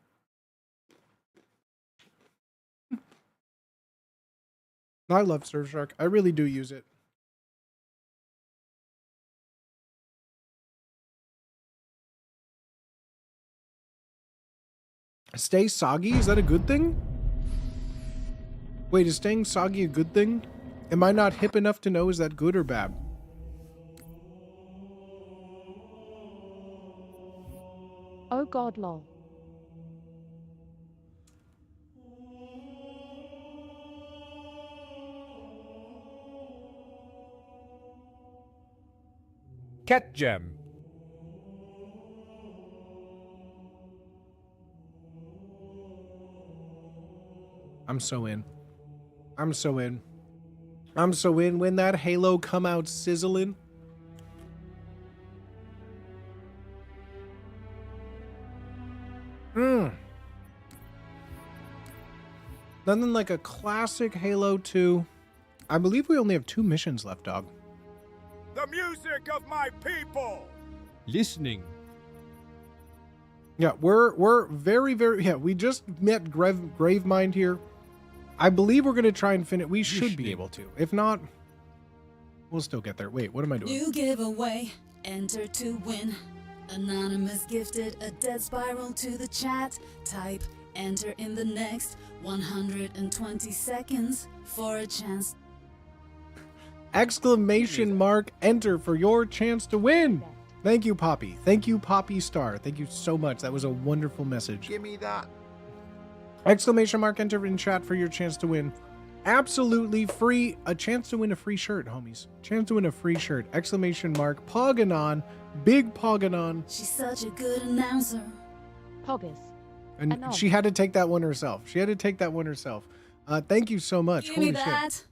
I love Surfshark. I really do use it. Stay soggy? Is that a good thing? Wait, is staying soggy a good thing? Am I not hip enough to know is that good or bad? Oh god, lol. Cat Jam. I'm so in. I'm so in. I'm so in. When that Halo come out sizzling. Nothing like a classic Halo 2. I believe we only have 2 missions left, dog. The music of my people. Listening. Yeah, we're very, very... Yeah, we just met Gravemind here. I believe we're going to try and finish... We should be able to. If not, we'll still get there. Wait, what am I doing? New giveaway. Enter to win. Anonymous gifted a dead spiral to the chat. Type enter in the next 120 seconds for a chance. Exclamation mark enter for your chance to win. Thank you, Poppy. Thank you, Poppy Star. Thank you so much. That was a wonderful message. Give me that. Exclamation mark enter in chat for your chance to win. Absolutely free. A chance to win a free shirt, homies. Chance to win a free shirt. Exclamation mark. Poganon. Big Poganon. She's such a good announcer. Poggers. And Anon. she had to take that one herself. Thank you so much. Give Holy me that. shit.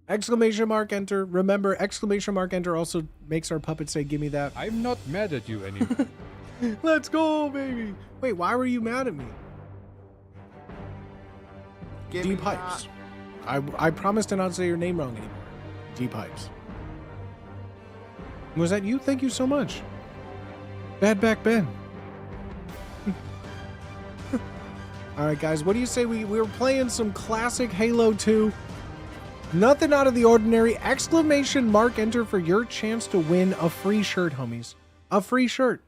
Exclamation mark enter. Remember, exclamation mark enter also makes our puppet say, give me that. I'm not mad at you anymore. Let's go, baby. Wait, why were you mad at me? Give me D-Pipes. that. I promised to not say your name wrong anymore. D-Pipes. Was that you? Thank you so much. Bad Back Ben. All right, guys, what do you say we were playing some classic Halo 2? Nothing out of the ordinary. Exclamation mark enter for your chance to win a free shirt, homies. A free shirt.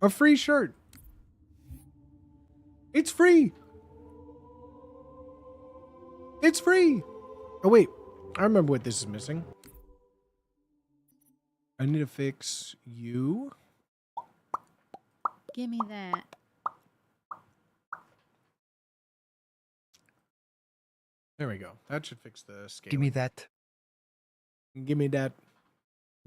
A free shirt. It's free. It's free. Oh, wait. I remember what this is missing. I need to fix you. Give me that. There we go. That should fix the scale. Give me that. Give me that.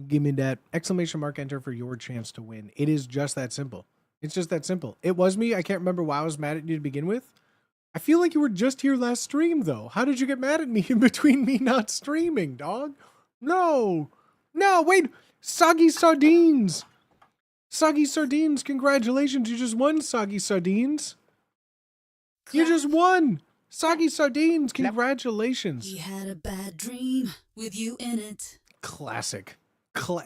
Give me that. Exclamation mark enter for your chance to win. It is just that simple. It's just that simple. It was me. I can't remember why I was mad at you to begin with. I feel like you were just here last stream, though. How did you get mad at me in between me not streaming, dog? No. No, wait. Soggy Sardines. Soggy Sardines, congratulations. You just won, Soggy Sardines. You just won. Soggy Sardines, congratulations. He had a bad dream with you in it. Classic.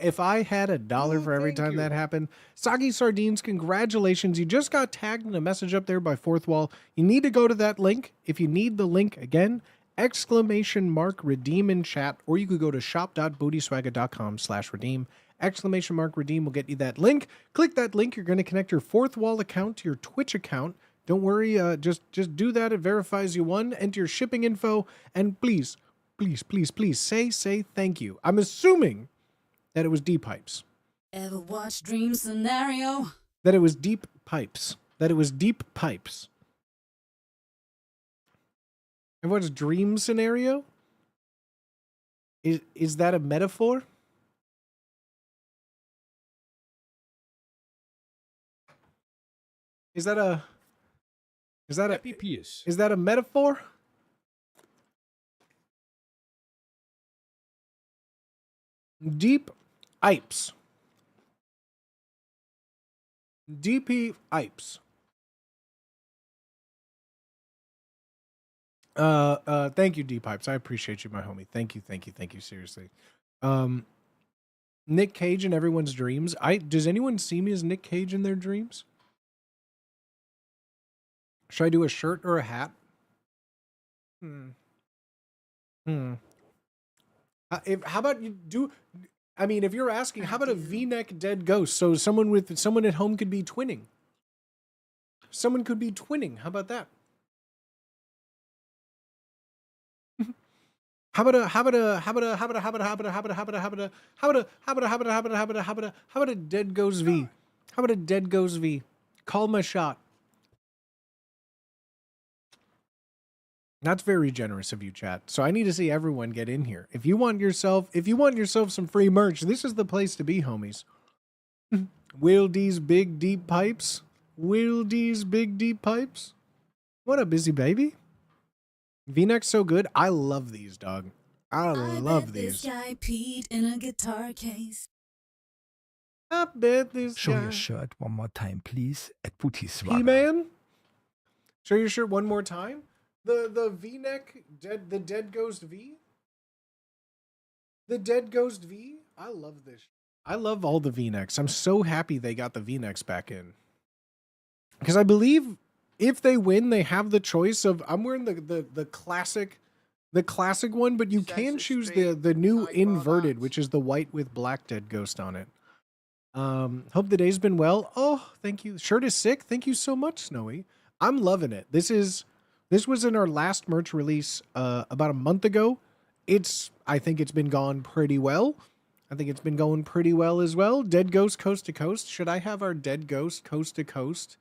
If I had $1 for every time that happened. Soggy Sardines, congratulations. You just got tagged in a message up there by Fourth Wall. You need to go to that link. If you need the link again, exclamation mark redeem in chat, or you could go to shop.bootyswagger.com/redeem. Exclamation mark redeem will get you that link. Click that link. You're going to connect your Fourth Wall account to your Twitch account. Don't worry. Just do that. It verifies you won. Enter your shipping info. And please, please, please, please say thank you. I'm assuming that it was D-Pipes. Ever watch Dream Scenario? That it was Deep Pipes. That it was Deep Pipes. And what's Dream Scenario? Is that a metaphor? Is that a metaphor? Deep Ipes. DP Ipes. Thank you, D-Pipes. I appreciate you, my homie. Thank you, seriously. Nick Cage in everyone's dreams. Does anyone see me as Nick Cage in their dreams? Should I do a shirt or a hat? How about you do... I mean, if you're asking, how about a V-neck dead ghost? So someone at home could be twinning. Someone could be twinning. How about that? How about a dead ghost V? How about a dead ghost V? Call my shot. That's very generous of you, chat. So I need to see everyone get in here. If you want yourself some free merch, this is the place to be, homies. Will D's big deep pipes? Will D's big deep pipes? What a busy baby. V-neck's so good. I love these, dog. I love these. This guy peed in a guitar case. I bet this Show guy... your shirt one more time, please, at Booty Swagger. He-Man? Show your shirt one more time? The V-neck, the Dead Ghost V? The Dead Ghost V? I love this. I love all the V-necks. I'm so happy they got the V-necks back in. Because I believe if they win, they have the choice of... I'm wearing the classic one, but you can choose the new inverted, which is the white with black Dead Ghost on it. Hope the day's been well. Oh, thank you. Shirt is sick. Thank you so much, Snowy. I'm loving it. This was in our last merch release about a month ago. I think it's been gone pretty well. I think it's been going pretty well as well. Dead Ghost Coast to Coast. Should I have our Dead Ghost Coast to Coast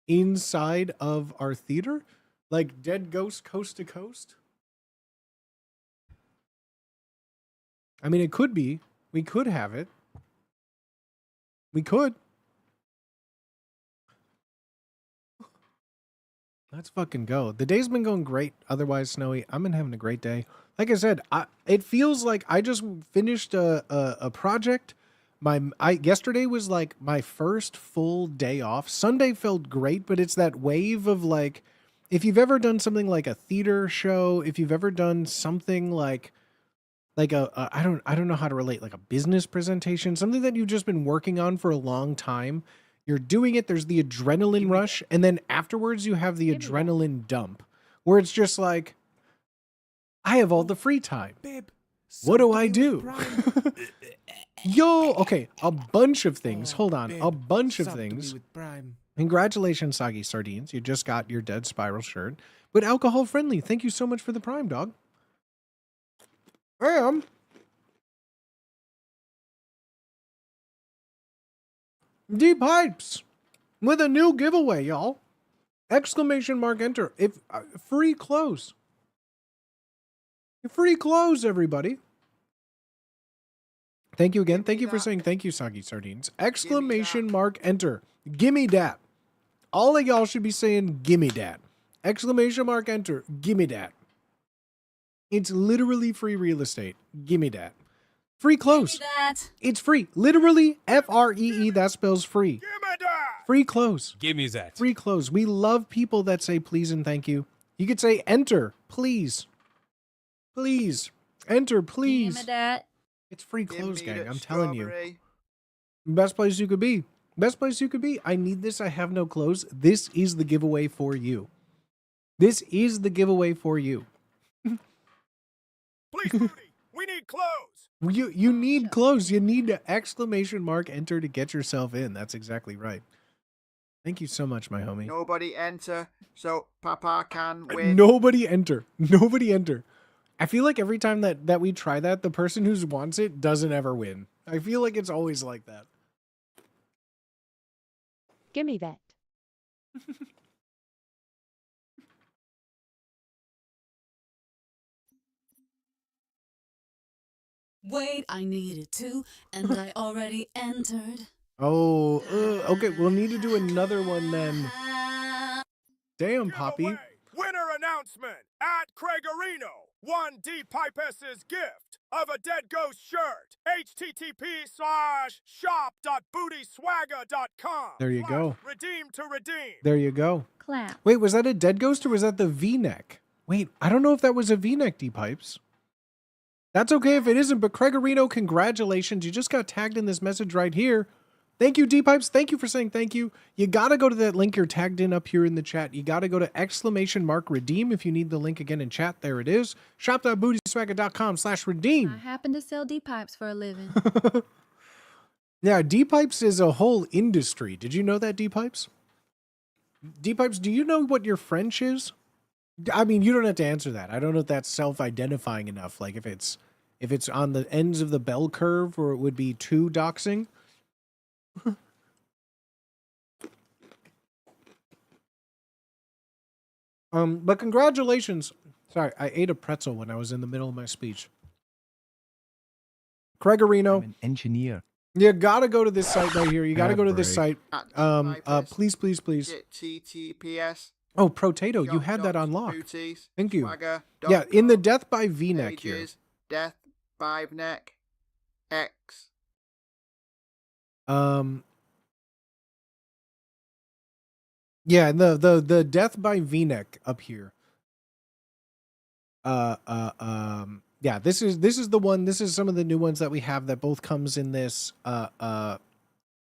inside of our theater? Like Dead Ghost Coast to Coast? I mean, it could be. We could have it. We could. Let's fucking go. The day's been going great. Otherwise, Snowy, I've been having a great day. Like I said, it feels like I just finished a project. Yesterday was like my first full day off. Sunday felt great, but it's that wave of like, if you've ever done something like a theater show, if you've ever done something like I don't know how to relate, like a business presentation, something that you've just been working on for a long time. You're doing it, there's the adrenaline rush, and then afterwards you have the adrenaline dump, where it's just like, I have all the free time. Babe, what do I do? Yo, okay, a bunch of things. Hold on, a bunch of things. Congratulations, Soggy Sardines. You just got your Dead Spiral shirt. But alcohol friendly. Thank you so much for the Prime, dog. D-Pipes with a new giveaway, y'all. Exclamation mark enter. If free clothes. Free clothes, everybody. Thank you again. Thank you for saying thank you, Soggy Sardines. Exclamation mark enter. Gimme dat. All of y'all should be saying gimme dat. Exclamation mark enter. Gimme dat. It's literally free real estate. Gimme dat. Free clothes. It's free. Literally, F-R-E-E, that spells free. Free clothes. Gimme that. Free clothes. We love people that say please and thank you. You could say enter, please. Please. Enter, please. It's free clothes, gang. I'm telling you. Best place you could be. Best place you could be. I need this. I have no clothes. This is the giveaway for you. This is the giveaway for you. Please, Rudy, we need clothes. You need clothes. You need to exclamation mark enter to get yourself in. That's exactly right. Thank you so much, my homie. Nobody enter, so Papa can win. Nobody enter. Nobody enter. I feel like every time that we try that, the person who wants it doesn't ever win. I feel like it's always like that. Gimme that. Wait, I needed to, and I already entered. Oh, okay. We'll need to do another one then. Damn, Poppy. Winner announcement at Craigorino. One D-Pipes's gift of a Dead Ghost shirt. http://shop.bootyswagger.com. There you go. Redeem to redeem. There you go. Clap. Wait, was that a Dead Ghost or was that the V-neck? Wait, I don't know if that was a V-neck, D-Pipes. That's okay if it isn't, but Craigorino, congratulations. You just got tagged in this message right here. Thank you, D-Pipes. Thank you for saying thank you. You got to go to that link you're tagged in up here in the chat. You got to go to exclamation mark redeem if you need the link again in chat. There it is. shop.bootyswagger.com/redeem. I happen to sell D-pipes for a living. Yeah, D-Pipes is a whole industry. Did you know that, D-Pipes? D-Pipes, do you know what your French is? I mean, you don't have to answer that. I don't know if that's self-identifying enough. Like if it's on the ends of the bell curve, or it would be too doxing. But congratulations. Sorry, I ate a pretzel when I was in the middle of my speech. Craigorino, I'm an engineer. you gotta go to this site right here. You gotta go to this site. At Please. TTPS. Oh, Protato, you had that unlocked. Thank you. Yeah, in the Death by V-neck here. Death by neck X. Yeah, the Death by V-neck up here. Yeah, this is the one. This is some of the new ones that we have that both comes in this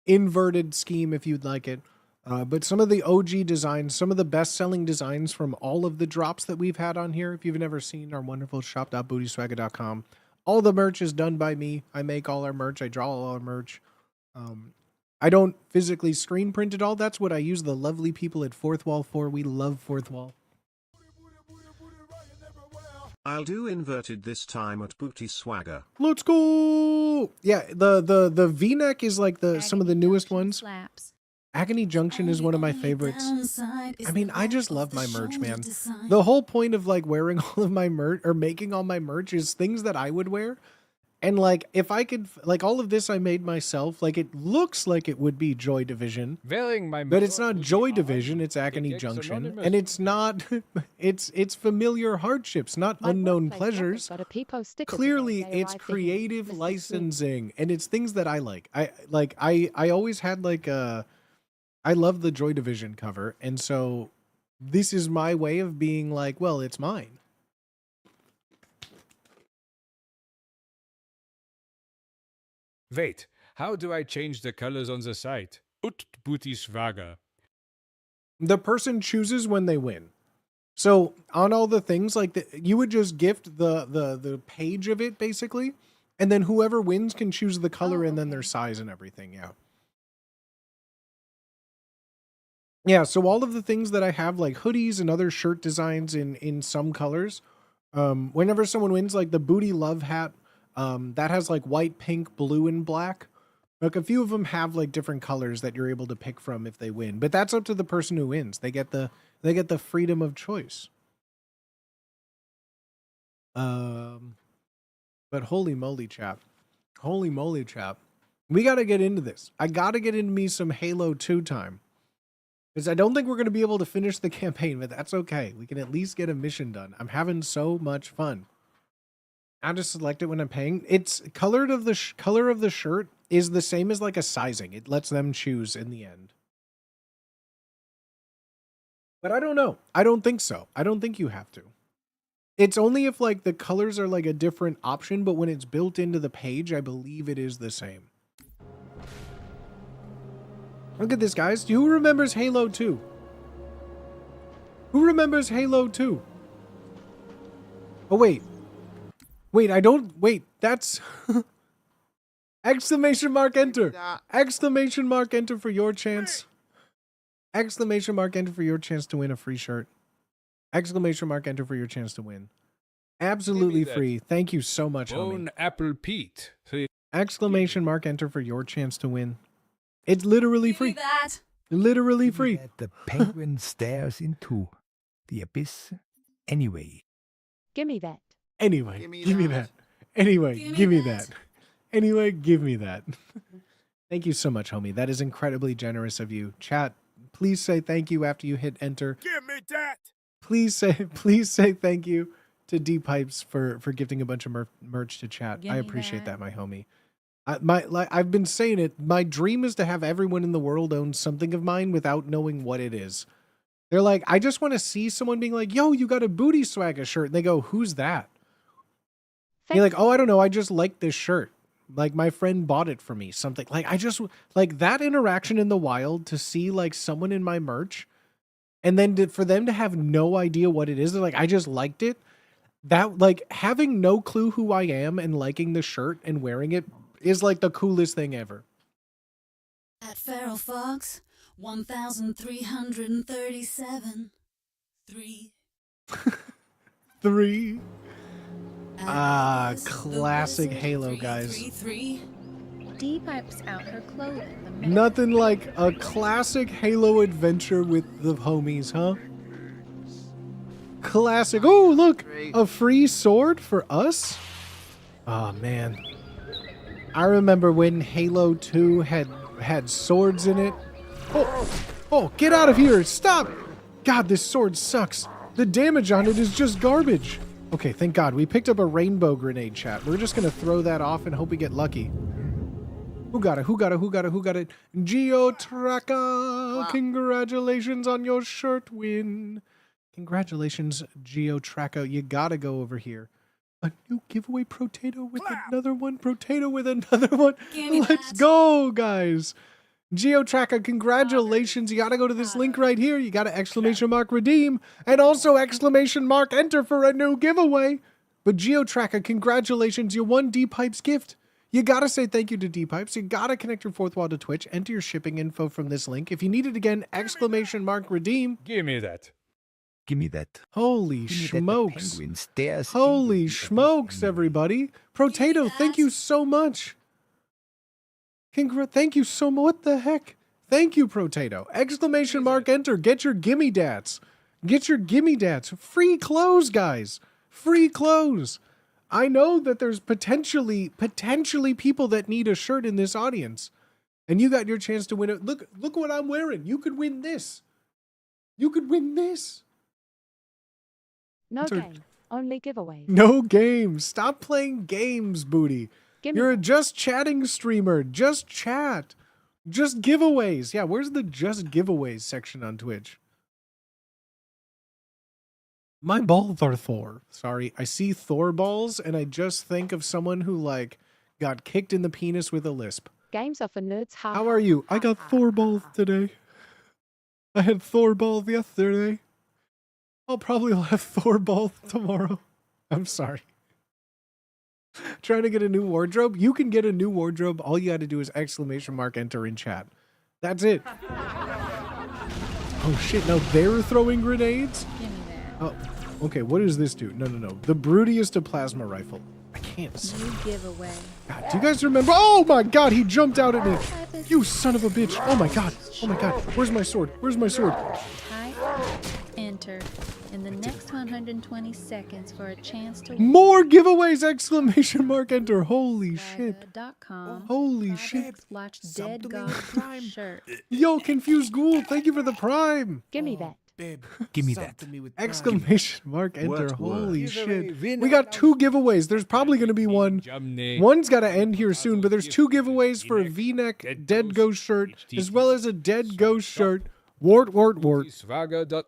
inverted scheme, if you'd like it. But some of the OG designs, some of the best-selling designs from all of the drops that we've had on here. If you've never seen our wonderful shop.bootyswagger.com, all the merch is done by me. I make all our merch. I draw all our merch. I don't physically screen print it all. That's what I use the lovely people at Fourth Wall for. We love Fourth Wall. I'll do inverted this time at Booty Swagger. Let's go. Yeah, the V-neck is like some of the newest ones. Slaps. Agony Junction is one of my favorites. Downside is I mean, the I just lack love of the my merch, shoulder man. design. The whole point of like wearing all of my merch or making all my merch is things that I would wear. And like, if I could, like all of this I made myself, like it looks like it would be Joy Division, Wearing my but it's not hoodie Joy on, Division, it's it Agony gets Junction. anonymous. And it's not, it's familiar hardships, not My unknown workplace rocket pleasures. got a Peepo sticker Clearly today. They it's arrived for him, creative Mr. Smith. licensing and it's things that I like. I always had like I love the Joy Division cover, and so this is my way of being like, well, it's mine. Wait, how do I change the colors on the site? Ut booty schwager. The person chooses when they win. So on all the things, like you would just gift the page of it basically, and then whoever wins can choose the color and then their size and everything. Yeah. Yeah, so all of the things that I have, like hoodies and other shirt designs in some colors, whenever someone wins, like the Booty Love hat, that has like white, pink, blue, and black. Like a few of them have like different colors that you're able to pick from if they win, but that's up to the person who wins. They get the freedom of choice. But holy moly, chap. Holy moly, chap. We got to get into this. I got to get into me some Halo 2 time. Because I don't think we're going to be able to finish the campaign, but that's okay. We can at least get a mission done. I'm having so much fun. I just select it when I'm paying. It's colored of the color of the shirt is the same as like a sizing. It lets them choose in the end. But I don't know. I don't think so. I don't think you have to. It's only if like the colors are like a different option, but when it's built into the page, I believe it is the same. Look at this, guys. Who remembers Halo 2? Who remembers Halo 2? Oh, wait. Wait, I don't... Wait, that's... Exclamation mark enter. Exclamation mark enter for your chance. Exclamation mark enter for your chance to win a free shirt. Exclamation mark enter for your chance to win. Absolutely free. Thank you so much, homie. Bone Apple Pete. Exclamation mark enter for your chance to win. It's literally free. That. Literally free. That the penguin stares into the abyss anyway. Gimme that. Anyway, give me that. Anyway, give me that. Anyway, give me that. Thank you so much, homie. That is incredibly generous of you. Chat, please say thank you after you hit enter. Give me that. Please say thank you to D Pipes for gifting a bunch of merch to chat. I appreciate that, my homie. I've been saying it. My dream is to have everyone in the world own something of mine without knowing what it is. They're like, I just want to see someone being like, yo, you got a Booty Swagger shirt. And they go, who's that? You're like, oh, I don't know. I just like this shirt. Like my friend bought it for me. Something like I just like that interaction in the wild to see like someone in my merch and then for them to have no idea what it is. They're like, I just liked it. That like having no clue who I am and liking the shirt and wearing it is like the coolest thing ever. At Feral Fox, 1,337. 3. 3. At Alice, Classic the Wizard, Halo, guys. 333. D pipes out her clothing. The minute Nothing like a classic Halo adventure with the homies, huh? Classic. Oh, look, a free sword for us? Oh, man. I remember when Halo 2 had swords in it. Oh, get out of here. Stop. God, this sword sucks. The damage on it is just garbage. Okay, thank God. We picked up a rainbow grenade, chat. We're just going to throw that off and hope we get lucky. Who got it? Who got it? Who got it? Who got it? Geo Tracker. Wow. Congratulations on your shirt win. Congratulations, Geo Tracker. You got to go over here. A new giveaway potato with another one. Potato with another one. Let's go, guys. Geo Tracker, congratulations. You got to go to this link right here. You got to exclamation mark redeem and also exclamation mark enter for a new giveaway. But Geo Tracker, congratulations. You won D-Pipe's gift. You got to say thank you to D-Pipes. You got to connect your fourth wall to Twitch. Enter your shipping info from this link. If you need it again, exclamation mark redeem. Give me that. Give me that. Holy smokes. Holy smokes, everybody. Potato, thank you so much. Thank you so much. What the heck? Thank you, Potato. Exclamation mark enter. Get your gimme dats. Get your gimme dats. Free clothes, guys. Free clothes. I know that there's potentially people that need a shirt in this audience. And you got your chance to win it. Look what I'm wearing. You could win this. You could win this. No game. Only giveaways. No games. Stop playing games, Booty. You're a just chatting streamer. Just chat. Just giveaways. Yeah, where's the just giveaways section on Twitch? My balls are Thor. Sorry, I see Thor balls and I just think of someone who like got kicked in the penis with a lisp. Games are for nerds. How are you? I got Thor balls today. I had Thor balls yesterday. I'll probably have Thor balls tomorrow. I'm sorry. Trying to get a new wardrobe? You can get a new wardrobe. All you got to do is exclamation mark enter in chat. That's it. Oh shit, now they're throwing grenades? Give me that. Oh, okay, what does this do? No. The Brutiest of plasma rifle. I can't see. You give away. God, do you guys remember? Oh my god, he jumped out at me. You son of a bitch. Oh my god. Oh my god. Where's my sword? Where's my sword? Type enter in the next 120 seconds for a chance to More giveaways! Exclamation mark enter. Holy shit. Holy shit. Watch Dead God shirt. Yo, Confused Ghoul, thank you for the prime. Give me that. Babe, give me that. Exclamation mark enter. Word. Holy shit. We got 2 giveaways. There's probably going to be one. One's got to end here soon, but there's 2 giveaways for a V-neck Dead Ghost shirt, as well as a Dead Ghost shirt. Wart.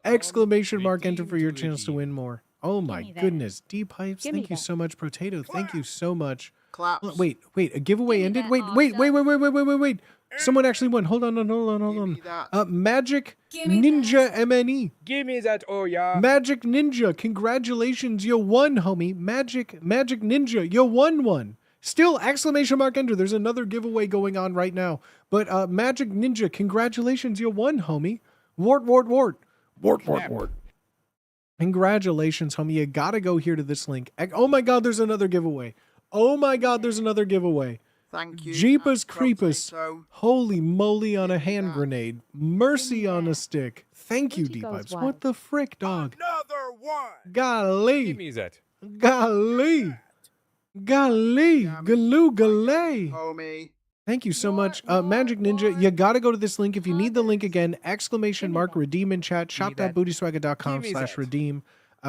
Exclamation mark enter for your chance to win more. Oh my goodness. Deep Pipes, thank you so much. Potato, thank you so much. Claps. Wait, a giveaway ended? Wait. Someone actually won. Hold on. Magic Ninja MNE. Give me that, oh yeah. Magic Ninja, congratulations, you won, homie. Magic Ninja, you won one. Still, exclamation mark enter. There's another giveaway going on right now. But Magic Ninja, congratulations, you won, homie. Wart. Congratulations, homie. You gotta go here to this link. Oh my god, there's another giveaway. Thank you. Jeepus Creepus. Holy moly on a hand grenade. Mercy on a stick. Thank you, Deep Pipes. What the frick, dog? Another one. Golly. Give me that. Golly. Galoo galay. Homie. Thank you so much. Magic Ninja, you gotta go to this link. If you need the link again, exclamation mark redeem in chat, shop.bootyswagger.com/redeem.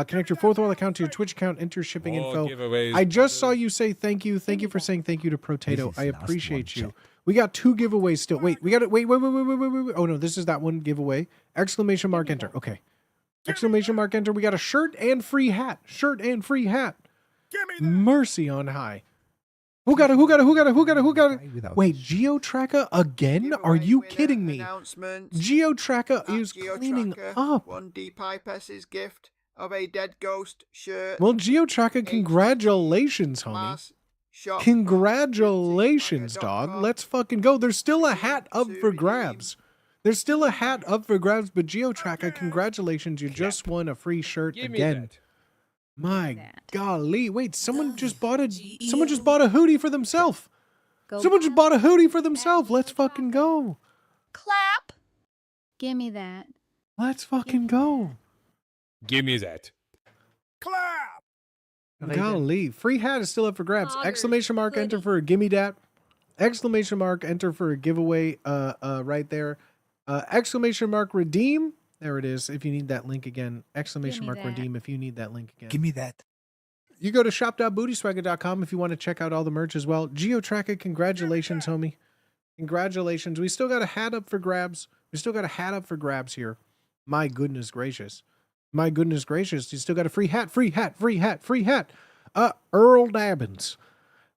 Connect your 4th wall account to your Twitch account, enter shipping info. I just saw you say thank you. Thank you for saying thank you to Potato. I appreciate you. We got 2 giveaways still. Wait. Oh no, this is that one giveaway. Exclamation mark enter. Okay. Exclamation mark enter. We got a shirt and free hat. Mercy on high. Who got it? Wait, GeoTracker again? Are you kidding me? GeoTracker is cleaning up. 1D Pipes's gift of a Dead Ghost shirt. Well, GeoTracker, congratulations, homie. Congratulations, dog. Let's fucking go. There's still a hat up for grabs. But GeoTracker, congratulations. You just won a free shirt again. My golly. Wait, someone just bought a hoodie for themselves. Let's fucking go. Clap. Give me that. Let's fucking go. Give me that. Clap. Golly. Free hat is still up for grabs. Exclamation mark enter for a gimme dat. Exclamation mark enter for a giveaway right there. Exclamation mark redeem. There it is. If you need that link again. Exclamation mark redeem if you need that link again. Give me that. You go to shop.bootyswagger.com if you want to check out all the merch as well. GeoTracker, congratulations, homie. Congratulations. We still got a hat up for grabs. Here. My goodness gracious. You still got a free hat. Earl Dabbins.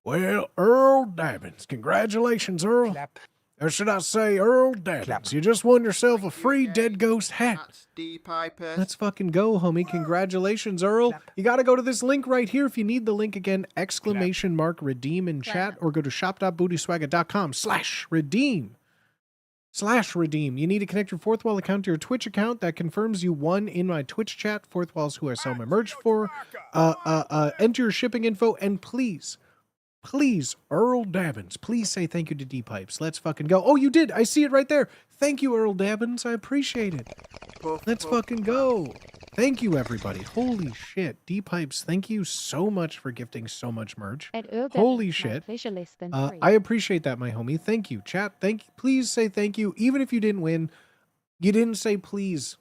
Well, Earl Dabbins. Congratulations, Earl. Clap. Or should I say Earl Dabbins? Clap. You just won yourself a free Dead Ghost hat. Let's fucking go, homie. Congratulations, Earl. Clap. You got to go to this link right here. If you need the link again, exclamation mark redeem in chat, or go to shop.bootyswagger.com/redeem. You need to connect your 4th wall account to your Twitch account. That confirms you won in my Twitch chat. 4th wall's who I sell my merch for. Enter your shipping info, and please, Earl Dabbins, please say thank you to D-Pipes. Let's fucking go. Oh, you did. I see it right there. Thank you, Earl Dabbins. I appreciate it. Let's fucking go. Thank you, everybody. Holy shit. D-Pipes, thank you so much for gifting so much merch. Holy shit. I appreciate that, my homie. Thank you. Chat, thank you. Please say thank you. Even if you didn't win, you didn't say please.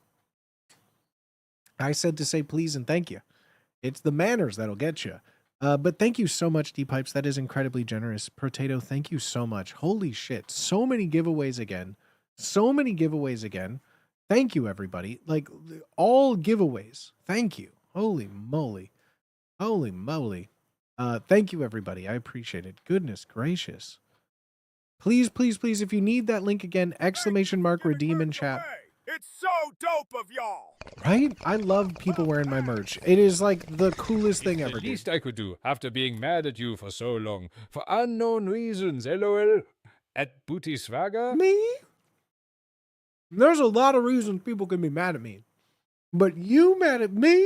I said to say please and thank you. It's the manners that'll get you. But thank you so much, D-Pipes. That is incredibly generous. Potato, thank you so much. Holy shit. So many giveaways again. So many giveaways again. Thank you, everybody. Like, all giveaways. Thank you. Holy moly. Holy moly. Thank you, everybody. I appreciate it. Goodness gracious. Please, please, please, if you need that link again, exclamation mark redeem in chat. It's so dope of y'all. Right? I love people wearing my merch. It is like the coolest thing ever. The least I could do after being mad at you for so long. For unknown reasons, LOL. At Booty Swagger? Me? There's a lot of reasons people can be mad at me. But you mad at me?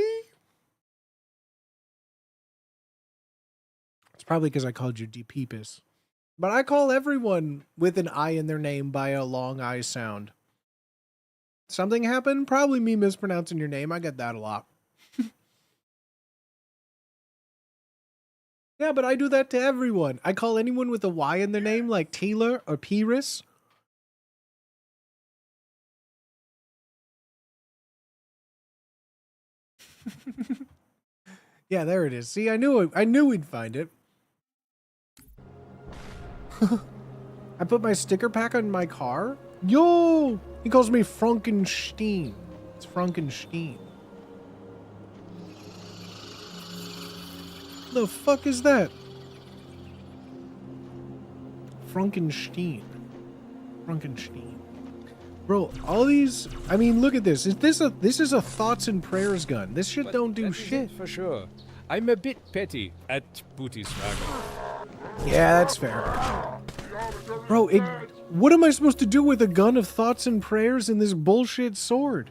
It's probably because I called you D-Peepus. But I call everyone with an I in their name by a long I sound. Something happened? Probably me mispronouncing your name. I get that a lot. Yeah, but I do that to everyone. I call anyone with a Y in their name like Taylor or Pyrrhus. Yeah, there it is. See, I knew we'd find it. I put my sticker pack on my car. Yo! He calls me Frankenstein. It's Frankenstein. The fuck is that? Frankenstein. Frankenstein. Bro, all these... I mean, look at this. This is a thoughts and prayers gun. This shit don't do shit. For sure. I'm a bit petty at Booty Swagger. Yeah, that's fair. Bro, what am I supposed to do with a gun of thoughts and prayers and this bullshit sword?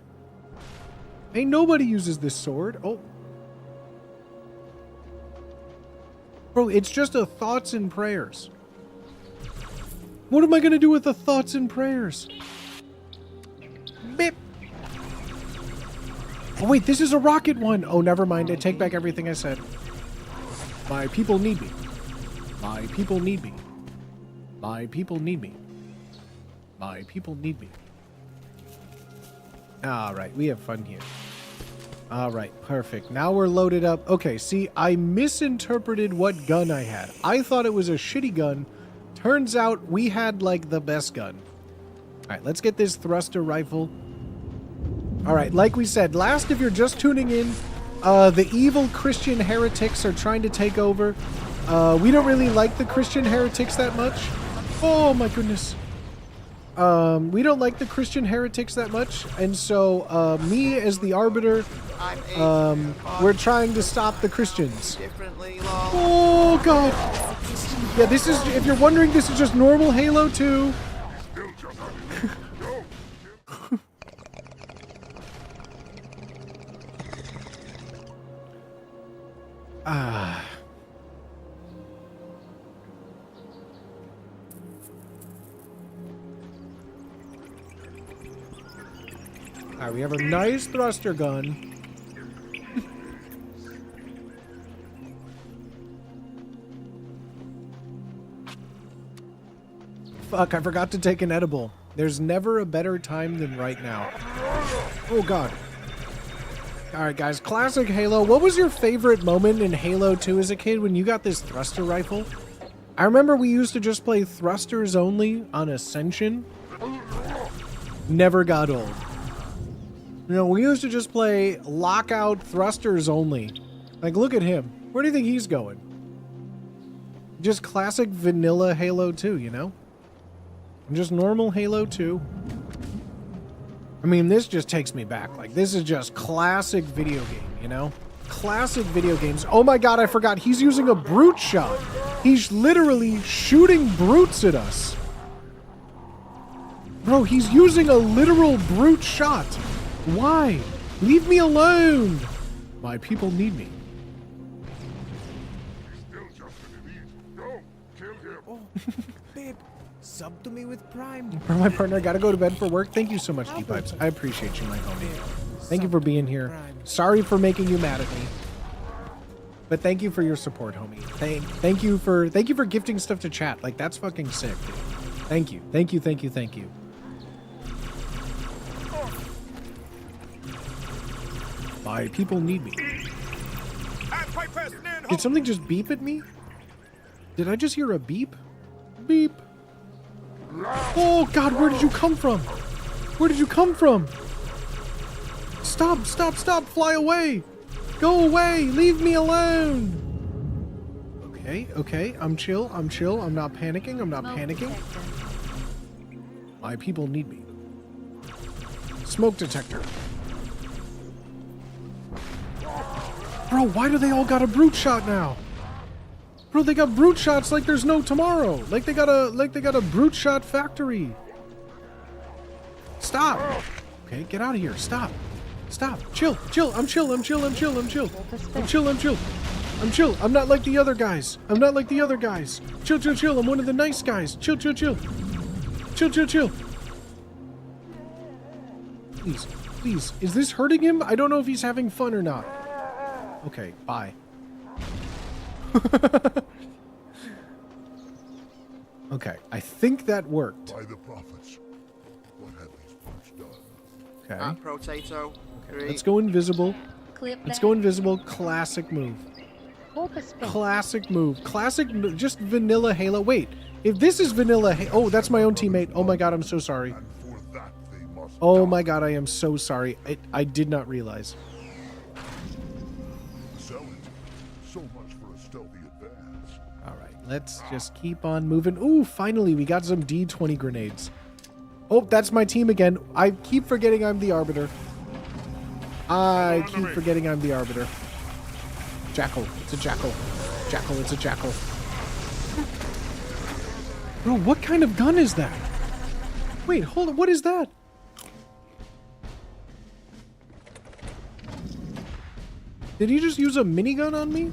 Ain't nobody uses this sword. Oh. Bro, it's just a thoughts and prayers. What am I gonna do with the thoughts and prayers? Beep. Oh wait, this is a rocket one. Oh, never mind. I take back everything I said. My people need me. My people need me. My people need me. My people need me. Alright, we have fun here. Alright, perfect. Now we're loaded up. Okay, see, I misinterpreted what gun I had. I thought it was a shitty gun. Turns out we had, like, the best gun. Alright, let's get this thruster rifle. Alright, like we said, last, if you're just tuning in, the evil Christian heretics are trying to take over. We don't really like the Christian heretics that much. Oh my goodness. We don't like the Christian heretics that much, and so me as the arbiter, we're trying to stop the Christians. Oh god. Yeah, this is, if you're wondering, this is just normal Halo 2. Ah. Alright, we have a nice thruster gun. Fuck, I forgot to take an edible. There's never a better time than right now. Oh god. Alright guys, classic Halo. What was your favorite moment in Halo 2 as a kid when you got this thruster rifle? I remember we used to just play thrusters only on Ascension. Never got old. You know, we used to just play lockout thrusters only. Like, look at him. Where do you think he's going? Just classic vanilla Halo 2, you know? Just normal Halo 2. I mean, this just takes me back. Like, this is just classic video game, you know? Classic video games. Oh my god, I forgot. He's using a brute shot. He's literally shooting brutes at us. Bro, he's using a literal brute shot. Why? Leave me alone. My people need me. Oh, babe, sub to me with Prime. For my partner, gotta go to bed for work. Thank you so much, D-Pipes. I appreciate you, my homie. Thank you for being here. Sorry for making you mad at me. But thank you for your support, homie. Thank you for gifting stuff to chat. Like, that's fucking sick, dude. Thank you. Thank you, thank you, thank you. My people need me. Did something just beep at me? Did I just hear a beep? Beep. Oh, God, where did you come from? Where did you come from? Stop, stop, stop, fly away. Go away, leave me alone. Okay, okay, I'm chill, I'm chill. I'm not panicking, I'm not panicking. My people need me. Smoke detector. Bro, why do they all got a brute shot now? Bro, they got brute shots like there's no tomorrow. Like they got a brute shot factory. Stop. Okay, get out of here. Stop. Stop. Chill. Chill. I'm chill. I'm chill. I'm chill. I'm chill. I'm chill. I'm chill. I'm chill. I'm not like the other guys. I'm not like the other guys. Chill, chill, chill. I'm one of the nice guys. Chill, chill, chill. Chill, chill, chill. Please. Please. Is this hurting him? I don't know if he's having fun or not. Okay, bye. Okay, I think that worked. By the prophets, what have these folks done? Okay. Potato. Let's go invisible. Clip Let's that. go invisible. Classic move. Classic move. Classic, just vanilla Halo. Wait, if this is vanilla oh, that's my own teammate. Oh my God, I'm so sorry. And for that they must Oh die. my God, I am so sorry. I did not realize. Sell it. So much for a stealthy advance. All right, let's just keep on moving. Ooh, finally, we got some D20 grenades. Oh, that's my team again. I keep forgetting I'm the Arbiter. I keep forgetting I'm the Arbiter. Jackal. It's a jackal. Jackal, it's a jackal. Bro, what kind of gun is that? Wait, hold on. What is that? Did he just use a minigun on me?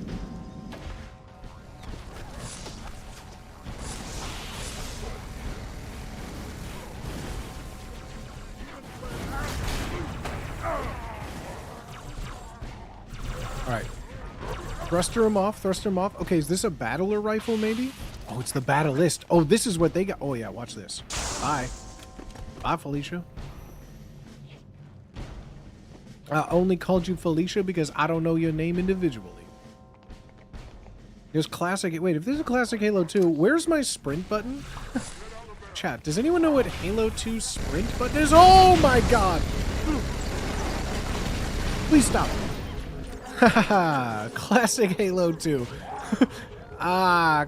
Alright. Thruster him off, thruster him off. Okay, is this a battler rifle maybe? Oh, it's the battlist. Oh, this is what they got. Oh yeah, watch this. Bye. Bye, Felicia. I only called you Felicia because I don't know your name individually. There's classic... Wait, if there's a classic Halo 2, where's my sprint button? Chat, does anyone know what Halo 2 sprint button is? Oh my God! Please stop. Haha, classic Halo 2.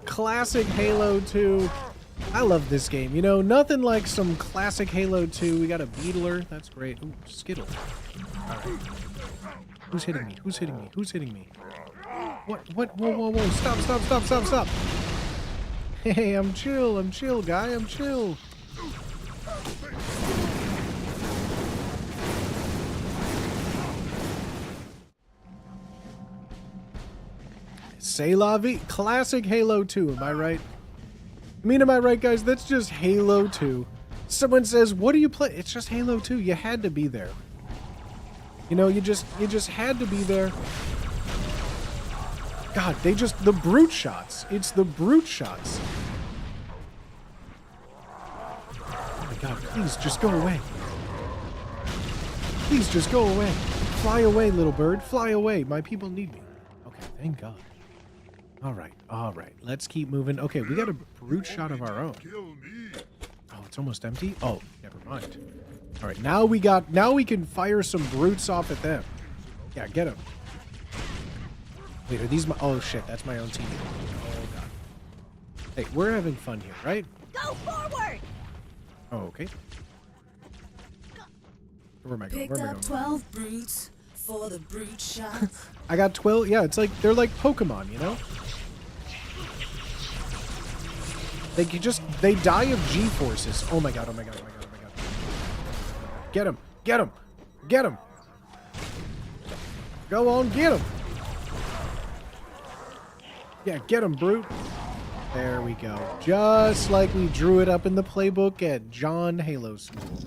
Classic Halo 2. I love this game. You know, nothing like some classic Halo 2. We got a Beetler. That's great. Ooh, Skittle. Alright. Who's hitting me? Who's hitting me? Who's hitting me? What? Whoa, whoa, whoa. Stop, stop, stop, stop, stop. Hey, I'm chill, guy. I'm chill. C'est la vie. Classic Halo 2, am I right? I mean, am I right, guys? That's just Halo 2. Someone says, what do you play? It's just Halo 2. You had to be there. You know, you just had to be there. God, the brute shots. It's the brute shots. Oh my God, please just go away. Please just go away. Fly away, little bird. Fly away. My people need me. Okay, thank God. All right. Let's keep moving. Okay, we got a brute shot of our own. Oh, it's almost empty? Oh, never mind. All right, now we can fire some brutes off at them. Yeah, get them. Wait, are these my... Oh, shit, that's my own team. Oh, God. Hey, we're having fun here, right? Go forward! Oh, okay. Where am I going? Picked up 12 brutes for the brute shot. I got 12. Yeah, it's like, they're like Pokemon, you know? They die of G-forces. Oh my God, oh my God, oh my God, oh my God. Get him, get him, get him. Go on, get him. Yeah, get him, brute. There we go. Just like we drew it up in the playbook at John Halo School.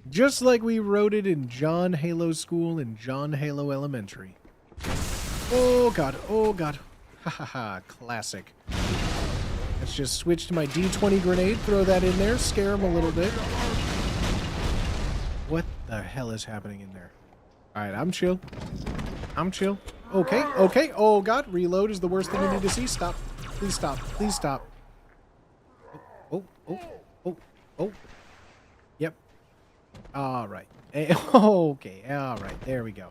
Just like we wrote it in John Halo School and John Halo Elementary. Oh god, oh god. Ha ha ha, classic. Let's just switch to my D20 grenade, throw that in there, scare him a little bit. What the hell is happening in there? Alright, I'm chill. I'm chill. Okay, okay. Oh god, reload is the worst thing you need to see. Stop. Please stop. Please stop. Oh, oh, oh, oh. Yep. Alright. Okay, alright, there we go.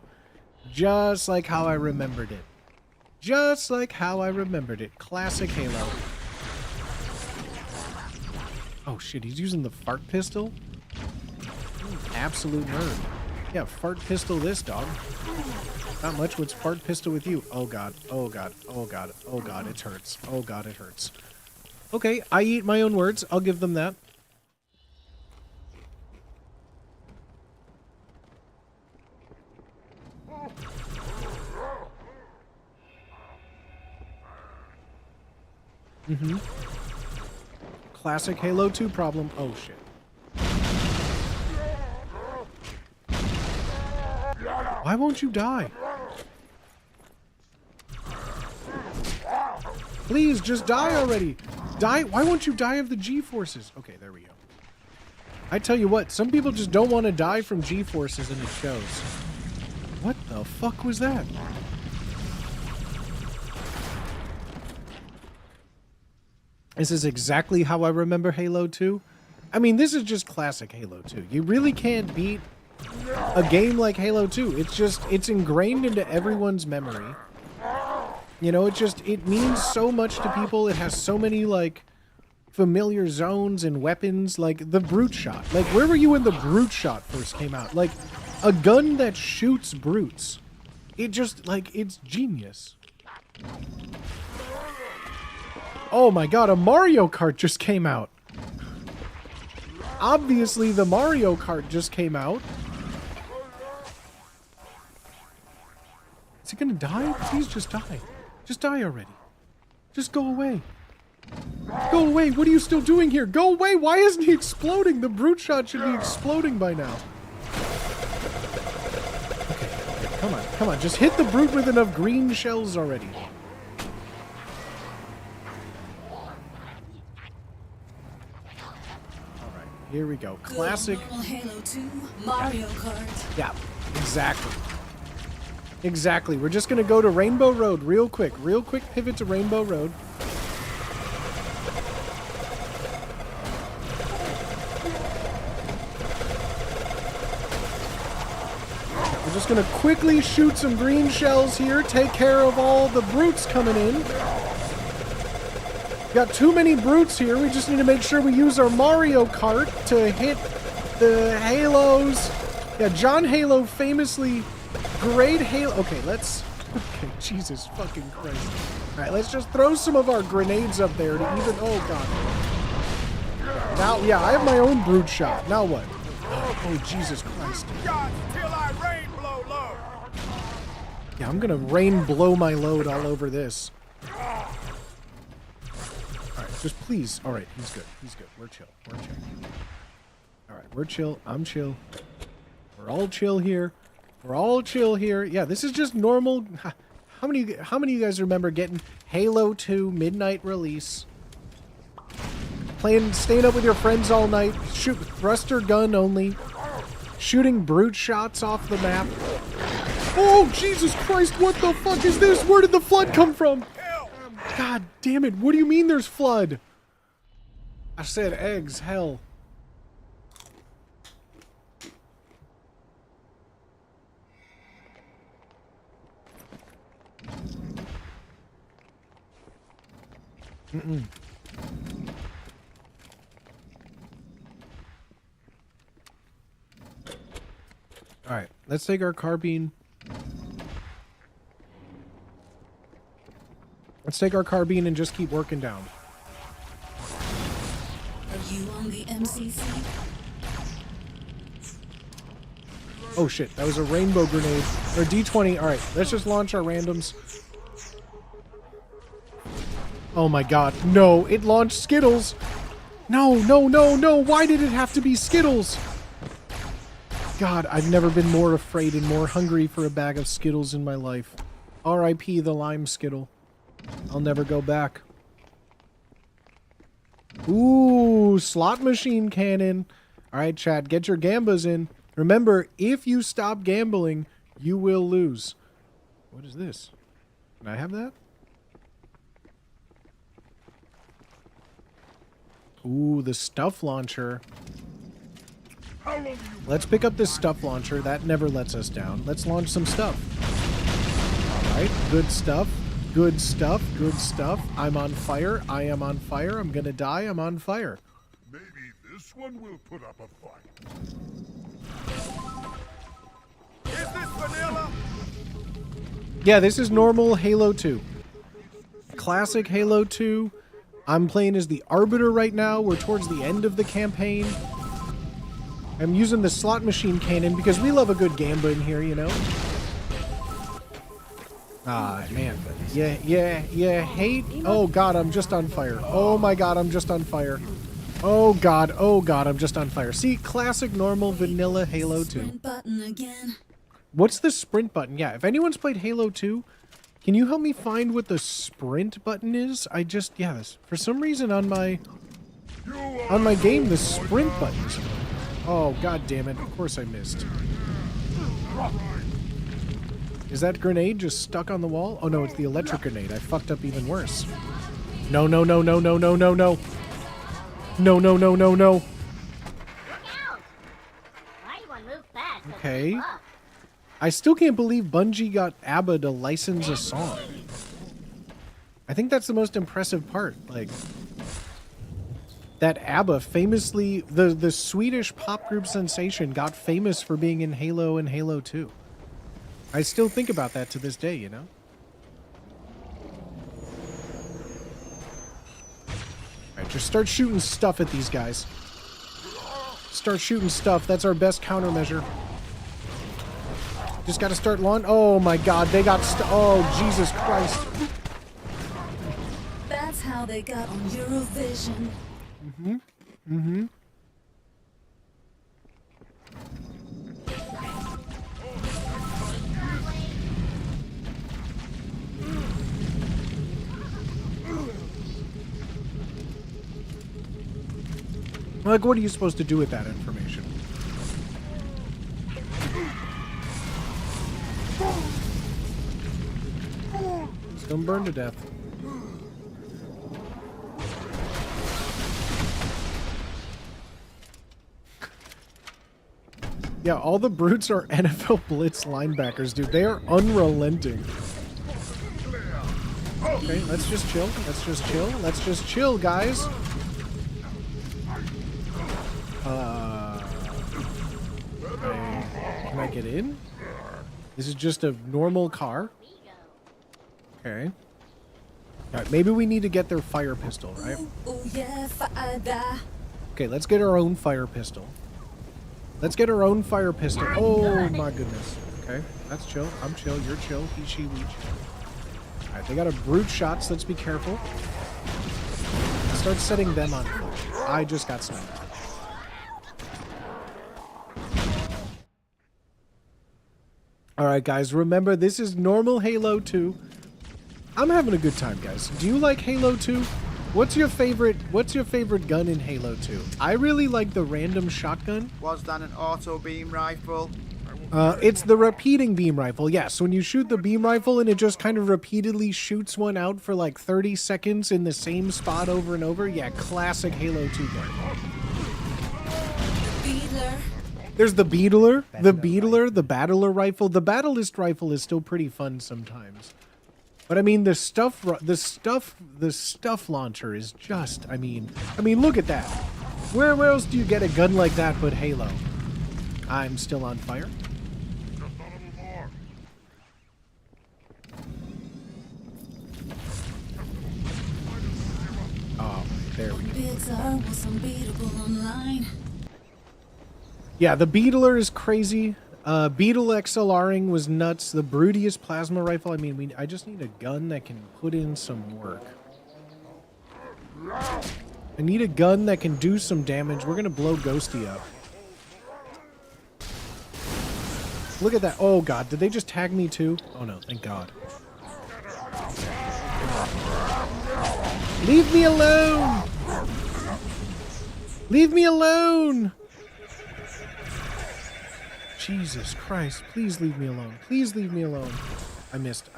Just like how I remembered it. Just like how I remembered it. Classic Halo. Oh shit, he's using the fart pistol? Absolute nerd. Yeah, fart pistol this, dog. Not much would fart pistol with you. Oh god, oh god, oh god, oh god, it hurts. Oh god, it hurts. Okay, I eat my own words. I'll give them that. Mm-hmm. Classic Halo 2 problem. Oh, shit. Why won't you die? Please, just die already. Die. Why won't you die of the G-forces? Okay, there we go. I tell you what, some people just don't want to die from G-forces and it shows. What the fuck was that? This is exactly how I remember Halo 2. I mean, this is just classic Halo 2. You really can't beat a game like Halo 2. It's ingrained into everyone's memory. You know, it means so much to people. It has so many, like, familiar zones and weapons, like the brute shot. Like, where were you when the brute shot first came out? Like, a gun that shoots brutes. It just, like, it's genius. Oh my god, a Mario Kart just came out. Obviously, the Mario Kart just came out. Is he gonna die? Please just die. Just die already. Just go away. Go away. What are you still doing here? Go away. Why isn't he exploding? The brute shot should be exploding by now. Okay, come on. Come on. Just hit the brute with enough green shells already. Here we go. Classic. Halo 2, Mario Kart. Yeah, exactly. Exactly. We're just going to go to Rainbow Road real quick. Real quick pivot to Rainbow Road. We're just going to quickly shoot some green shells here. Take care of all the brutes coming in. Got too many brutes here. We just need to make sure we use our Mario Kart to hit the Halos. Yeah, John Halo famously great Halo. Okay, let's... Okay, Jesus fucking Christ. Alright, let's just throw some of our grenades up there to even... Oh, God. Now, yeah, I have my own brute shot. Now what? Oh, Jesus Christ. Yeah, I'm gonna rain blow my load all over this. Just please. All right, he's good. He's good. We're chill. We're chill. All right, we're chill. I'm chill. We're all chill here. We're all chill here. Yeah, this is just normal. How many of you guys remember getting Halo 2 midnight release? Staying up with your friends all night, shoot thruster gun only, shooting brute shots off the map. Oh, Jesus Christ, what the fuck is this? Where did the flood come from? God damn it, what do you mean there's flood? I said eggs, hell. Mm-mm. Alright, let's take our carbine. Let's take our carbine and just keep working down. Are you on the MCC? Oh shit, that was a rainbow grenade. Or D20. Alright, let's just launch our randoms. Oh my god. No, it launched Skittles. No, no, no, no. Why did it have to be Skittles? God, I've never been more afraid and more hungry for a bag of Skittles in my life. R.I.P. the lime Skittle. I'll never go back. Ooh, slot machine cannon. All right, chat, get your gambas in. Remember, if you stop gambling, you will lose. What is this? Can I have that? Ooh, the stuff launcher. Let's pick up this stuff launcher. That never lets us down. Let's launch some stuff. All right, good stuff. Good stuff. Good stuff. I'm on fire. I am on fire. I'm gonna die. I'm on fire. Maybe this one will put up a fight. Is this vanilla? Yeah, this is normal Halo 2. Classic Halo 2. I'm playing as the Arbiter right now. We're towards the end of the campaign. I'm using the slot machine cannon because we love a good gamba in here, you know? Ah, man. Yeah, hate. Oh, God, I'm just on fire. Oh, my God, I'm just on fire. Oh, God, I'm just on fire. See, classic, normal, vanilla Halo 2. What's the sprint button? Yeah, if anyone's played Halo 2, can you help me find what the sprint button is? For some reason on my game, the sprint button's... Oh, God damn it. Of course I missed. Is that grenade just stuck on the wall? Oh, no, it's the electric grenade. I fucked up even worse. No, no, no, no, no, no, no, no. No, no, no, no, no. Okay. I still can't believe Bungie got ABBA to license a song. I think that's the most impressive part. Like, that ABBA famously, the Swedish pop group sensation, got famous for being in Halo and Halo 2. I still think about that to this day, you know? Alright, just start shooting stuff at these guys. Start shooting stuff. That's our best countermeasure. Just gotta start launch. Oh my God, they got oh, Jesus Christ. That's how they got on Eurovision. Like, what are you supposed to do with that information? It's gonna burn to death. Yeah, all the brutes are NFL Blitz linebackers, dude. They are unrelenting. Okay, let's just chill. Let's just chill. Let's just chill, guys. Can I get in? This is just a normal car. Okay. Alright, maybe we need to get their fire pistol, right? Okay, let's get our own fire pistol. Let's get our own fire pistol. Oh my goodness. Okay, that's chill. I'm chill. You're chill. He, she, we chill. Alright, they got a brute shots. Let's be careful. Start setting them on fire. I just got sniped. Alright guys, remember this is normal Halo 2. I'm having a good time, guys. Do you like Halo 2? What's your favorite gun in Halo 2? I really like the random shotgun. Was that an auto beam rifle? It's the repeating beam rifle. Yes, when you shoot the beam rifle and it just kind of repeatedly shoots one out for like 30 seconds in the same spot over and over. Yeah, classic Halo 2 gun. There's the Beetler, the Battler rifle. The Battlist rifle is still pretty fun sometimes. But I mean, the stuff launcher is just, I mean, look at that. Where else do you get a gun like that but Halo? I'm still on fire. Oh, there we go. Yeah, the Beetler is crazy. Beetle XLRing was nuts. The Brutius plasma rifle. I mean, I just need a gun that can put in some work. I need a gun that can do some damage. We're gonna blow Ghosty up. Look at that. Oh god, did they just tag me too? Oh no, thank god. Leave me alone! Leave me alone! Jesus Christ, please leave me alone. Please leave me alone. I missed.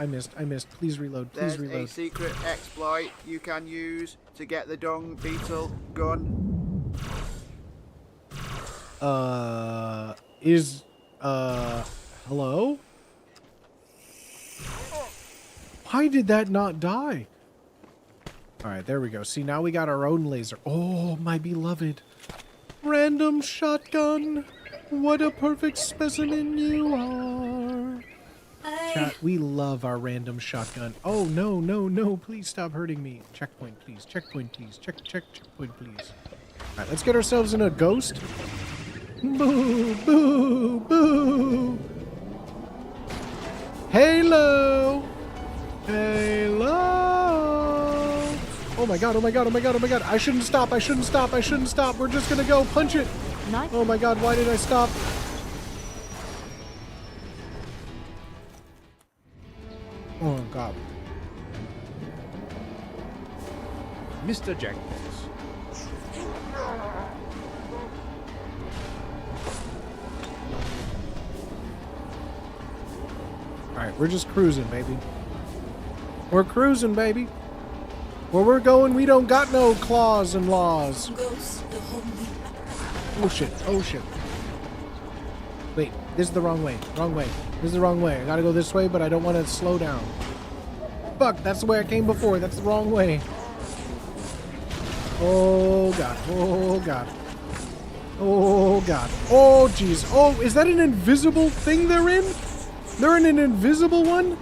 Please reload. Please reload. There's a secret exploit you can use to get the dung beetle gun. Hello? Why did that not die? Alright, there we go. See, now we got our own laser. Oh, my beloved. Random shotgun. What a perfect specimen you are. Chat, we love our random shotgun. Oh, no. Please stop hurting me. Checkpoint, please. Checkpoint, please. Checkpoint, please. Alright, let's get ourselves in a ghost. Boo, boo, boo. Halo. Oh my god. I shouldn't stop. We're just gonna go. Punch it. Nice. Oh my god, why did I stop? Oh god. Mr. Jackpot. Alright, we're just cruising, baby. We're cruising, baby. Where we're going, we don't got no claws and laws. Oh shit. Wait, this is the wrong way. This is the wrong way. I gotta go this way, but I don't want to slow down. Fuck, that's the way I came before. That's the wrong way. Oh god. Oh jeez. Oh, is that an invisible thing they're in? They're in an invisible one?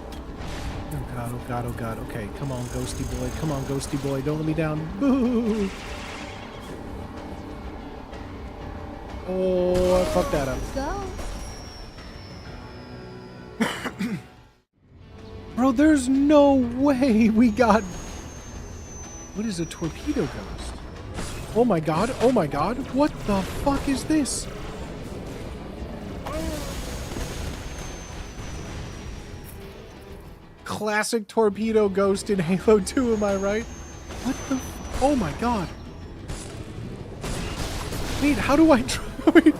Oh god. Okay, come on, ghosty boy. Don't let me down. Boo! Oh, I fucked that up. Go. Bro, there's no way we got... What is a torpedo ghost? Oh my god. What the fuck is this? Classic torpedo ghost in Halo 2, am I right? What the... Oh my god. Wait, how do I try... Wait.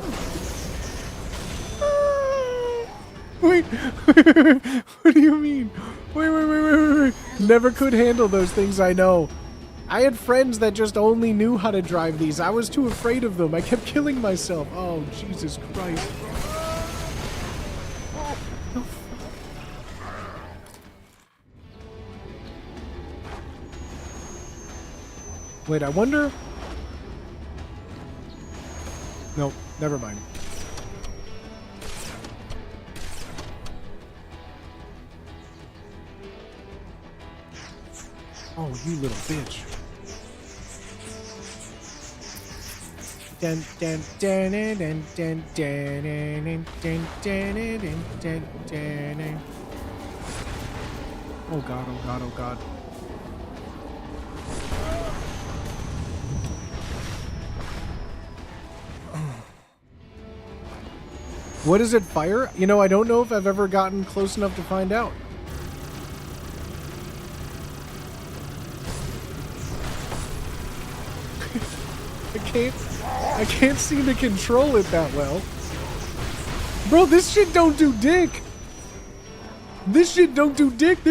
What do you mean? Wait. Never could handle those things, I know. I had friends that just only knew how to drive these. I was too afraid of them. I kept killing myself. Oh, Jesus Christ. Wait, I wonder... Nope, never mind. Oh, you little bitch. Oh god. What does it fire? You know, I don't know if I've ever gotten close enough to find out. I can't seem to control it that well. Bro, this shit don't do dick. This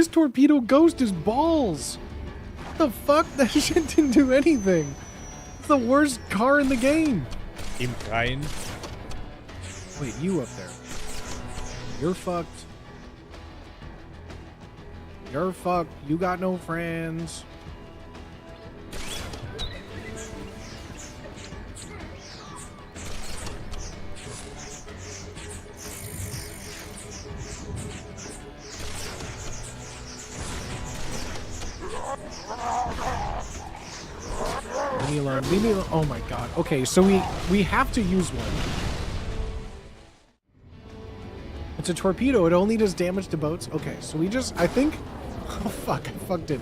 torpedo ghost is balls. What the fuck? That shit didn't do anything. It's the worst car in the game. Im Rhein. Wait, you up there. You're fucked. You got no friends. Leave me alone. Oh my god. Okay, so we have to use one. It's a torpedo. It only does damage to boats. Okay, so we just... I think... Oh fuck, I fucked it.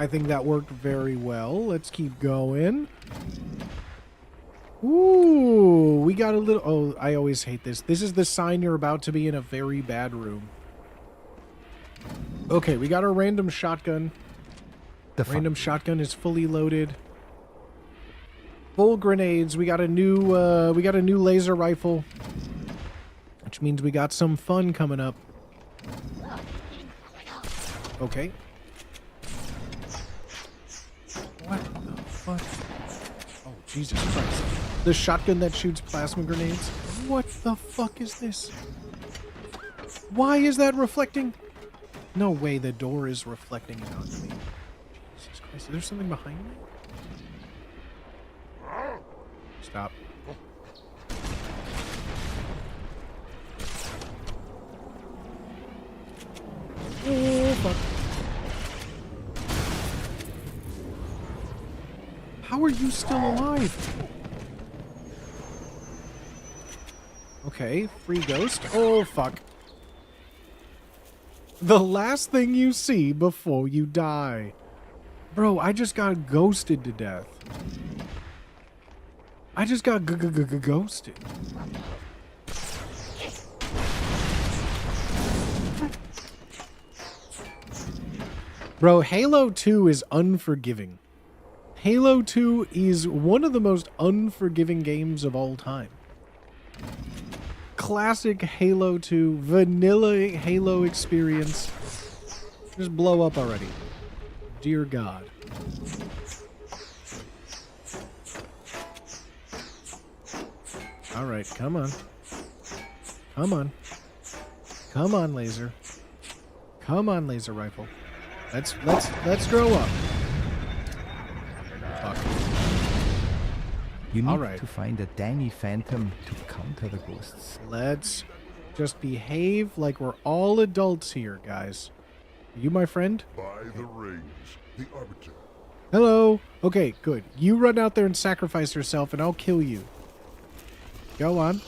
I think that worked very well. Let's keep going. Ooh, we got a little... Oh, I always hate this. This is the sign you're about to be in a very bad room. Okay, we got our random shotgun. The random shotgun is fully loaded. Full grenades. We got a new laser rifle, which means we got some fun coming up. Okay. What the fuck? Oh, Jesus Christ. The shotgun that shoots plasma grenades? What the fuck is this? Why is that reflecting? No way the door is reflecting it onto me. Jesus Christ, is there something behind me? Stop. Oh, fuck. How are you still alive? Okay, free ghost. Oh, fuck. The last thing you see before you die. Bro, I just got ghosted to death. I just got ghosted. Bro, Halo 2 is unforgiving. Halo 2 is one of the most unforgiving games of all time. Classic Halo 2, vanilla Halo experience. Just blow up already. Dear God. Alright, come on. Come on. Come on, laser. Come on, laser rifle. Let's grow up. Fuck. You need to find a Danny Phantom to counter the ghosts. Let's just behave like we're all adults here, guys. Are you my friend? By the rings, the arbiter. Hello. Okay, good. You run out there and sacrifice yourself, and I'll kill you. Go on.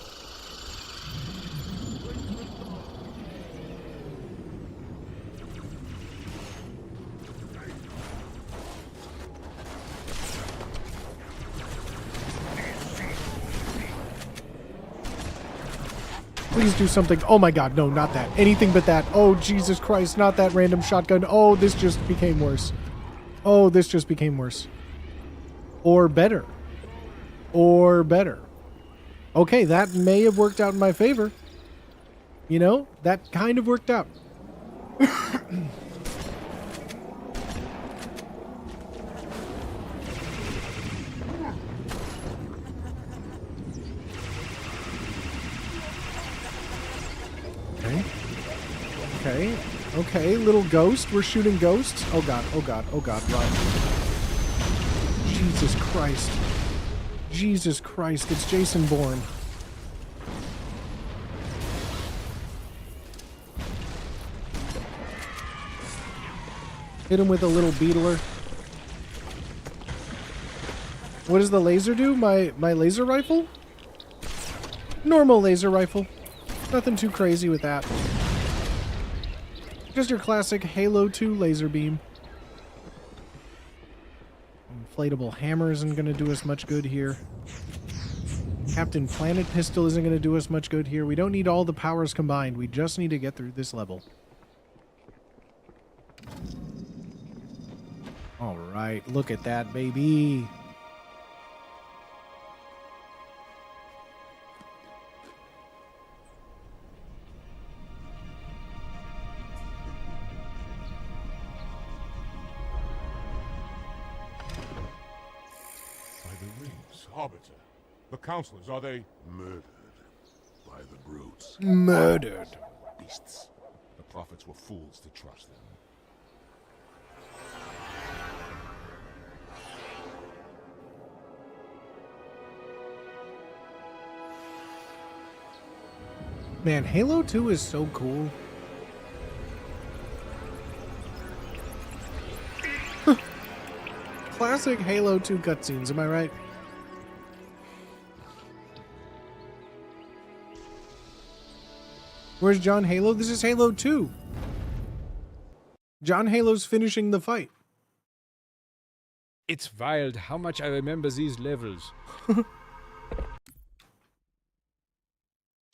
Please do something. Oh my God, no, not that. Anything but that. Oh, Jesus Christ, not that random shotgun. Oh, this just became worse. Oh, this just became worse. Or better. Or better. Okay, that may have worked out in my favor. You know, that kind of worked out. Okay. Okay. Okay, little ghost. We're shooting ghosts. Oh God, oh God, oh God, run. Jesus Christ. Jesus Christ, it's Jason Bourne. Hit him with a little beetler. What does the laser do? My laser rifle? Normal laser rifle. Nothing too crazy with that. Just your classic Halo 2 laser beam. Inflatable hammer isn't going to do us much good here. Captain Planet Pistol isn't going to do us much good here. We don't need all the powers combined. We just need to get through this level. Alright, look at that, baby. Arbiter. The counselors, are they murdered by the brutes? Murdered. Beasts. The prophets were fools to trust them. Man, Halo 2 is so cool. Classic Halo 2 cutscenes, am I right? Where's John Halo? This is Halo 2. John Halo's finishing the fight. It's wild how much I remember these levels.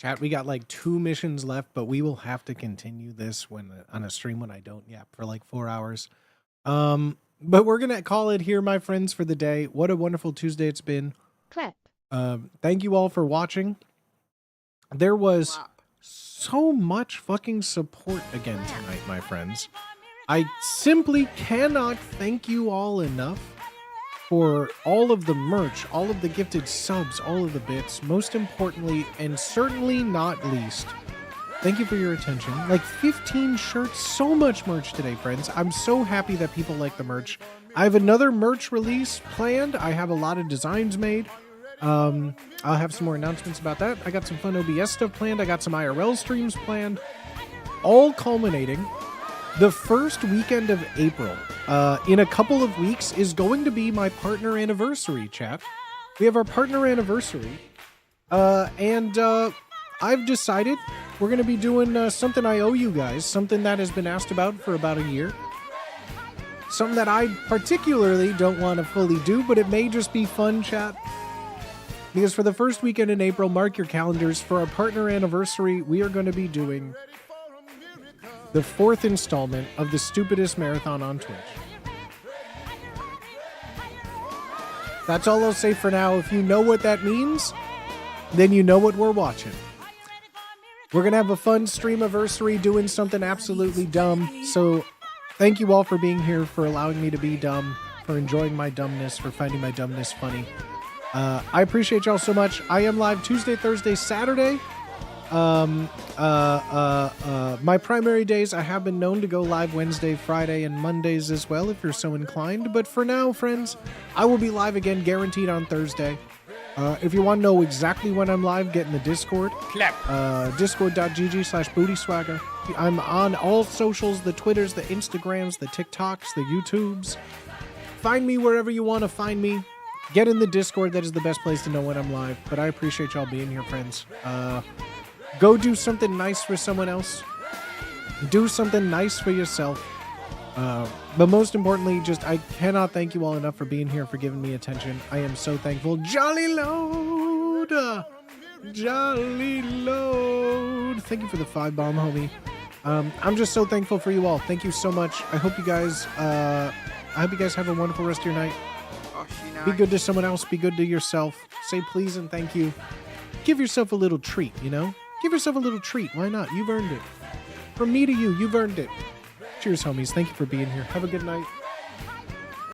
Chat, we got like 2 missions left, but we will have to continue this when on a stream when I don't yap for like 4 hours. But we're gonna call it here, my friends, for the day. What a wonderful Tuesday it's been. Clap. Thank you all for watching. There was so much fucking support again tonight, my friends. I simply cannot thank you all enough for all of the merch, all of the gifted subs, all of the bits. Most importantly, and certainly not least, thank you for your attention. Like 15 shirts, so much merch today, friends. I'm so happy that people like the merch. I have another merch release planned. I have a lot of designs made. I'll have some more announcements about that. I got some fun OBS stuff planned. I got some IRL streams planned. All culminating. The first weekend of April, in a couple of weeks, is going to be my partner anniversary, chat. We have our partner anniversary. And I've decided we're going to be doing something I owe you guys, something that has been asked about for about a year. Something that I particularly don't want to fully do, but it may just be fun, chat. Because for the first weekend in April, mark your calendars, for our partner anniversary, we are going to be doing the 4th installment of the stupidest marathon on Twitch. That's all I'll say for now. If you know what that means, then you know what we're watching. We're going to have a fun stream-iversary doing something absolutely dumb. So thank you all for being here, for allowing me to be dumb, for enjoying my dumbness, for finding my dumbness funny. I appreciate y'all so much. I am live Tuesday, Thursday, Saturday. My primary days, I have been known to go live Wednesday, Friday, and Mondays as well, if you're so inclined. But for now, friends, I will be live again, guaranteed on Thursday. If you want to know exactly when I'm live, get in the Discord. Clap. Discord.gg/bootyswagger. I'm on all socials, the Twitters, the Instagrams, the TikToks, the YouTubes. Find me wherever you want to find me. Get in the Discord. That is the best place to know when I'm live. But I appreciate y'all being here, friends. Go do something nice for someone else. Do something nice for yourself. But most importantly, I cannot thank you all enough for being here, for giving me attention. I am so thankful. Jolly Load! Jolly Load! Thank you for the 5-bomb, homie. I'm just so thankful for you all. Thank you so much. I hope you guys have a wonderful rest of your night. Be good to someone else. Be good to yourself. Say please and thank you. Give yourself a little treat, you know? Give yourself a little treat. Why not? You've earned it. From me to you, you've earned it. Cheers, homies. Thank you for being here. Have a good night.